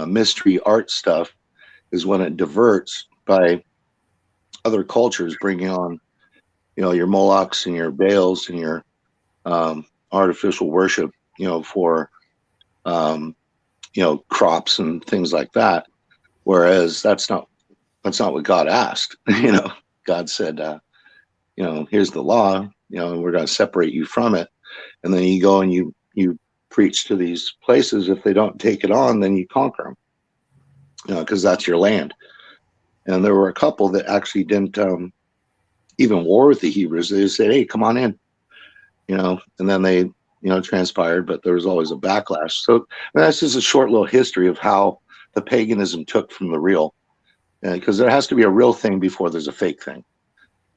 mystery art stuff is when it diverts by other cultures bringing on, your Molochs and your Baals and your artificial worship, for, crops and things like that. Whereas that's not what God asked. God said, here's the law, we're going to separate you from it. And then you go and you preach to these places. If they don't take it on, then you conquer them, because that's your land. And there were a couple that actually didn't even war with the Hebrews. They just said, hey, come on in, and then they, transpired, but there was always a backlash. So that's just a short little history of how the paganism took from the real, because there has to be a real thing before there's a fake thing.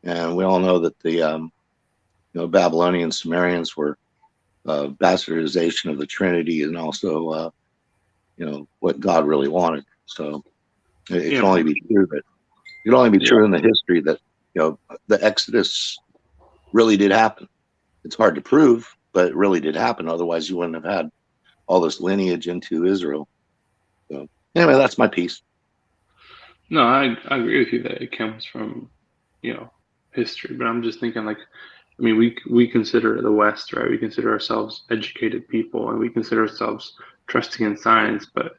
And we all know that the Babylonian Sumerians were bastardization of the Trinity, and also what God really wanted. So it can only be true that it can only be true in the history that the Exodus really did happen. It's hard to prove, but it really did happen. Otherwise, you wouldn't have had all this lineage into Israel. So anyway, that's my piece. No, I agree with you that it comes from, history. But I'm just thinking, like, I mean, we consider the West, right? We consider ourselves educated people, and we consider ourselves trusting in science. But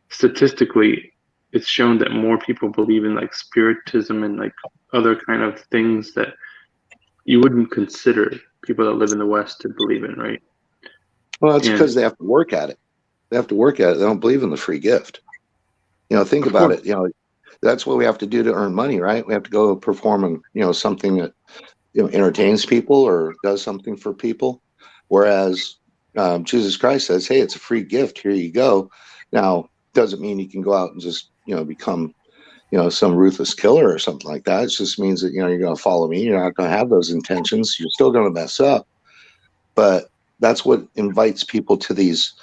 statistically, it's shown that more people believe in like spiritism and like other kind of things that you wouldn't consider people that live in the West to believe in, right? Well, it's because they have to work at it. They have to work at it. They don't believe in the free gift. Think about it. That's what we have to do to earn money, right? We have to go perform, something that, entertains people or does something for people. Whereas Jesus Christ says, hey, it's a free gift. Here you go. Now, doesn't mean you can go out and just, become, some ruthless killer or something like that. It just means that, you're going to follow me. You're not going to have those intentions. You're still going to mess up. But that's what invites people to these,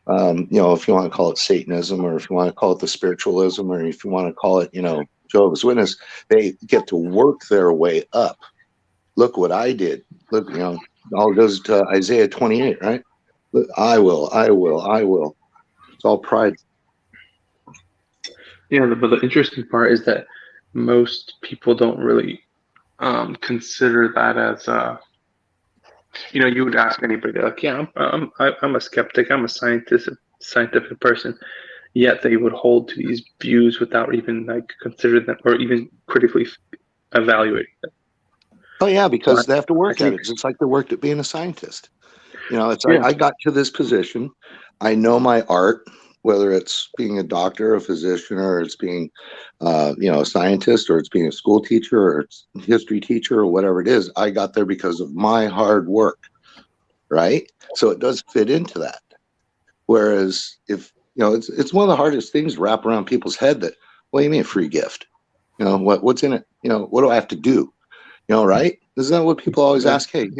if you want to call it Satanism, or if you want to call it the spiritualism, or if you want to call it, Jehovah's Witness, they get to work their way up. Look what I did. Look, all goes to Isaiah 28, right? Look, I will. It's all pride. Yeah, but the interesting part is that most people don't really consider that as you would ask anybody like, yeah, I'm a skeptic, I'm a scientific person, yet they would hold to these views without even like consider them or even critically evaluating them. Oh yeah, because they have to work at it, just like they worked at being a scientist. It's like I got to this position. I know my art, whether it's being a doctor, a physician, or it's being, a scientist, or it's being a school teacher, or it's a history teacher, or whatever it is. I got there because of my hard work, right? So it does fit into that. Whereas if, it's one of the hardest things to wrap around people's head that, what do you mean a free gift? What's in it? What do I have to do? Right? Isn't that what people always ask? Hey,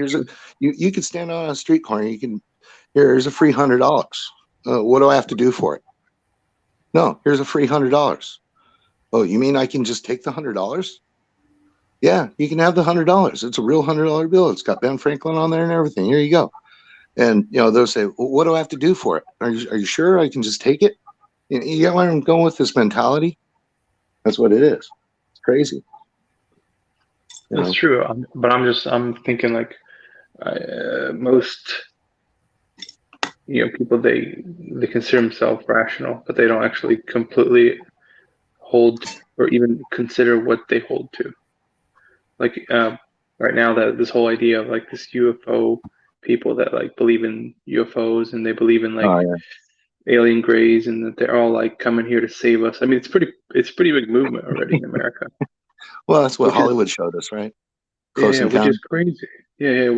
you could stand on a street corner. Here's a free $100. What do I have to do for it? No, here's a free $100. Oh, you mean I can just take the $100? Yeah, you can have the $100. It's a real $100 bill. It's got Ben Franklin on there and everything. Here you go. And they'll say, well, what do I have to do for it? Are you sure I can just take it? You get where I'm going with this mentality? That's what it is. It's crazy. That's true, but I'm thinking like most people they consider themselves rational, but they don't actually completely hold or even consider what they hold to. Like right now, that this whole idea of like this UFO people that like believe in UFOs and they believe in like alien grays and that they're all like coming here to save us. I mean, it's pretty big movement already in America. Well, that's what Hollywood showed us, right? Close which is crazy. Yeah.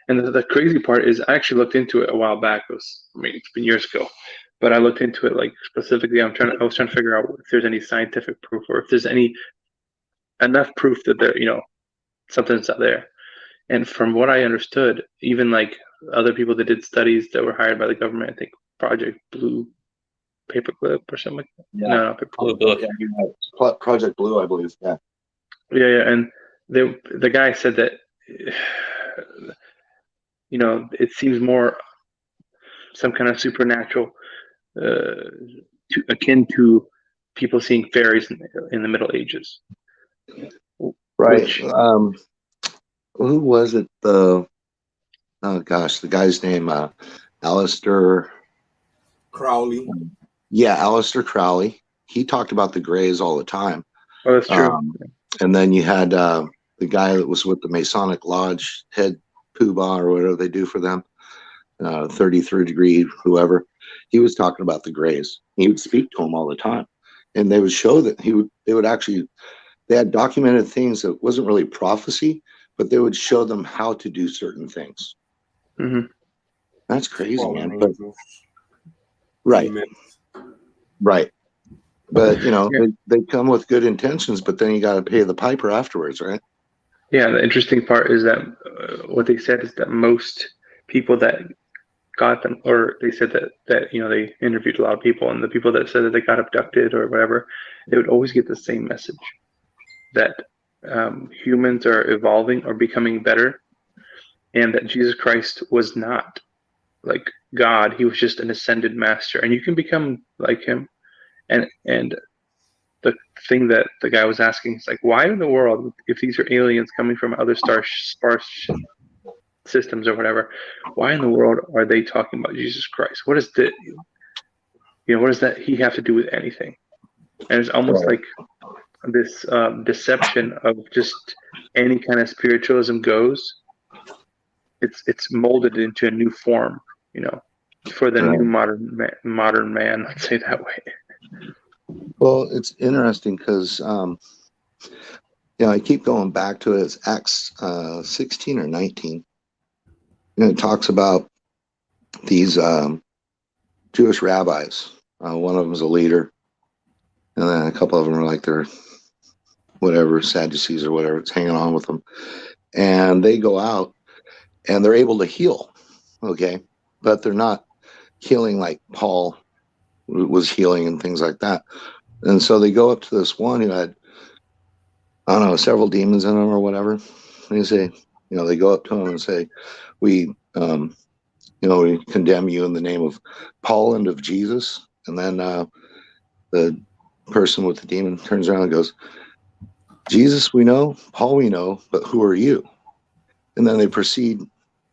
And the crazy part is I actually looked into it a while back. It's been years ago, but I looked into it like specifically. I was trying to figure out if there's any scientific proof or if there's enough proof that there, something's out there. And from what I understood, even like other people that did studies that were hired by the government, I think Project Blue Paperclip or something like that. Yeah. No, Blue Book. Yeah, Project Blue, I believe. Yeah. Yeah. And the guy said that, it seems more some kind of supernatural, akin to people seeing fairies in the Middle Ages. Right. Who was it? The guy's name, Aleister Crowley. Yeah, Aleister Crowley. He talked about the Greys all the time. Oh, that's true. And then you had the guy that was with the Masonic Lodge, head poobah or whatever they do for them, 33rd degree, whoever. He was talking about the Greys. He would speak to them all the time, and they would show that they had documented things that wasn't really prophecy, but they would show them how to do certain things. Mm-hmm. That's crazy, man. But, right. But they come with good intentions, but then you got to pay the piper afterwards, right? Yeah, the interesting part is that what they said is that most people that got them, or they said that they interviewed a lot of people, and the people that said that they got abducted or whatever, they would always get the same message, that humans are evolving or becoming better, and that Jesus Christ was not like God. He was just an ascended master, and you can become like him. And the thing that the guy was asking is like, why in the world, if these are aliens coming from other sparse systems or whatever, why in the world are they talking about Jesus Christ? What is what does that he have to do with anything? And it's almost like this deception of just any kind of spiritualism goes. It's molded into a new form, for the new modern man. Let's say that way. Well, it's interesting because I keep going back to it. It's Acts 16 or 19. It talks about these Jewish rabbis. One of them is a leader, and then a couple of them are like they're whatever, Sadducees or whatever. It's hanging on with them, and they go out and they're able to heal, okay, but they're not healing like Paul was healing and things like that. And so they go up to this one who had, I don't know, several demons in him or whatever. And they say, they go up to him and say, we condemn you in the name of Paul and of Jesus. And then the person with the demon turns around and goes, Jesus we know, Paul we know, but who are you? And then they proceed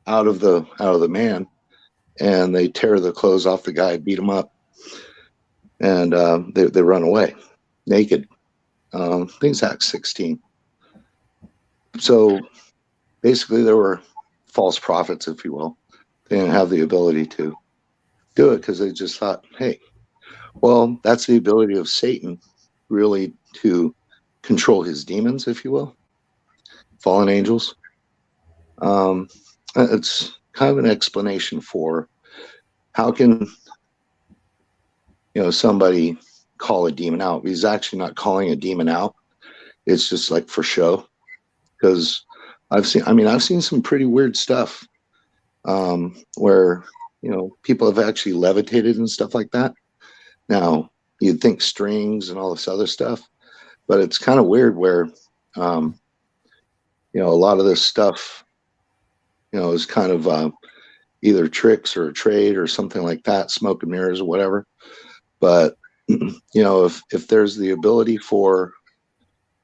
out of the man, and they tear the clothes off the guy, beat him up, and they run away naked. I think it's Acts 16. So basically there were false prophets, if you will. They didn't have the ability to do it because they just thought, hey, well, that's the ability of Satan really to control his demons, if you will, fallen angels. It's kind of an explanation for how can somebody call a demon out. He's actually not calling a demon out. It's just like for show. Because I've seen some pretty weird stuff where people have actually levitated and stuff like that. Now you'd think strings and all this other stuff, but it's kind of weird where a lot of this stuff is kind of either tricks or a trade or something like that, smoke and mirrors or whatever. But if there's the ability for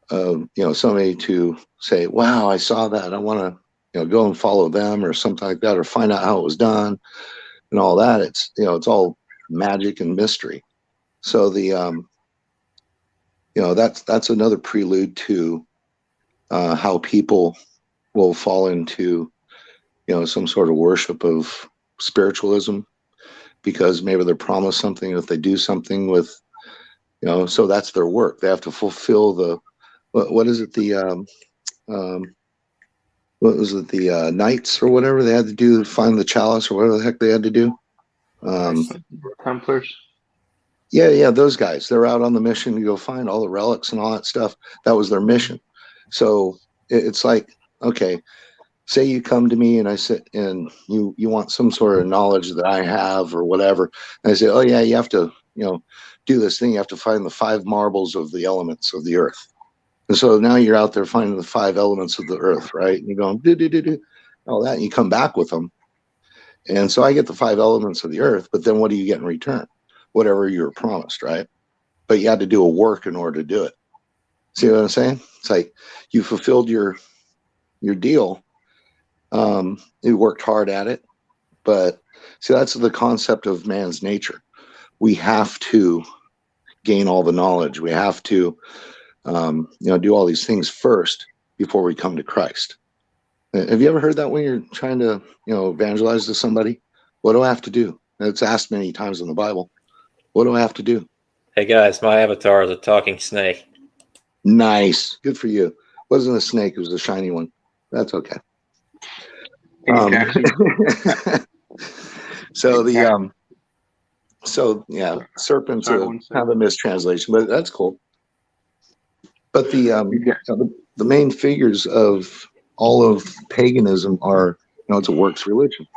somebody to say, wow, I saw that, I want to go and follow them or something like that, or find out how it was done and all that, it's it's all magic and mystery. So that's another prelude to how people will fall into some sort of worship of spiritualism, because maybe they're promised something if they do something with, so that's their work. They have to fulfill the, what is it? The, what was it? The knights or whatever they had to do, find the chalice or whatever the heck they had to do. Templars. Yeah. Those guys, they're out on the mission to go find all the relics and all that stuff. That was their mission. So it's like, okay, say you come to me and I said, and you want some sort of knowledge that I have or whatever. And I say, oh yeah, you have to, do this thing. You have to find the 5 marbles of the elements of the earth. And so now you're out there finding the 5 elements of the earth, right? And you're going, do, all that. And you come back with them. And so I get the 5 elements of the earth, but then what do you get in return? Whatever you were promised, right? But you had to do a work in order to do it. See what I'm saying? It's like you fulfilled your deal. You worked hard at it, but see, that's the concept of man's nature. We have to gain all the knowledge. We have to, do all these things first before we come to Christ. Have you ever heard that when you're trying to, evangelize to somebody? What do I have to do? It's asked many times in the Bible. What do I have to do? Hey guys, my avatar is a talking snake. Nice. Good for you. It wasn't a snake. It was a shiny one. That's okay. Serpents are kind of a mistranslation, but that's cool. But the main figures of all of paganism are, it's a works religion.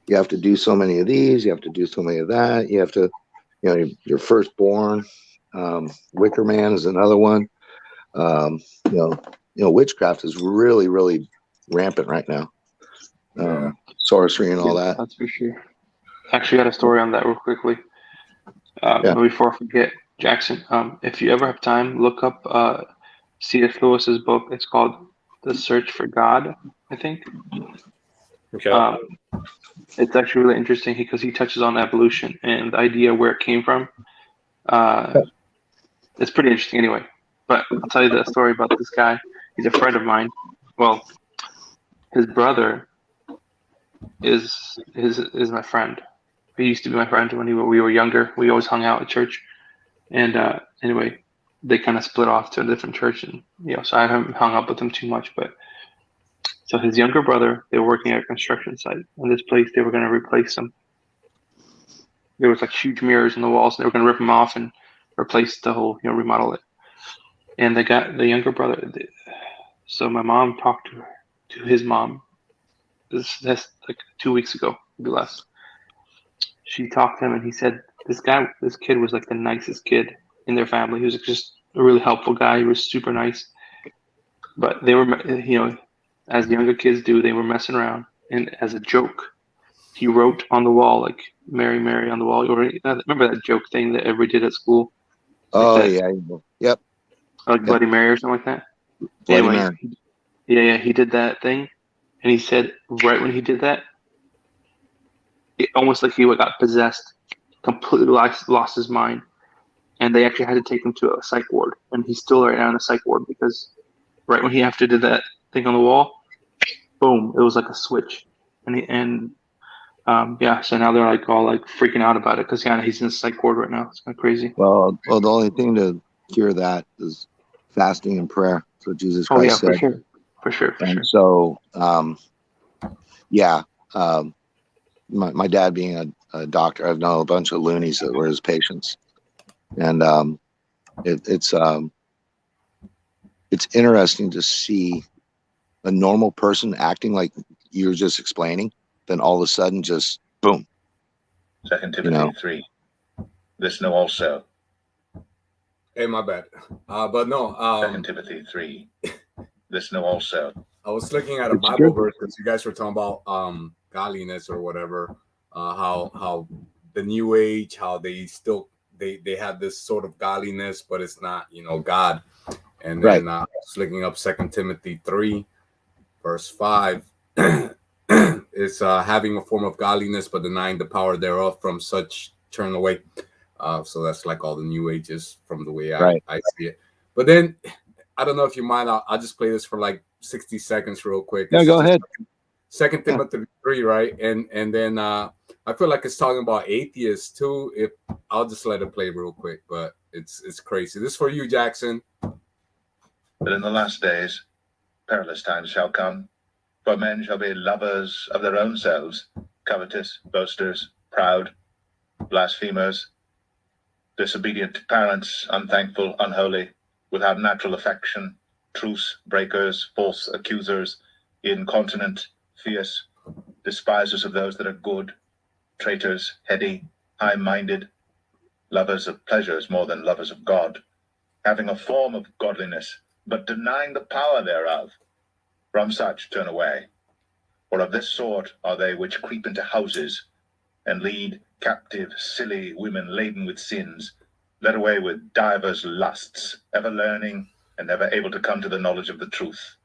You have to do so many of these. You have to do so many of that. You have to, your firstborn. Wicker Man is another one. Witchcraft is really, really rampant right now. Sorcery and all that. That's for sure. actually got a story on that real quickly. Before I forget, Jackson, if you ever have time, look up C.S. Lewis's book. It's called The Search for God, I think. Okay. It's actually really interesting because he touches on evolution and the idea where it came from. It's pretty interesting anyway. But I'll tell you the story about this guy. He's a friend of mine. Well, his brother is my friend. He used to be my friend when we were younger. We always hung out at church. And anyway, they kind of split off to a different church, and so I haven't hung up with them too much. But so his younger brother, they were working at a construction site, and this place they were going to replace them. There was like huge mirrors in the walls, and they were going to rip them off and replace the whole, remodel it. And the younger brother. So my mom talked to his mom. That's like 2 weeks ago, maybe less. She talked to him, and he said this kid was like the nicest kid in their family. He was just a really helpful guy. He was super nice. But they were, as younger kids do, they were messing around. And as a joke, he wrote on the wall, like, Mary, Mary on the wall. Remember that joke thing that everybody did at school? Oh, Like yeah. Yep. Like Bloody Mary or something like that? Bloody Anyway, Mary. Yeah, he did that thing. And he said right when he did that, it almost like he got possessed, completely lost his mind. And they actually had to take him to a psych ward. And he's still right now in a psych ward because right when he did that thing on the wall, boom, it was like a switch. So now they're like all like freaking out about it because he's in a psych ward right now. It's kind of crazy. Well, the only thing to cure that is fasting and prayer. That's what Jesus Christ said. For sure. So, my dad being a doctor, I've known a bunch of loonies that were his patients, and it's interesting to see a normal person acting like you were just explaining, then all of a sudden just boom. 2 Timothy 3. This know also. Hey, my bad. But no. 2 Timothy 3. This know also. I was looking at a Bible verse because you guys were talking about godliness or whatever. How the New Age, how they still they have this sort of godliness, but it's not God. And then I was looking up 2 Timothy 3, verse 5. It's having a form of godliness, but denying the power thereof. From such turn away. So that's like all the New Ages from the way I see it. But then I don't know if you mind. I'll just play this for like 60 seconds real quick. Yeah, go ahead. 2 Timothy 3, right? And then I feel like it's talking about atheists too. If I'll just let it play real quick, but it's crazy. This is for you, Jackson. But in the last days, perilous times shall come, for men shall be lovers of their own selves, covetous, boasters, proud, blasphemers, disobedient to parents, unthankful, unholy, without natural affection, truce breakers, false accusers, incontinent, fierce, despisers of those that are good, traitors, heady, high-minded, lovers of pleasures more than lovers of God, having a form of godliness, but denying the power thereof. From such turn away. For of this sort are they which creep into houses, and lead captive, silly women laden with sins, led away with divers lusts, ever learning, and never able to come to the knowledge of the truth.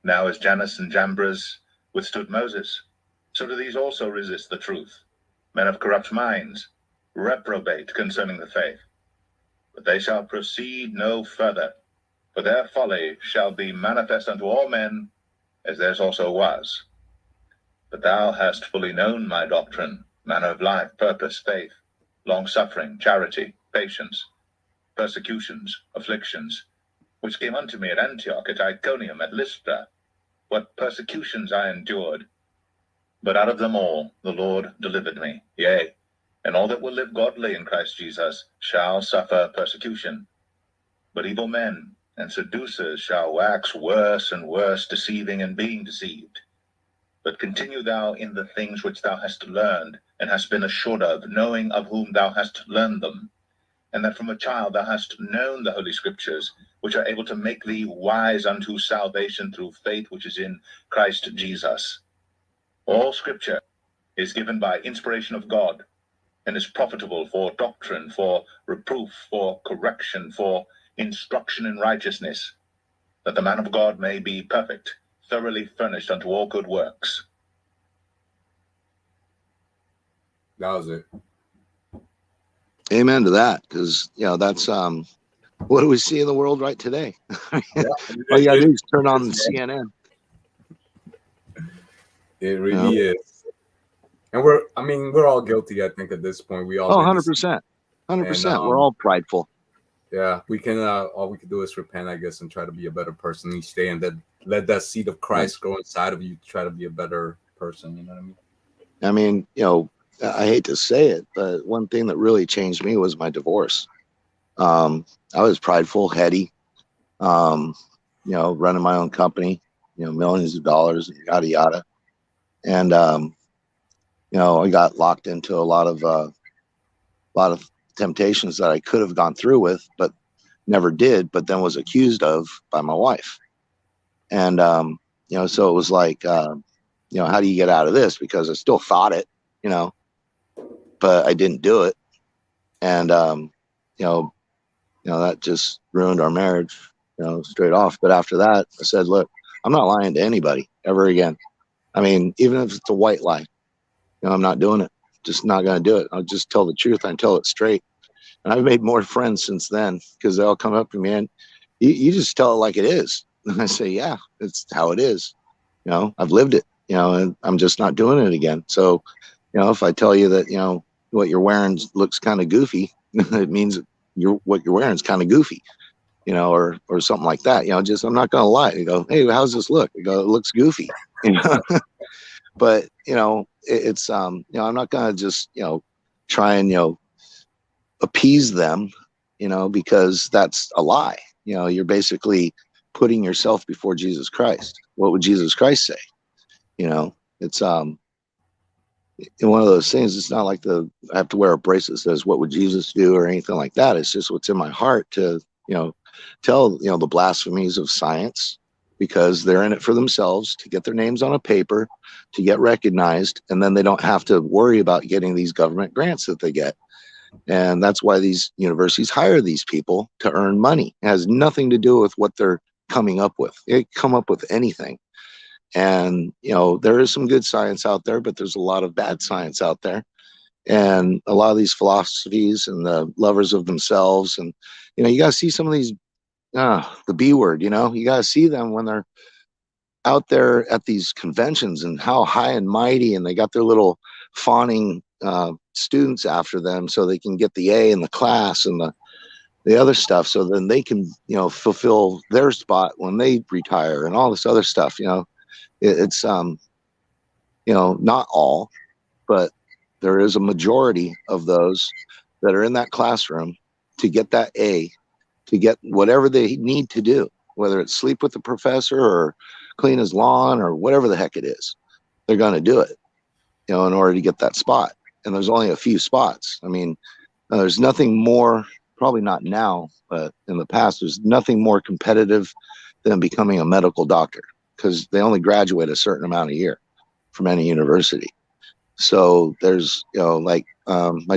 Now as Jannes and Jambres withstood Moses, so do these also resist the truth, men of corrupt minds, reprobate concerning the faith. But they shall proceed no further, for their folly shall be manifest unto all men, as theirs also was. But thou hast fully known my doctrine, manner of life, purpose, faith, long-suffering, charity, patience, persecutions, afflictions, which came unto me at Antioch, at Iconium, at Lystra, what persecutions I endured. But out of them all the Lord delivered me, yea, and all that will live godly in Christ Jesus shall suffer persecution. But evil men and seducers shall wax worse and worse, deceiving and being deceived. But continue thou in the things which thou hast learned, and hast been assured of, knowing of whom thou hast learned them, and that from a child thou hast known the Holy Scriptures, which are able to make thee wise unto salvation through faith which is in Christ Jesus. All Scripture is given by inspiration of God, and is profitable for doctrine, for reproof, for correction, for instruction in righteousness, that the man of God may be perfect, thoroughly furnished unto all good works. That was it. Amen to that, because that's what do we see in the world right today? All you gotta do is turn on the CNN. It really is. And we're all guilty, I think, at this point. We all 100%. 100%. We're all prideful. Yeah, we can all we can do is repent, I guess, and try to be a better person each day, and then let that seed of Christ grow inside of you to try to be a better person. You know what I mean? I hate to say it, but one thing that really changed me was my divorce. I was prideful, heady, running my own company, millions of dollars, yada yada, and I got locked into a lot of temptations that I could have gone through with, but never did, but then was accused of by my wife. And, so it was like, how do you get out of this? Because I still thought it, but I didn't do it. And, that just ruined our marriage, straight off. But after that, I said, look, I'm not lying to anybody ever again. I mean, even if it's a white lie, I'm not doing it. Just not going to do it. I'll just tell the truth and tell it straight. And I've made more friends since then, because they all come up to me and you just tell it like it is. And I say, yeah, it's how it is. I've lived it, and I'm just not doing it again. So, if I tell you that, what you're wearing looks kind of goofy, it means what you're wearing is kind of goofy, or something like that. I'm not going to lie. You go, hey, how's this look? I go, it looks goofy, But, it's, I'm not going to just, try and, appease them, because that's a lie. You're basically putting yourself before Jesus Christ. What would Jesus Christ say? It's, in one of those things, it's not like I have to wear a bracelet that says, what would Jesus do or anything like that. It's just what's in my heart to, tell, the blasphemies of science, because they're in it for themselves, to get their names on a paper, to get recognized, and then they don't have to worry about getting these government grants that they get. And that's why these universities hire these people to earn money. It has nothing to do with what they're coming up with. They come up with anything. And, there is some good science out there, but there's a lot of bad science out there. And a lot of these philosophies and the lovers of themselves. And, you got to see some of these, the B word, you got to see them when they're out there at these conventions and how high and mighty, and they got their little fawning students after them so they can get the A in the class and the other stuff, so then they can fulfill their spot when they retire and all this other stuff. It's not all, but there is a majority of those that are in that classroom to get that A, to get whatever they need to do, whether it's sleep with the professor or clean his lawn or whatever the heck it is. They're going to do it, in order to get that spot. And there's only a few spots. I mean, there's nothing more, probably not now, but in the past, there's nothing more competitive than becoming a medical doctor, because they only graduate a certain amount a year from any university. So there's, my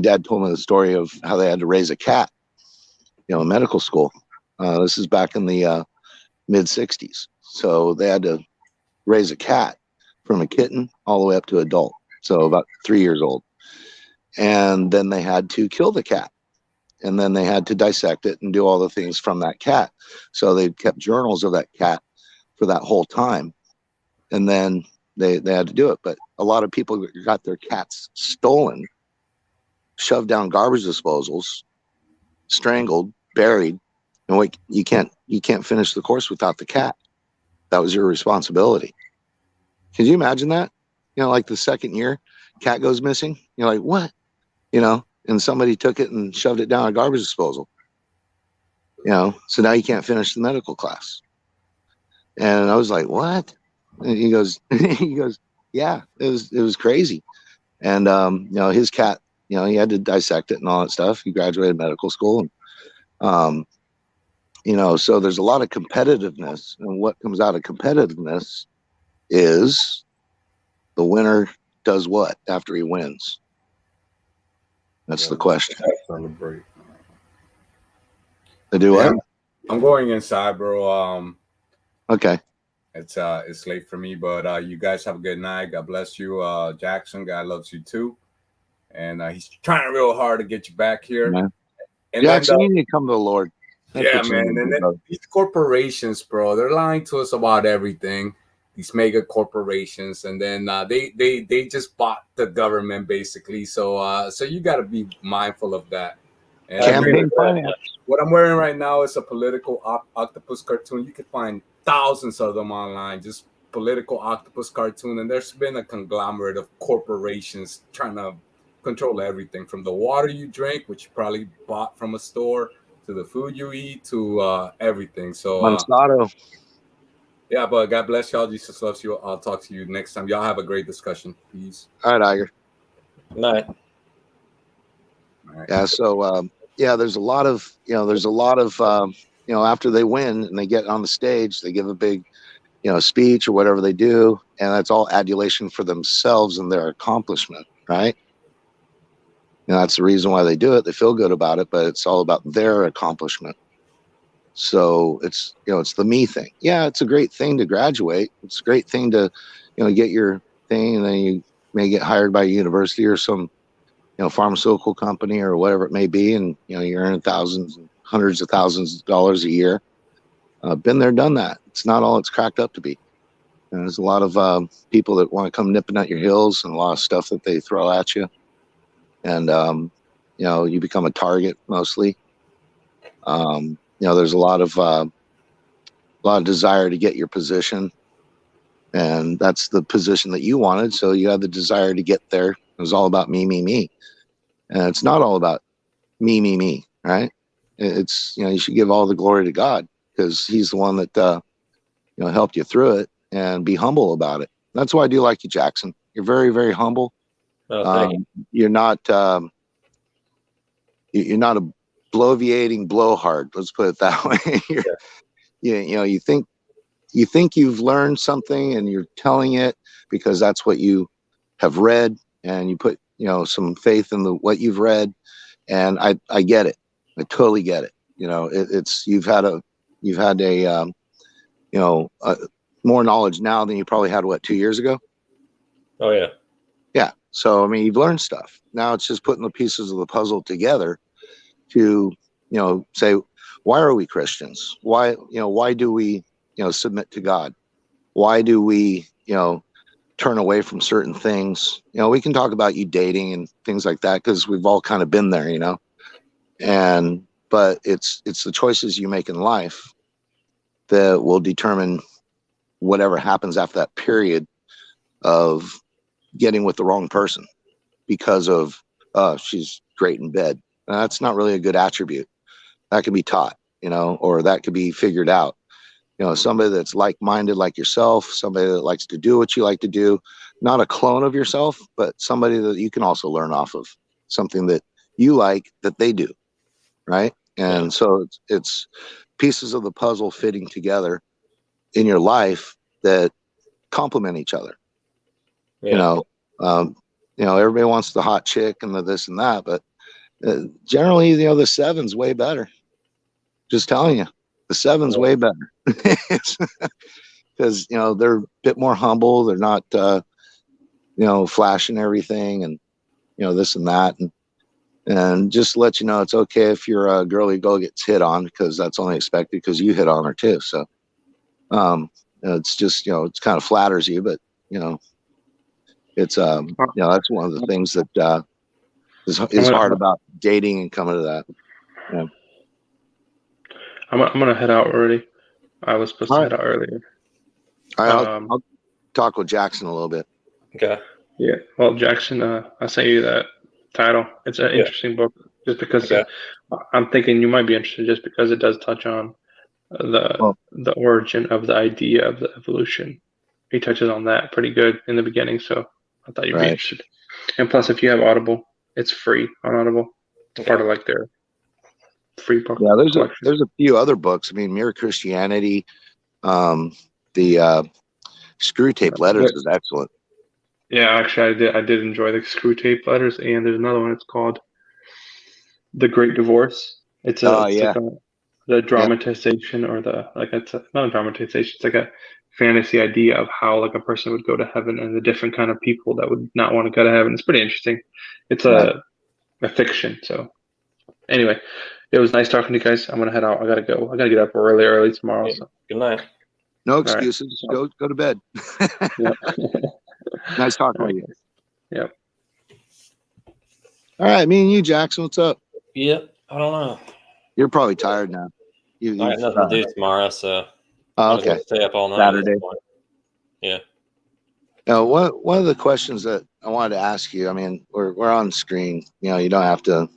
dad told me the story of how they had to raise a cat, in medical school. This is back in the mid 60s. So they had to raise a cat from a kitten all the way up to adult. So about 3 years old. And then they had to kill the cat. And then they had to dissect it and do all the things from that cat. So they kept journals of that cat for that whole time. And then they had to do it. But a lot of people got their cats stolen, shoved down garbage disposals, strangled, buried. And you can't finish the course without the cat. That was your responsibility. Can you imagine that? Like the second year, cat goes missing. You're like, what? And somebody took it and shoved it down a garbage disposal. So now you can't finish the medical class. And I was like, what? And he goes, yeah, it was crazy. And, his cat, he had to dissect it and all that stuff. He graduated medical school. And, so there's a lot of competitiveness. And what comes out of competitiveness is the winner does what after he wins? That's the question. Celebrate. They do what? I'm going inside, bro. Okay. It's late for me, but you guys have a good night. God bless you. Jackson, God loves you too. And he's trying real hard to get you back here. Man. And Jackson, then you need to come to the Lord. That's yeah, what you man. need to And do, then brother. these corporations, bro, they're lying to us about everything. These mega corporations, and then they just bought the government basically. So you got to be mindful of that. And Campaign finance. what I'm wearing right now is a political octopus cartoon. You can find thousands of them online. Just political octopus cartoon, and there's been a conglomerate of corporations trying to control everything from the water you drink, which you probably bought from a store, to the food you eat, to everything. So Monsanto. yeah, but God bless y'all. Jesus loves you. I'll talk to you next time. Y'all have a great discussion. Peace. All right, Iger. Night. Yeah. So there's a lot of after they win and they get on the stage, they give a big speech or whatever they do, and that's all adulation for themselves and their accomplishment, right? That's the reason why they do it. They feel good about it, but it's all about their accomplishment. So it's the me thing. Yeah, it's a great thing to graduate. It's a great thing to get your thing, and then you may get hired by a university or some pharmaceutical company or whatever it may be, and you're earning thousands and hundreds of thousands of dollars a year. Been there, done that. It's not all it's cracked up to be. And there's a lot of people that want to come nipping at your heels, and a lot of stuff that they throw at you, and you become a target mostly. There's a lot of desire to get your position, and that's the position that you wanted. So you had the desire to get there. It was all about me, and it's not all about me, right? It's you should give all the glory to God, because He's the one that helped you through it, and be humble about it. That's why I do like you, Jackson. You're very, very humble. Thank you. You're not a bloviating blowhard. Let's put it that way. You think you've learned something, and you're telling it because that's what you have read, and you put some faith in what you've read. And I get it. I totally get it. You've had more knowledge now than you probably had 2 years ago. Oh yeah. Yeah. So you've learned stuff. Now it's just putting the pieces of the puzzle together to say, why are we Christians? Why do we submit to God? Why do we turn away from certain things? We can talk about you dating and things like that, because we've all kind of been there, but it's the choices you make in life that will determine whatever happens after that period of getting with the wrong person because of she's great in bed. And that's not really a good attribute. That can be taught, or that could be figured out. Somebody that's like-minded like yourself, somebody that likes to do what you like to do, not a clone of yourself, but somebody that you can also learn off of, something that you like that they do, right? And so it's pieces of the puzzle fitting together in your life that complement each other. Yeah. Everybody wants the hot chick and the this and that, but generally, the 7's way better. Just telling you, the 7's way better, because they're a bit more humble. They're not flashing everything and this and that, and just to let you know, it's okay if you're a girly girl gets hit on, because that's only expected, because you hit on her too. So it's just it's kind of flatters you, but it's that's one of the things that is hard about dating and coming to that. Yeah. I'm gonna head out already. I was supposed to head out earlier. I'll talk with Jackson a little bit. Okay. Yeah. Well, Jackson, I sent you that title. It's an interesting book, just because I'm thinking you might be interested, just because it does touch on the origin of the idea of the evolution. He touches on that pretty good in the beginning, so I thought you'd be interested. And plus, if you have Audible, it's free on Audible. It's part of like their free book. Yeah, there's a few other books. Mere Christianity, the Screw Tape Letters is excellent. Yeah, actually, I did enjoy the Screw Tape Letters, and there's another one. It's called The Great Divorce. It's like the dramatization, or it's not a dramatization. It's like a fantasy idea of how like a person would go to heaven and the different kind of people that would not want to go to heaven. It's pretty interesting. It's a fiction. So anyway, it was nice talking to you guys. I'm gonna head out. I gotta go. I gotta get up early tomorrow. So good night. No excuses. Go to bed. Nice talking with you. Yep. All right, me and you, Jackson. What's up? Yep. I don't know. You're probably tired now. I got nothing to do tomorrow, so Oh, I'm gonna okay. stay up all night. at this Saturday. point. Yeah. Now, one of the questions that I wanted to ask you. I mean, we're on screen. You know, you don't have to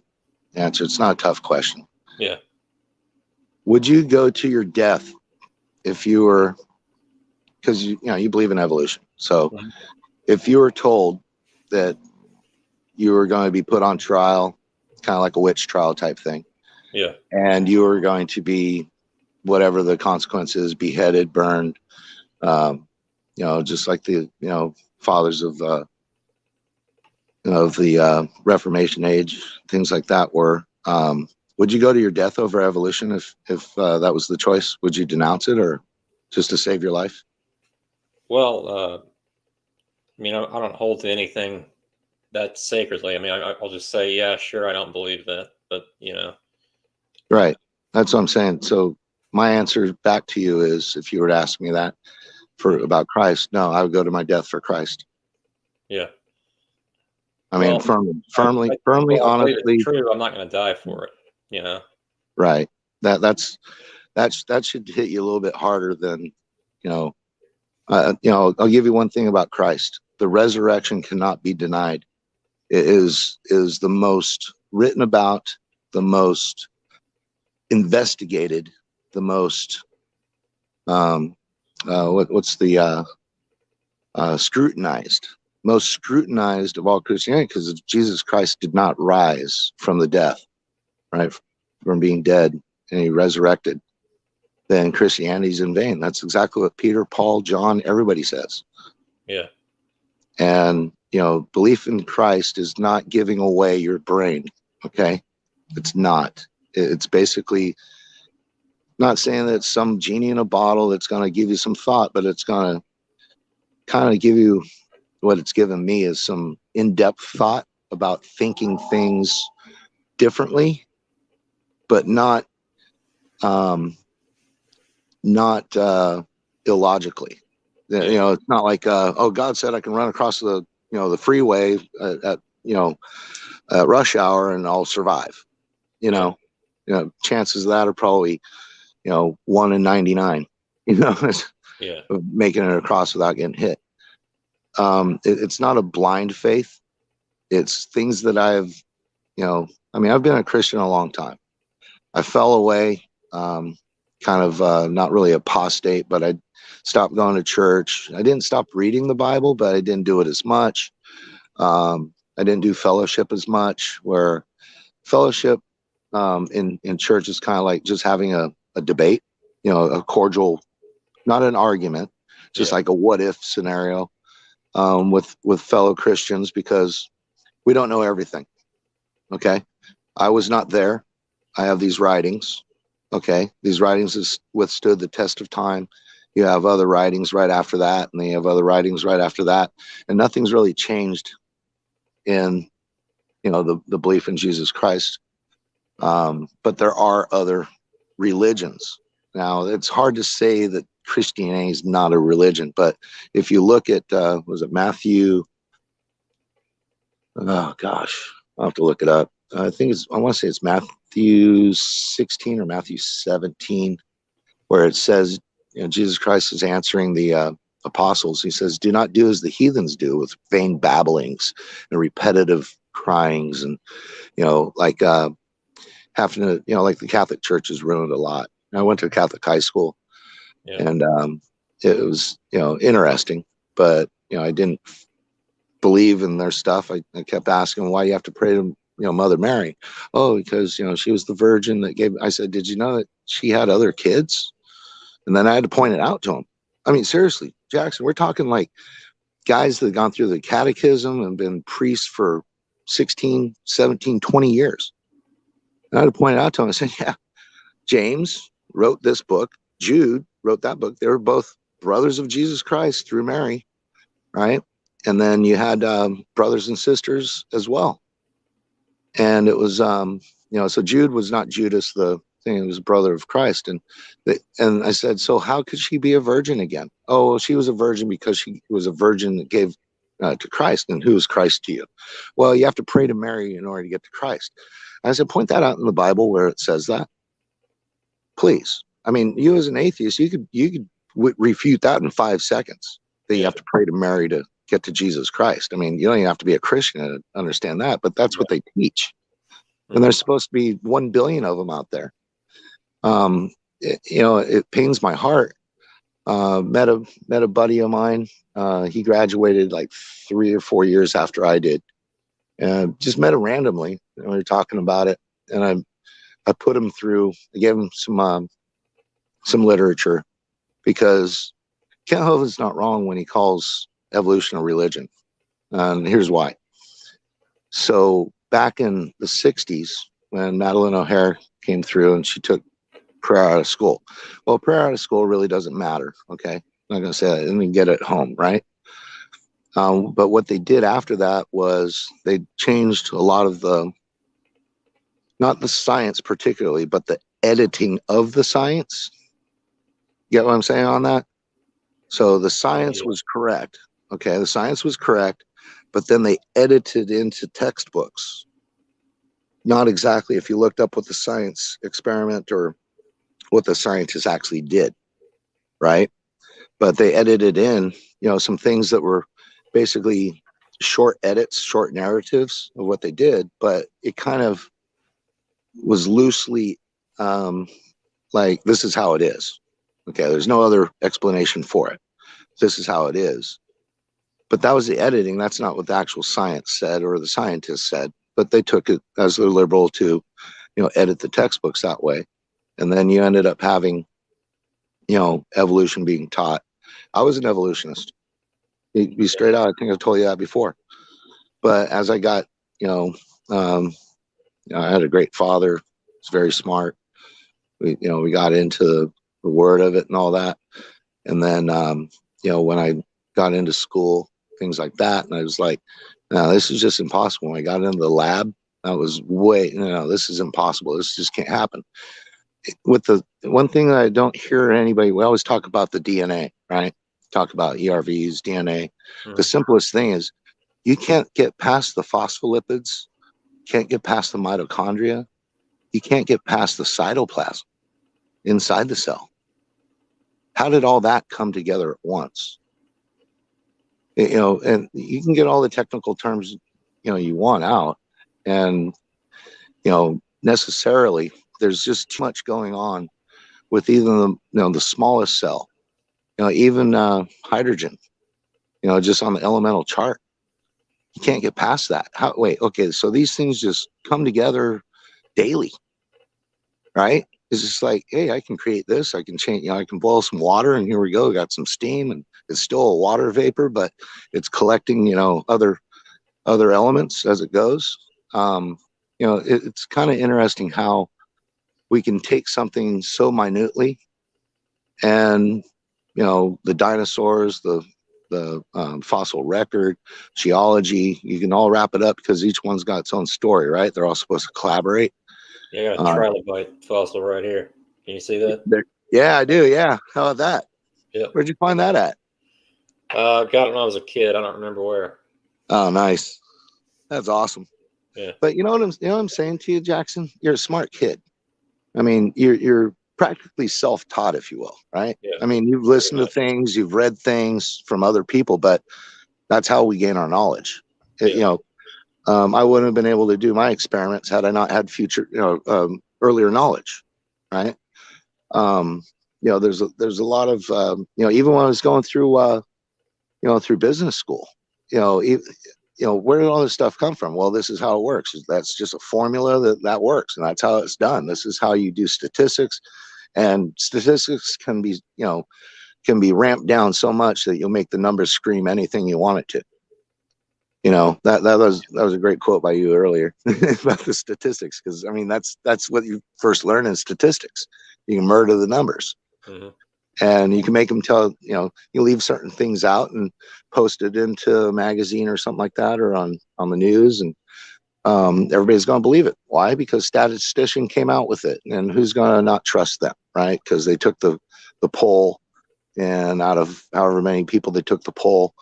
answer. It's not a tough question. Yeah. Would you go to your death if you were, because you believe in evolution. So if you were told that you were going to be put on trial, kind of like a witch trial type thing, Yeah. and you were going to be, whatever the consequences, beheaded, burned, just like the fathers of the Reformation age, things like that were. Would you go to your death over evolution if that was the choice? Would you denounce it, or just to save your life? Well, I mean, I don't hold to anything that sacredly. I mean, I'll just say, yeah, sure, I don't believe that, but Right. That's what I'm saying. So my answer back to you is, if you were to ask me that about Christ, no, I would go to my death for Christ. yeah. I mean, firmly, honestly. It's true. I'm not going to die for it. Right. That should hit you a little bit harder than, I'll give you one thing about Christ. The resurrection cannot be denied. It is the most written about, the most investigated, the most scrutinized, most scrutinized of all Christianity, because Jesus Christ did not rise from the death, right, from being dead, and he resurrected. Then Christianity's in vain. That's exactly what Peter, Paul, John, everybody says. Yeah. And belief in Christ is not giving away your brain. Okay, it's not. It's basically not saying that it's some genie in a bottle that's going to give you some thought, but it's going to kind of give you what it's given me is some in-depth thought about thinking things differently, but not illogically. It's not like God said I can run across the freeway at rush hour and I'll survive. Chances of that are probably 1 in 99. Of making it across without getting hit. It's not a blind faith. It's things that I've been a Christian a long time. I fell away, kind of not really apostate, but I stopped going to church. I didn't stop reading the Bible, but I didn't do it as much. I didn't do fellowship as much, where fellowship in church is kind of like just having a debate, a cordial, not an argument, just like a what if scenario with fellow Christians, because we don't know everything. Okay. I was not there. I have these writings. Okay. These writings has withstood the test of time. You have other writings right after that, and then you have other writings right after that. And nothing's really changed in, the belief in Jesus Christ. But there are other religions. Now, it's hard to say that Christianity is not a religion, but if you look at, was it Matthew? Oh gosh, I'll have to look it up. I want to say it's Matthew 16 or Matthew 17, where it says, Jesus Christ is answering the apostles. He says, do not do as the heathens do, with vain babblings and repetitive cryings, and having to, like the Catholic Church is ruined a lot. I went to a Catholic high school, and it was interesting, but I didn't believe in their stuff. I kept asking, why do you have to pray to Mother Mary? Oh, because she was the virgin that gave. I said, did you know that she had other kids? And then I had to point it out to him. I mean, seriously, Jackson, we're talking like guys that have gone through the catechism and been priests for 16, 17, 20 years. And I had to point it out to him. I said, yeah, James wrote this book. Jude wrote that book. They were both brothers of Jesus Christ through Mary, right? And then you had brothers and sisters as well. And it was, so Jude was not Judas, the thing, he was a brother of Christ. And I said, so how could she be a virgin again? Oh, well, she was a virgin because she was a virgin that gave to Christ. And who is Christ to you? Well, you have to pray to Mary in order to get to Christ. I said, point that out in the Bible where it says that, please. I mean, you as an atheist, you could refute that in 5 seconds, that you have to pray to Mary to get to Jesus Christ. I mean, you don't even have to be a Christian to understand that, but that's what they teach. And there's supposed to be 1 billion of them out there. It pains my heart. Met a buddy of mine. He graduated like 3 or 4 years after I did. Just met him randomly. And we were talking about it, and I put him through. I gave him some literature, because Kent Hovind's not wrong when he calls evolution a religion, and here's why. So back in the 60s, when Madeline O'Hare came through and she took prayer out of school. Well, prayer out of school really doesn't matter. Okay, I'm not going to say that. I mean, get it home, right? But what they did after that was they changed a lot of not the science particularly, but the editing of the science. Get what I'm saying on that? So the science was correct. Okay, the science was correct, but then they edited into textbooks. Not exactly if you looked up what the science experiment or what the scientists actually did, right? But they edited in, some things that were basically short edits, short narratives of what they did, but it kind of was loosely like, this is how it is. Okay, there's no other explanation for it. This is how it is. But that was the editing. That's not what the actual science said or the scientists said. But they took it as they're liberal to, edit the textbooks that way. And then you ended up having, evolution being taught. I was an evolutionist. Be straight out. I think I've told you that before. But as I got, I had a great father. He's very smart. We got into the word of it and all that. And then, when I got into school, things like that, and I was like, no, this is just impossible. When I got into the lab, I was this is impossible. This just can't happen. With the one thing that I don't hear anybody, we always talk about the DNA, right? Talk about ERVs, DNA. The simplest thing is you can't get past the phospholipids, can't get past the mitochondria, you can't get past the cytoplasm inside the cell. How did all that come together at once? And you can get all the technical terms, you want out, and, necessarily there's just too much going on with even the smallest cell, even hydrogen, just on the elemental chart. You can't get past that. Okay, so these things just come together daily, right? It's just like, hey, I can create this. I can change, I can boil some water, and here we go. Got some steam, and it's still a water vapor, but it's collecting, other elements as it goes. It's kind of interesting how we can take something so minutely, and the dinosaurs, the fossil record, geology, you can all wrap it up because each one's got its own story, right? They're all supposed to collaborate. Yeah, I got a trilobite fossil right here. Can you see that? Yeah, I do. Yeah. How about that? Yeah. Where'd you find that at? Got it when I was a kid. I don't remember where. Oh, nice. That's awesome. Yeah. But you know what I'm saying to you, Jackson? You're a smart kid. I mean, you're practically self-taught, if you will, right? Yeah. I mean, you've listened to things, you've read things from other people, but that's how we gain our knowledge. I wouldn't have been able to do my experiments had I not had earlier knowledge, right? There's a lot of even when I was going through through business school, where did all this stuff come from? Well, this is how it works. That's just a formula that works, and that's how it's done. This is how you do statistics, and statistics can be can be ramped down so much that you'll make the numbers scream anything you want it to. You know, that was a great quote by you earlier about the statistics, because I mean that's what you first learn in statistics. You can murder the numbers. Mm-hmm. And you can make them tell, you know, you leave certain things out and post it into a magazine or something like that, or on the news, and everybody's going to believe it. Why? Because statistician came out with it, and who's going to not trust them, right? Because they took the poll, and out of however many people they took the poll,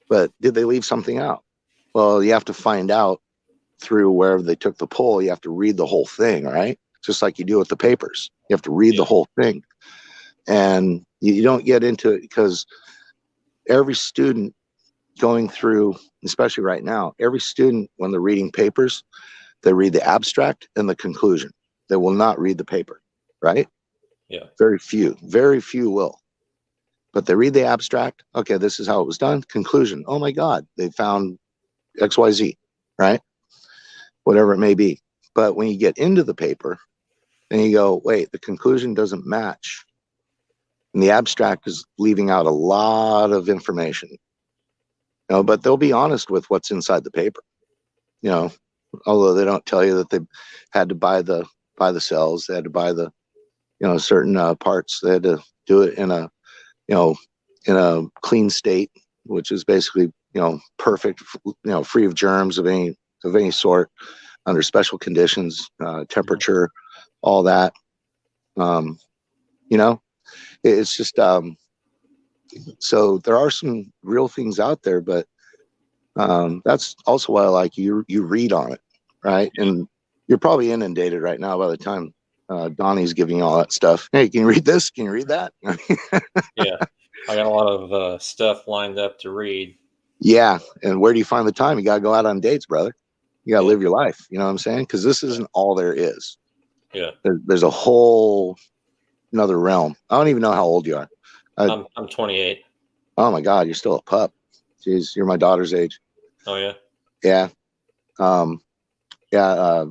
but did they leave something out? Well, you have to find out through wherever they took the poll. You have to read the whole thing, right? Just like you do with the papers. You have to read the whole thing. And you don't get into it, because every student going through, especially right now, every student, when they're reading papers, they read the abstract and the conclusion. They will not read the paper, right? Yeah. Very few will. But they read the abstract. Okay, this is how it was done. Conclusion. Oh my God, they found XYZ, right? Whatever it may be. But when you get into the paper and you go, wait, the conclusion doesn't match, and the abstract is leaving out a lot of information, you know, but they'll be honest with what's inside the paper, you know, although they don't tell you that they had to buy the cells, they had to buy the, you know, certain parts. They had to do it in a, you know, in a clean state, which is basically, you know, perfect, you know, free of germs of any sort, under special conditions, temperature, all that. You know, it's just, so there are some real things out there, but that's also why I like you read on it, right? And you're probably inundated right now by the time Donnie's giving you all that stuff. Hey, can you read this? Can you read that? Yeah, I got a lot of stuff lined up to read. Yeah, and where do you find the time? You got to go out on dates, brother. You got to live your life. You know what I'm saying? Because this isn't all there is. Yeah, there's a whole another realm. I don't even know how old you are. I'm 28. Oh my God, you're still a pup. Jeez, you're my daughter's age. Oh yeah. Yeah.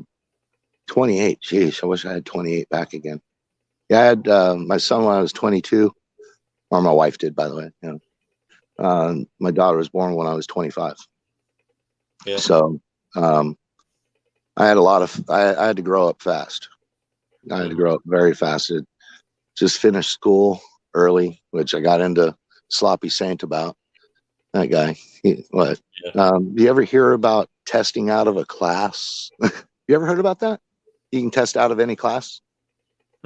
28. Jeez, I wish I had 28 back again. Yeah, I had my son when I was 22, or my wife did, by the way. You know, my daughter was born when I was 25. Yeah. So I had I had to grow up fast. I had to grow up very fast. Just finished school early, which I got into Sloppy Saint about. That guy. What? Yeah. You ever hear about testing out of a class? You ever heard about that? You can test out of any class.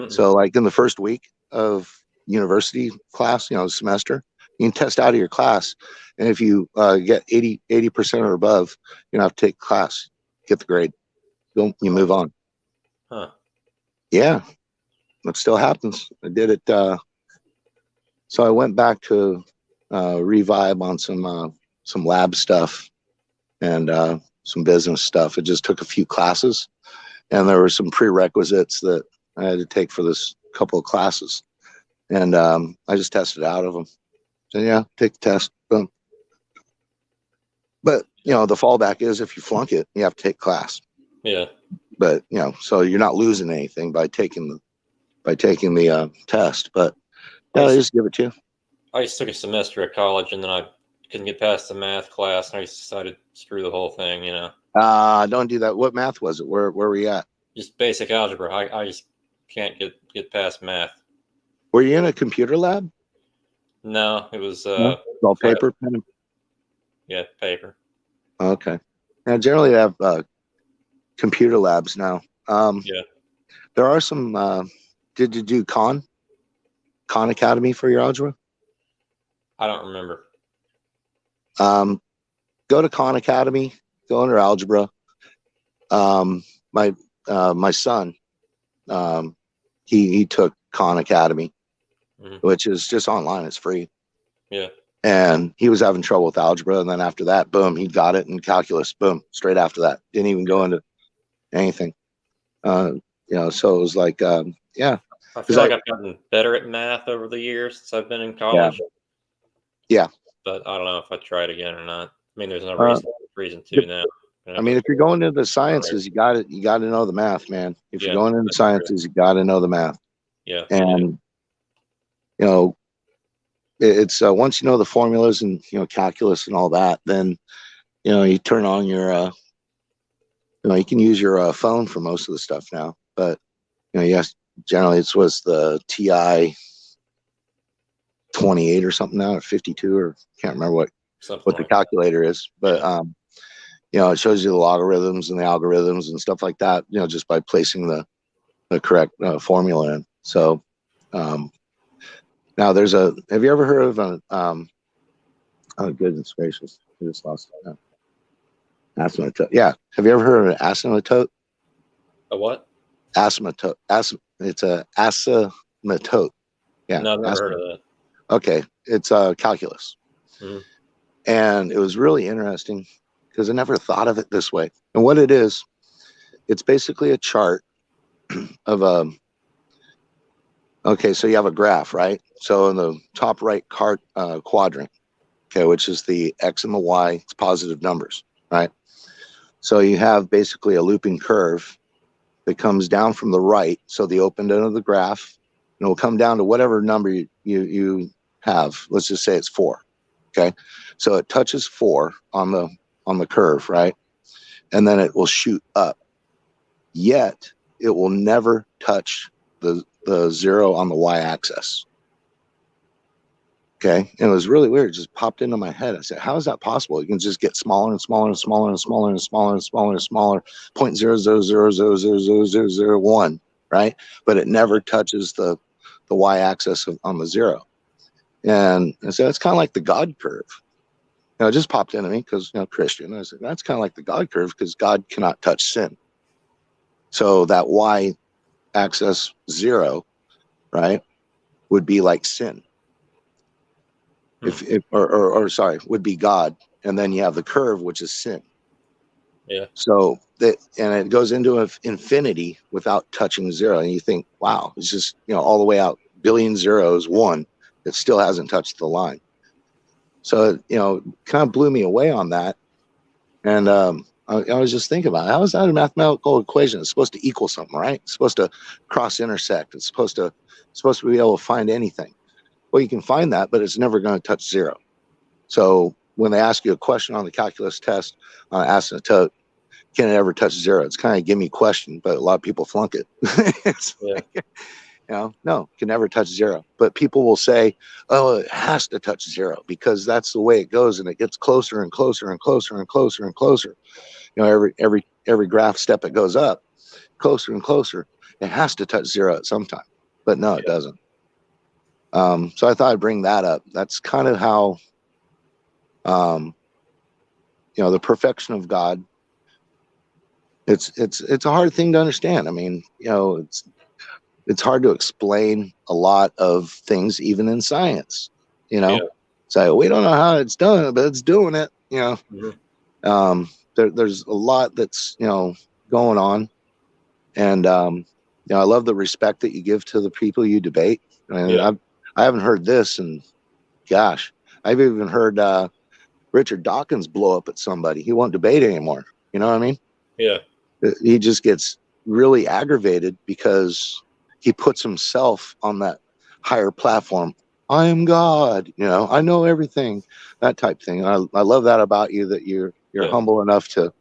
So like in the first week of university class, you know, semester, you can test out of your class. And if you get 80% or above, you don't have to take class, get the grade. You move on. Huh. Yeah, it still happens. I did it. So I went back to revive on some lab stuff and some business stuff. It just took a few classes, and there were some prerequisites that I had to take for this couple of classes, and I just tested out of them. So yeah, take the test. Boom. But you know, the fallback is if you flunk it, you have to take class. Yeah. But you know, so you're not losing anything by taking the test. But yeah, they just give it to you. I just took a semester at college, and then I couldn't get past the math class, and I just decided to screw the whole thing. You know. Don't do that. What math was it? Where were you at? Just basic algebra. I just can't get past math. Were you in a computer lab? No, it was No? All paper. Yeah, paper. Okay. Now generally they have computer labs now. Yeah. There are some. Did you do Khan Academy for your algebra? I don't remember. Go to Khan Academy. Go under algebra. My son, he took Khan Academy, which is just online. It's free. Yeah. And he was having trouble with algebra, and then after that, boom, he got it in calculus. Boom, straight after that, didn't even go into anything. You know, so it was like, yeah. I feel like I've gotten better at math over the years since I've been in college. Yeah. But I don't know if I try it again or not. I mean, there's no reason to now. You know, I mean, if you're going into the sciences, you got to know the math, man. If you're going into the sciences, you got to know the math. Yeah. And you know, it's once you know the formulas and calculus and all that, then you turn on your you can use your phone for most of the stuff now. But yes, generally it was the TI 28 or something now, or 52, or can't remember what the calculator is. But it shows you the logarithms and the algorithms and stuff like that. Just by placing the correct formula in. So now there's have you ever heard of an oh goodness gracious, I just lost it now. Asymptote. Yeah. Have you ever heard of an asymptote? A what? Asymptote. It's a asymptote. Yeah. No, I've never heard of that. Okay. It's calculus. Mm-hmm. And it was really interesting because I never thought of it this way. And what it is, it's basically a chart of okay, so you have a graph, right? So in the top right quadrant, okay, which is the X and the Y, it's positive numbers, right? So you have basically a looping curve that comes down from the right, so the open end of the graph, and it will come down to whatever number you have. Let's just say it's 4, okay? So it touches 4 on the curve, right? And then it will shoot up. Yet it will never touch the 0 on the y-axis. Okay, and it was really weird. It just popped into my head. I said, "How is that possible? You can just get smaller and smaller and smaller and smaller and smaller and smaller and smaller, 0.00000001, right? But it never touches the y-axis on the 0." And so it's kind of like the God curve. It just popped into me because Christian. I said that's kind of like the God curve because God cannot touch sin. So that y-axis 0, right, would be like sin. Sorry, would be God, and then you have the curve, which is sin. Yeah. So and it goes into infinity without touching 0, and you think, wow, it's just all the way out, billion zeros, 1 that still hasn't touched the line. So kind of blew me away on that, and I was just thinking about it. How is that a mathematical equation? It's supposed to equal something, right? It's supposed to cross intersect. It's supposed to be able to find anything. Well, you can find that, but it's never going to touch 0. So when they ask you a question on the calculus test on asymptote, can it ever touch 0? It's kind of a gimme question, but a lot of people flunk it. No, it can never touch 0. But people will say, oh, it has to touch 0 because that's the way it goes, and it gets closer and closer and closer and closer and closer. Every graph step it goes up, closer and closer, it has to touch 0 at some time. But no, it doesn't. So I thought I'd bring that up. That's kind of how, the perfection of God. It's a hard thing to understand. I mean, it's hard to explain a lot of things, even in science. So we don't know how it's done, but it's doing it. Mm-hmm. There's a lot that's going on, and I love the respect that you give to the people you debate. I mean, I haven't heard this, and gosh, I've even heard Richard Dawkins blow up at somebody. He won't debate anymore. You know what I mean? Yeah. He just gets really aggravated because he puts himself on that higher platform. I am God. I know everything. That type thing. I love that about you, that you're humble enough to,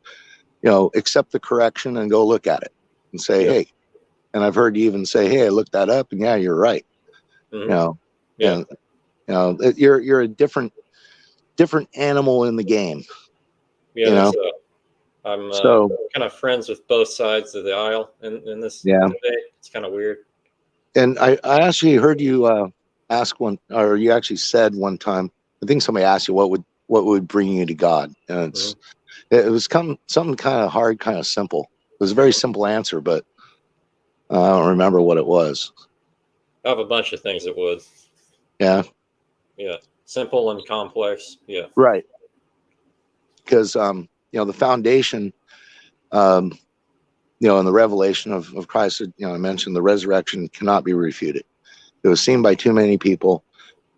accept the correction and go look at it and say, hey. And I've heard you even say, hey, I looked that up, and yeah, you're right. Mm-hmm. And you're a different animal in the game. Yeah. I'm kind of friends with both sides of the aisle in this debate. It's kind of weird. And I actually heard you ask one, or you actually said one time, I think somebody asked you what would bring you to God, and it was something kind of hard, kind of simple. It was a very simple answer, but I don't remember what it was. I have a bunch of things it was. Yeah. Yeah. Simple and complex. Yeah. Right. Because the foundation, in the revelation of Christ, I mentioned the resurrection cannot be refuted. It was seen by too many people.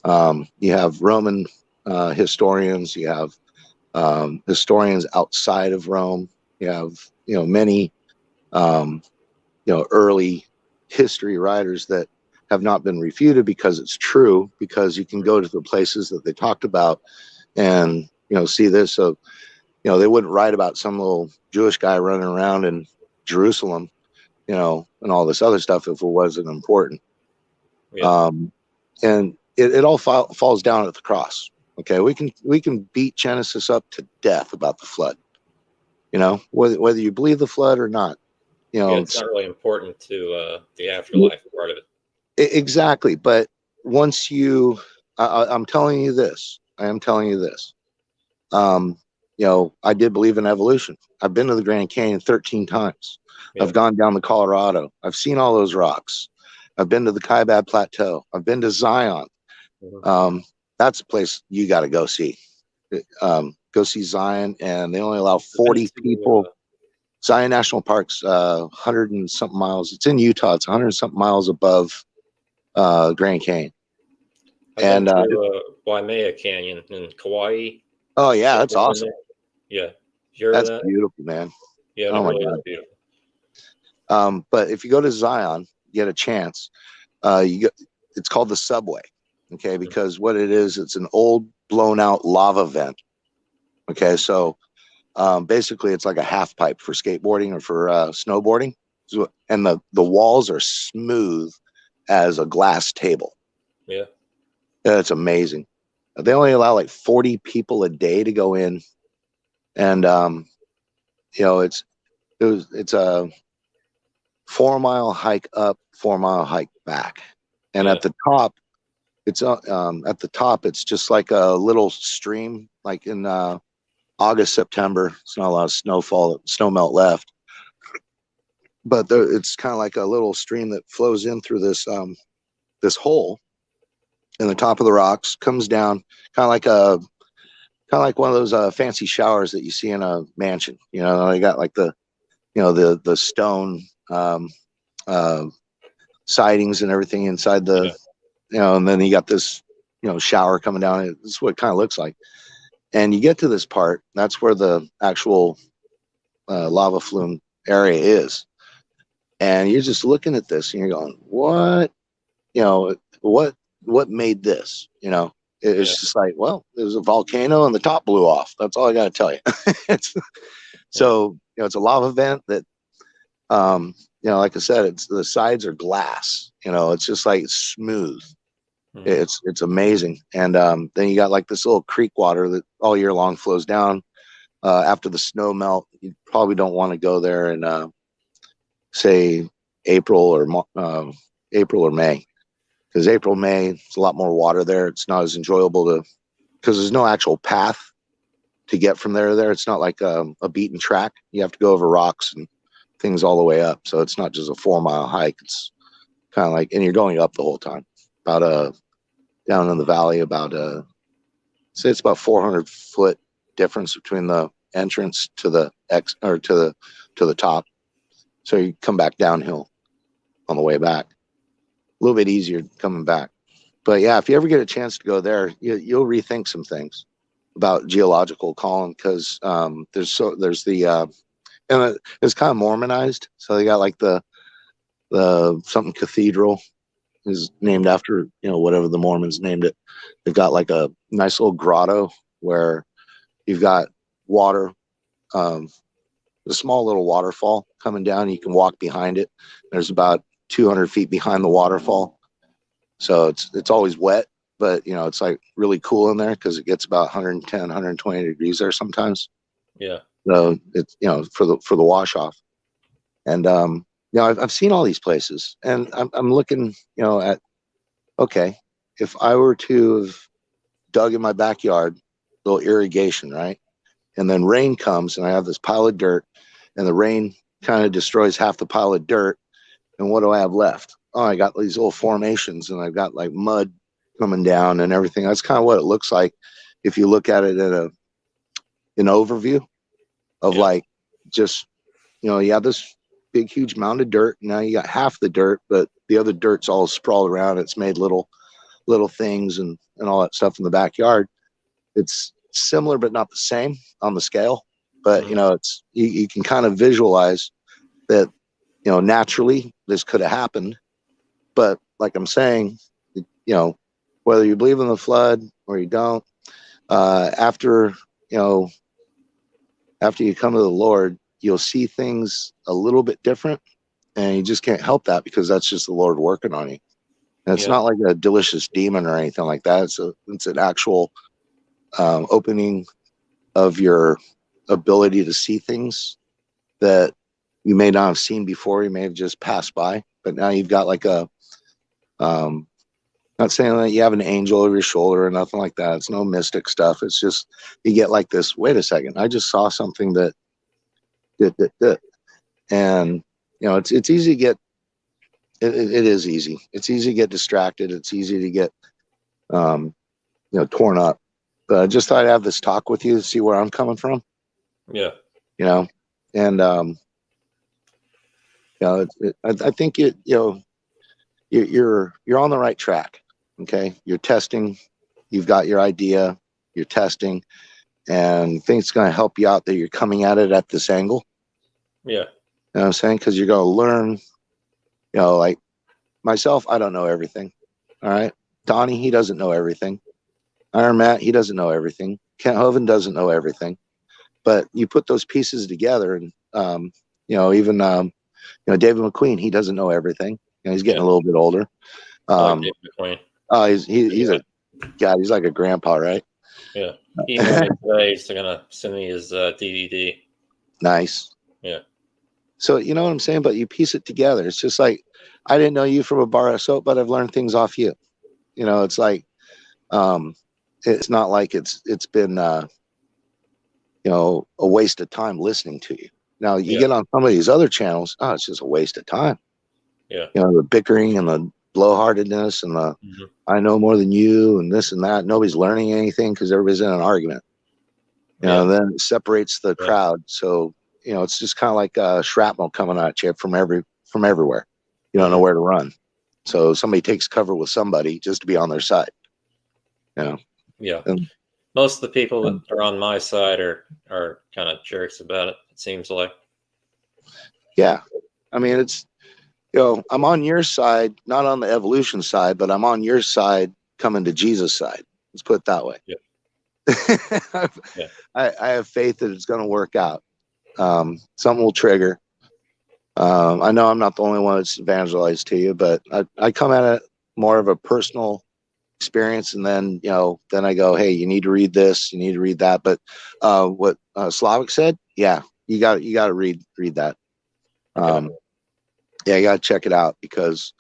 You have Roman historians. You have historians outside of Rome. You have many early history writers that have not been refuted because it's true, because you can go to the places that they talked about and, see this. So, they wouldn't write about some little Jewish guy running around in Jerusalem, and all this other stuff if it wasn't important. Yeah. And it all falls down at the cross. Okay, we can beat Genesis up to death about the flood. Whether you believe the flood or not. It's not really important to the afterlife part of it. Exactly. But once I'm telling you this. I am telling you this. I did believe in evolution. I've been to the Grand Canyon 13 times. Yeah. I've gone down the Colorado. I've seen all those rocks. I've been to the Kaibab Plateau. I've been to Zion. That's a place you got to go see. Go see Zion, and they only allow 40 people. Zion National Park's 100 and something miles. It's in Utah. It's 100 and something miles above Grand Canyon. I've been to Waimea Canyon in Kauai. Oh yeah, that's awesome. Yeah, that's beautiful, man. Yeah, oh my really God, beautiful. But if you go to Zion, you get a chance. It's called the Subway, okay? Because what it is, it's an old blown out lava vent. Okay, so basically it's like a half pipe for skateboarding or for snowboarding, and the walls are smooth as a glass table. Yeah, it's amazing. They only allow like 40 people a day to go in, and it's a 4-mile hike up, 4-mile hike back, and at the top, it's just like a little stream, like in August, September. It's not a lot of snow melt left, but it's kind of like a little stream that flows in through this hole in the top of the rocks, comes down, kind of like one of those fancy showers that you see in a mansion. They got like the stone sidings and everything inside the, and then you got this, shower coming down. This is what it kind of looks like. And you get to this part, that's where the actual lava flume area is. And you're just looking at this and you're going, what? What made this? It's just like, well, it was a volcano and the top blew off. That's all I got to tell you. So, it's a lava vent that, like I said, the sides are glass. It's just like smooth. It's amazing. And then you got like this little creek water that all year long flows down. After the snow melt, you probably don't want to go there in say April or May, because April, May, it's a lot more water there. It's not as enjoyable because there's no actual path to get from there to there. It's not like a beaten track. You have to go over rocks and things all the way up. So it's not just a 4-mile hike. It's kind of like, and you're going up the whole time. About down in the valley, say it's about 400-foot difference between the entrance to the to the top. So you come back downhill on the way back. A little bit easier coming back. But yeah, if you ever get a chance to go there, you'll rethink some things about Geological Column, because there's the and it's kind of Mormonized. So they got like the something cathedral is named after whatever the Mormons named it. They've got like a nice little grotto where you've got water, a small little waterfall coming down. You can walk behind it. There's about 200 feet behind the waterfall, so it's always wet, but it's like really cool in there because it gets about 110, 120 degrees there sometimes. Yeah. So it's for the wash off, and I've seen all these places, and I'm looking at, okay, if I were to have dug in my backyard, little irrigation, right, and then rain comes and I have this pile of dirt, and the rain kind of destroys half the pile of dirt. And what do I have left? Oh, I got these little formations, and I've got like mud coming down and everything. That's kind of what it looks like if you look at it at an overview of like just, you have this big, huge mound of dirt. Now you got half the dirt, but the other dirt's all sprawled around. It's made little things and all that stuff in the backyard. It's similar, but not the same on the scale. But, it's you can kind of visualize that, naturally this could have happened, but like I'm saying, whether you believe in the flood or you don't, after you come to the Lord, you'll see things a little bit different, and you just can't help that because that's just the Lord working on you. And it's not like a delicious demon or anything like that. It's an actual opening of your ability to see things that you may not have seen before. You may have just passed by, but now you've got like a, not saying that you have an angel over your shoulder or nothing like that. It's no mystic stuff. It's just, you get like this, wait a second, I just saw something that did. And, it's easy to get, it is easy. It's easy to get distracted. It's easy to get, torn up. But I just thought I'd have this talk with you to see where I'm coming from. Yeah. And, I think you're on the right track. Okay. You're testing, you've got your idea, you're testing, and I think it's going to help you out that you're coming at it at this angle. Yeah. You know what I'm saying? Because you're going to learn, like myself, I don't know everything. All right. Donnie, he doesn't know everything. Iron Matt, he doesn't know everything. Kent Hovind doesn't know everything. But you put those pieces together, and even David McQueen, he doesn't know everything. He's getting a little bit older. David McQueen. He's a God. He's like a grandpa, right? Yeah. He emailed me today. He's gonna send me his DVD. Nice. Yeah. So you know what I'm saying, but you piece it together. It's just like, I didn't know you from a bar of soap, but I've learned things off you. It's like, it's not like it's been a waste of time listening to you. Now you get on some of these other channels, it's just a waste of time. Yeah. The bickering and the blowhardedness and the I know more than you and this and that. Nobody's learning anything because everybody's in an argument. Then it separates the crowd. So it's just kind of like shrapnel coming at you from everywhere. You don't know where to run. So somebody takes cover with somebody just to be on their side. Yeah. Most of the people that are on my side are kind of jerks about it seems like. Yeah. I mean, it's, I'm on your side, not on the evolution side, but I'm on your side coming to Jesus' side. Let's put it that way. Yeah. I have faith that it's going to work out. Something will trigger. I know I'm not the only one that's evangelized to you, but I come at it more of a personal experience, and then then I go, hey, you need to read this, you need to read that. But what Slavic said, you got to read that. You got to check it out, because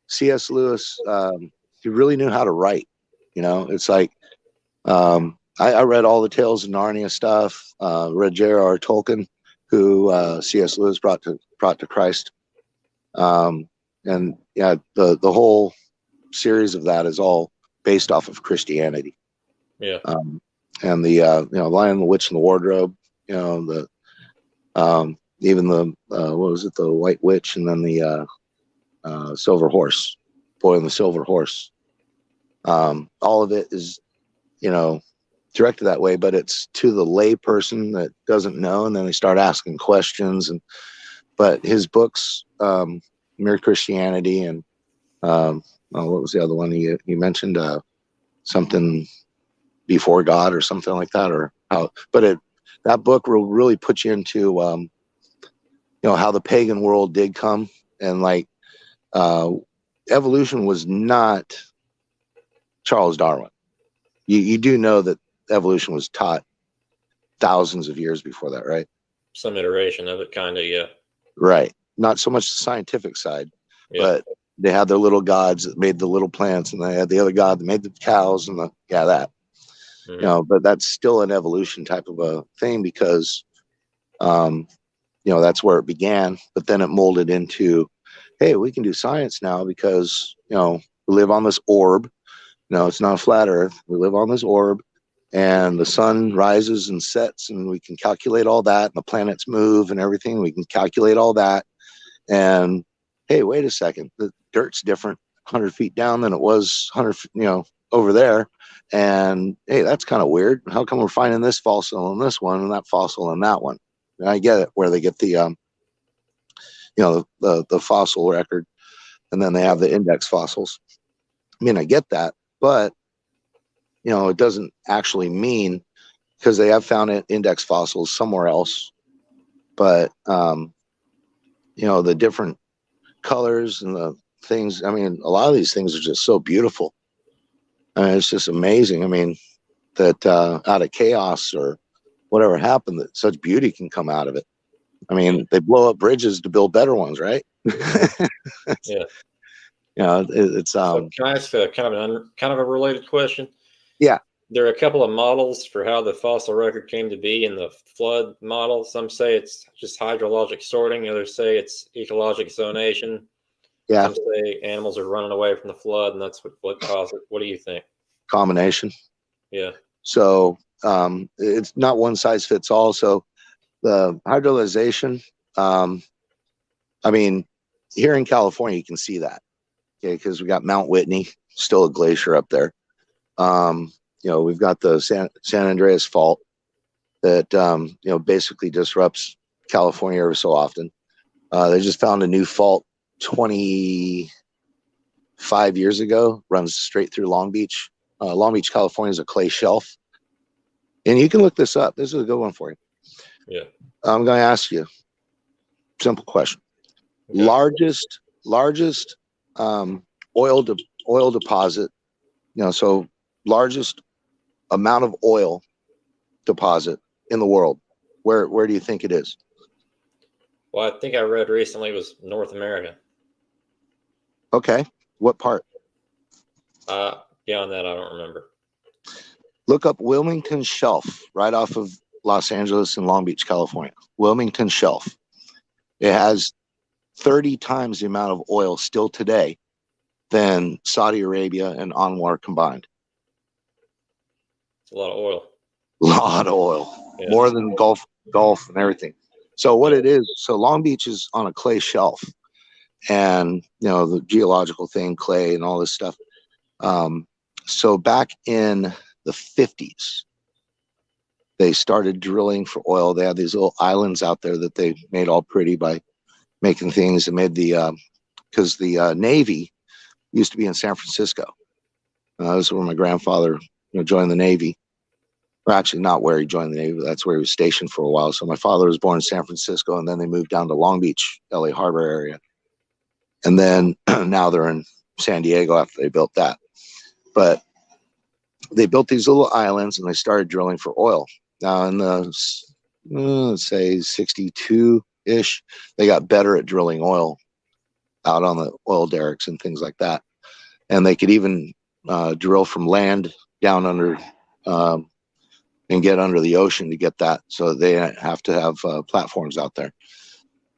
C.S. Lewis, he really knew how to write. It's like, I read all the Tales of Narnia stuff, read J.R.R. Tolkien, who C.S. Lewis brought to Christ. The whole series of that is all based off of Christianity. Yeah. And the Lion, the Witch, and the Wardrobe, even the what was it, the White Witch, and then the Silver Horse, Boy and the Silver Horse. All of it is directed that way, but it's to the lay person that doesn't know, and then they start asking questions. But his books, Mere Christianity, and what was the other one you mentioned? Something Before God or something like that, or how? But that book will really put you into how the pagan world did come, and like evolution was not Charles Darwin. You do know that evolution was taught thousands of years before that, right? Some iteration of it, kind of, yeah. Right. Not so much the scientific side, but they had their little gods that made the little plants, and they had the other god that made the cows and that. But that's still an evolution type of a thing, because that's where it began. But then it molded into, hey, we can do science now because we live on this orb. It's not a flat earth. We live on this orb, and the sun rises and sets, and we can calculate all that, and the planets move and everything. We can calculate all that. And hey, wait a second, the dirt's different 100 feet down than it was 100 over there. And hey, that's kind of weird. How come we're finding this fossil in this one and that fossil in that one? And I get it, where they get the the fossil record. and then they have the index fossils. I mean, I get that, but it doesn't actually mean, because they have found index fossils somewhere else, but the different colors and the things. I mean, a lot of these things are just so beautiful. I mean, it's just amazing. I mean, that out of chaos or whatever happened, that such beauty can come out of it. I mean, they blow up bridges to build better ones, right? Yeah. It's So can I ask kind of a related question? Yeah. There are a couple of models for how the fossil record came to be in the flood model. Some say it's just hydrologic sorting. Others say it's ecologic zonation. Yeah. Some say animals are running away from the flood, and that's what caused it. What do you think? Combination. Yeah. So it's not one size fits all. So the hydrolyzation, I mean, here in California, you can see that, okay, because we got Mount Whitney, still a glacier up there. We've got the San Andreas Fault that, basically disrupts California every so often. They just found a new fault 25 years ago, runs straight through Long Beach. Long Beach, California is a clay shelf. And you can look this up. This is a good one for you. Yeah. I'm going to ask you a simple question. Okay. Largest oil deposit, so largest amount of oil deposit in the world. Where do you think it is? Well, I think I read recently it was North America. Okay. What part? Beyond that, I don't remember. Look up Wilmington Shelf, right off of Los Angeles and Long Beach, California. Wilmington Shelf. It has 30 times the amount of oil still today than Saudi Arabia and Anwar combined. It's a lot of oil. A lot of oil. Yeah. More than Gulf and everything. So what it is, so Long Beach is on a clay shelf, and the geological thing, clay and all this stuff. So back in the 50s, they started drilling for oil. They had these little islands out there that they made all pretty by making things, and made because the Navy used to be in San Francisco. That was where my grandfather joined the Navy. Well, actually, not where he joined the Navy, but that's where he was stationed for a while. So my father was born in San Francisco, and then they moved down to Long Beach, LA Harbor area. And then now they're in San Diego after they built that. But they built these little islands, and they started drilling for oil. Now in the, let's say 62-ish, they got better at drilling oil out on the oil derricks and things like that. And they could even drill from land down under and get under the ocean to get that. So they have to have platforms out there.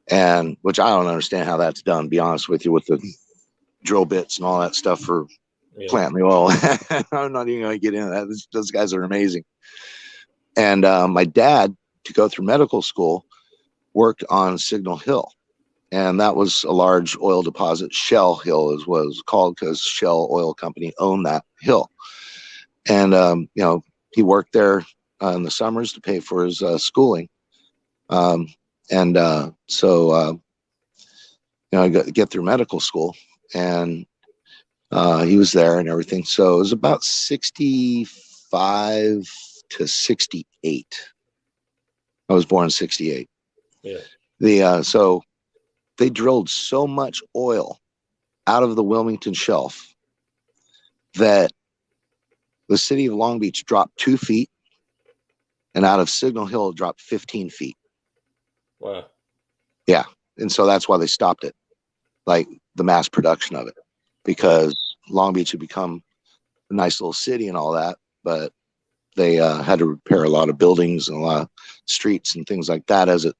And which I don't understand how that's done, to be honest with you, with the drill bits and all that stuff for planting the oil. I'm not even going to get into that. Those guys are amazing. And my dad, to go through medical school, worked on Signal Hill. And that was a large oil deposit. Shell Hill is what it was called, because Shell Oil Company owned that hill. And, he worked there in the summers to pay for his schooling. So I get through medical school, and he was there and everything. So it was about 65 to 68. I was born in 68. Yeah. So they drilled so much oil out of the Wilmington Shelf that the city of Long Beach dropped 2 feet, and out of Signal Hill it dropped 15 feet. Wow. Yeah. And so that's why they stopped it, like the mass production of it, because Long Beach had become a nice little city and all that, but they had to repair a lot of buildings and a lot of streets and things like that as it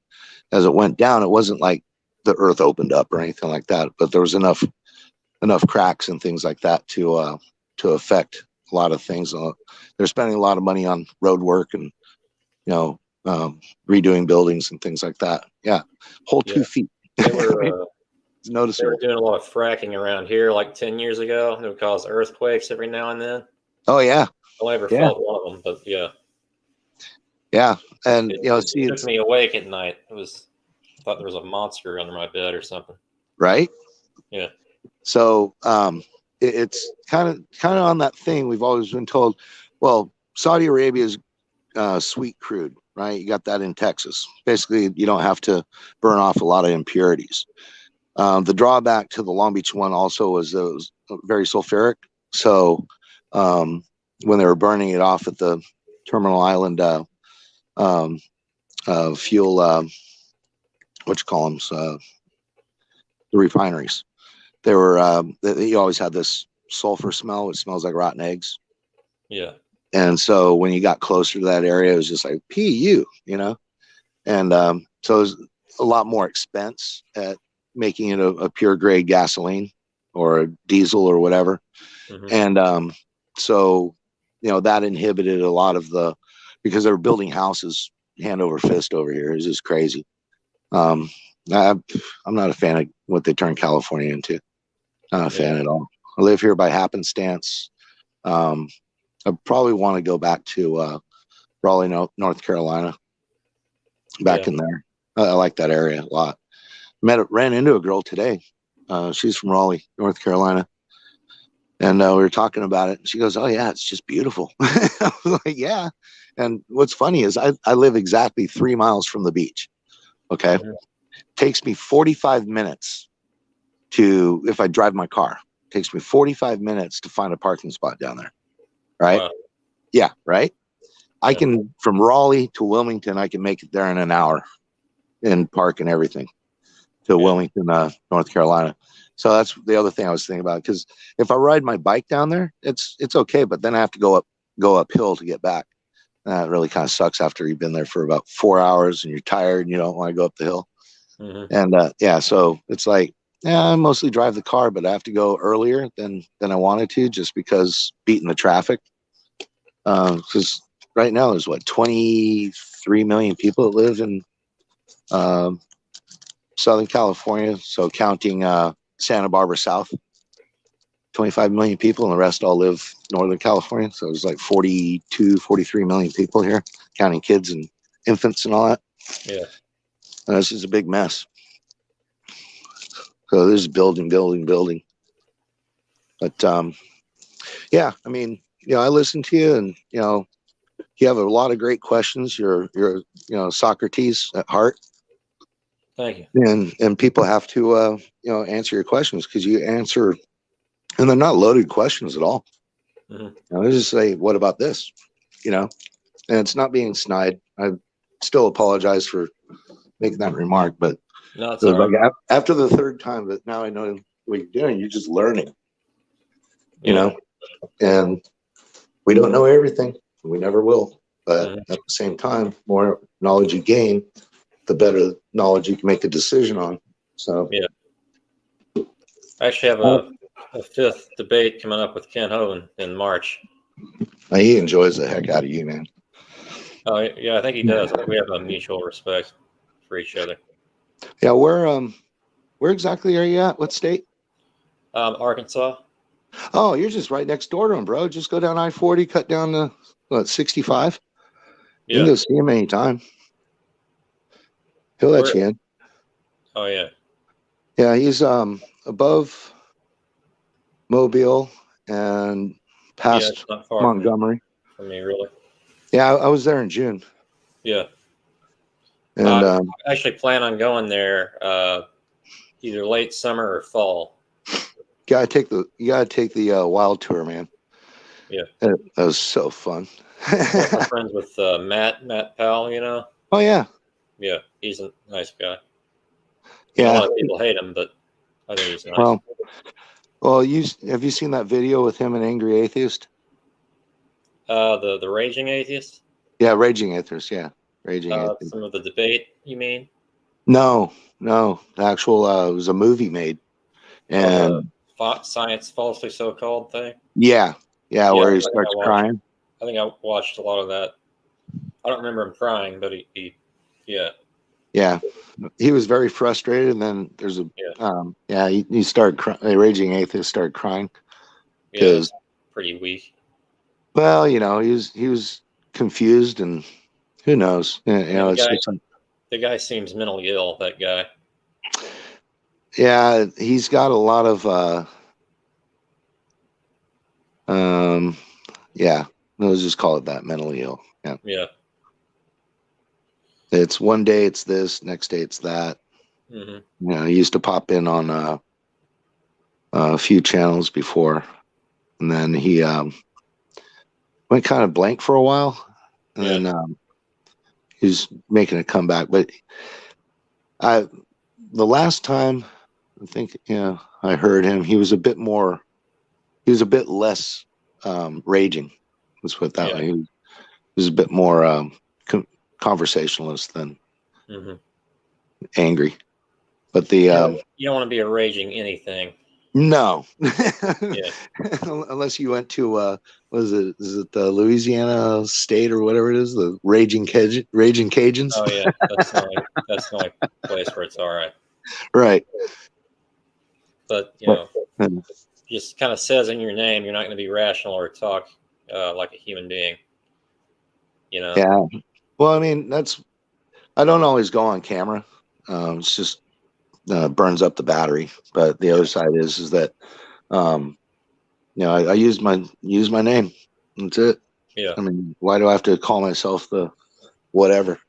went down. It wasn't like the earth opened up or anything like that, but there was enough cracks and things like that to affect a lot of things. They're spending a lot of money on road work and redoing buildings and things like that. Yeah, whole 2 feet. They were it's noticeable. They were doing a lot of fracking around here like 10 years ago. It would cause earthquakes every now and then. Oh yeah. I only ever felt one of them, but yeah. Yeah, and it took me awake at night. I thought there was a monster under my bed or something. Right? Yeah. So it's kind of on that thing we've always been told. Well, Saudi Arabia's sweet crude, right? You got that in Texas. Basically, you don't have to burn off a lot of impurities. The drawback to the Long Beach one also was that it was very sulfuric. So when they were burning it off at the Terminal Island fuel, what you call them, the refineries, they were you always had this sulfur smell. It smells like rotten eggs. Yeah. And so when you got closer to that area, it was just like PU, you know. And so it was a lot more expense at making it a pure grade gasoline or a diesel or whatever. Mm-hmm. And so, you know, that inhibited a lot of because they were building houses hand over fist over here. It was just crazy. I'm not a fan of what they turned California into. Not a fan at all. I live here by happenstance. I probably want to go back to Raleigh, North Carolina. Back in there. I like that area a lot. Ran into a girl today. She's from Raleigh, North Carolina. And we were talking about it. And she goes, "Oh, yeah, it's just beautiful." I was like, yeah. And what's funny is I live exactly 3 miles from the beach. Okay. Takes me 45 minutes if I drive my car, takes me 45 minutes to find a parking spot down there. Right. Wow. Yeah. Right. I can, from Raleigh to Wilmington, I can make it there in an hour and park and everything to Wilmington, North Carolina. So that's the other thing I was thinking about. Because if I ride my bike down there, it's okay. But then I have to go uphill to get back. That really kind of sucks after you've been there for about 4 hours and you're tired and you don't want to go up the hill. Mm-hmm. And so it's like, I mostly drive the car, but I have to go earlier than I wanted to, just because beating the traffic. Because right now there's 23 million people that live in Southern California. So counting Santa Barbara South, 25 million people, and the rest all live Northern California. So there's like 43 million people here, counting kids and infants and all that. Yeah. And this is a big mess. So there's building. But yeah, I mean, you know, I listen to you, and you know, you have a lot of great questions. You're Socrates at heart. Thank you. And people have to answer your questions, because you answer, and they're not loaded questions at all. Mm-hmm. You know, they just say, "What about this?" You know, and it's not being snide. I still apologize for making that remark, but no, it's it was all right. like after the third time that now I know what you're doing. You're just learning, you know, and we don't know everything. We never will. But at the same time, more knowledge you gain, the better knowledge you can make a decision on. So yeah, I actually have a fifth debate coming up with Ken Hovind in March. He enjoys the heck out of you, man. Oh yeah, I think he does. I think we have a mutual respect for each other. Yeah, where exactly are you at? What state? Arkansas. Oh, you're just right next door to him, bro. Just go down I-40, cut down to 65. Yeah. You can go see him anytime. He'll let you in. Oh yeah. Yeah, he's above Mobile and past it's not far Montgomery. from me, really. Yeah, I was there in June. Yeah. And I actually plan on going there either late summer or fall. You gotta take the wild tour, man. Yeah. That was so fun. I'm friends with Matt Powell, you know. Oh yeah. Yeah, he's a nice guy. Yeah. A lot of people hate him, but I think he's nice. Well, have you seen that video with him and Angry Atheist? The Raging Atheist? Yeah, Raging Atheist, yeah. Raging Atheist. Some of the debate, you mean? No. The actual it was a movie made. And Science Falsely So-Called thing? Yeah, where he starts crying. I think I watched a lot of that. I don't remember him crying, but he Yeah, he was very frustrated, and then there's he started crying. A Raging Atheist started crying because pretty weak. Well, you know, he was confused, and who knows? You know, the guy seems mentally ill. That guy. Yeah, he's got a lot of yeah, let's just call it that, mentally ill. Yeah. Yeah. It's one day it's this, next day it's that. Mm-hmm. You know, he used to pop in on a few channels before, and then he went kind of blank for a while, and then he's making a comeback. But the last time I think I heard him, he was a bit less raging. Let's put it that way. He was a bit more conversationalist than angry. But the you don't want to be a raging anything. no, Yeah. unless you went to is it the Louisiana State or whatever it is, the Raging Cajuns? Oh yeah, that's the only place where it's all right. Right. But just kind of says in your name, you're not going to be rational or talk like a human being. You know. Yeah. Well, I mean, I don't always go on camera. It's just burns up the battery. But the other side is that I use my name. That's it. Yeah. I mean, why do I have to call myself the whatever?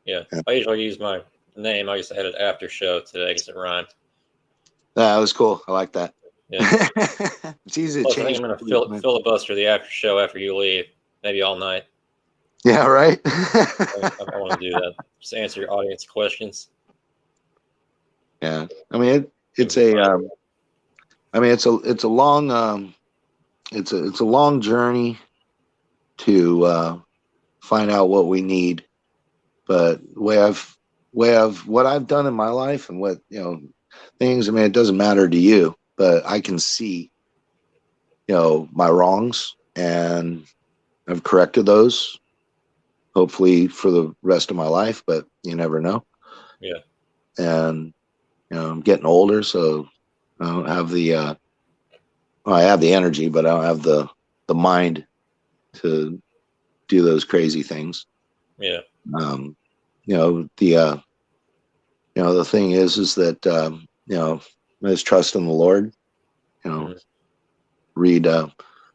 Yeah. I usually use my name. I used to edit After Show today because it rhymed. That was cool. I like that. Yeah. It's easy to Plus, change. I think I'm going to filibuster the After Show after you leave, maybe all night. Yeah, right. I want to do that. Just answer your audience questions. Yeah, I mean it's a long it's a long journey to find out what we need, but way of what I've done in my life and what things. I mean, it doesn't matter to you, but I can see my wrongs, and I've corrected those. Hopefully for the rest of my life, but you never know. Yeah, and I'm getting older, so I don't have the I have the energy, but I don't have the mind to do those crazy things. Yeah. The thing is that I just trust in the Lord. Read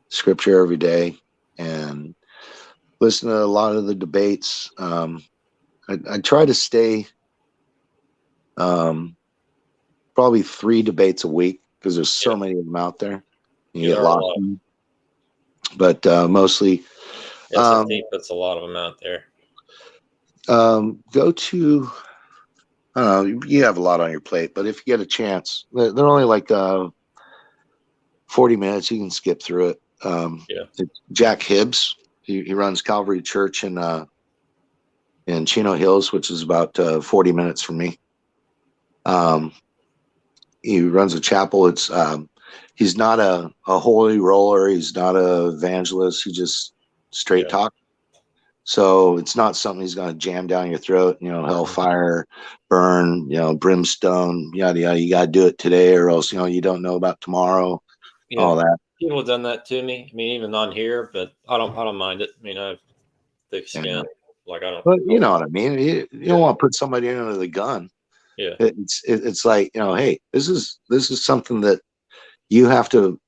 scripture every day and listen to a lot of the debates. I try to stay probably 3 debates a week because there's so many of them out there. You get lost in them. But mostly that's a lot of them out there. Go to I don't know, you have a lot on your plate, but if you get a chance, they're only like 40 minutes. You can skip through it. It's Jack Hibbs. He runs Calvary Church in Chino Hills, which is about 40 minutes from me. He runs a chapel. It's he's not a holy roller. He's not a evangelist. He just straight talk. So it's not something he's going to jam down your throat. Hellfire, burn, brimstone, yada yada. You got to do it today, or else you don't know about tomorrow. Yeah. All that. People have done that to me. I mean, even on here, but I don't mind it. I mean, I have thick skin. Yeah. Like I don't. But you know what I mean. You don't want to put somebody under the gun. Yeah. It's like hey, this is something that you have to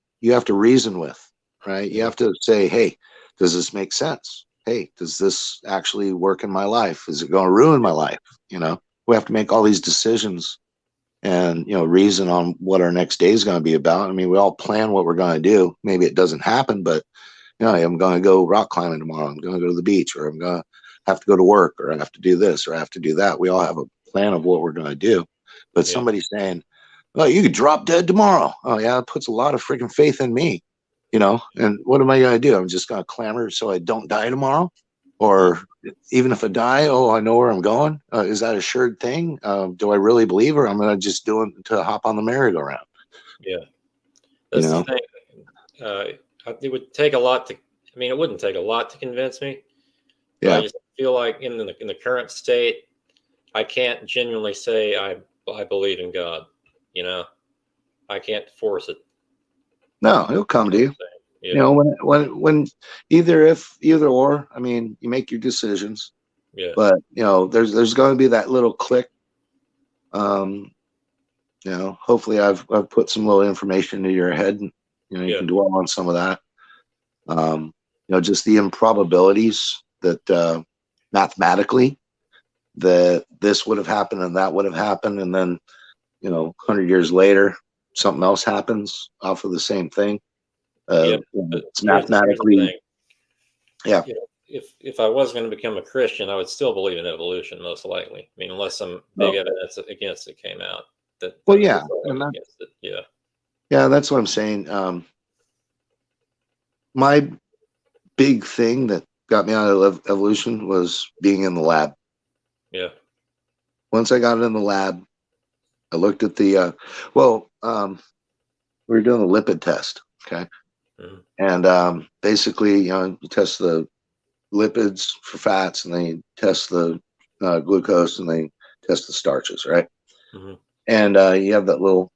reason with, right? You have to say, hey, does this make sense? Hey, does this actually work in my life? Is it going to ruin my life? We have to make all these decisions and reason on what our next day is going to be about. I mean, we all plan what we're going to do. Maybe it doesn't happen, but I'm going to go rock climbing tomorrow. I'm going to go to the beach, or I'm going to have to go to work, or I have to do this, or I have to do that. We all have a plan of what we're going to do. But somebody's saying, "Oh, you could drop dead tomorrow." Oh yeah, it puts a lot of freaking faith in me. And what am I going to do? I'm just going to clamor so I don't die tomorrow? Or even if I die, I know where I'm going. Is that a assured thing? Do I really believe, or I'm going to just do it to hop on the merry-go-round? Yeah. That's the thing. It would take a lot to, I mean, it wouldn't take a lot to convince me. Yeah. I just feel like in the current state, I can't genuinely say I believe in God. I can't force it. No, it'll come to you. Yeah. When either or, I mean, you make your decisions. Yeah. But there's going to be that little click. You know, hopefully I've put some little information into your head, and you can dwell on some of that. Just the improbabilities that mathematically that this would have happened and that would have happened, and then 100 years later something else happens off of the same thing. It's mathematically. Yeah. If I was going to become a Christian, I would still believe in evolution, most likely. I mean, unless some big evidence against it came out. Yeah, that's what I'm saying. My big thing that got me out of evolution was being in the lab. Yeah. Once I got in the lab, I looked at the we were doing the lipid test. Okay. And basically, you test the lipids for fats, and then you test the glucose, and then you test the starches, right? And you have that little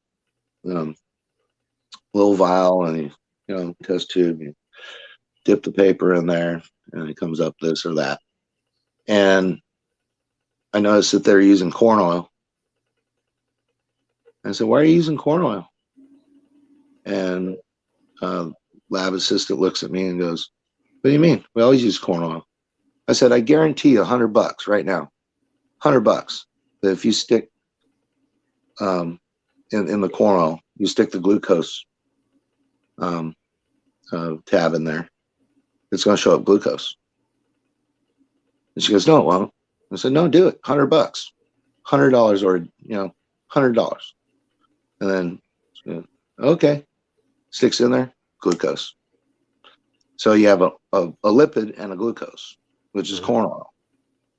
vial, and you test tube, you dip the paper in there, and it comes up this or that. And I noticed that they're using corn oil. I said, "Why are you using corn oil?" And lab assistant looks at me and goes, "What do you mean? We always use corn oil." I said, "I guarantee you $100 right now, $100 that if you stick in the corn oil, you stick the glucose tab in there, it's going to show up glucose." And she goes, "No, it won't." I said, "No, do it. $100, $100 or $100." And then, okay, sticks in there, glucose. So you have a lipid and a glucose, which is corn oil.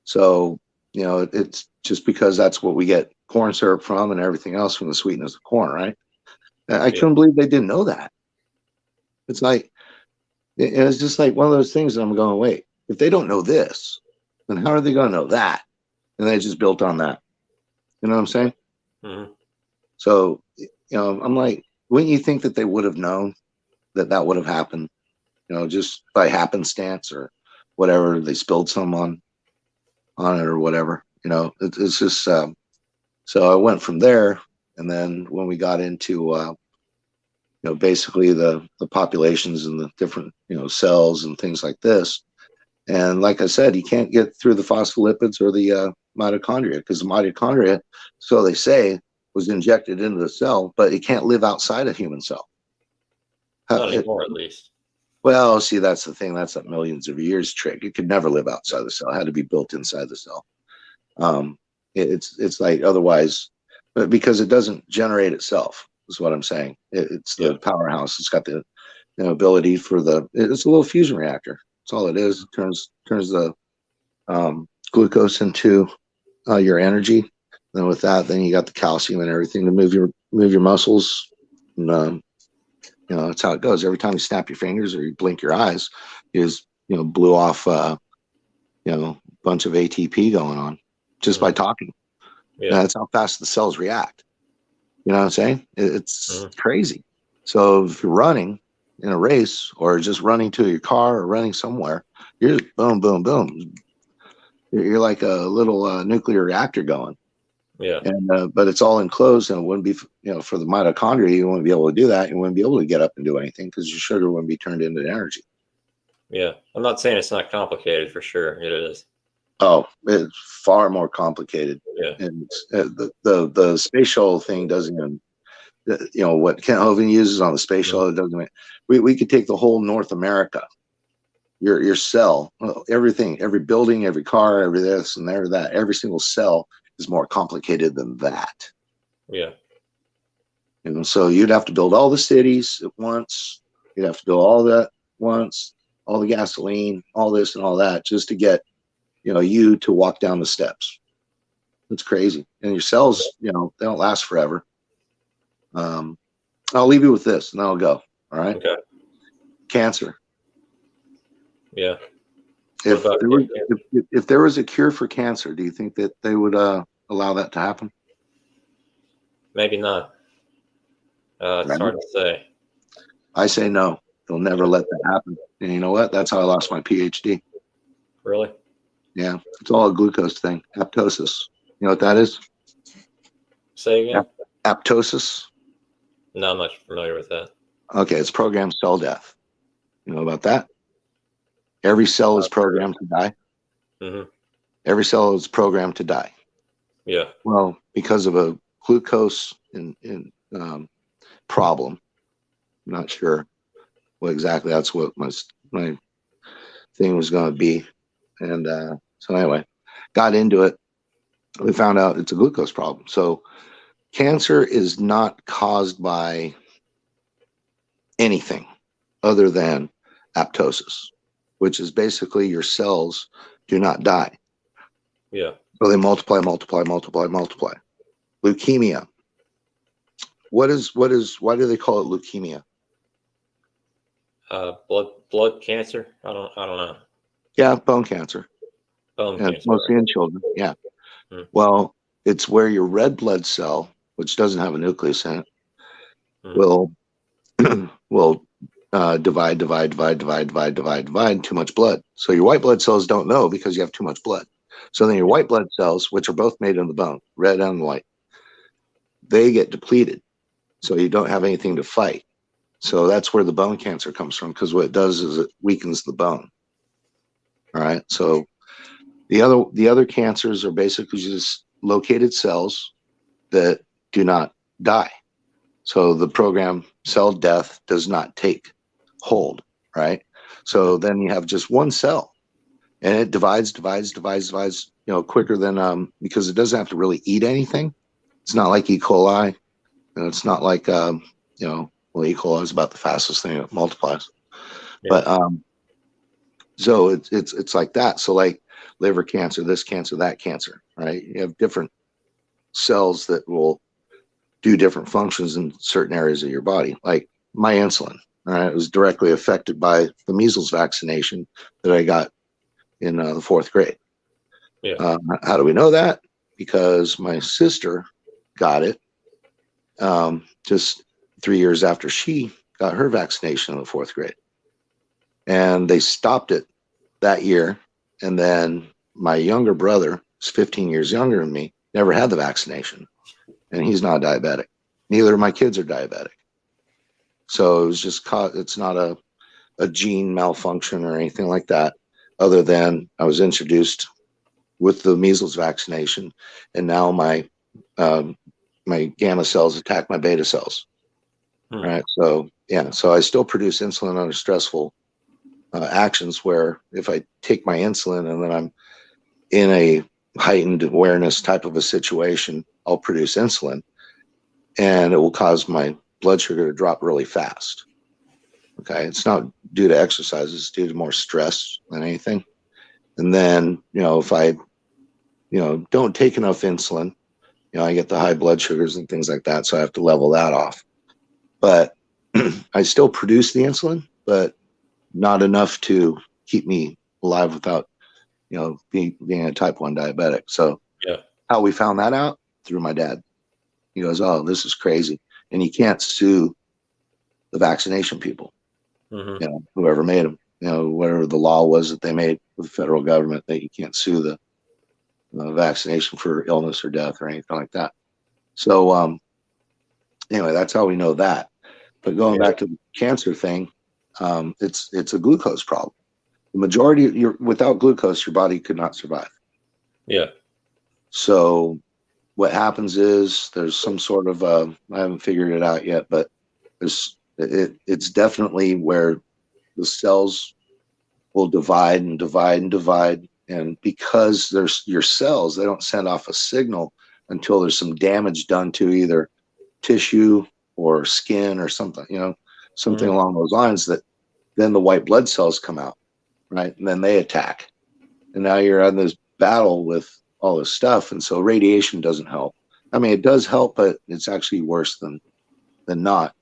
So, it's just because that's what we get corn syrup from, and everything else from the sweetness of corn, right? I couldn't believe they didn't know that. It's like, it's just like one of those things that I'm going, wait, if they don't know this, then how are they going to know that? And they just built on that. You know what I'm saying? So, I'm like, wouldn't you think that they would have known that would have happened, just by happenstance or whatever? They spilled some on it or whatever, it's just, so I went from there. And then when we got into, basically the populations and the different, cells and things like this. And like I said, you can't get through the phospholipids or the mitochondria, because the mitochondria, so they say, was injected into the cell, but it can't live outside a human cell. Not anymore, at least. Well, see, that's the thing. That's a millions of years trick. It could never live outside the cell. It had to be built inside the cell. It's like otherwise, but because it doesn't generate itself, is what I'm saying. It's the powerhouse. It's got the ability for it's a little fusion reactor. That's all it is. It turns the glucose into your energy. Then with that, then you got the calcium and everything to move your muscles. And that's how it goes. Every time you snap your fingers or you blink your eyes, you just blew off a bunch of ATP going on just by talking. Yeah, that's how fast the cells react. You know what I'm saying? It's crazy. So if you're running in a race or just running to your car or running somewhere, you're just boom, boom, boom. You're like a little nuclear reactor going. Yeah. And but it's all enclosed, and it wouldn't be, for the mitochondria, you wouldn't be able to do that. You wouldn't be able to get up and do anything because your sugar wouldn't be turned into energy. Yeah, I'm not saying it's not complicated. For sure, it is. Oh, it's far more complicated. Yeah. And the space shuttle thing doesn't even, what Kent Hovind uses on the space shuttle, it doesn't. We could take the whole North America, your cell, everything, every building, every car, every this and every that, every single cell is more complicated than that. Yeah. So you'd have to build all the cities at once. You'd have to build all that once, all the gasoline, all this and all that, just to get, you to walk down the steps. It's crazy. And your cells, they don't last forever. I'll leave you with this and then I'll go. All right. Okay. Cancer. Yeah. If there was a cure for cancer, do you think that they would allow that to happen? Maybe not. It's hard to say. I say no. They'll never let that happen. And you know what? That's how I lost my PhD. Really? Yeah. It's all a glucose thing. Apoptosis. You know what that is? Say again? apoptosis? Not much familiar with that. Okay, it's programmed cell death. You know about that? Every cell is programmed to die. Mm-hmm. Every cell is programmed to die. Yeah. Well, because of a glucose problem. I'm not sure what exactly that's what my thing was going to be. And so anyway, got into it. We found out it's a glucose problem. So cancer is not caused by anything other than apoptosis, which is basically your cells do not die. Yeah. So they multiply. Leukemia. Why do they call it leukemia? Blood cancer? I don't know. Yeah, bone cancer. Bone And cancer. mostly in children. Yeah. Hmm. Well, it's where your red blood cell, which doesn't have a nucleus in it, will divide too much blood. So your white blood cells don't know because you have too much blood. So then your white blood cells, which are both made in the bone, red and white, they get depleted. So you don't have anything to fight. So that's where the bone cancer comes from, because what it does is it weakens the bone. All right. So the other cancers are basically just located cells that do not die. So the program cell death does not take hold, right? So then you have just one cell, and it divides, quicker than because it doesn't have to really eat anything. It's not like E. coli, and it's not like E. coli is about the fastest thing that multiplies. Yeah. But so it's like that. So like liver cancer, this cancer, that cancer, right? You have different cells that will do different functions in certain areas of your body. Like my insulin, right? It was directly affected by the measles vaccination that I got in the 4th grade. Yeah. How do we know that? Because my sister got it just 3 years after she got her vaccination in the 4th grade. And they stopped it that year. And then my younger brother, who's 15 years younger than me, never had the vaccination. And he's not diabetic. Neither of my kids are diabetic. So it was just it's not a gene malfunction or anything like that, other than I was introduced with the measles vaccination, and now my gamma cells attack my beta cells. Right. So yeah, so I still produce insulin under stressful actions, where if I take my insulin and then I'm in a heightened awareness type of a situation, I'll produce insulin, and it will cause my blood sugar to drop really fast. Okay. It's not due to exercise. It's due to more stress than anything. And then, if I, don't take enough insulin, I get the high blood sugars and things like that. So I have to level that off. But I still produce the insulin, but not enough to keep me alive without, being a type 1 diabetic. So yeah, how we found that out? Through my dad. He goes, "Oh, this is crazy." And you can't sue the vaccination people, whoever made them, whatever the law was that they made with the federal government, that you can't sue the vaccination for illness or death or anything like that. So anyway, that's how we know that. But going back to the cancer thing, it's a glucose problem. The majority, without glucose, your body could not survive. Yeah. So what happens is there's some sort of I haven't figured it out yet, but it's definitely where the cells will divide and divide and divide, and because there's your cells, they don't send off a signal until there's some damage done to either tissue or skin or something, something along those lines, that then the white blood cells come out, right? And then they attack. And now you're on this battle with all this stuff. And so radiation doesn't help. I mean, it does help, but it's actually worse than not.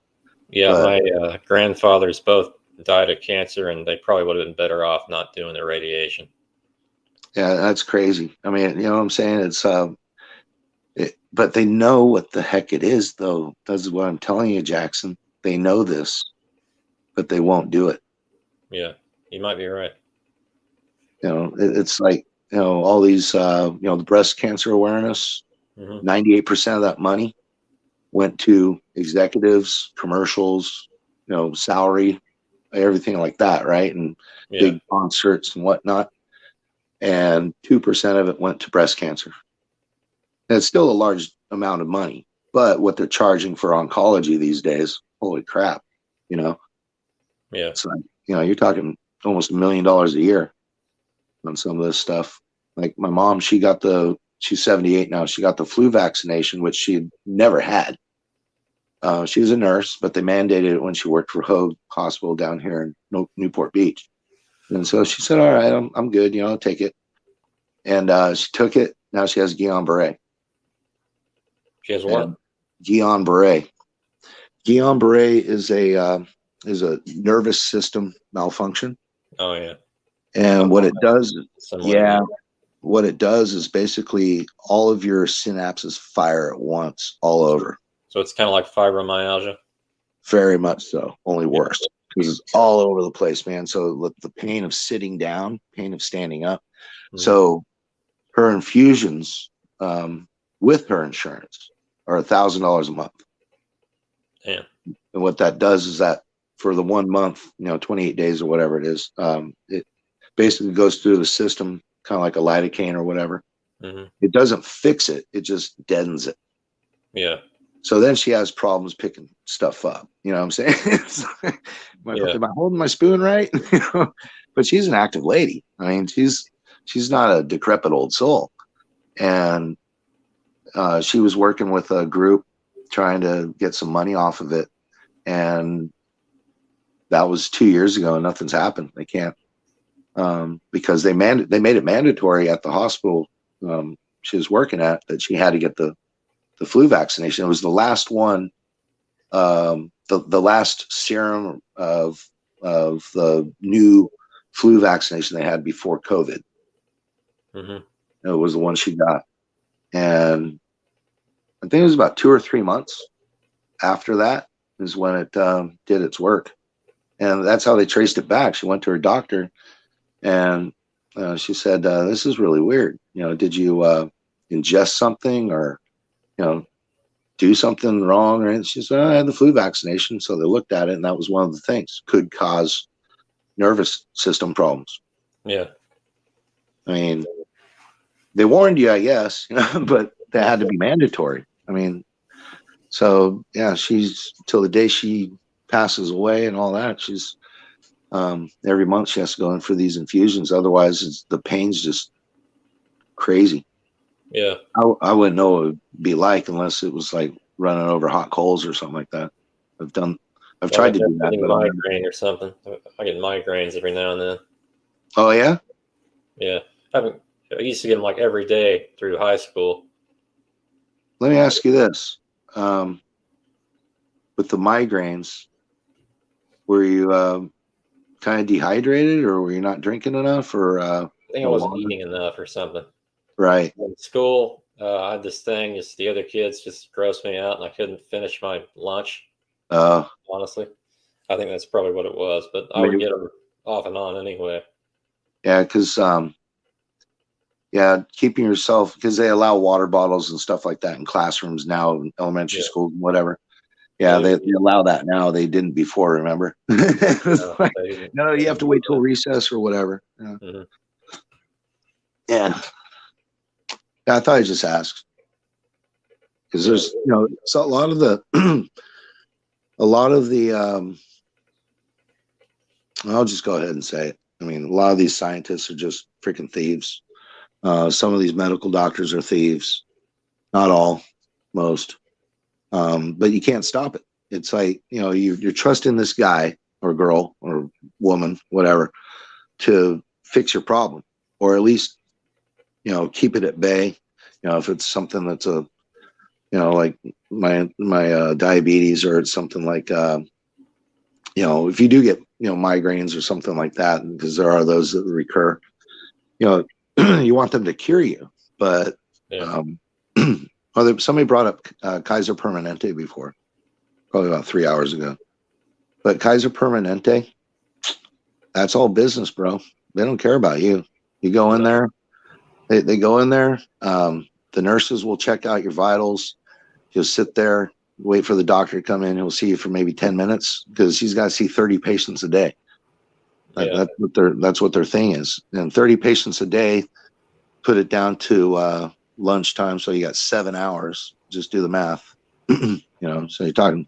Yeah, my grandfathers both died of cancer, and they probably would have been better off not doing the radiation. Yeah, that's crazy. I mean, you know what I'm saying? It's but they know what the heck it is, though. That's what I'm telling you, Jackson. They know this, but they won't do it. Yeah, you might be right. It's like, all these, the breast cancer awareness, 98% of that money went to executives, commercials, salary, everything like that, right? And big concerts and whatnot. And 2% of it went to breast cancer. And it's still a large amount of money, but what they're charging for oncology these days, holy crap, Yeah. It's like, you're talking almost $1 million a year on some of this stuff. Like my mom, she's 78 now. She got the flu vaccination, which she never had. She was a nurse, but they mandated it when she worked for Hoag Hospital down here in Newport Beach. And so she said, all right, I'm good. I'll take it. And she took it. Now she has Guillain-Barré. She has what? Guillain-Barré. Guillain-Barré is a nervous system malfunction. Oh yeah. And what it does, what it does is basically all of your synapses fire at once, all over. So it's kind of like fibromyalgia. Very much so, only worse because it's all over the place, man. So the pain of sitting down, pain of standing up. Mm-hmm. So her infusions with her insurance are $1,000 a month. Yeah. And what that does is that for the 1 month, 28 days or whatever it is, it basically goes through the system, kind of like a lidocaine or whatever. Mm-hmm. It doesn't fix it; it just deadens it. Yeah. So then she has problems picking stuff up. You know what I'm saying? Am I holding my spoon right? But she's an active lady. I mean, she's not a decrepit old soul. And she was working with a group trying to get some money off of it. And that was 2 years ago and nothing's happened. They can't, because they made it mandatory at the hospital she was working at that she had to get the flu vaccination. It was the last one, the last serum of the new flu vaccination they had before COVID. Mm-hmm. It was the one she got. And I think it was about 2 or 3 months after that is when it did its work. And that's how they traced it back. She went to her doctor and she said, this is really weird. Did you ingest something or, do something wrong? Or anything? She said, I had the flu vaccination. So they looked at it and that was one of the things could cause nervous system problems. Yeah. I mean, they warned you, I guess, but that had to be mandatory. I mean, so yeah, she's till the day she passes away and all that. She's every month she has to go in for these infusions. Otherwise, the pain's just crazy. Yeah, I wouldn't know what it would be like unless it was like running over hot coals or something like that. I've tried to do that. But migraine or something. I get migraines every now and then. Oh yeah. Yeah, I used to get them like every day through high school. Let me ask you this: with the migraines, were you kind of dehydrated, or were you not drinking enough, or I think I wasn't eating enough or something. Right. In school, I had this thing. Just the other kids just grossed me out, and I couldn't finish my lunch. Honestly, I think that's probably what it was. But I would get them off and on anyway. Yeah, because keeping yourself, because they allow water bottles and stuff like that in classrooms now, in elementary school, whatever. Yeah, they allow that now. They didn't before, remember? No, you have to wait till recess or whatever. Yeah. Mm-hmm. Yeah, I thought I'd just ask because there's, so a lot of the, I'll just go ahead and say it. I mean, a lot of these scientists are just freaking thieves. Some of these medical doctors are thieves. Not all, most. But you can't stop it. It's like, you're trusting this guy or girl or woman, whatever, to fix your problem, or at least, keep it at bay. If it's something that's like my diabetes, or it's something like, if you do get, migraines or something like that, because there are those that recur, you want them to cure you. But somebody brought up Kaiser Permanente before, probably about 3 hours ago. But Kaiser Permanente, that's all business, bro. They don't care about you. You go in there, they go in there. The nurses will check out your vitals. You'll sit there. wait for the doctor to come in. He'll see you for maybe 10 minutes because he's got to see 30 patients a day. That's what their thing is. And 30 patients a day, put it down to lunchtime. So you got 7 hours. Just do the math. So you're talking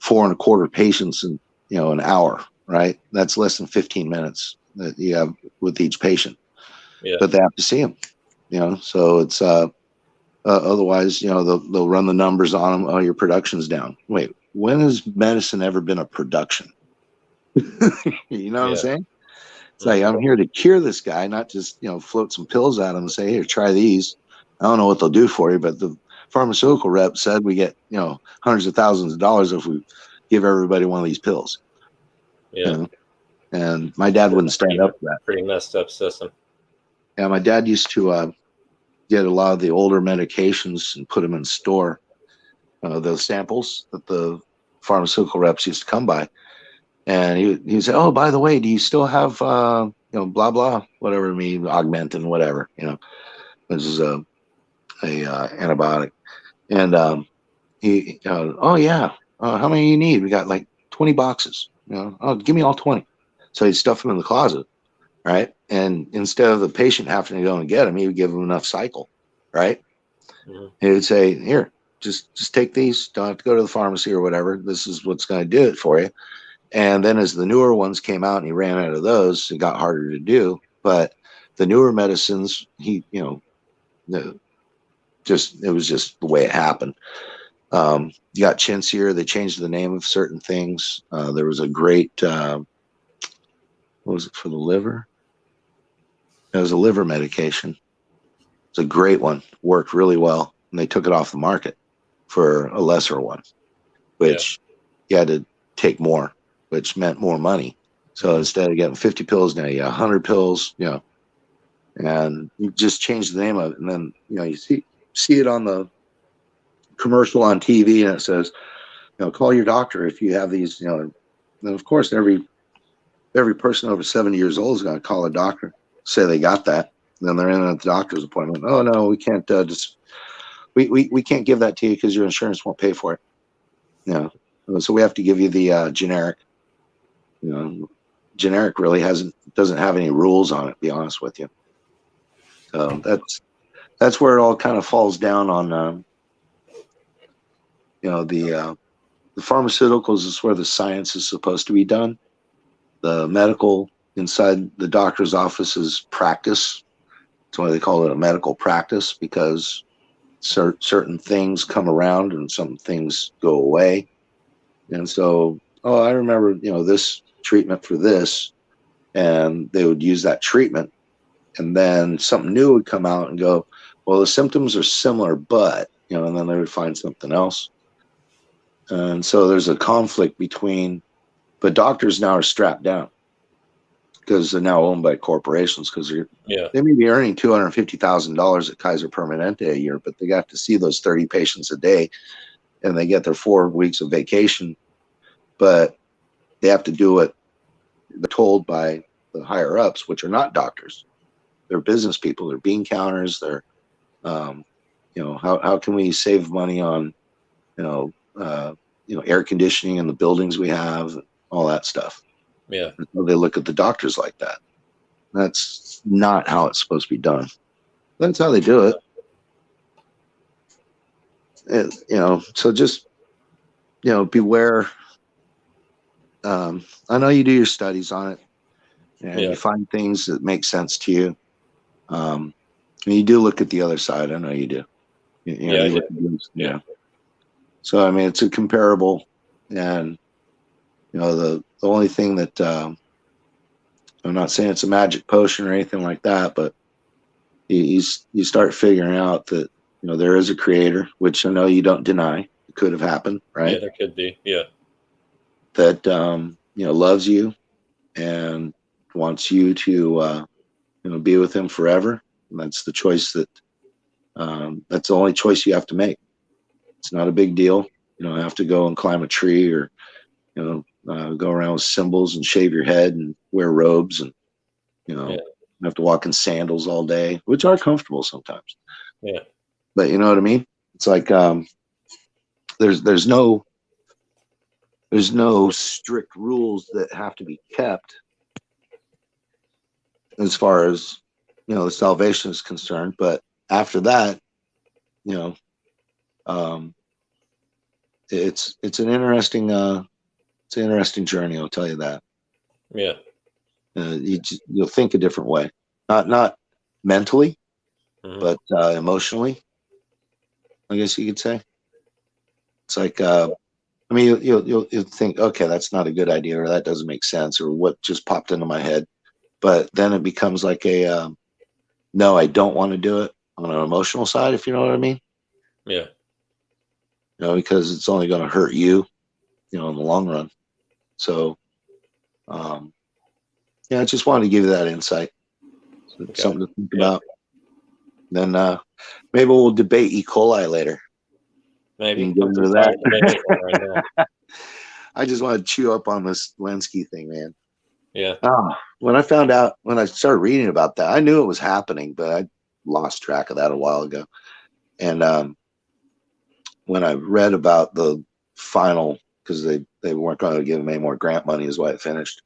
4 1/4 patients in, an hour, right? That's less than 15 minutes that you have with each patient. Yeah. But they have to see them, so it's otherwise, they'll run the numbers on them. Oh, your production's down. Wait, when has medicine ever been a production? You know what I'm saying? It's like, I'm here to cure this guy, not just, float some pills at him and say, here, try these. I don't know what they'll do for you, but the pharmaceutical rep said we get, hundreds of thousands of dollars if we give everybody one of these pills. Yeah. And my dad wouldn't stand up for that. Pretty messed up system. Yeah, my dad used to get a lot of the older medications and put them in store. Those samples that the pharmaceutical reps used to come by. And he said, oh, by the way, do you still have, blah, blah, whatever, Augmentin, whatever, this is a antibiotic. And oh, yeah, how many you need? We got like 20 boxes, oh, give me all 20. So he'd stuff them in the closet, right? And instead of the patient having to go and get them, he would give them enough cycle, right? Mm-hmm. He would say, here, just take these. Don't have to go to the pharmacy or whatever. This is what's going to do it for you. And then as the newer ones came out and he ran out of those, it got harder to do. But the newer medicines, it was just the way it happened. You got chintzier. They changed the name of certain things. There was a great, what was it for the liver? It was a liver medication. It's a great one. Worked really well. And they took it off the market for a lesser one, which you had to take more, which meant more money. So instead of getting 50 pills, now you got 100 pills, and you just change the name of it. And then, you see it on the commercial on TV and it says, call your doctor if you have these, and of course, every person over 70 years old is going to call a doctor, say they got that. And then they're in at the doctor's appointment. Oh no, we can't we can't give that to you because your insurance won't pay for it. So we have to give you the generic. Generic really doesn't have any rules on it, to be honest with you. So that's where it all kind of falls down on the pharmaceuticals is where the science is supposed to be done. The medical inside the doctor's office is practice. That's why they call it a medical practice, because certain things come around and some things go away. And so, I remember, this treatment for this, and they would use that treatment, and then something new would come out and go, well, the symptoms are similar, but, and then they would find something else. And so there's a conflict but doctors now are strapped down because they're now owned by corporations, because they may be earning $250,000 at Kaiser Permanente a year, but they got to see those 30 patients a day, and they get their 4 weeks of vacation, but they have to do what they're told by the higher ups, which are not doctors. They're business people. They're bean counters. They're, how can we save money on, air conditioning in the buildings we have, all that stuff. Yeah. They look at the doctors like that. That's not how it's supposed to be done. That's how they do it. So just, beware. I know you do your studies on it, and you find things that make sense to you. And you do look at the other side. I know you do. You look at these, So, I mean, it's a comparable, and, the only thing that, I'm not saying it's a magic potion or anything like that, but you start figuring out that, there is a creator, which I know you don't deny. It could have happened, right? Yeah, there could be. Yeah. That, loves you and wants you to, be with him forever. And that's the choice that's the only choice you have to make. It's not a big deal. You don't have to go and climb a tree or, go around with symbols and shave your head and wear robes and, you have to walk in sandals all day, which are comfortable sometimes. Yeah. But you know what I mean? It's like, there's no strict rules that have to be kept as far as the salvation is concerned. But after that, it's an interesting journey. I'll tell you that. Yeah. You'll think a different way, not mentally, but emotionally, I guess you could say. It's like, you'll think, okay, that's not a good idea, or that doesn't make sense, or what just popped into my head. But then it becomes like a, no, I don't want to do it on an emotional side, if you know what I mean. Yeah. Because it's only going to hurt you, in the long run. So, I just wanted to give you that insight. Okay. Something to think about. Then maybe we'll debate E. coli later. Maybe. Get into that. I just want to chew up on this Lenski thing, man. Yeah. When I started reading about that, I knew it was happening, but I lost track of that a while ago. And when I read about the final, because they weren't going to give him any more grant money, is why it finished.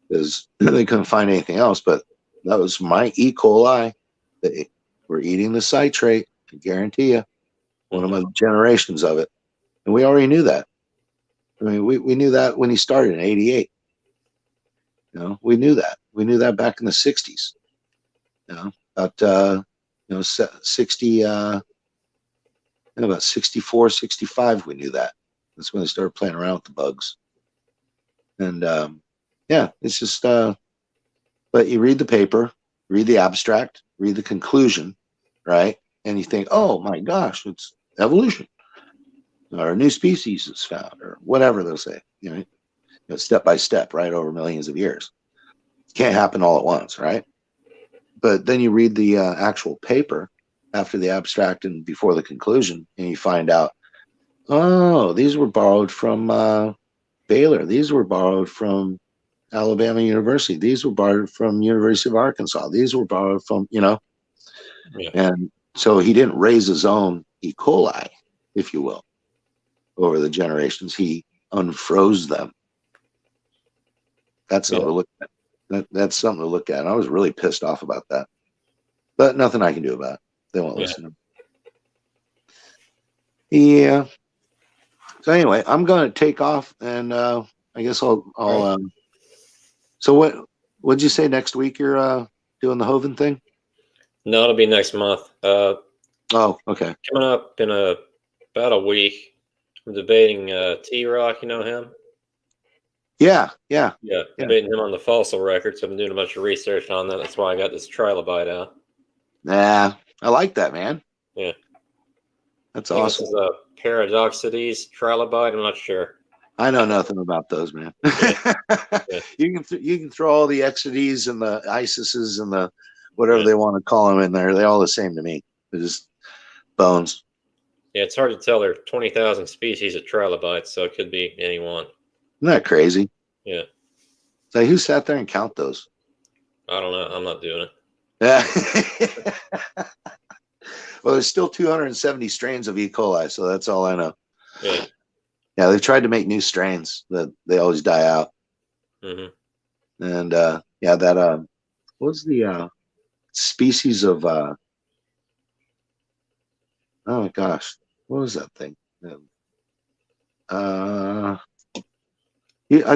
Because they couldn't find anything else, but that was my E. coli. They were eating the citrate, I guarantee you. One of my generations of it. And we already knew that. I mean, we knew that when he started in 88. We knew that. We knew that back in the 60s. About 60, about 64, 65, we knew that. That's when they started playing around with the bugs. And it's just, but you read the paper, read the abstract, read the conclusion, right? And you think, oh my gosh, it's evolution, or a new species is found, or whatever they'll say, step by step, right, over millions of years. It can't happen all at once, right? But then you read the actual paper after the abstract and before the conclusion, and you find out, oh, these were borrowed from Baylor. These were borrowed from Alabama University. These were borrowed from University of Arkansas. These were borrowed from, Yeah. And so he didn't raise his own E. coli, if you will, over the generations. He unfroze them. That's something to look at. That's something to look at. And I was really pissed off about that. But nothing I can do about it. They won't listen. Yeah. So anyway, I'm going to take off, and I guess I'll so what'd you say next week you're doing the Hovind thing? No, it'll be next month. Oh, okay. Coming up in about a week, I'm debating T-Rock. You know him? Yeah. Debating him on the fossil records. I've been doing a bunch of research on that. That's why I got this trilobite out. Nah, I like that, man. Yeah. That's I think awesome. This is a Paradoxides trilobite. I'm not sure. I know nothing about those, man. You can throw all the Exodes and the Isises and the whatever they want to call them in there. They're all the same to me. They're just bones. Yeah, it's hard to tell. There are 20,000 species of trilobites, so it could be any one. Isn't that crazy? Yeah. So who sat there and count those? I don't know. I'm not doing it. Yeah. Well, there's still 270 strains of E. coli, so that's all I know. Yeah. Yeah, they've tried to make new strains that they always die out. Mm-hmm. And that what's the species of oh my gosh, what was that thing? I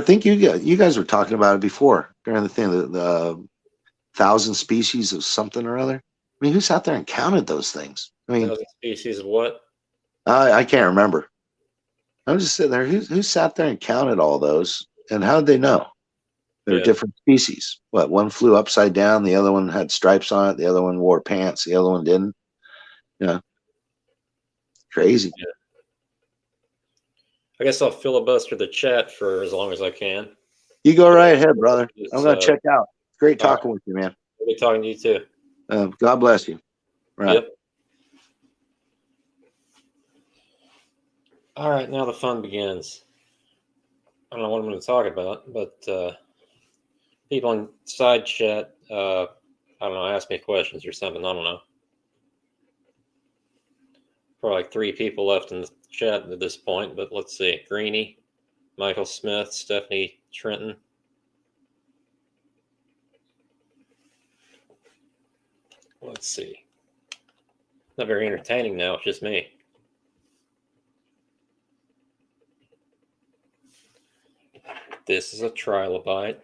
think you guys were talking about it before during the thing, the 1,000 species of something or other. I mean, who sat there and counted those things? I mean, 1,000 species of what? I can't remember. I'm just sitting there. Who sat there and counted all those? And how did they know? They're different species. What? One flew upside down. The other one had stripes on it. The other one wore pants. The other one didn't. Yeah. Crazy. Yeah. I guess I'll filibuster the chat for as long as I can. You go right ahead, brother. I'm going to check out. Great talking with you, man. Good talking to you too. God bless you. Right. Yep. All right, now the fun begins. I don't know what I'm going to talk about, but people in side chat, I don't know, ask me questions or something. I don't know. Probably like 3 people left in the chat at this point, but let's see. Greeny, Michael Smith, Stephanie Trenton. Let's see. Not very entertaining now. It's just me. This is a trilobite.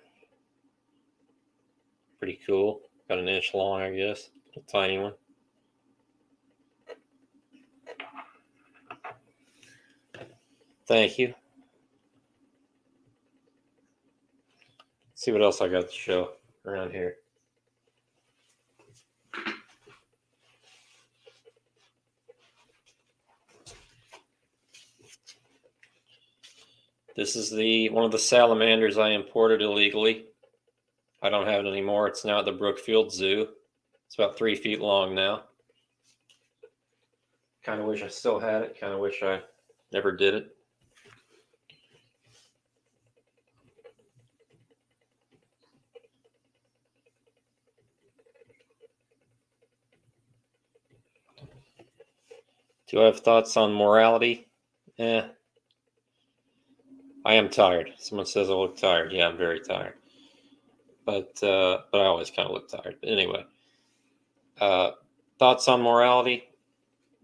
Pretty cool. Got an inch long, I guess. A tiny one. Thank you. Let's see what else I got to show around here. This is one of the salamanders I imported illegally. I don't have it anymore. It's now at the Brookfield Zoo. It's about 3 feet long now. Kind of wish I still had it. Kind of wish I never did it. Do I have thoughts on morality? I am tired. Someone says I look tired. Yeah, I'm very tired. But I always kind of look tired. But anyway, thoughts on morality?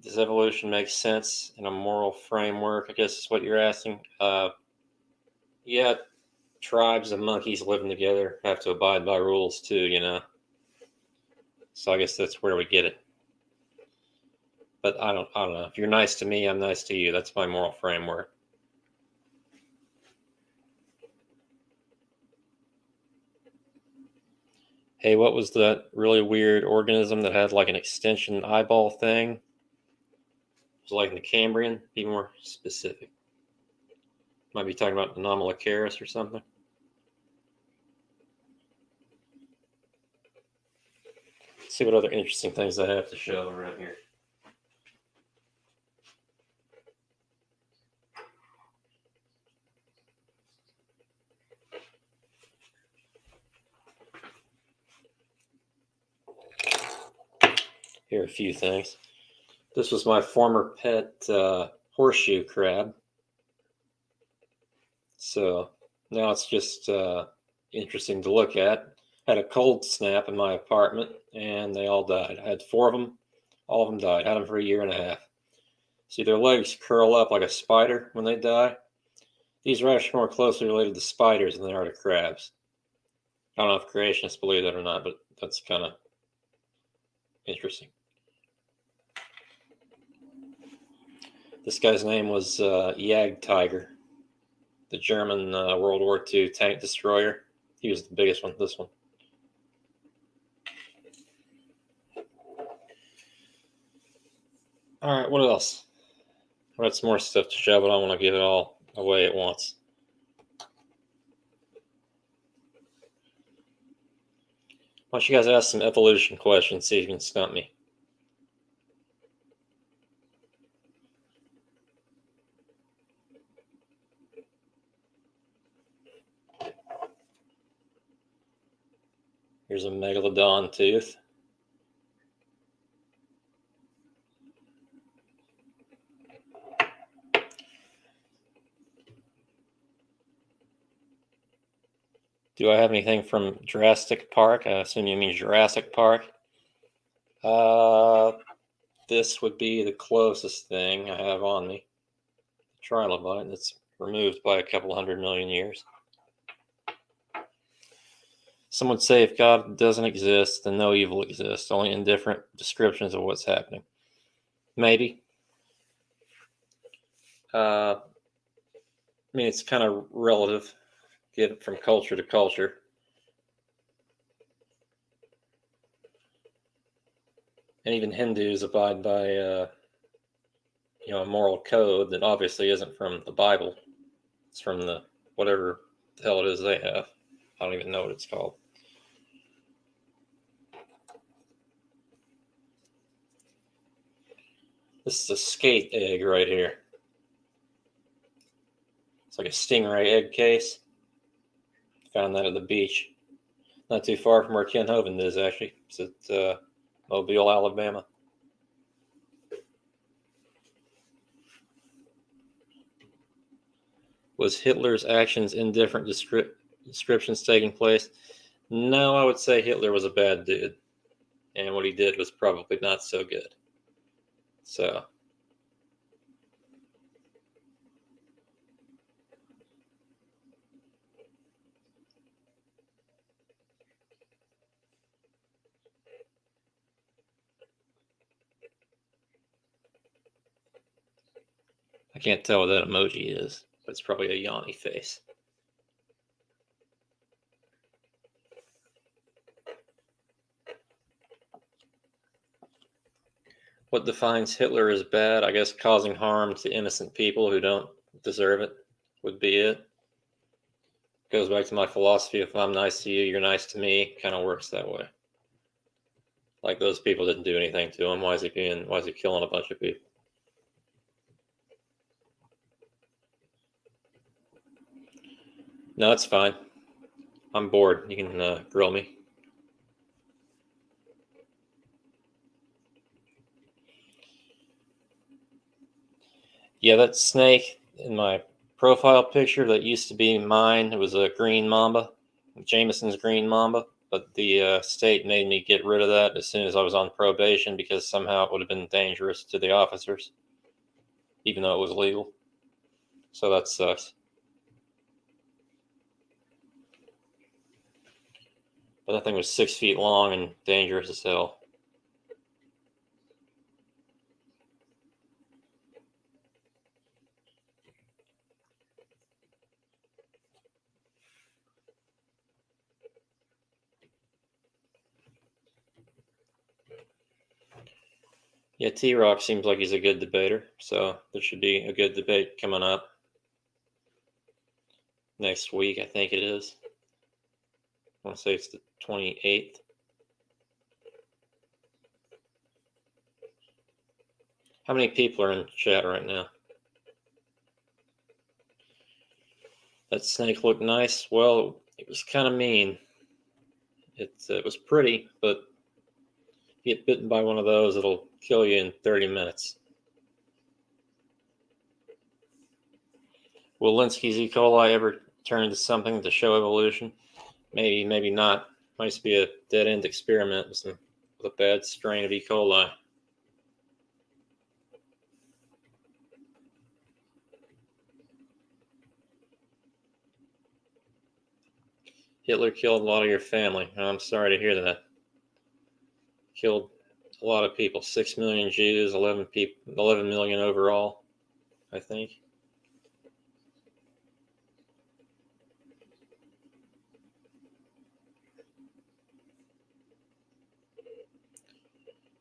Does evolution make sense in a moral framework? I guess is what you're asking. Yeah, tribes of monkeys living together have to abide by rules too, you know. So I guess that's where we get it. But I don't know. If you're nice to me, I'm nice to you. That's my moral framework. Hey, what was that really weird organism that had like an extension eyeball thing? It was like the Cambrian. Be more specific. Might be talking about Anomalocaris or something. Let's see what other interesting things I have to show around here. Here are a few things. This was my former pet horseshoe crab. So now it's just interesting to look at. I had a cold snap in my apartment and they all died. I had 4 of them. All of them died. I had them for 1.5 years. See, their legs curl up like a spider when they die. These are actually more closely related to spiders than they are to crabs. I don't know if creationists believe that or not, but that's kind of interesting. This guy's name was Jagdtiger, the German World War II tank destroyer. He was the biggest one, this one. All right, what else? I got some more stuff to show, but I don't want to give it all away at once. Why don't you guys ask some evolution questions, see if you can stump me. Here's a megalodon tooth. Do I have anything from Jurassic Park? I assume you mean Jurassic Park. This would be the closest thing I have on me. Trilobite that's removed by a couple 100 million years. Some would say if God doesn't exist, then no evil exists, only indifferent descriptions of what's happening. Maybe. I mean, it's kind of relative. Get it from culture to culture. And even Hindus abide by, a moral code that obviously isn't from the Bible. It's from the whatever the hell it is they have. I don't even know what it's called. This is a skate egg right here. It's like a stingray egg case. Found that at the beach. Not too far from where Ken Hovind is, actually. It's at Mobile, Alabama. Was Hitler's actions in different descriptions taking place? No, I would say Hitler was a bad dude. And what he did was probably not so good. So. I can't tell what that emoji is, but it's probably a yawny face. What defines Hitler as bad? I guess causing harm to innocent people who don't deserve it would be it. Goes back to my philosophy, if I'm nice to you, you're nice to me. Kind of works that way. Like those people didn't do anything to him. Why is he killing a bunch of people? No, it's fine. I'm bored. You can grill me. Yeah, that snake in my profile picture that used to be mine, it was a green mamba, Jameson's green mamba, but the state made me get rid of that as soon as I was on probation because somehow it would have been dangerous to the officers, even though it was legal. So that sucks. But that thing was 6 feet long and dangerous as hell. Yeah, T-Rock seems like he's a good debater, so there should be a good debate coming up next week, I think it is. I want to say it's the 28th. How many people are in chat right now? That snake looked nice. Well, it was kind of mean. It was pretty, but if you get bitten by one of those, it'll kill you in 30 minutes. Will Linsky's E. coli ever turn into something to show evolution? Maybe, maybe not. Might just be a dead-end experiment with a bad strain of E. coli. Hitler killed a lot of your family. I'm sorry to hear that. Killed a lot of people. 6 million Jews, 11 million overall, I think.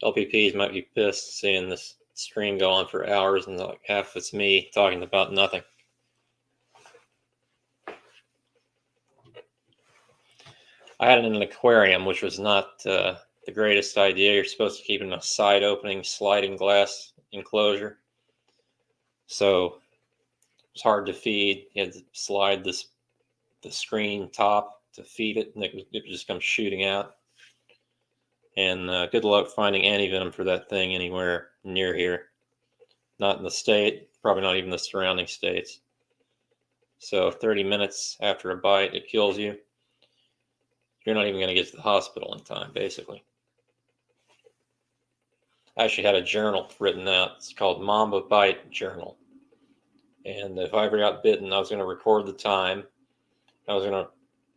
LPPs might be pissed seeing this stream go on for hours and like half it's me talking about nothing. I had it in an aquarium, which was not the greatest idea. You're supposed to keep it in a side opening sliding glass enclosure. So it was hard to feed. You had to slide the screen top to feed it, and it would just come shooting out. And good luck finding antivenom for that thing anywhere near here. Not in the state, probably not even the surrounding states. So 30 minutes after a bite, it kills you. You're not even going to get to the hospital in time, basically. I actually had a journal written out. It's called Mamba Bite Journal. And if I ever got bitten, I was going to record the time. I was going to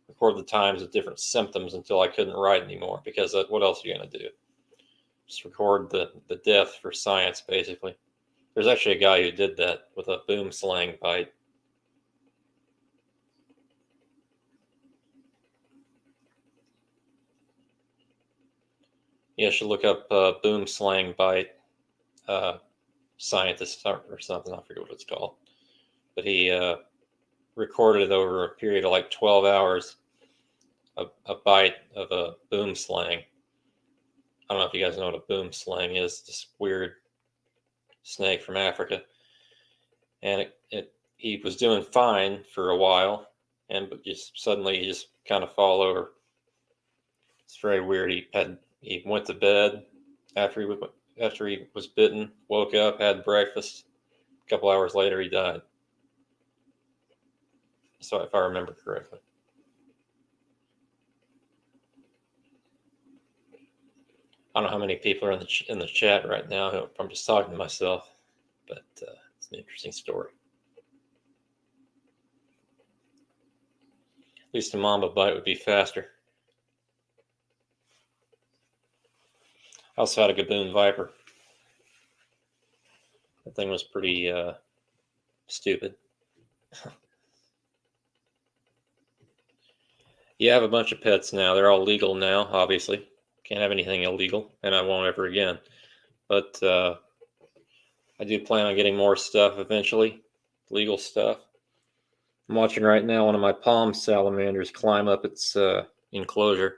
record the times of different symptoms until I couldn't write anymore, because what else are you going to do? Just record the death for science, basically. There's actually a guy who did that with a boom slang bite. You should look up boom slang bite scientist or something. I forget what it's called. But he recorded it over a period of like 12 hours, a bite of a boom slang. I don't know if you guys know what a boom slang is. This weird snake from Africa. And he was doing fine for a while, but just suddenly he just kind of fall over. It's very weird. He went to bed after he was bitten, woke up, had breakfast. A couple hours later, he died. So if I remember correctly. I don't know how many people are in the chat right now. I'm just talking to myself, but it's an interesting story. At least a mamba bite would be faster. I also had a Gaboon Viper. That thing was pretty stupid. You have a bunch of pets now. They're all legal now, obviously. Can't have anything illegal, and I won't ever again. But I do plan on getting more stuff eventually, legal stuff. I'm watching right now one of my palm salamanders climb up its enclosure.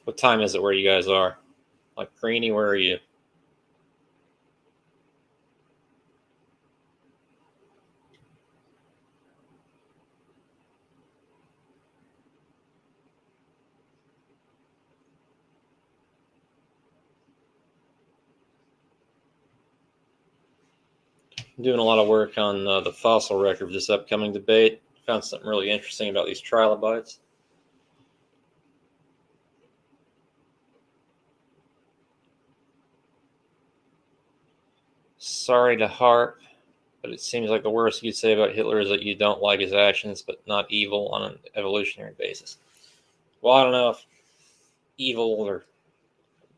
What time is it where you guys are? Like, Greenie, where are you? I'm doing a lot of work on the fossil record for this upcoming debate. Found something really interesting about these trilobites. Sorry to harp, but it seems like the worst you'd say about Hitler is that you don't like his actions, but not evil on an evolutionary basis. Well, I don't know if evil or...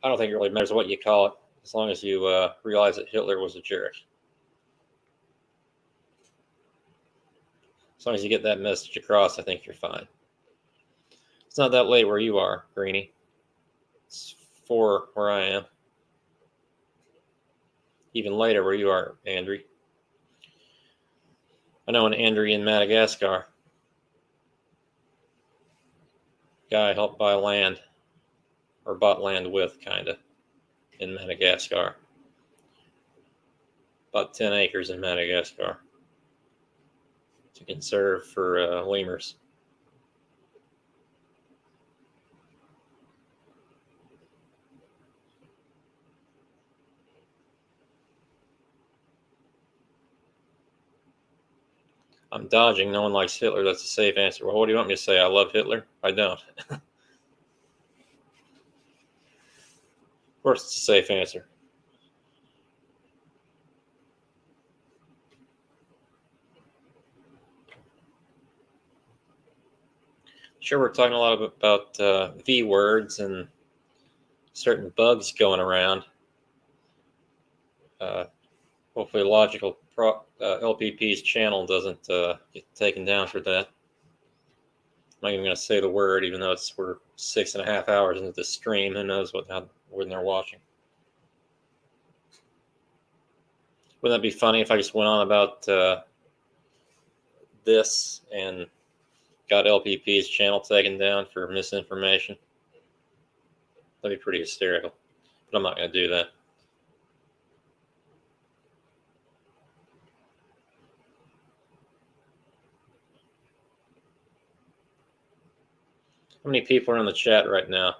I don't think it really matters what you call it, as long as you realize that Hitler was a jerk. As long as you get that message across, I think you're fine. It's not that late where you are, Greenie. It's 4 where I am. Even later where you are, Andrew. I know an Andrew in Madagascar. Guy helped buy land, or bought land with, kinda, in Madagascar. About 10 acres in Madagascar to conserve for lemurs. I'm dodging. No one likes Hitler. That's a safe answer. Well, what do you want me to say? I love Hitler? I don't. Of course, it's a safe answer. Sure, we're talking a lot about V words and certain bugs going around. Hopefully, Logical LPP's channel doesn't get taken down for that. I'm not even going to say the word, even though we're 6.5 hours into the stream. Who knows when they're watching? Wouldn't that be funny if I just went on about this and got LPP's channel taken down for misinformation? That'd be pretty hysterical. But I'm not going to do that. How many people are in the chat right now?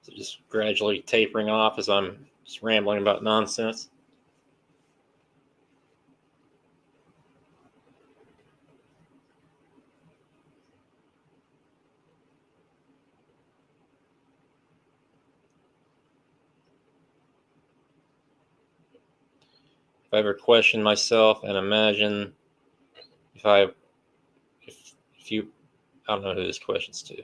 Is it just gradually tapering off as I'm just rambling about nonsense? If I ever question myself and imagine if you, I don't know who this question's to.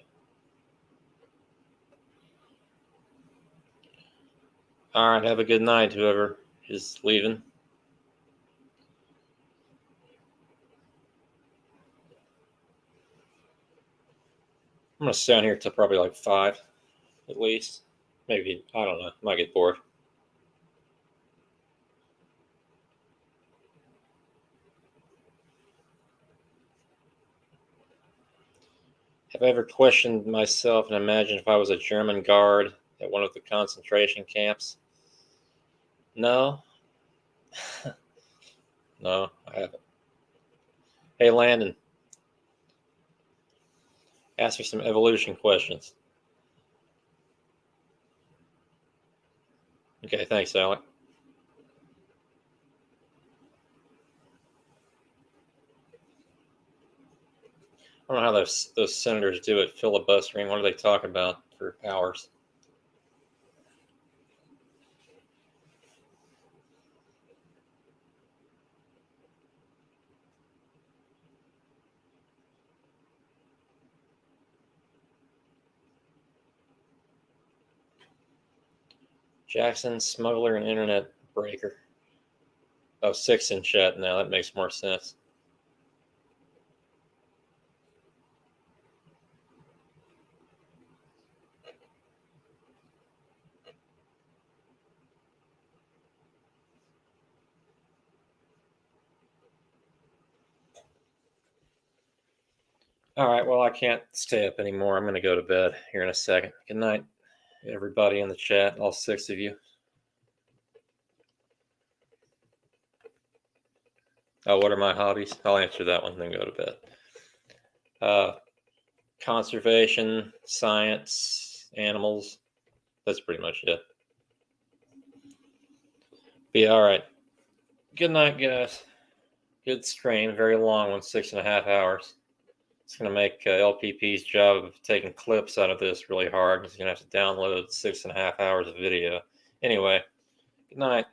All right, have a good night, whoever is leaving. I'm going to stay on here till probably like 5, at least. Maybe, I don't know, I might get bored. Have I ever questioned myself and imagined if I was a German guard at one of the concentration camps? No. No, I haven't. Hey, Landon. Ask me some evolution questions. Okay, thanks, Alec. I don't know how those senators do it, filibustering. What are they talking about for hours? Jackson, smuggler, and internet breaker. Oh, 6 in chat now. That makes more sense. All right, well, I can't stay up anymore. I'm going to go to bed here in a second. Good night, everybody in the chat, all 6 of you. Oh, what are my hobbies? I'll answer that one, then go to bed. Conservation, science, animals. That's pretty much it. Be all right. Good night, guys. Good stream. Very long one, 6.5 hours. It's going to make LPP's job of taking clips out of this really hard. He's going to have to download 6.5 hours of video. Anyway, good night.